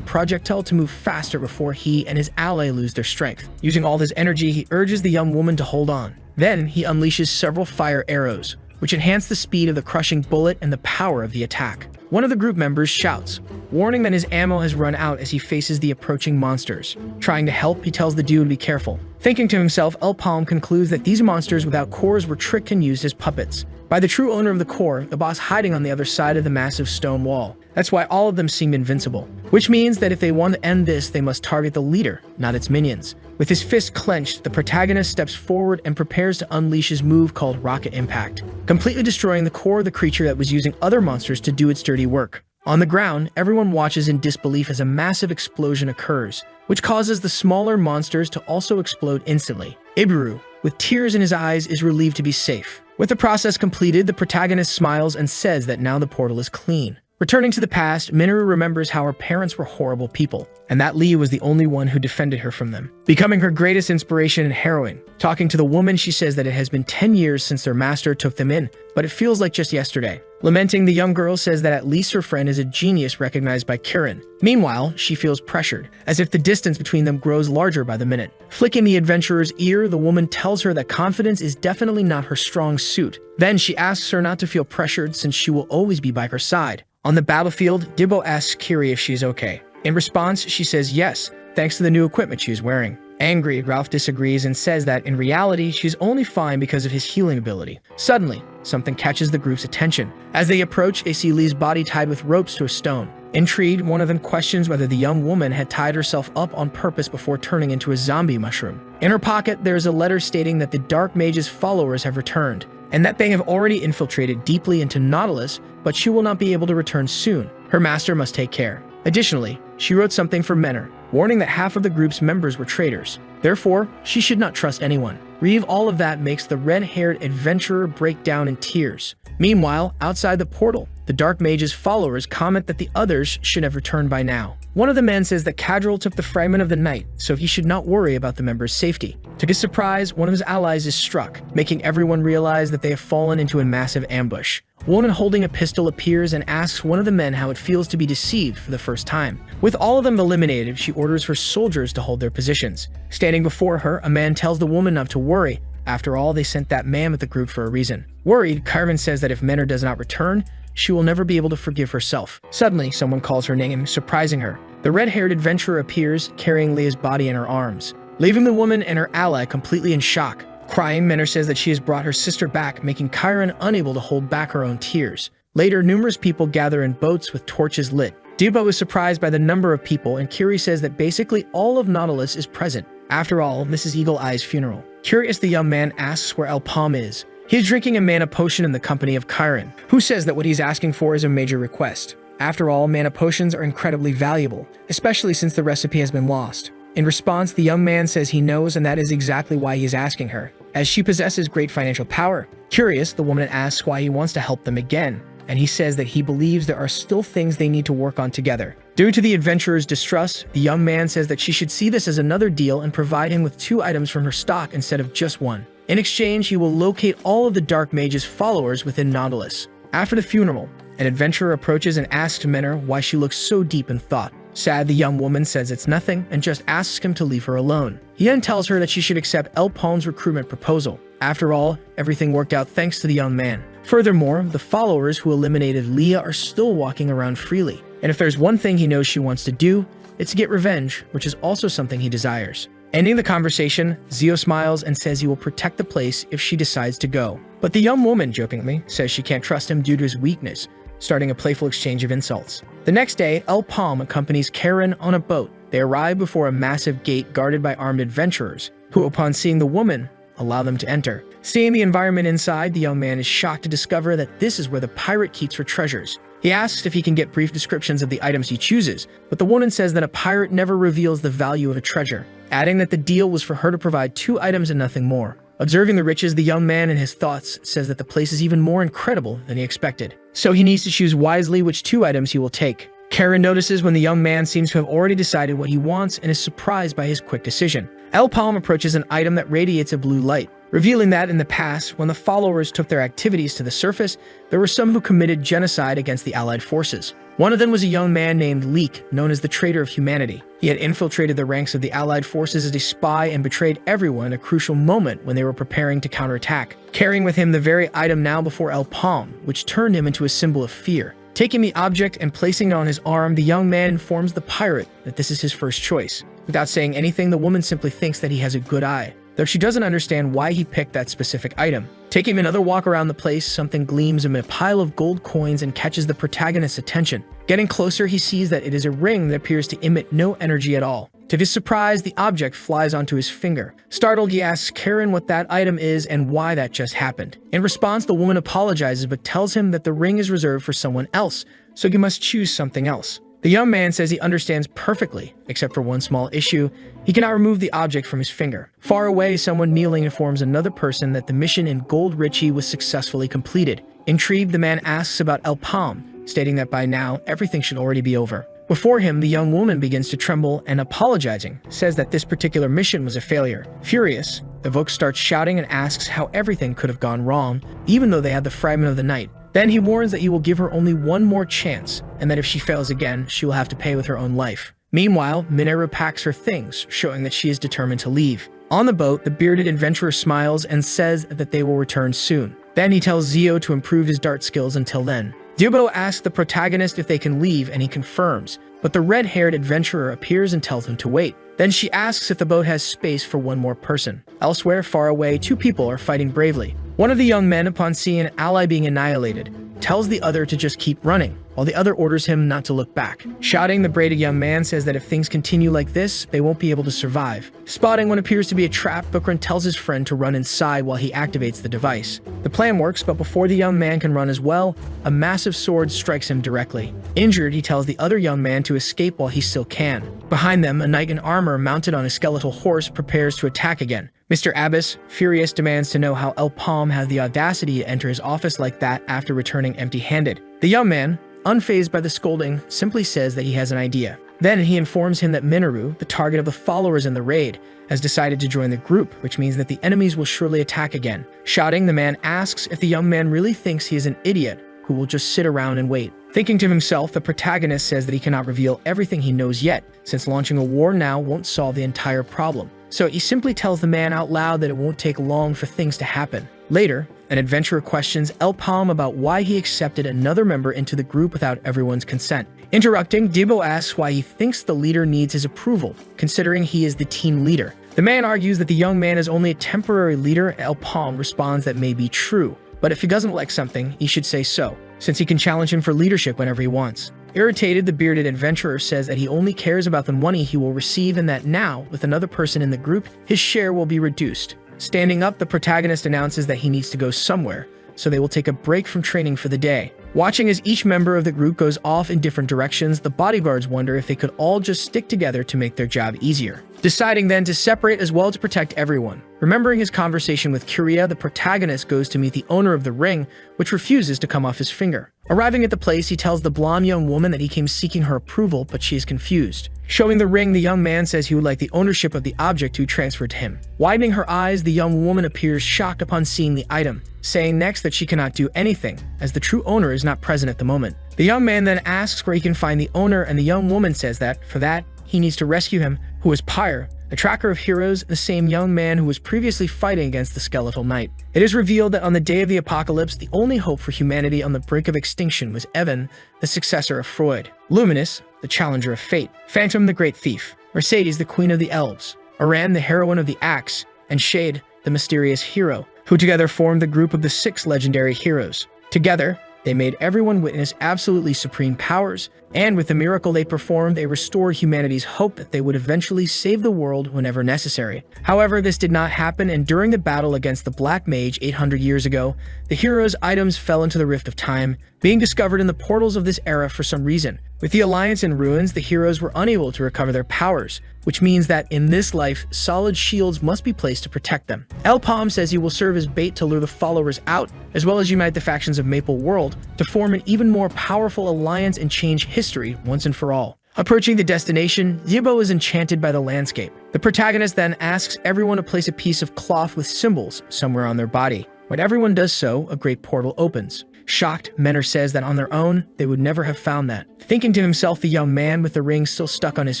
Speaker 1: projectile to move faster before he and his ally lose their strength. Using all his energy, he urges the young woman to hold on. Then, he unleashes several fire arrows, which enhance the speed of the crushing bullet and the power of the attack. One of the group members shouts, warning that his ammo has run out as he faces the approaching monsters. Trying to help, he tells the dude to be careful. Thinking to himself, Elpom concludes that these monsters without cores were tricked and used as puppets by the true owner of the core, the boss hiding on the other side of the massive stone wall. That's why all of them seem invincible, which means that if they want to end this, they must target the leader, not its minions. With his fist clenched, the protagonist steps forward and prepares to unleash his move called Rocket Impact, completely destroying the core of the creature that was using other monsters to do its dirty work. On the ground, everyone watches in disbelief as a massive explosion occurs, which causes the smaller monsters to also explode instantly. Iburu, with tears in his eyes, is relieved to be safe. With the process completed, the protagonist smiles and says that now the portal is clean. Returning to the past, Minoru remembers how her parents were horrible people, and that Lee was the only one who defended her from them, becoming her greatest inspiration and heroine. Talking to the woman, she says that it has been 10 years since their master took them in, but it feels like just yesterday. Lamenting, the young girl says that at least her friend is a genius recognized by Kirin. Meanwhile, she feels pressured, as if the distance between them grows larger by the minute. Flicking the adventurer's ear, the woman tells her that confidence is definitely not her strong suit. Then she asks her not to feel pressured since she will always be by her side. On the battlefield, Dibbo asks Kiri if she's okay. In response, she says yes, thanks to the new equipment she is wearing. Angry, Ralph disagrees and says that in reality, she's only fine because of his healing ability. Suddenly, something catches the group's attention. As they approach, they see Lee's body tied with ropes to a stone. Intrigued, one of them questions whether the young woman had tied herself up on purpose before turning into a zombie mushroom. In her pocket, there is a letter stating that the Dark Mage's followers have returned, and that they have already infiltrated deeply into Nautilus, but she will not be able to return soon. Her master must take care. Additionally, she wrote something for Menor, warning that half of the group's members were traitors. Therefore, she should not trust anyone. Reading all of that makes the red-haired adventurer break down in tears. Meanwhile, outside the portal, the Dark Mage's followers comment that the others should have returned by now. One of the men says that Cadril took the fragment of the night, so he should not worry about the members' safety. To his surprise, one of his allies is struck, making everyone realize that they have fallen into a massive ambush. A woman holding a pistol appears and asks one of the men how it feels to be deceived for the first time. With all of them eliminated, she orders her soldiers to hold their positions. Standing before her, a man tells the woman not to worry. After all, they sent that man with the group for a reason. Worried, Carvin says that if Menor does not return, she will never be able to forgive herself. Suddenly, someone calls her name, surprising her. The red-haired adventurer appears, carrying Leah's body in her arms, leaving the woman and her ally completely in shock. Crying, Minna says that she has brought her sister back, making Chiron unable to hold back her own tears. Later, numerous people gather in boats with torches lit. Dubo is surprised by the number of people, and Curie says that basically all of Nautilus is present. After all, this is Eagle Eye's funeral. Curious, the young man asks where El Palm is. He is drinking a mana potion in the company of Chiron, who says that what he's asking for is a major request. After all, mana potions are incredibly valuable, especially since the recipe has been lost. In response, the young man says he knows, and that is exactly why he is asking her, as she possesses great financial power. Curious, the woman asks why he wants to help them again, and he says that he believes there are still things they need to work on together. Due to the adventurer's distrust, the young man says that she should see this as another deal and provide him with 2 items from her stock instead of just 1. In exchange, he will locate all of the Dark Mage's followers within Nautilus. After the funeral, an adventurer approaches and asks Minna why she looks so deep in thought. Sad, the young woman says it's nothing and just asks him to leave her alone. He then tells her that she should accept El Palm's recruitment proposal. After all, everything worked out thanks to the young man. Furthermore, the followers who eliminated Leah are still walking around freely. And if there's one thing he knows she wants to do, it's to get revenge, which is also something he desires. Ending the conversation, Zio smiles and says he will protect the place if she decides to go. But the young woman, jokingly, says she can't trust him due to his weakness, starting a playful exchange of insults. The next day, El Palm accompanies Karen on a boat. They arrive before a massive gate guarded by armed adventurers, who, upon seeing the woman, allow them to enter. Seeing the environment inside, the young man is shocked to discover that this is where the pirate keeps her treasures. He asks if he can get brief descriptions of the items he chooses, but the woman says that a pirate never reveals the value of a treasure, adding that the deal was for her to provide 2 items and nothing more. Observing the riches, the young man in his thoughts says that the place is even more incredible than he expected, so he needs to choose wisely which 2 items he will take. Karen notices when the young man seems to have already decided what he wants and is surprised by his quick decision. El Palm approaches an item that radiates a blue light, revealing that in the past, when the followers took their activities to the surface, there were some who committed genocide against the Allied forces. One of them was a young man named Leek, known as the Traitor of Humanity. He had infiltrated the ranks of the Allied forces as a spy and betrayed everyone at a crucial moment when they were preparing to counterattack, carrying with him the very item now before El Palm, which turned him into a symbol of fear. Taking the object and placing it on his arm, the young man informs the pirate that this is his first choice. Without saying anything, the woman simply thinks that he has a good eye, though she doesn't understand why he picked that specific item. Taking another walk around the place, something gleams amid a pile of gold coins and catches the protagonist's attention. Getting closer, he sees that it is a ring that appears to emit no energy at all. To his surprise, the object flies onto his finger. Startled, he asks Karen what that item is and why that just happened. In response, the woman apologizes but tells him that the ring is reserved for someone else, so he must choose something else. The young man says he understands perfectly, except for one small issue. He cannot remove the object from his finger. Far away, someone kneeling informs another person that the mission in Gold Richie was successfully completed. Intrigued, the man asks about El Palm, stating that by now, everything should already be over. Before him, the young woman begins to tremble and, apologizing, says that this particular mission was a failure. Furious, the Vogue starts shouting and asks how everything could have gone wrong, even though they had the fragment of the night. Then he warns that he will give her only one more chance, and that if she fails again, she will have to pay with her own life. Meanwhile, Minna packs her things, showing that she is determined to leave. On the boat, the bearded adventurer smiles and says that they will return soon. Then he tells Zio to improve his dart skills until then. Dubo asks the protagonist if they can leave, and he confirms, but the red-haired adventurer appears and tells him to wait. Then she asks if the boat has space for one more person. Elsewhere, far away, 2 people are fighting bravely. One of the young men, upon seeing an ally being annihilated, tells the other to just keep running, while the other orders him not to look back. Shouting, the braided young man says that if things continue like this, they won't be able to survive. Spotting what appears to be a trap, Bukran tells his friend to run inside while he activates the device. The plan works, but before the young man can run as well, a massive sword strikes him directly. Injured, he tells the other young man to escape while he still can. Behind them, a knight in armor mounted on a skeletal horse prepares to attack again. Mr. Abbas, furious, demands to know how El Palm had the audacity to enter his office like that after returning empty-handed. The young man, unfazed by the scolding, simply says that he has an idea. Then he informs him that Minoru, the target of the followers in the raid, has decided to join the group, which means that the enemies will surely attack again. Shouting, the man asks if the young man really thinks he is an idiot who will just sit around and wait. Thinking to himself, the protagonist says that he cannot reveal everything he knows yet, since launching a war now won't solve the entire problem. So he simply tells the man out loud that it won't take long for things to happen. Later, an adventurer questions El Palm about why he accepted another member into the group without everyone's consent. Interrupting, Debo asks why he thinks the leader needs his approval, considering he is the team leader. The man argues that the young man is only a temporary leader. El Palm responds that may be true, but if he doesn't like something, he should say so, since he can challenge him for leadership whenever he wants. Irritated, the bearded adventurer says that he only cares about the money he will receive and that now, with another person in the group, his share will be reduced. Standing up, the protagonist announces that he needs to go somewhere, so they will take a break from training for the day. Watching as each member of the group goes off in different directions, the bodyguards wonder if they could all just stick together to make their job easier. Deciding then to separate as well to protect everyone. Remembering his conversation with Curia, the protagonist goes to meet the owner of the ring, which refuses to come off his finger. Arriving at the place, he tells the blonde young woman that he came seeking her approval, but she is confused. Showing the ring, the young man says he would like the ownership of the object to be transferred to him. Widening her eyes, the young woman appears shocked upon seeing the item, saying next that she cannot do anything, as the true owner is not present at the moment. The young man then asks where he can find the owner, and the young woman says that, for that, he needs to rescue him, who is Pyre, a tracker of heroes, the same young man who was previously fighting against the Skeletal Knight. It is revealed that on the day of the apocalypse, the only hope for humanity on the brink of extinction was Evan, the successor of Freud, Luminous, the challenger of fate, Phantom, the great thief, Mercedes, the queen of the elves, Aran, the heroine of the axe, and Shade, the mysterious hero, who together formed the group of the 6 legendary heroes. Together, they made everyone witness absolutely supreme powers, and with the miracle they performed, they restored humanity's hope that they would eventually save the world whenever necessary. However, this did not happen, and during the battle against the Black Mage 800 years ago, the heroes' items fell into the Rift of Time, being discovered in the portals of this era for some reason. With the Alliance in ruins, the heroes were unable to recover their powers, which means that in this life, solid shields must be placed to protect them. El Palm says he will serve as bait to lure the followers out, as well as unite the factions of Maple World to form an even more powerful alliance and change history once and for all. Approaching the destination, Yibo is enchanted by the landscape. The protagonist then asks everyone to place a piece of cloth with symbols somewhere on their body. When everyone does so, a great portal opens. Shocked, Menor says that on their own, they would never have found that. Thinking to himself, the young man with the ring still stuck on his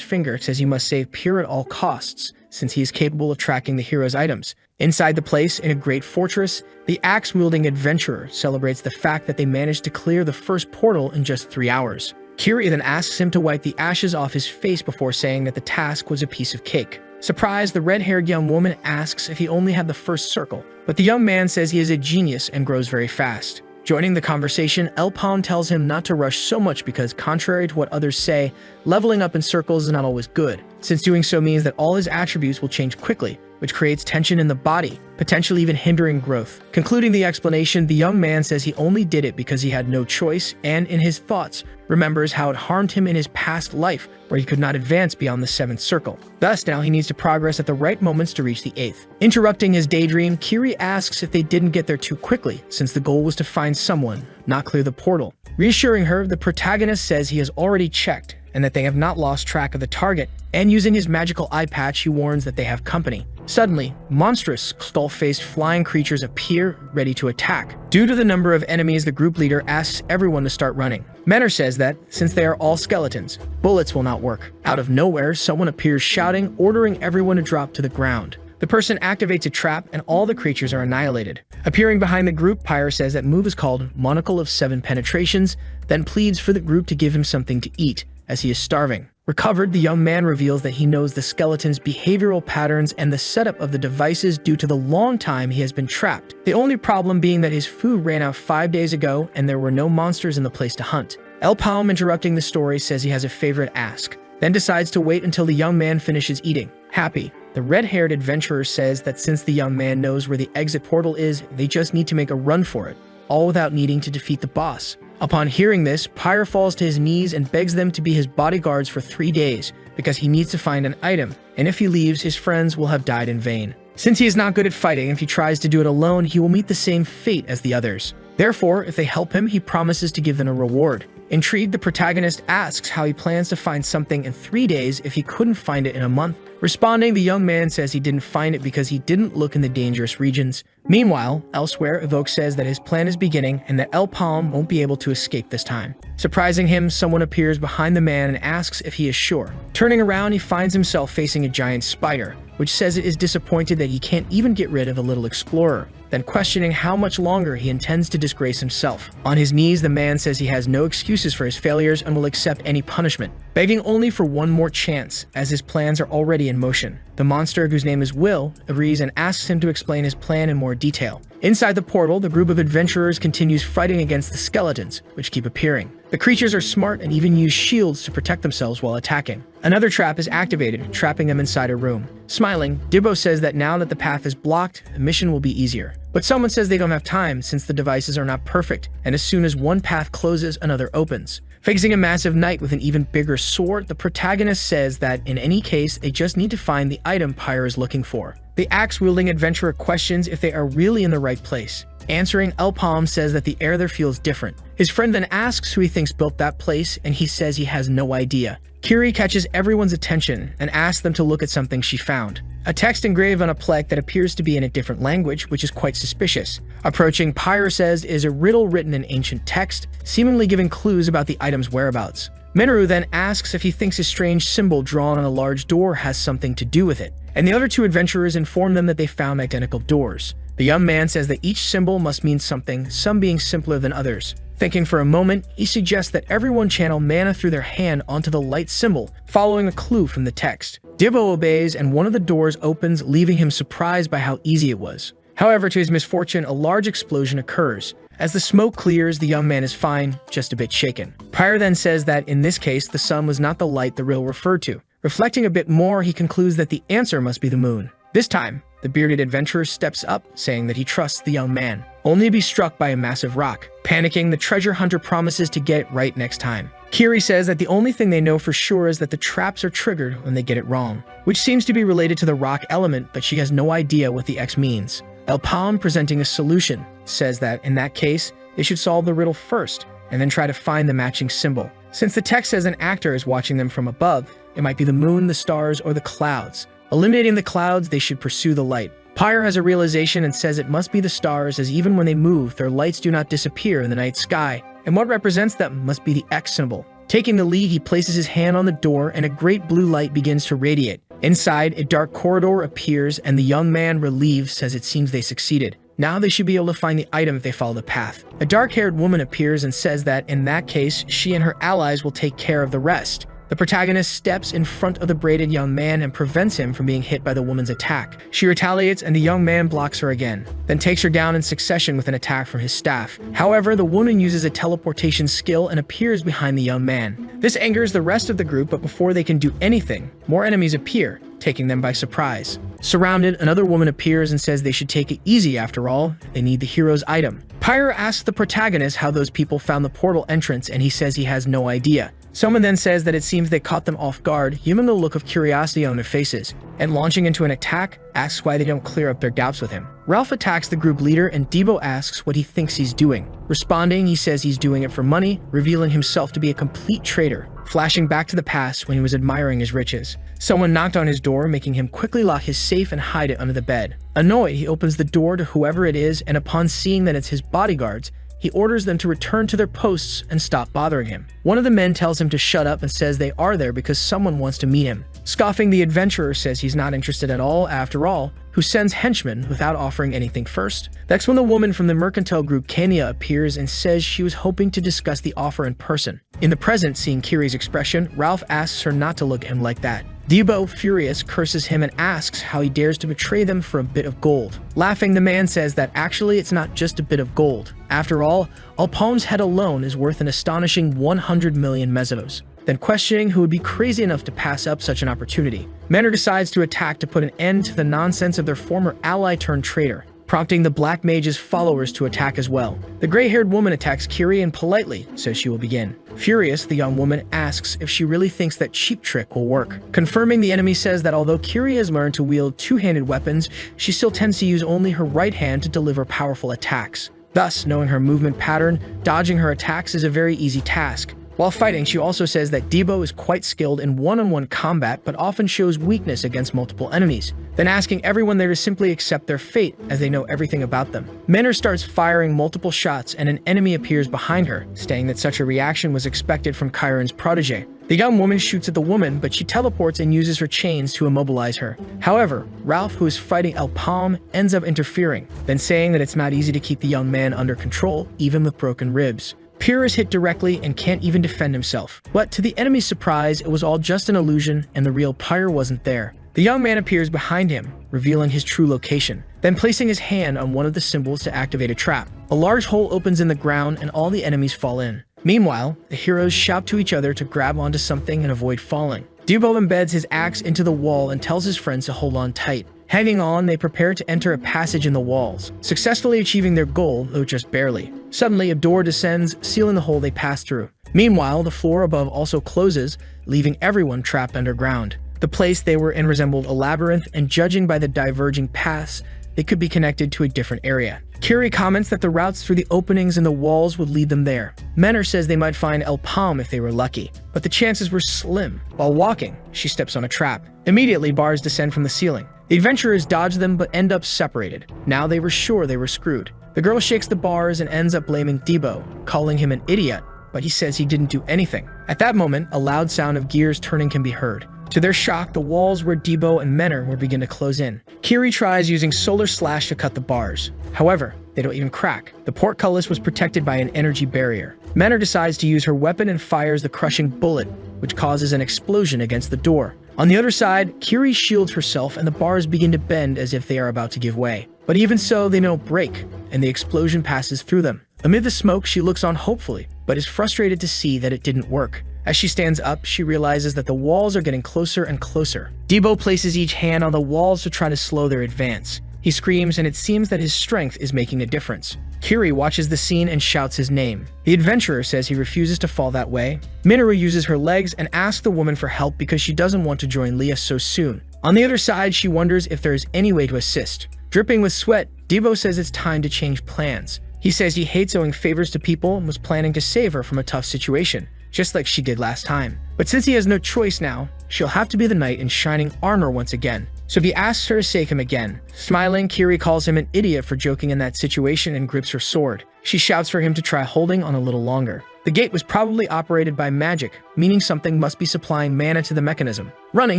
Speaker 1: finger says he must save Pure at all costs, since he is capable of tracking the hero's items. Inside the place, in a great fortress, the axe-wielding adventurer celebrates the fact that they managed to clear the first portal in just 3 hours. Curia then asks him to wipe the ashes off his face before saying that the task was a piece of cake. Surprised, the red-haired young woman asks if he only had the first circle, but the young man says he is a genius and grows very fast. Joining the conversation, El Palm tells him not to rush so much because, contrary to what others say, leveling up in circles is not always good, since doing so means that all his attributes will change quickly, which creates tension in the body, potentially even hindering growth. Concluding the explanation, the young man says he only did it because he had no choice and, in his thoughts, remembers how it harmed him in his past life where he could not advance beyond the 7th circle. Thus, now he needs to progress at the right moments to reach the 8th. Interrupting his daydream, Kiri asks if they didn't get there too quickly, since the goal was to find someone, not clear the portal. Reassuring her, the protagonist says he has already checked and that they have not lost track of the target, and using his magical eye patch, he warns that they have company. Suddenly, monstrous, skull-faced flying creatures appear, ready to attack. Due to the number of enemies, the group leader asks everyone to start running. Menor says that, since they are all skeletons, bullets will not work. Out of nowhere, someone appears shouting, ordering everyone to drop to the ground. The person activates a trap, and all the creatures are annihilated. Appearing behind the group, Pyre says that move is called Monocle of 7 Penetrations, then pleads for the group to give him something to eat, as he is starving. Recovered, the young man reveals that he knows the skeleton's behavioral patterns and the setup of the devices due to the long time he has been trapped. The only problem being that his food ran out 5 days ago and there were no monsters in the place to hunt. El Palm, interrupting the story, says he has a favorite ask, then decides to wait until the young man finishes eating. Happy, the red-haired adventurer says that since the young man knows where the exit portal is, they just need to make a run for it, all without needing to defeat the boss. Upon hearing this, Pyre falls to his knees and begs them to be his bodyguards for 3 days because he needs to find an item, and if he leaves, his friends will have died in vain. Since he is not good at fighting, if he tries to do it alone, he will meet the same fate as the others. Therefore, if they help him, he promises to give them a reward. Intrigued, the protagonist asks how he plans to find something in 3 days if he couldn't find it in a month. Responding, the young man says he didn't find it because he didn't look in the dangerous regions. Meanwhile, elsewhere, Evoke says that his plan is beginning and that El Palm won't be able to escape this time. Surprising him, someone appears behind the man and asks if he is sure. Turning around, he finds himself facing a giant spider, which says it is disappointed that he can't even get rid of a little explorer. then questioning how much longer he intends to disgrace himself. On his knees, the man says he has no excuses for his failures and will accept any punishment, begging only for one more chance, as his plans are already in motion. The monster, whose name is Will, agrees and asks him to explain his plan in more detail. Inside the portal, the group of adventurers continues fighting against the skeletons, which keep appearing. The creatures are smart and even use shields to protect themselves while attacking. Another trap is activated, trapping them inside a room. Smiling, Dibbo says that now that the path is blocked, the mission will be easier. But someone says they don't have time since the devices are not perfect, and as soon as one path closes, another opens. Facing a massive knight with an even bigger sword, the protagonist says that in any case, they just need to find the item Pyre is looking for. The axe-wielding adventurer questions if they are really in the right place. Answering, Elpalm says that the air there feels different. His friend then asks who he thinks built that place, and he says he has no idea. Kiri catches everyone's attention and asks them to look at something she found. A text engraved on a plaque that appears to be in a different language, which is quite suspicious. Approaching, Pyre says is a riddle written in ancient text, seemingly giving clues about the item's whereabouts. Minoru then asks if he thinks a strange symbol drawn on a large door has something to do with it, and the other two adventurers inform them that they found identical doors. The young man says that each symbol must mean something, some being simpler than others. Thinking for a moment, he suggests that everyone channel mana through their hand onto the light symbol, following a clue from the text. Dibbo obeys, and one of the doors opens, leaving him surprised by how easy it was. However, to his misfortune, a large explosion occurs. As the smoke clears, the young man is fine, just a bit shaken. Pyre then says that in this case, the sun was not the light the riddle referred to. Reflecting a bit more, he concludes that the answer must be the moon. This time, the bearded adventurer steps up, saying that he trusts the young man, only to be struck by a massive rock. Panicking, the treasure hunter promises to get it right next time. Kiri says that the only thing they know for sure is that the traps are triggered when they get it wrong, which seems to be related to the rock element, but she has no idea what the X means. Elpalm, presenting a solution, says that in that case, they should solve the riddle first, and then try to find the matching symbol. Since the text says an actor is watching them from above, it might be the moon, the stars, or the clouds. Eliminating the clouds, they should pursue the light. Pyre has a realization and says it must be the stars, as even when they move, their lights do not disappear in the night sky, and what represents them must be the X symbol. Taking the lead, he places his hand on the door, and a great blue light begins to radiate. Inside, a dark corridor appears, and the young man, relieved, says it seems they succeeded. Now they should be able to find the item if they follow the path. A dark-haired woman appears and says that, in that case, she and her allies will take care of the rest. The protagonist steps in front of the braided young man and prevents him from being hit by the woman's attack. She retaliates, and the young man blocks her again, then takes her down in succession with an attack from his staff. However, the woman uses a teleportation skill and appears behind the young man. This angers the rest of the group, but before they can do anything, more enemies appear, taking them by surprise. Surrounded, another woman appears and says they should take it easy after all, they need the hero's item. Pyre asks the protagonist how those people found the portal entrance, and he says he has no idea. Someone then says that it seems they caught them off guard, giving the look of curiosity on their faces, and launching into an attack, asks why they don't clear up their doubts with him. Ralph attacks the group leader, and Debo asks what he thinks he's doing. Responding, he says he's doing it for money, revealing himself to be a complete traitor, flashing back to the past when he was admiring his riches. Someone knocked on his door, making him quickly lock his safe and hide it under the bed. Annoyed, he opens the door to whoever it is, and upon seeing that it's his bodyguards, he orders them to return to their posts and stop bothering him. One of the men tells him to shut up and says they are there because someone wants to meet him. Scoffing, the adventurer says he's not interested at all after all, who sends henchmen without offering anything first. That's when the woman from the mercantile group Kenya appears and says she was hoping to discuss the offer in person. In the present, seeing Kiri's expression, Ralph asks her not to look at him like that. Debo, furious, curses him and asks how he dares to betray them for a bit of gold. Laughing, the man says that actually it's not just a bit of gold. After all, Alpalm's head alone is worth an astonishing 100 million mesos. Then questioning who would be crazy enough to pass up such an opportunity, Menor decides to attack to put an end to the nonsense of their former ally turned traitor, prompting the Black Mage's followers to attack as well. The gray-haired woman attacks Kiri and politely says she will begin. Furious, the young woman asks if she really thinks that cheap trick will work. Confirming, the enemy says that although Kiri has learned to wield two-handed weapons, she still tends to use only her right hand to deliver powerful attacks. Thus, knowing her movement pattern, dodging her attacks is a very easy task. While fighting, she also says that Debo is quite skilled in one-on-one combat but often shows weakness against multiple enemies, then asking everyone there to simply accept their fate as they know everything about them. Menor starts firing multiple shots and an enemy appears behind her, stating that such a reaction was expected from Chiron's protege. The young woman shoots at the woman, but she teleports and uses her chains to immobilize her. However, Ralph, who is fighting El Palm, ends up interfering, then saying that it's not easy to keep the young man under control, even with broken ribs. Pierre is hit directly and can't even defend himself. But to the enemy's surprise, it was all just an illusion and the real Pyre wasn't there. The young man appears behind him, revealing his true location, then placing his hand on one of the symbols to activate a trap. A large hole opens in the ground and all the enemies fall in. Meanwhile, the heroes shout to each other to grab onto something and avoid falling. Debo embeds his axe into the wall and tells his friends to hold on tight. Hanging on, they prepare to enter a passage in the walls, successfully achieving their goal, though just barely. Suddenly, a door descends, sealing the hole they pass through. Meanwhile, the floor above also closes, leaving everyone trapped underground. The place they were in resembled a labyrinth, and judging by the diverging paths, they could be connected to a different area. Kiri comments that the routes through the openings in the walls would lead them there. Menor says they might find El Palm if they were lucky, but the chances were slim. While walking, she steps on a trap. Immediately, bars descend from the ceiling. The adventurers dodge them but end up separated. Now they were sure they were screwed. The girl shakes the bars and ends up blaming Debo, calling him an idiot, but he says he didn't do anything. At that moment, a loud sound of gears turning can be heard. To their shock, the walls where Debo and Menor will begin to close in. Kiri tries using Solar Slash to cut the bars. However, they don't even crack. The portcullis was protected by an energy barrier. Menor decides to use her weapon and fires the crushing bullet, which causes an explosion against the door. On the other side, Kiri shields herself and the bars begin to bend as if they are about to give way. But even so, they don't break, and the explosion passes through them. Amid the smoke, she looks on hopefully, but is frustrated to see that it didn't work. As she stands up, she realizes that the walls are getting closer and closer. Debo places each hand on the walls to try to slow their advance. He screams, and it seems that his strength is making a difference. Kiri watches the scene and shouts his name. The adventurer says he refuses to fall that way. Minoru uses her legs and asks the woman for help because she doesn't want to join Leah so soon. On the other side, she wonders if there is any way to assist. Dripping with sweat, Debo says it's time to change plans. He says he hates owing favors to people and was planning to save her from a tough situation, just like she did last time. But since he has no choice now, she'll have to be the knight in shining armor once again. So he asks her to save him again. Smiling, Kiri calls him an idiot for joking in that situation and grips her sword. She shouts for him to try holding on a little longer. The gate was probably operated by magic, meaning something must be supplying mana to the mechanism. Running,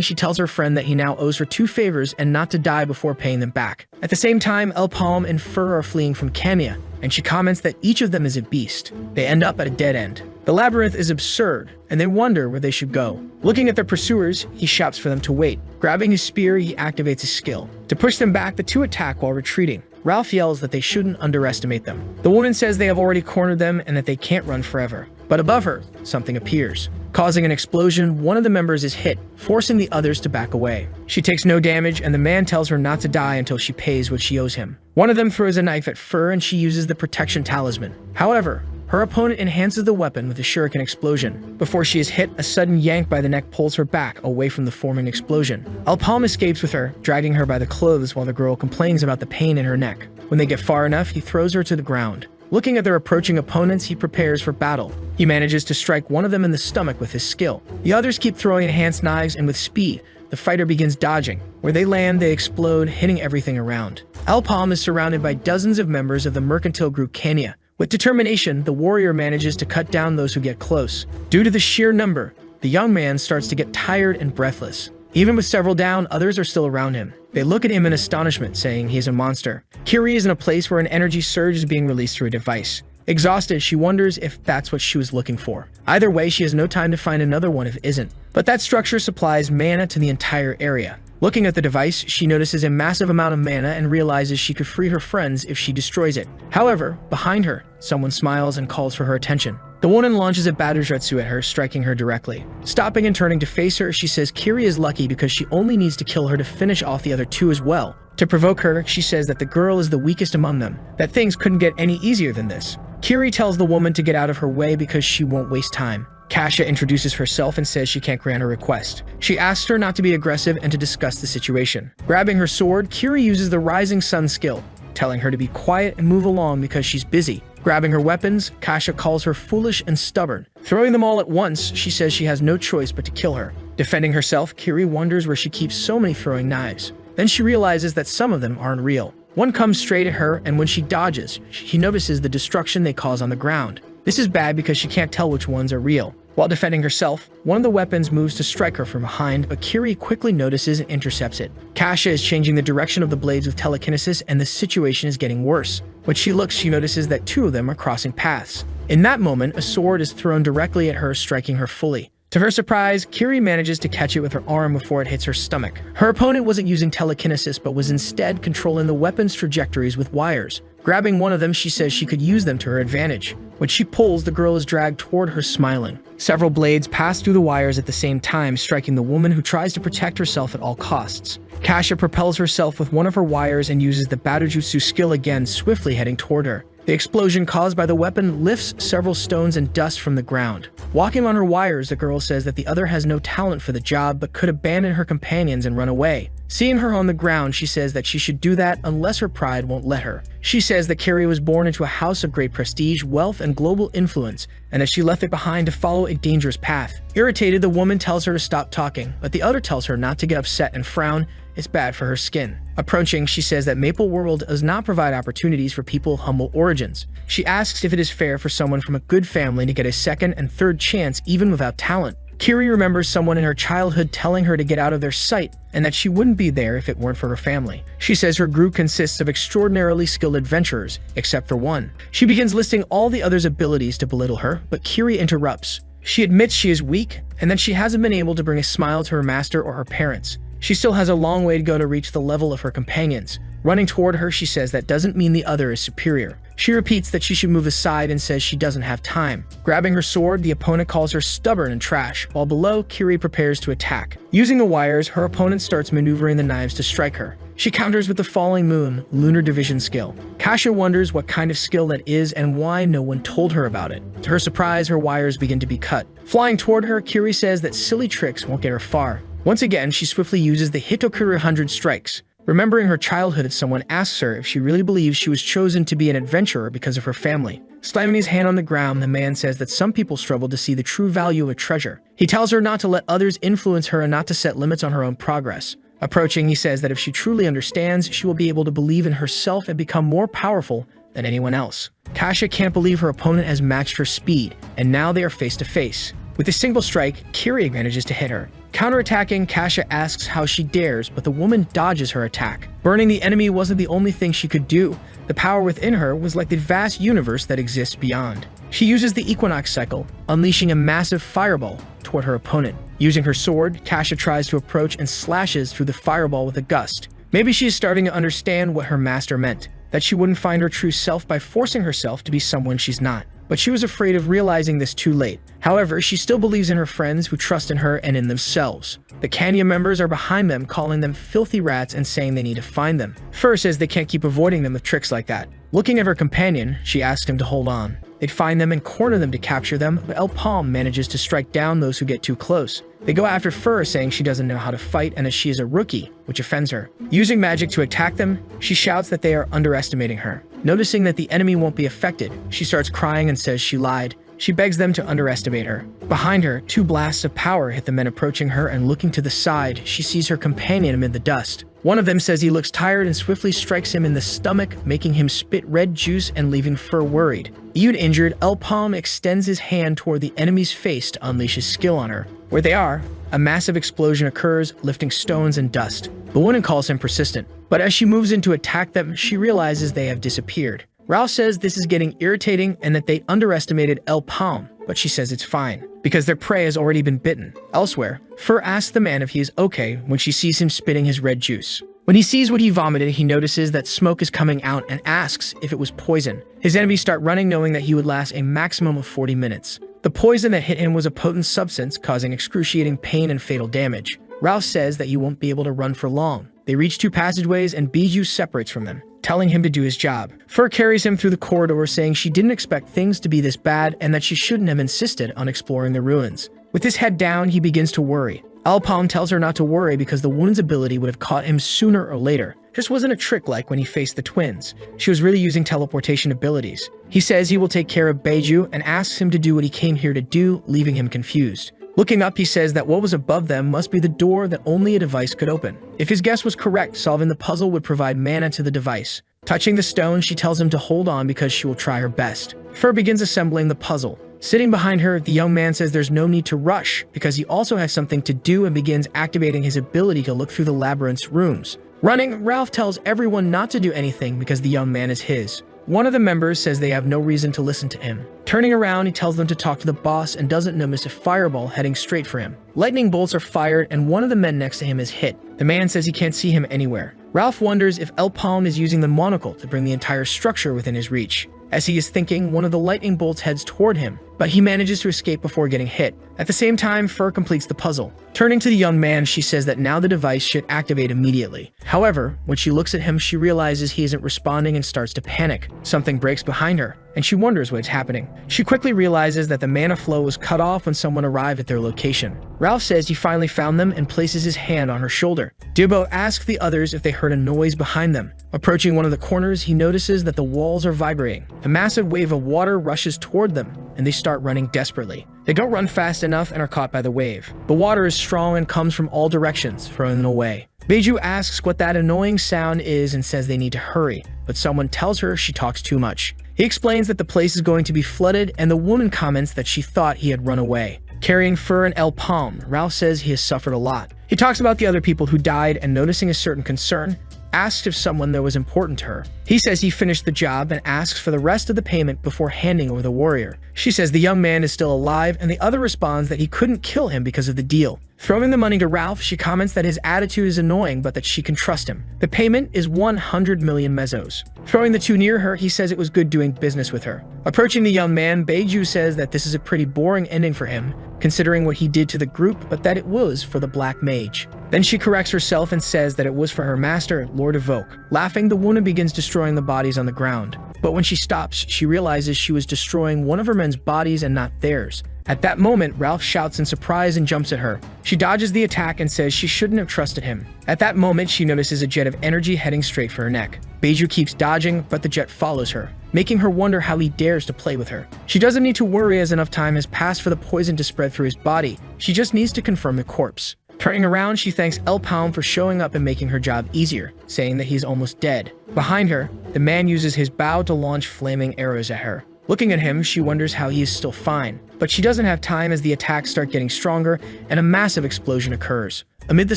Speaker 1: she tells her friend that he now owes her 2 favors and not to die before paying them back. At the same time, El Palm and Fur are fleeing from Camia, and she comments that each of them is a beast. They end up at a dead end. The labyrinth is absurd, and they wonder where they should go. Looking at their pursuers, he shouts for them to wait. Grabbing his spear, he activates his skill. To push them back, the 2 attack while retreating. Ralph yells that they shouldn't underestimate them. The woman says they have already cornered them and that they can't run forever. But above her, something appears. Causing an explosion, one of the members is hit, forcing the others to back away. She takes no damage, and the man tells her not to die until she pays what she owes him. One of them throws a knife at Fur, and she uses the protection talisman. However, her opponent enhances the weapon with a shuriken explosion. Before she is hit, a sudden yank by the neck pulls her back, away from the forming explosion. El Palm escapes with her, dragging her by the clothes while the girl complains about the pain in her neck. When they get far enough, he throws her to the ground. Looking at their approaching opponents, he prepares for battle. He manages to strike one of them in the stomach with his skill. The others keep throwing enhanced knives, and with speed, the fighter begins dodging. Where they land, they explode, hitting everything around. El Palm is surrounded by dozens of members of the mercantile group Kenya. With determination, the warrior manages to cut down those who get close. Due to the sheer number, the young man starts to get tired and breathless. Even with several down, others are still around him. They look at him in astonishment, saying he is a monster. Kiri is in a place where an energy surge is being released through a device. Exhausted, she wonders if that's what she was looking for. Either way, she has no time to find another one if it isn't. But that structure supplies mana to the entire area. Looking at the device, she notices a massive amount of mana and realizes she could free her friends if she destroys it. However, behind her, someone smiles and calls for her attention. The woman launches a Batujutsu at her, striking her directly. Stopping and turning to face her, she says Kiri is lucky because she only needs to kill her to finish off the other 2 as well. To provoke her, she says that the girl is the weakest among them, that things couldn't get any easier than this. Kiri tells the woman to get out of her way because she won't waste time. Kasha introduces herself and says she can't grant her request. She asks her not to be aggressive and to discuss the situation. Grabbing her sword, Kiri uses the Rising Sun skill, telling her to be quiet and move along because she's busy. Grabbing her weapons, Kasha calls her foolish and stubborn. Throwing them all at once, she says she has no choice but to kill her. Defending herself, Kiri wonders where she keeps so many throwing knives. Then she realizes that some of them aren't real. One comes straight at her, and when she dodges, she notices the destruction they cause on the ground. This is bad because she can't tell which ones are real. While defending herself, one of the weapons moves to strike her from behind, but Kiri quickly notices and intercepts it. Kasha is changing the direction of the blades with telekinesis, and the situation is getting worse. When she looks, she notices that two of them are crossing paths. In that moment, a sword is thrown directly at her, striking her fully. To her surprise, Kiri manages to catch it with her arm before it hits her stomach. Her opponent wasn't using telekinesis, but was instead controlling the weapon's trajectories with wires. Grabbing one of them, she says she could use them to her advantage. When she pulls, the girl is dragged toward her, smiling. Several blades pass through the wires at the same time, striking the woman who tries to protect herself at all costs. Kasha propels herself with one of her wires and uses the Batojutsu skill again, swiftly heading toward her. The explosion caused by the weapon lifts several stones and dust from the ground. Walking on her wires, the girl says that the other has no talent for the job but could abandon her companions and run away. Seeing her on the ground, she says that she should do that unless her pride won't let her. She says that Kiri was born into a house of great prestige, wealth, and global influence, and that she left it behind to follow a dangerous path. Irritated, the woman tells her to stop talking, but the other tells her not to get upset and frown. It's bad for her skin. Approaching, she says that Maple World does not provide opportunities for people of humble origins. She asks if it is fair for someone from a good family to get a second and third chance even without talent. Kiri remembers someone in her childhood telling her to get out of their sight and that she wouldn't be there if it weren't for her family. She says her group consists of extraordinarily skilled adventurers, except for one. She begins listing all the others' abilities to belittle her, but Kiri interrupts. She admits she is weak and that she hasn't been able to bring a smile to her master or her parents. She still has a long way to go to reach the level of her companions. Running toward her, she says that doesn't mean the other is superior. She repeats that she should move aside and says she doesn't have time. Grabbing her sword, the opponent calls her stubborn and trash, while below, Kiri prepares to attack. Using the wires, her opponent starts maneuvering the knives to strike her. She counters with the falling moon, lunar division skill. Kasha wonders what kind of skill that is and why no one told her about it. To her surprise, her wires begin to be cut. Flying toward her, Kiri says that silly tricks won't get her far. Once again, she swiftly uses the Hitokuri 100 strikes. Remembering her childhood, someone asks her if she really believes she was chosen to be an adventurer because of her family. Slamming his hand on the ground, the man says that some people struggle to see the true value of a treasure. He tells her not to let others influence her and not to set limits on her own progress. Approaching, he says that if she truly understands, she will be able to believe in herself and become more powerful than anyone else. Kasha can't believe her opponent has matched her speed, and now they are face to face. With a single strike, Kiri manages to hit her. Counterattacking, Kasha asks how she dares, but the woman dodges her attack. Burning the enemy wasn't the only thing she could do. The power within her was like the vast universe that exists beyond. She uses the equinox cycle, unleashing a massive fireball toward her opponent. Using her sword, Kasha tries to approach and slashes through the fireball with a gust. Maybe she is starting to understand what her master meant, that she wouldn't find her true self by forcing herself to be someone she's not. But she was afraid of realizing this too late. However, she still believes in her friends who trust in her and in themselves. The Kanya members are behind them, calling them filthy rats and saying they need to find them. First, as they can't keep avoiding them with tricks like that. Looking at her companion, she asks him to hold on. They'd find them and corner them to capture them, but El Palm manages to strike down those who get too close. They go after Fur, saying she doesn't know how to fight and that she is a rookie, which offends her. Using magic to attack them, she shouts that they are underestimating her. Noticing that the enemy won't be affected, she starts crying and says she lied. She begs them to underestimate her. Behind her, two blasts of power hit the men approaching her, and looking to the side, she sees her companion amid the dust. One of them says he looks tired and swiftly strikes him in the stomach, making him spit red juice and leaving Fur worried. Even injured, El Palm extends his hand toward the enemy's face to unleash his skill on her. Where they are, a massive explosion occurs, lifting stones and dust. The woman calls him persistent, but as she moves in to attack them, she realizes they have disappeared. Rao says this is getting irritating and that they underestimated El Palm, but she says it's fine, because their prey has already been bitten. Elsewhere, Fur asks the man if he is okay when she sees him spitting his red juice. When he sees what he vomited, he notices that smoke is coming out and asks if it was poison. His enemies start running, knowing that he would last a maximum of 40 minutes. The poison that hit him was a potent substance, causing excruciating pain and fatal damage. Rao says that he won't be able to run for long. They reach two passageways and Bijou separates from them, telling him to do his job. Fur carries him through the corridor, saying she didn't expect things to be this bad and that she shouldn't have insisted on exploring the ruins. With his head down, he begins to worry. El Palm tells her not to worry because the woman's ability would have caught him sooner or later. just wasn't a trick like when he faced the twins. She was really using teleportation abilities. He says he will take care of Beiju and asks him to do what he came here to do, leaving him confused. Looking up, he says that what was above them must be the door that only a device could open. If his guess was correct, solving the puzzle would provide mana to the device. Touching the stone, she tells him to hold on because she will try her best. Fur begins assembling the puzzle. Sitting behind her, the young man says there's no need to rush because he also has something to do and begins activating his ability to look through the labyrinth's rooms. Running, Ralph tells everyone not to do anything because the young man is his. One of the members says they have no reason to listen to him. Turning around, he tells them to talk to the boss and doesn't notice a fireball heading straight for him. Lightning bolts are fired and one of the men next to him is hit. The man says he can't see him anywhere. Ralph wonders if El Palm is using the monocle to bring the entire structure within his reach. As he is thinking, one of the lightning bolts heads toward him, but he manages to escape before getting hit. At the same time, Fur completes the puzzle. Turning to the young man, she says that now the device should activate immediately. However, when she looks at him, she realizes he isn't responding and starts to panic. Something breaks behind her, and she wonders what's happening. She quickly realizes that the mana flow was cut off when someone arrived at their location. Ralph says he finally found them and places his hand on her shoulder. Dubbo asks the others if they heard a noise behind them. Approaching one of the corners, he notices that the walls are vibrating. A massive wave of water rushes toward them, and they start running desperately. They don't run fast enough and are caught by the wave. The water is strong and comes from all directions, throwing them away. Beiju asks what that annoying sound is and says they need to hurry, but someone tells her she talks too much. He explains that the place is going to be flooded, and the woman comments that she thought he had run away. Carrying Fur and El Palm, Ralph says he has suffered a lot. He talks about the other people who died and noticing a certain concern, asked if someone there was important to her. He says he finished the job and asks for the rest of the payment before handing over the warrior. She says the young man is still alive, and the other responds that he couldn't kill him because of the deal. Throwing the money to Ralph, she comments that his attitude is annoying but that she can trust him. The payment is 100 million mesos. Throwing the two near her, he says it was good doing business with her. Approaching the young man, Beiju says that this is a pretty boring ending for him, considering what he did to the group, but that it was for the Black Mage. Then she corrects herself and says that it was for her master, Lord Evoke. Laughing, the woman begins destroying the bodies on the ground. But when she stops, she realizes she was destroying one of her men's bodies and not theirs. At that moment, Ralph shouts in surprise and jumps at her. She dodges the attack and says she shouldn't have trusted him. At that moment, she notices a jet of energy heading straight for her neck. Beiju keeps dodging, but the jet follows her, making her wonder how he dares to play with her. She doesn't need to worry as enough time has passed for the poison to spread through his body. She just needs to confirm the corpse. Turning around, she thanks El Palm for showing up and making her job easier, saying that he's almost dead. Behind her, the man uses his bow to launch flaming arrows at her. Looking at him, she wonders how he is still fine, but she doesn't have time as the attacks start getting stronger and a massive explosion occurs. Amid the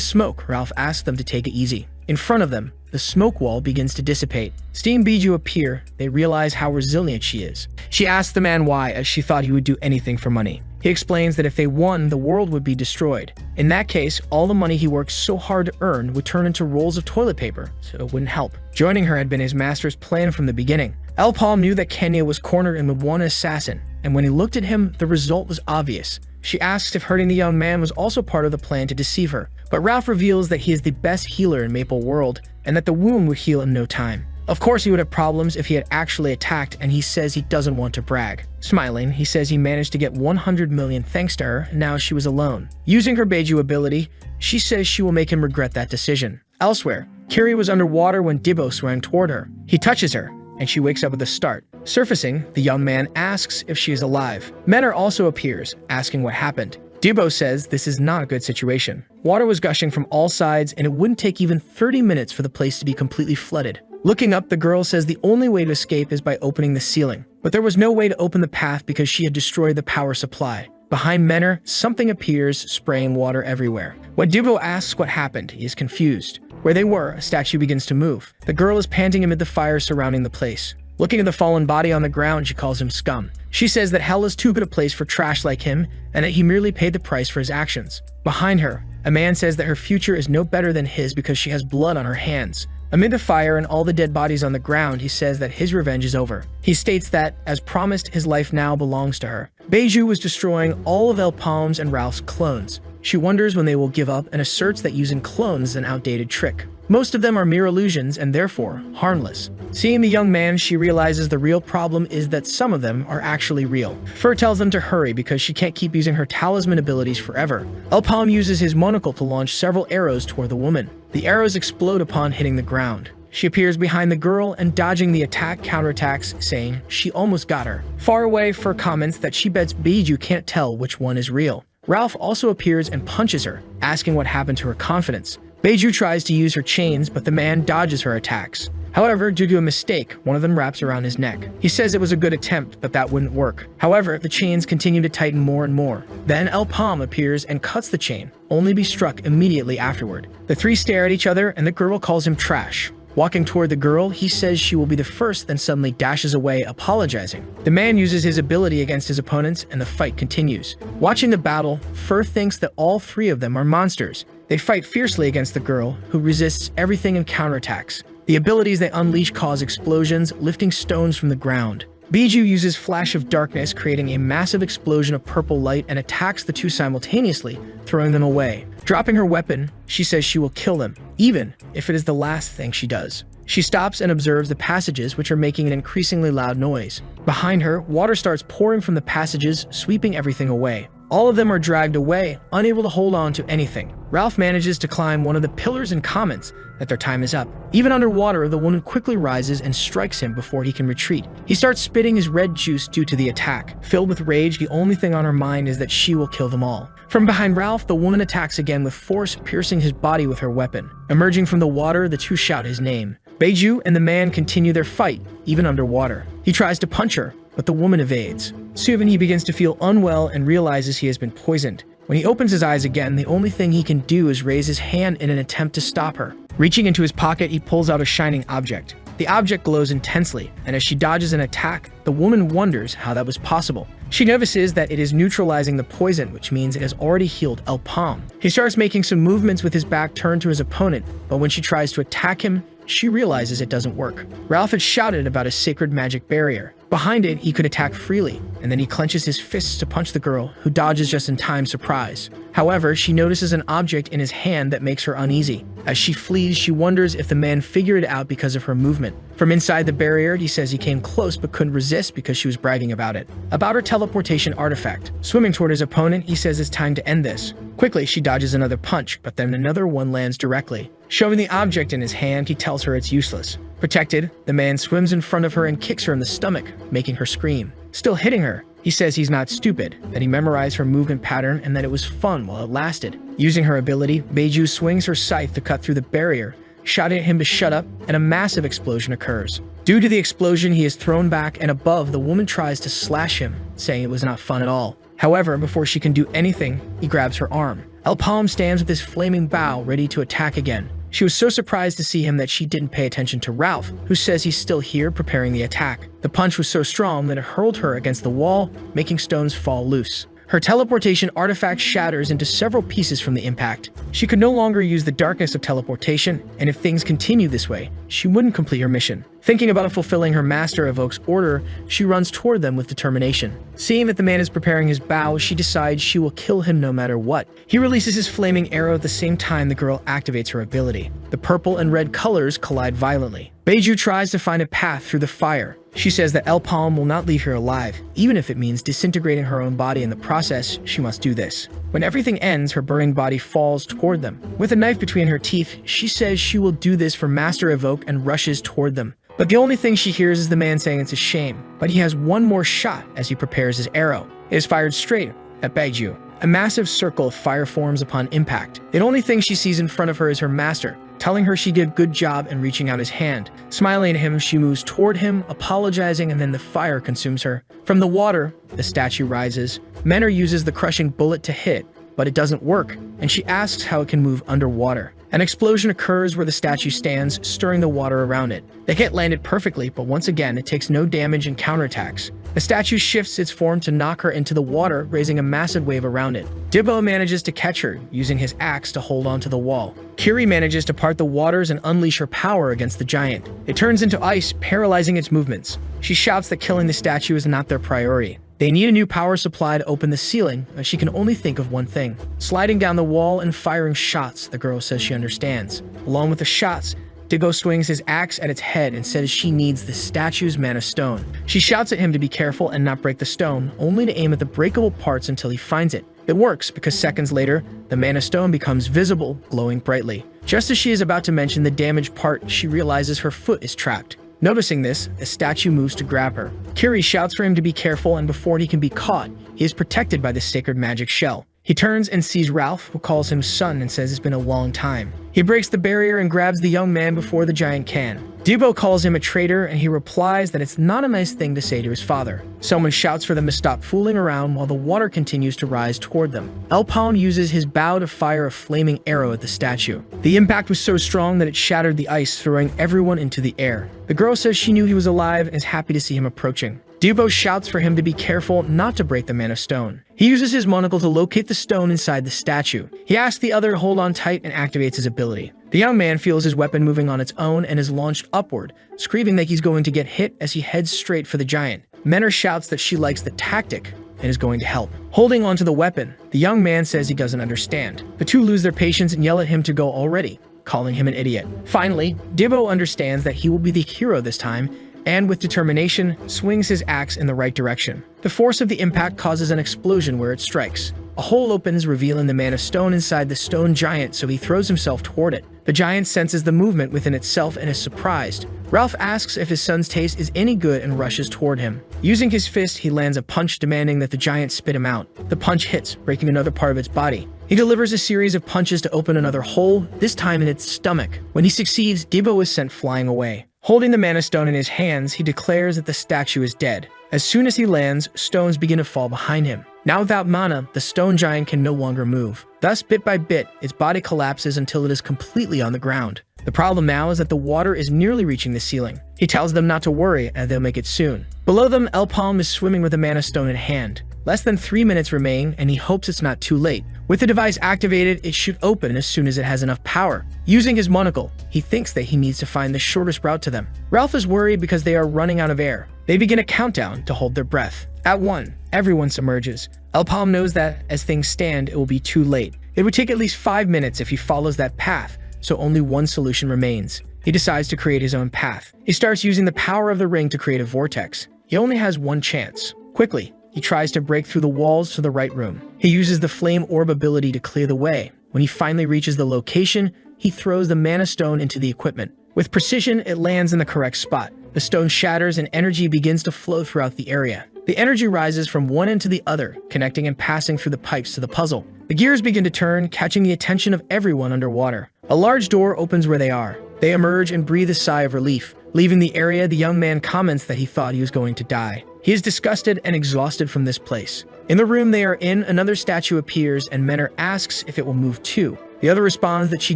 Speaker 1: smoke, Ralph asks them to take it easy. In front of them, the smoke wall begins to dissipate. Seeing Beiju appear, they realize how resilient she is. She asks the man why, as she thought he would do anything for money. He explains that if they won, the world would be destroyed. In that case, all the money he worked so hard to earn would turn into rolls of toilet paper, so it wouldn't help. Joining her had been his master's plan from the beginning. El Palm knew that Kenya was cornered and would want an assassin, and when he looked at him, the result was obvious. She asks if hurting the young man was also part of the plan to deceive her, but Ralph reveals that he is the best healer in Maple World, and that the wound would heal in no time. Of course, he would have problems if he had actually attacked, and he says he doesn't want to brag. Smiling, he says he managed to get 100 million thanks to her, and now she was alone. Using her Beiju ability, she says she will make him regret that decision. Elsewhere, Kiri was underwater when Dibbo swam toward her. He touches her, and she wakes up with a start. Surfacing, the young man asks if she is alive. Menor also appears, asking what happened. Dubbo says this is not a good situation. Water was gushing from all sides, and it wouldn't take even 30 minutes for the place to be completely flooded. Looking up, the girl says the only way to escape is by opening the ceiling. But there was no way to open the path because she had destroyed the power supply. Behind Menor, something appears, spraying water everywhere. When Dubbo asks what happened, he is confused. Where they were, a statue begins to move. The girl is panting amid the fire surrounding the place. Looking at the fallen body on the ground, she calls him scum. She says that hell is too good a place for trash like him, and that he merely paid the price for his actions. Behind her, a man says that her future is no better than his because she has blood on her hands. Amid the fire and all the dead bodies on the ground, he says that his revenge is over. He states that, as promised, his life now belongs to her. Beiju was destroying all of El Palm's and Ralph's clones. She wonders when they will give up and asserts that using clones is an outdated trick. Most of them are mere illusions and therefore harmless. Seeing the young man, she realizes the real problem is that some of them are actually real. Fur tells them to hurry because she can't keep using her talisman abilities forever. Elpam uses his monocle to launch several arrows toward the woman. The arrows explode upon hitting the ground. She appears behind the girl and dodging the attack counterattacks, saying she almost got her. Far away, Fur comments that she bets Bijou can't tell which one is real. Ralph also appears and punches her, asking what happened to her confidence. Bijou tries to use her chains, but the man dodges her attacks. However, due to a mistake, one of them wraps around his neck. He says it was a good attempt, but that wouldn't work. However, the chains continue to tighten more and more. Then Elpam appears and cuts the chain, only to be struck immediately afterward. The three stare at each other and the girl calls him trash. Walking toward the girl, he says she will be the first, then suddenly dashes away, apologizing. The man uses his ability against his opponents, and the fight continues. Watching the battle, Fur thinks that all three of them are monsters. They fight fiercely against the girl, who resists everything and counterattacks. The abilities they unleash cause explosions, lifting stones from the ground. Bijou uses Flash of Darkness, creating a massive explosion of purple light and attacks the two simultaneously, throwing them away. Dropping her weapon, she says she will kill them, even if it is the last thing she does. She stops and observes the passages, which are making an increasingly loud noise. Behind her, water starts pouring from the passages, sweeping everything away. All of them are dragged away, unable to hold on to anything. Ralph manages to climb one of the pillars and comments that their time is up. Even underwater, the woman quickly rises and strikes him before he can retreat. He starts spitting his red juice due to the attack. Filled with rage, the only thing on her mind is that she will kill them all. From behind Ralph, the woman attacks again with force, piercing his body with her weapon. Emerging from the water, the two shout his name. Bijou and the man continue their fight, even underwater. He tries to punch her, but the woman evades. Soon he begins to feel unwell and realizes he has been poisoned. When he opens his eyes again, the only thing he can do is raise his hand in an attempt to stop her. Reaching into his pocket, he pulls out a shining object. The object glows intensely, and as she dodges an attack, the woman wonders how that was possible. She notices that it is neutralizing the poison, which means it has already healed Elpam. He starts making some movements with his back turned to his opponent, but when she tries to attack him, she realizes it doesn't work. Ralph had shouted about a sacred magic barrier. Behind it, he could attack freely, and then he clenches his fists to punch the girl, who dodges just in time, surprise. However, she notices an object in his hand that makes her uneasy. As she flees, she wonders if the man figured it out because of her movement. From inside the barrier, he says he came close but couldn't resist because she was bragging about it. About her teleportation artifact. Swimming toward his opponent, he says it's time to end this. Quickly, she dodges another punch, but then another one lands directly. Showing the object in his hand, he tells her it's useless. Protected, the man swims in front of her and kicks her in the stomach, making her scream. Still hitting her, he says he's not stupid, that he memorized her movement pattern and that it was fun while it lasted. Using her ability, Bijou swings her scythe to cut through the barrier, shouting at him to shut up, and a massive explosion occurs. Due to the explosion, he is thrown back, and above, the woman tries to slash him, saying it was not fun at all. However, before she can do anything, he grabs her arm. Elpam stands with his flaming bow, ready to attack again. She was so surprised to see him that she didn't pay attention to Ralph, who says he's still here preparing the attack. The punch was so strong that it hurled her against the wall, making stones fall loose. Her teleportation artifact shatters into several pieces from the impact. She could no longer use the darkness of teleportation, and if things continue this way, she wouldn't complete her mission. Thinking about fulfilling her master evokes order, she runs toward them with determination. Seeing that the man is preparing his bow, she decides she will kill him no matter what. He releases his flaming arrow at the same time the girl activates her ability. The purple and red colors collide violently. Bijou tries to find a path through the fire. She says that Elpam will not leave her alive, even if it means disintegrating her own body in the process, she must do this. When everything ends, her burning body falls toward them. With a knife between her teeth, she says she will do this for Master Evoke and rushes toward them. But the only thing she hears is the man saying it's a shame, but he has one more shot as he prepares his arrow. It is fired straight at Bijou. A massive circle of fire forms upon impact. The only thing she sees in front of her is her master, telling her she did a good job in reaching out his hand. Smiling at him, she moves toward him, apologizing, and then the fire consumes her. From the water, the statue rises. Menor uses the crushing bullet to hit, but it doesn't work, and she asks how it can move underwater. An explosion occurs where the statue stands, stirring the water around it. They get landed perfectly, but once again, it takes no damage and counterattacks. The statue shifts its form to knock her into the water, raising a massive wave around it. Dibbo manages to catch her, using his axe to hold onto the wall. Kiri manages to part the waters and unleash her power against the giant. It turns into ice, paralyzing its movements. She shouts that killing the statue is not their priority. They need a new power supply to open the ceiling, as she can only think of one thing: sliding down the wall and firing shots. The girl says she understands. Along with the shots, Dibo swings his axe at its head and says she needs the statue's mana stone. She shouts at him to be careful and not break the stone, only to aim at the breakable parts until he finds it. It works, because seconds later, the mana stone becomes visible, glowing brightly. Just as she is about to mention the damaged part, she realizes her foot is trapped. Noticing this, the statue moves to grab her. Kiri shouts for him to be careful, and before he can be caught, he is protected by the sacred magic shell. He turns and sees Ralph, who calls him son and says it's been a long time. He breaks the barrier and grabs the young man before the giant can. Dibo calls him a traitor, and he replies that it's not a nice thing to say to his father. Someone shouts for them to stop fooling around while the water continues to rise toward them. Elpalm uses his bow to fire a flaming arrow at the statue. The impact was so strong that it shattered the ice, throwing everyone into the air. The girl says she knew he was alive and is happy to see him approaching. Dibo shouts for him to be careful not to break the mana stone. He uses his monocle to locate the stone inside the statue. He asks the other to hold on tight and activates his ability. The young man feels his weapon moving on its own and is launched upward, screaming that he's going to get hit as he heads straight for the giant. Menor shouts that she likes the tactic and is going to help. Holding onto the weapon, the young man says he doesn't understand. The two lose their patience and yell at him to go already, calling him an idiot. Finally, Dibo understands that he will be the hero this time, and with determination, swings his axe in the right direction. The force of the impact causes an explosion where it strikes. A hole opens, revealing the mana stone inside the stone giant, so he throws himself toward it. The giant senses the movement within itself and is surprised. Ralph asks if his son's taste is any good and rushes toward him. Using his fist, he lands a punch demanding that the giant spit him out. The punch hits, breaking another part of its body. He delivers a series of punches to open another hole, this time in its stomach. When he succeeds, Dibo is sent flying away. Holding the mana stone in his hands, he declares that the statue is dead. As soon as he lands, stones begin to fall behind him. Now without mana, the stone giant can no longer move. Thus, bit by bit, its body collapses until it is completely on the ground. The problem now is that the water is nearly reaching the ceiling. He tells them not to worry, and they'll make it soon. Below them, Elpalm is swimming with a mana stone in hand. Less than 3 minutes remain, and he hopes it's not too late. With the device activated, it should open as soon as it has enough power. Using his monocle, he thinks that he needs to find the shortest route to them. Ralph is worried because they are running out of air. They begin a countdown to hold their breath. At 1, everyone submerges. Elpalm knows that, as things stand, it will be too late. It would take at least 5 minutes if he follows that path, so only one solution remains. He decides to create his own path. He starts using the power of the ring to create a vortex. He only has one chance. Quickly, he tries to break through the walls to the right room. He uses the flame orb ability to clear the way. When he finally reaches the location, he throws the mana stone into the equipment. With precision, it lands in the correct spot. The stone shatters and energy begins to flow throughout the area. The energy rises from one end to the other, connecting and passing through the pipes to the puzzle. The gears begin to turn, catching the attention of everyone underwater. A large door opens where they are. They emerge and breathe a sigh of relief. Leaving the area, the young man comments that he thought he was going to die. He is disgusted and exhausted from this place. In the room they are in, another statue appears, and Menor asks if it will move too. The other responds that she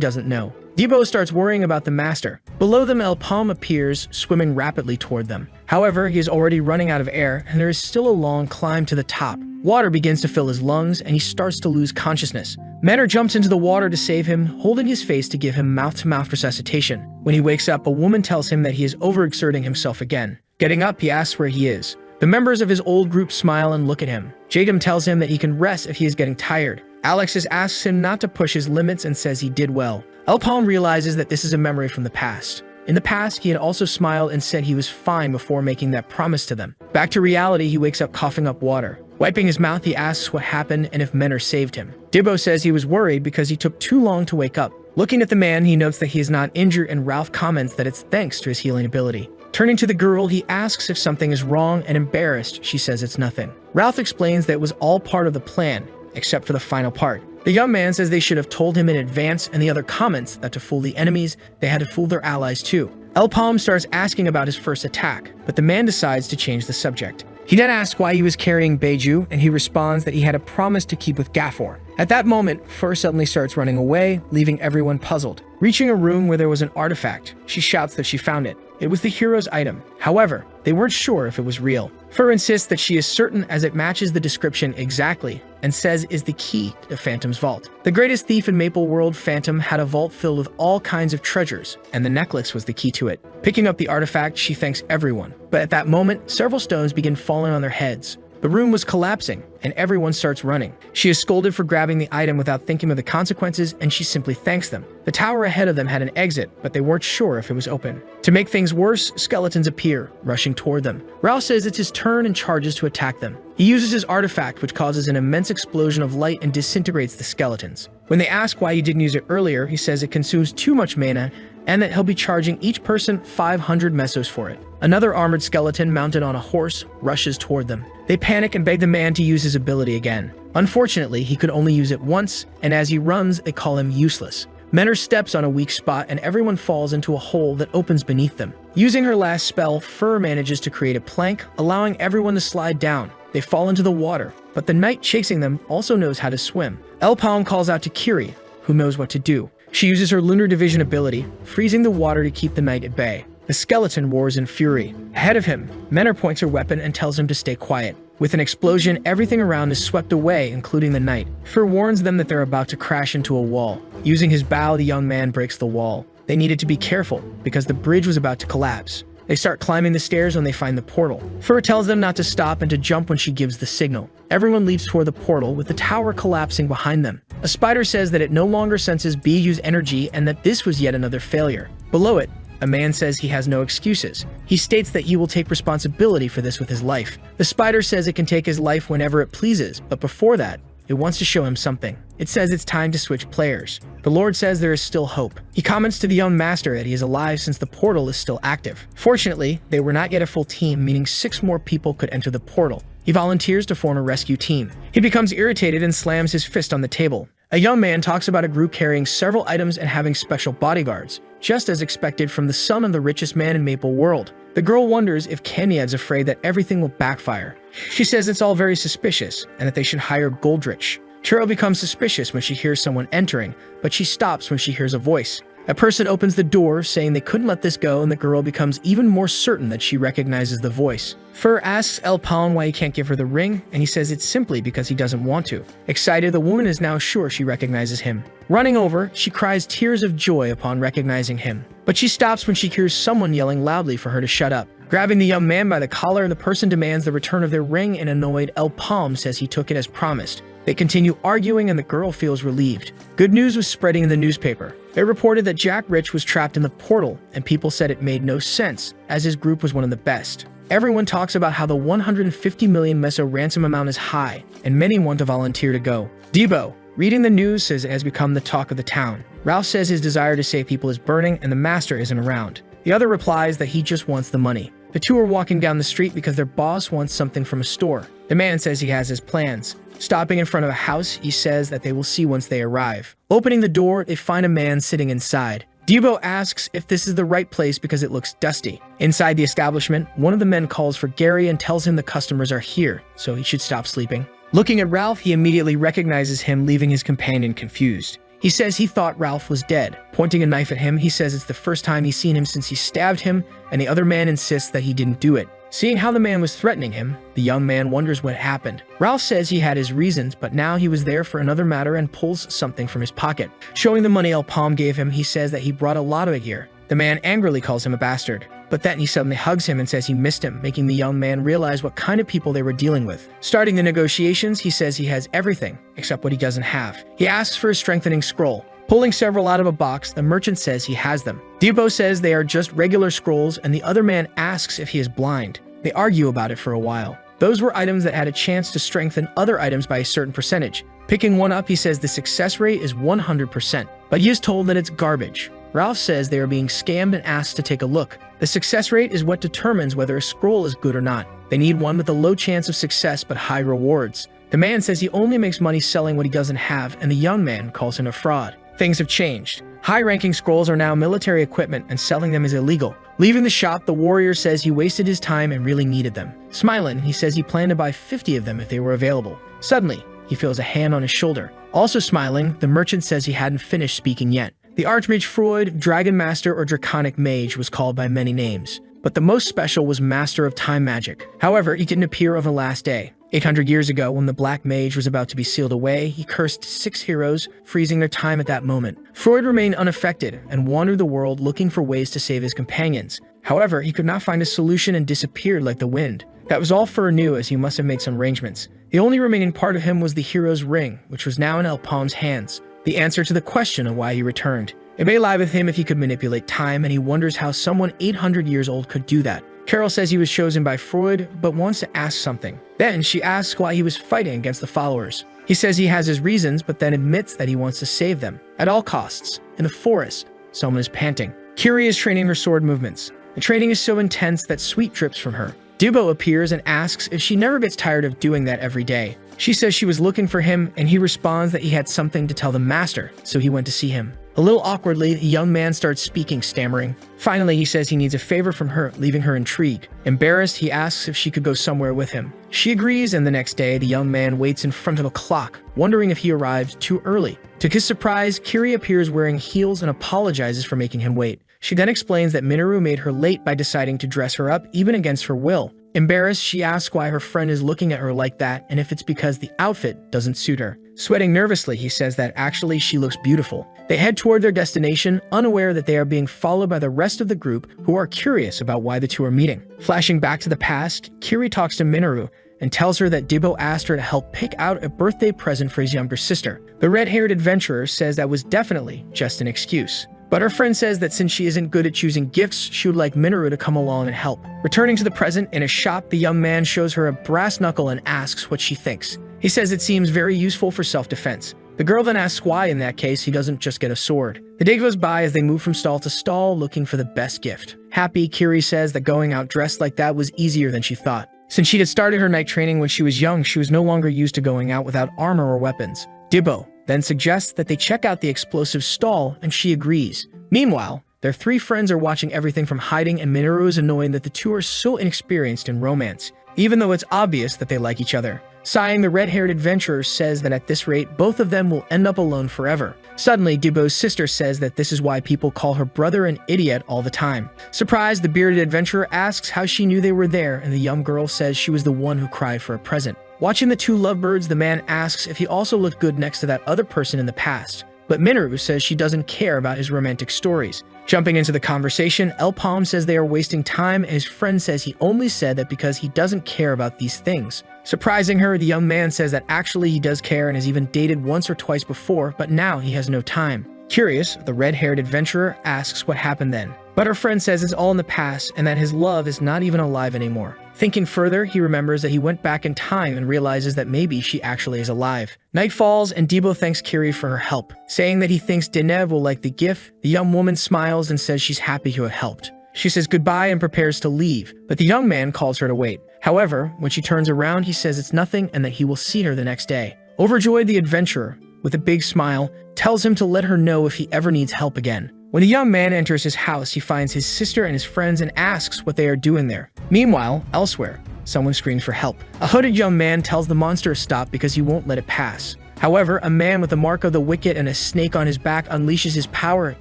Speaker 1: doesn't know. Dibo starts worrying about the master. Below them, Elpalm appears, swimming rapidly toward them. However, he is already running out of air, and there is still a long climb to the top. Water begins to fill his lungs, and he starts to lose consciousness. Menor jumps into the water to save him, holding his face to give him mouth-to-mouth resuscitation. When he wakes up, a woman tells him that he is overexerting himself again. Getting up, he asks where he is. The members of his old group smile and look at him. Jadam tells him that he can rest if he is getting tired. Alexis asks him not to push his limits and says he did well. Elpalm realizes that this is a memory from the past. In the past, he had also smiled and said he was fine before making that promise to them. Back to reality, he wakes up coughing up water. Wiping his mouth, he asks what happened and if Menor saved him. Dibo says he was worried because he took too long to wake up. Looking at the man, he notes that he is not injured, and Ralph comments that it's thanks to his healing ability. Turning to the girl, he asks if something is wrong, and embarrassed, she says it's nothing. Ralph explains that it was all part of the plan, except for the final part. The young man says they should have told him in advance, and the other comments that to fool the enemies, they had to fool their allies too. Elpalm starts asking about his first attack, but the man decides to change the subject. He then asks why he was carrying Beiju, and he responds that he had a promise to keep with Gaffor. At that moment, Fur suddenly starts running away, leaving everyone puzzled. Reaching a room where there was an artifact, she shouts that she found it. It was the hero's item. However, they weren't sure if it was real. Fur insists that she is certain as it matches the description exactly, and says is the key to Phantom's vault. The greatest thief in Maple World, Phantom, had a vault filled with all kinds of treasures, and the necklace was the key to it. Picking up the artifact, she thanks everyone. But at that moment, several stones begin falling on their heads. The room was collapsing, and everyone starts running. She is scolded for grabbing the item without thinking of the consequences, and she simply thanks them. The tower ahead of them had an exit, but they weren't sure if it was open. To make things worse, skeletons appear, rushing toward them. Ralph says it's his turn and charges to attack them. He uses his artifact, which causes an immense explosion of light and disintegrates the skeletons. When they ask why he didn't use it earlier, he says it consumes too much mana and that he'll be charging each person 500 mesos for it. Another armored skeleton mounted on a horse rushes toward them. They panic and beg the man to use his ability again. Unfortunately, he could only use it once, and as he runs, they call him useless. Menor steps on a weak spot and everyone falls into a hole that opens beneath them. Using her last spell, Fur manages to create a plank, allowing everyone to slide down. They fall into the water, but the knight chasing them also knows how to swim. El Palm calls out to Kiri, who knows what to do. She uses her Lunar Division ability, freezing the water to keep the knight at bay. The skeleton roars in fury. Ahead of him, Menor points her weapon and tells him to stay quiet. With an explosion, everything around is swept away, including the knight. Fur warns them that they're about to crash into a wall. Using his bow, the young man breaks the wall. They needed to be careful, because the bridge was about to collapse. They start climbing the stairs when they find the portal. Fur tells them not to stop and to jump when she gives the signal. Everyone leaps toward the portal, with the tower collapsing behind them. A spider says that it no longer senses Biju's energy and that this was yet another failure. Below it, a man says he has no excuses. He states that he will take responsibility for this with his life. The spider says it can take his life whenever it pleases, but before that, it wants to show him something. It says it's time to switch players. The Lord says there is still hope. He comments to the young master that he is alive since the portal is still active. Fortunately, they were not yet a full team, meaning 6 more people could enter the portal. He volunteers to form a rescue team. He becomes irritated and slams his fist on the table. A young man talks about a group carrying several items and having special bodyguards, just as expected from the son of the richest man in Maple World. The girl wonders if Keniev's afraid that everything will backfire. She says it's all very suspicious and that they should hire Goldrich. Churro becomes suspicious when she hears someone entering, but she stops when she hears a voice. A person opens the door, saying they couldn't let this go, and the girl becomes even more certain that she recognizes the voice. Fur asks El Palm why he can't give her the ring, and he says it's simply because he doesn't want to. Excited, the woman is now sure she recognizes him. Running over, she cries tears of joy upon recognizing him. But she stops when she hears someone yelling loudly for her to shut up. Grabbing the young man by the collar, the person demands the return of their ring, and annoyed, El Palm says he took it as promised. They continue arguing and the girl feels relieved. Good news was spreading in the newspaper. They reported that Jack Rich was trapped in the portal, and people said it made no sense, as his group was one of the best. Everyone talks about how the 150 million meso ransom amount is high, and many want to volunteer to go. Debo, reading the news, says it has become the talk of the town. Ralph says his desire to save people is burning, and the master isn't around. The other replies that he just wants the money. The two are walking down the street because their boss wants something from a store. The man says he has his plans. Stopping in front of a house, he says that they will see once they arrive. Opening the door, they find a man sitting inside. Debo asks if this is the right place because it looks dusty. Inside the establishment, one of the men calls for Gary and tells him the customers are here, so he should stop sleeping. Looking at Ralph, he immediately recognizes him, leaving his companion confused. He says he thought Ralph was dead. Pointing a knife at him, he says it's the first time he's seen him since he stabbed him, and the other man insists that he didn't do it. Seeing how the man was threatening him, the young man wonders what happened. Ralph says he had his reasons, but now he was there for another matter and pulls something from his pocket. Showing the money El Palm gave him, he says that he brought a lot of it here. The man angrily calls him a bastard, but then he suddenly hugs him and says he missed him, making the young man realize what kind of people they were dealing with. Starting the negotiations, he says he has everything, except what he doesn't have. He asks for a strengthening scroll. Pulling several out of a box, the merchant says he has them. Debo says they are just regular scrolls, and the other man asks if he is blind. They argue about it for a while. Those were items that had a chance to strengthen other items by a certain percentage. Picking one up, he says the success rate is 100%, but he is told that it's garbage. Ralph says they are being scammed and asks to take a look. The success rate is what determines whether a scroll is good or not. They need one with a low chance of success but high rewards. The man says he only makes money selling what he doesn't have, and the young man calls him a fraud. Things have changed. High-ranking scrolls are now military equipment, and selling them is illegal. Leaving the shop, the warrior says he wasted his time and really needed them. Smiling, he says he planned to buy 50 of them if they were available. Suddenly, he feels a hand on his shoulder. Also smiling, the merchant says he hadn't finished speaking yet. The Archmage Freud, Dragon Master, or Draconic Mage was called by many names, but the most special was Master of Time Magic. However, he didn't appear on the last day. 800 years ago, when the Black Mage was about to be sealed away, he cursed 6 heroes, freezing their time at that moment. Freud remained unaffected and wandered the world looking for ways to save his companions. However, he could not find a solution and disappeared like the wind. That was all Fur knew, as he must have made some arrangements. The only remaining part of him was the hero's ring, which was now in Elpalm's hands, the answer to the question of why he returned. It may lie with him if he could manipulate time, and he wonders how someone 800 years old could do that. Carol says he was chosen by Freud, but wants to ask something. Then she asks why he was fighting against the followers. He says he has his reasons, but then admits that he wants to save them, at all costs. In the forest, someone is panting. Kiri is training her sword movements. The training is so intense that sweat drips from her. Dubo appears and asks if she never gets tired of doing that every day. She says she was looking for him, and he responds that he had something to tell the master, so he went to see him. A little awkwardly, the young man starts speaking, stammering. Finally, he says he needs a favor from her, leaving her intrigued. Embarrassed, he asks if she could go somewhere with him. She agrees, and the next day, the young man waits in front of a clock, wondering if he arrived too early. To his surprise, Kiri appears wearing heels and apologizes for making him wait. She then explains that Minoru made her late by deciding to dress her up, even against her will. Embarrassed, she asks why her friend is looking at her like that, and if it's because the outfit doesn't suit her. Sweating nervously, he says that actually she looks beautiful. They head toward their destination, unaware that they are being followed by the rest of the group, who are curious about why the two are meeting. Flashing back to the past, Kiri talks to Minoru and tells her that Dibbo asked her to help pick out a birthday present for his younger sister. The red-haired adventurer says that was definitely just an excuse. But her friend says that since she isn't good at choosing gifts, she would like Minoru to come along and help. Returning to the present, in a shop, the young man shows her a brass knuckle and asks what she thinks. He says it seems very useful for self-defense. The girl then asks why, in that case, he doesn't just get a sword. The day goes by as they move from stall to stall, looking for the best gift. Happy, Kiri says that going out dressed like that was easier than she thought. Since she had started her night training when she was young, she was no longer used to going out without armor or weapons. Dibbo then suggests that they check out the explosive stall, and she agrees. Meanwhile, their three friends are watching everything from hiding, and Minoru is annoyed that the two are so inexperienced in romance, even though it's obvious that they like each other. Sighing, the red-haired adventurer says that at this rate, both of them will end up alone forever. Suddenly, Dibbo's sister says that this is why people call her brother an idiot all the time. Surprised, the bearded adventurer asks how she knew they were there, and the young girl says she was the one who cried for a present. Watching the two lovebirds, the man asks if he also looked good next to that other person in the past. But Minoru says she doesn't care about his romantic stories. Jumping into the conversation, Elpalm says they are wasting time, and his friend says he only said that because he doesn't care about these things. Surprising her, the young man says that actually he does care and has even dated once or twice before, but now he has no time. Curious, the red-haired adventurer asks what happened then. But her friend says it's all in the past and that his love is not even alive anymore. Thinking further, he remembers that he went back in time and realizes that maybe she actually is alive. Night falls, and Dibbo thanks Kiri for her help. Saying that he thinks Denev will like the gift, the young woman smiles and says she's happy to have helped. She says goodbye and prepares to leave, but the young man calls her to wait. However, when she turns around, he says it's nothing and that he will see her the next day. Overjoyed, the adventurer, with a big smile, tells him to let her know if he ever needs help again. When the young man enters his house, he finds his sister and his friends and asks what they are doing there. Meanwhile, elsewhere, someone screams for help. A hooded young man tells the monster to stop because he won't let it pass. However, a man with the mark of the wicked and a snake on his back unleashes his power,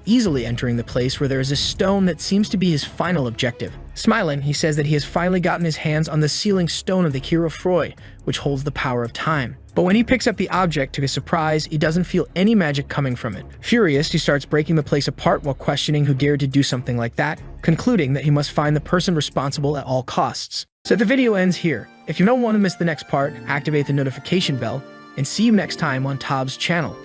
Speaker 1: easily entering the place where there is a stone that seems to be his final objective. Smiling, he says that he has finally gotten his hands on the sealing stone of the hero Freud, which holds the power of time. But when he picks up the object, to his surprise, he doesn't feel any magic coming from it. Furious, he starts breaking the place apart while questioning who dared to do something like that, concluding that he must find the person responsible at all costs. So the video ends here. If you don't want to miss the next part, activate the notification bell, and see you next time on Tob's channel.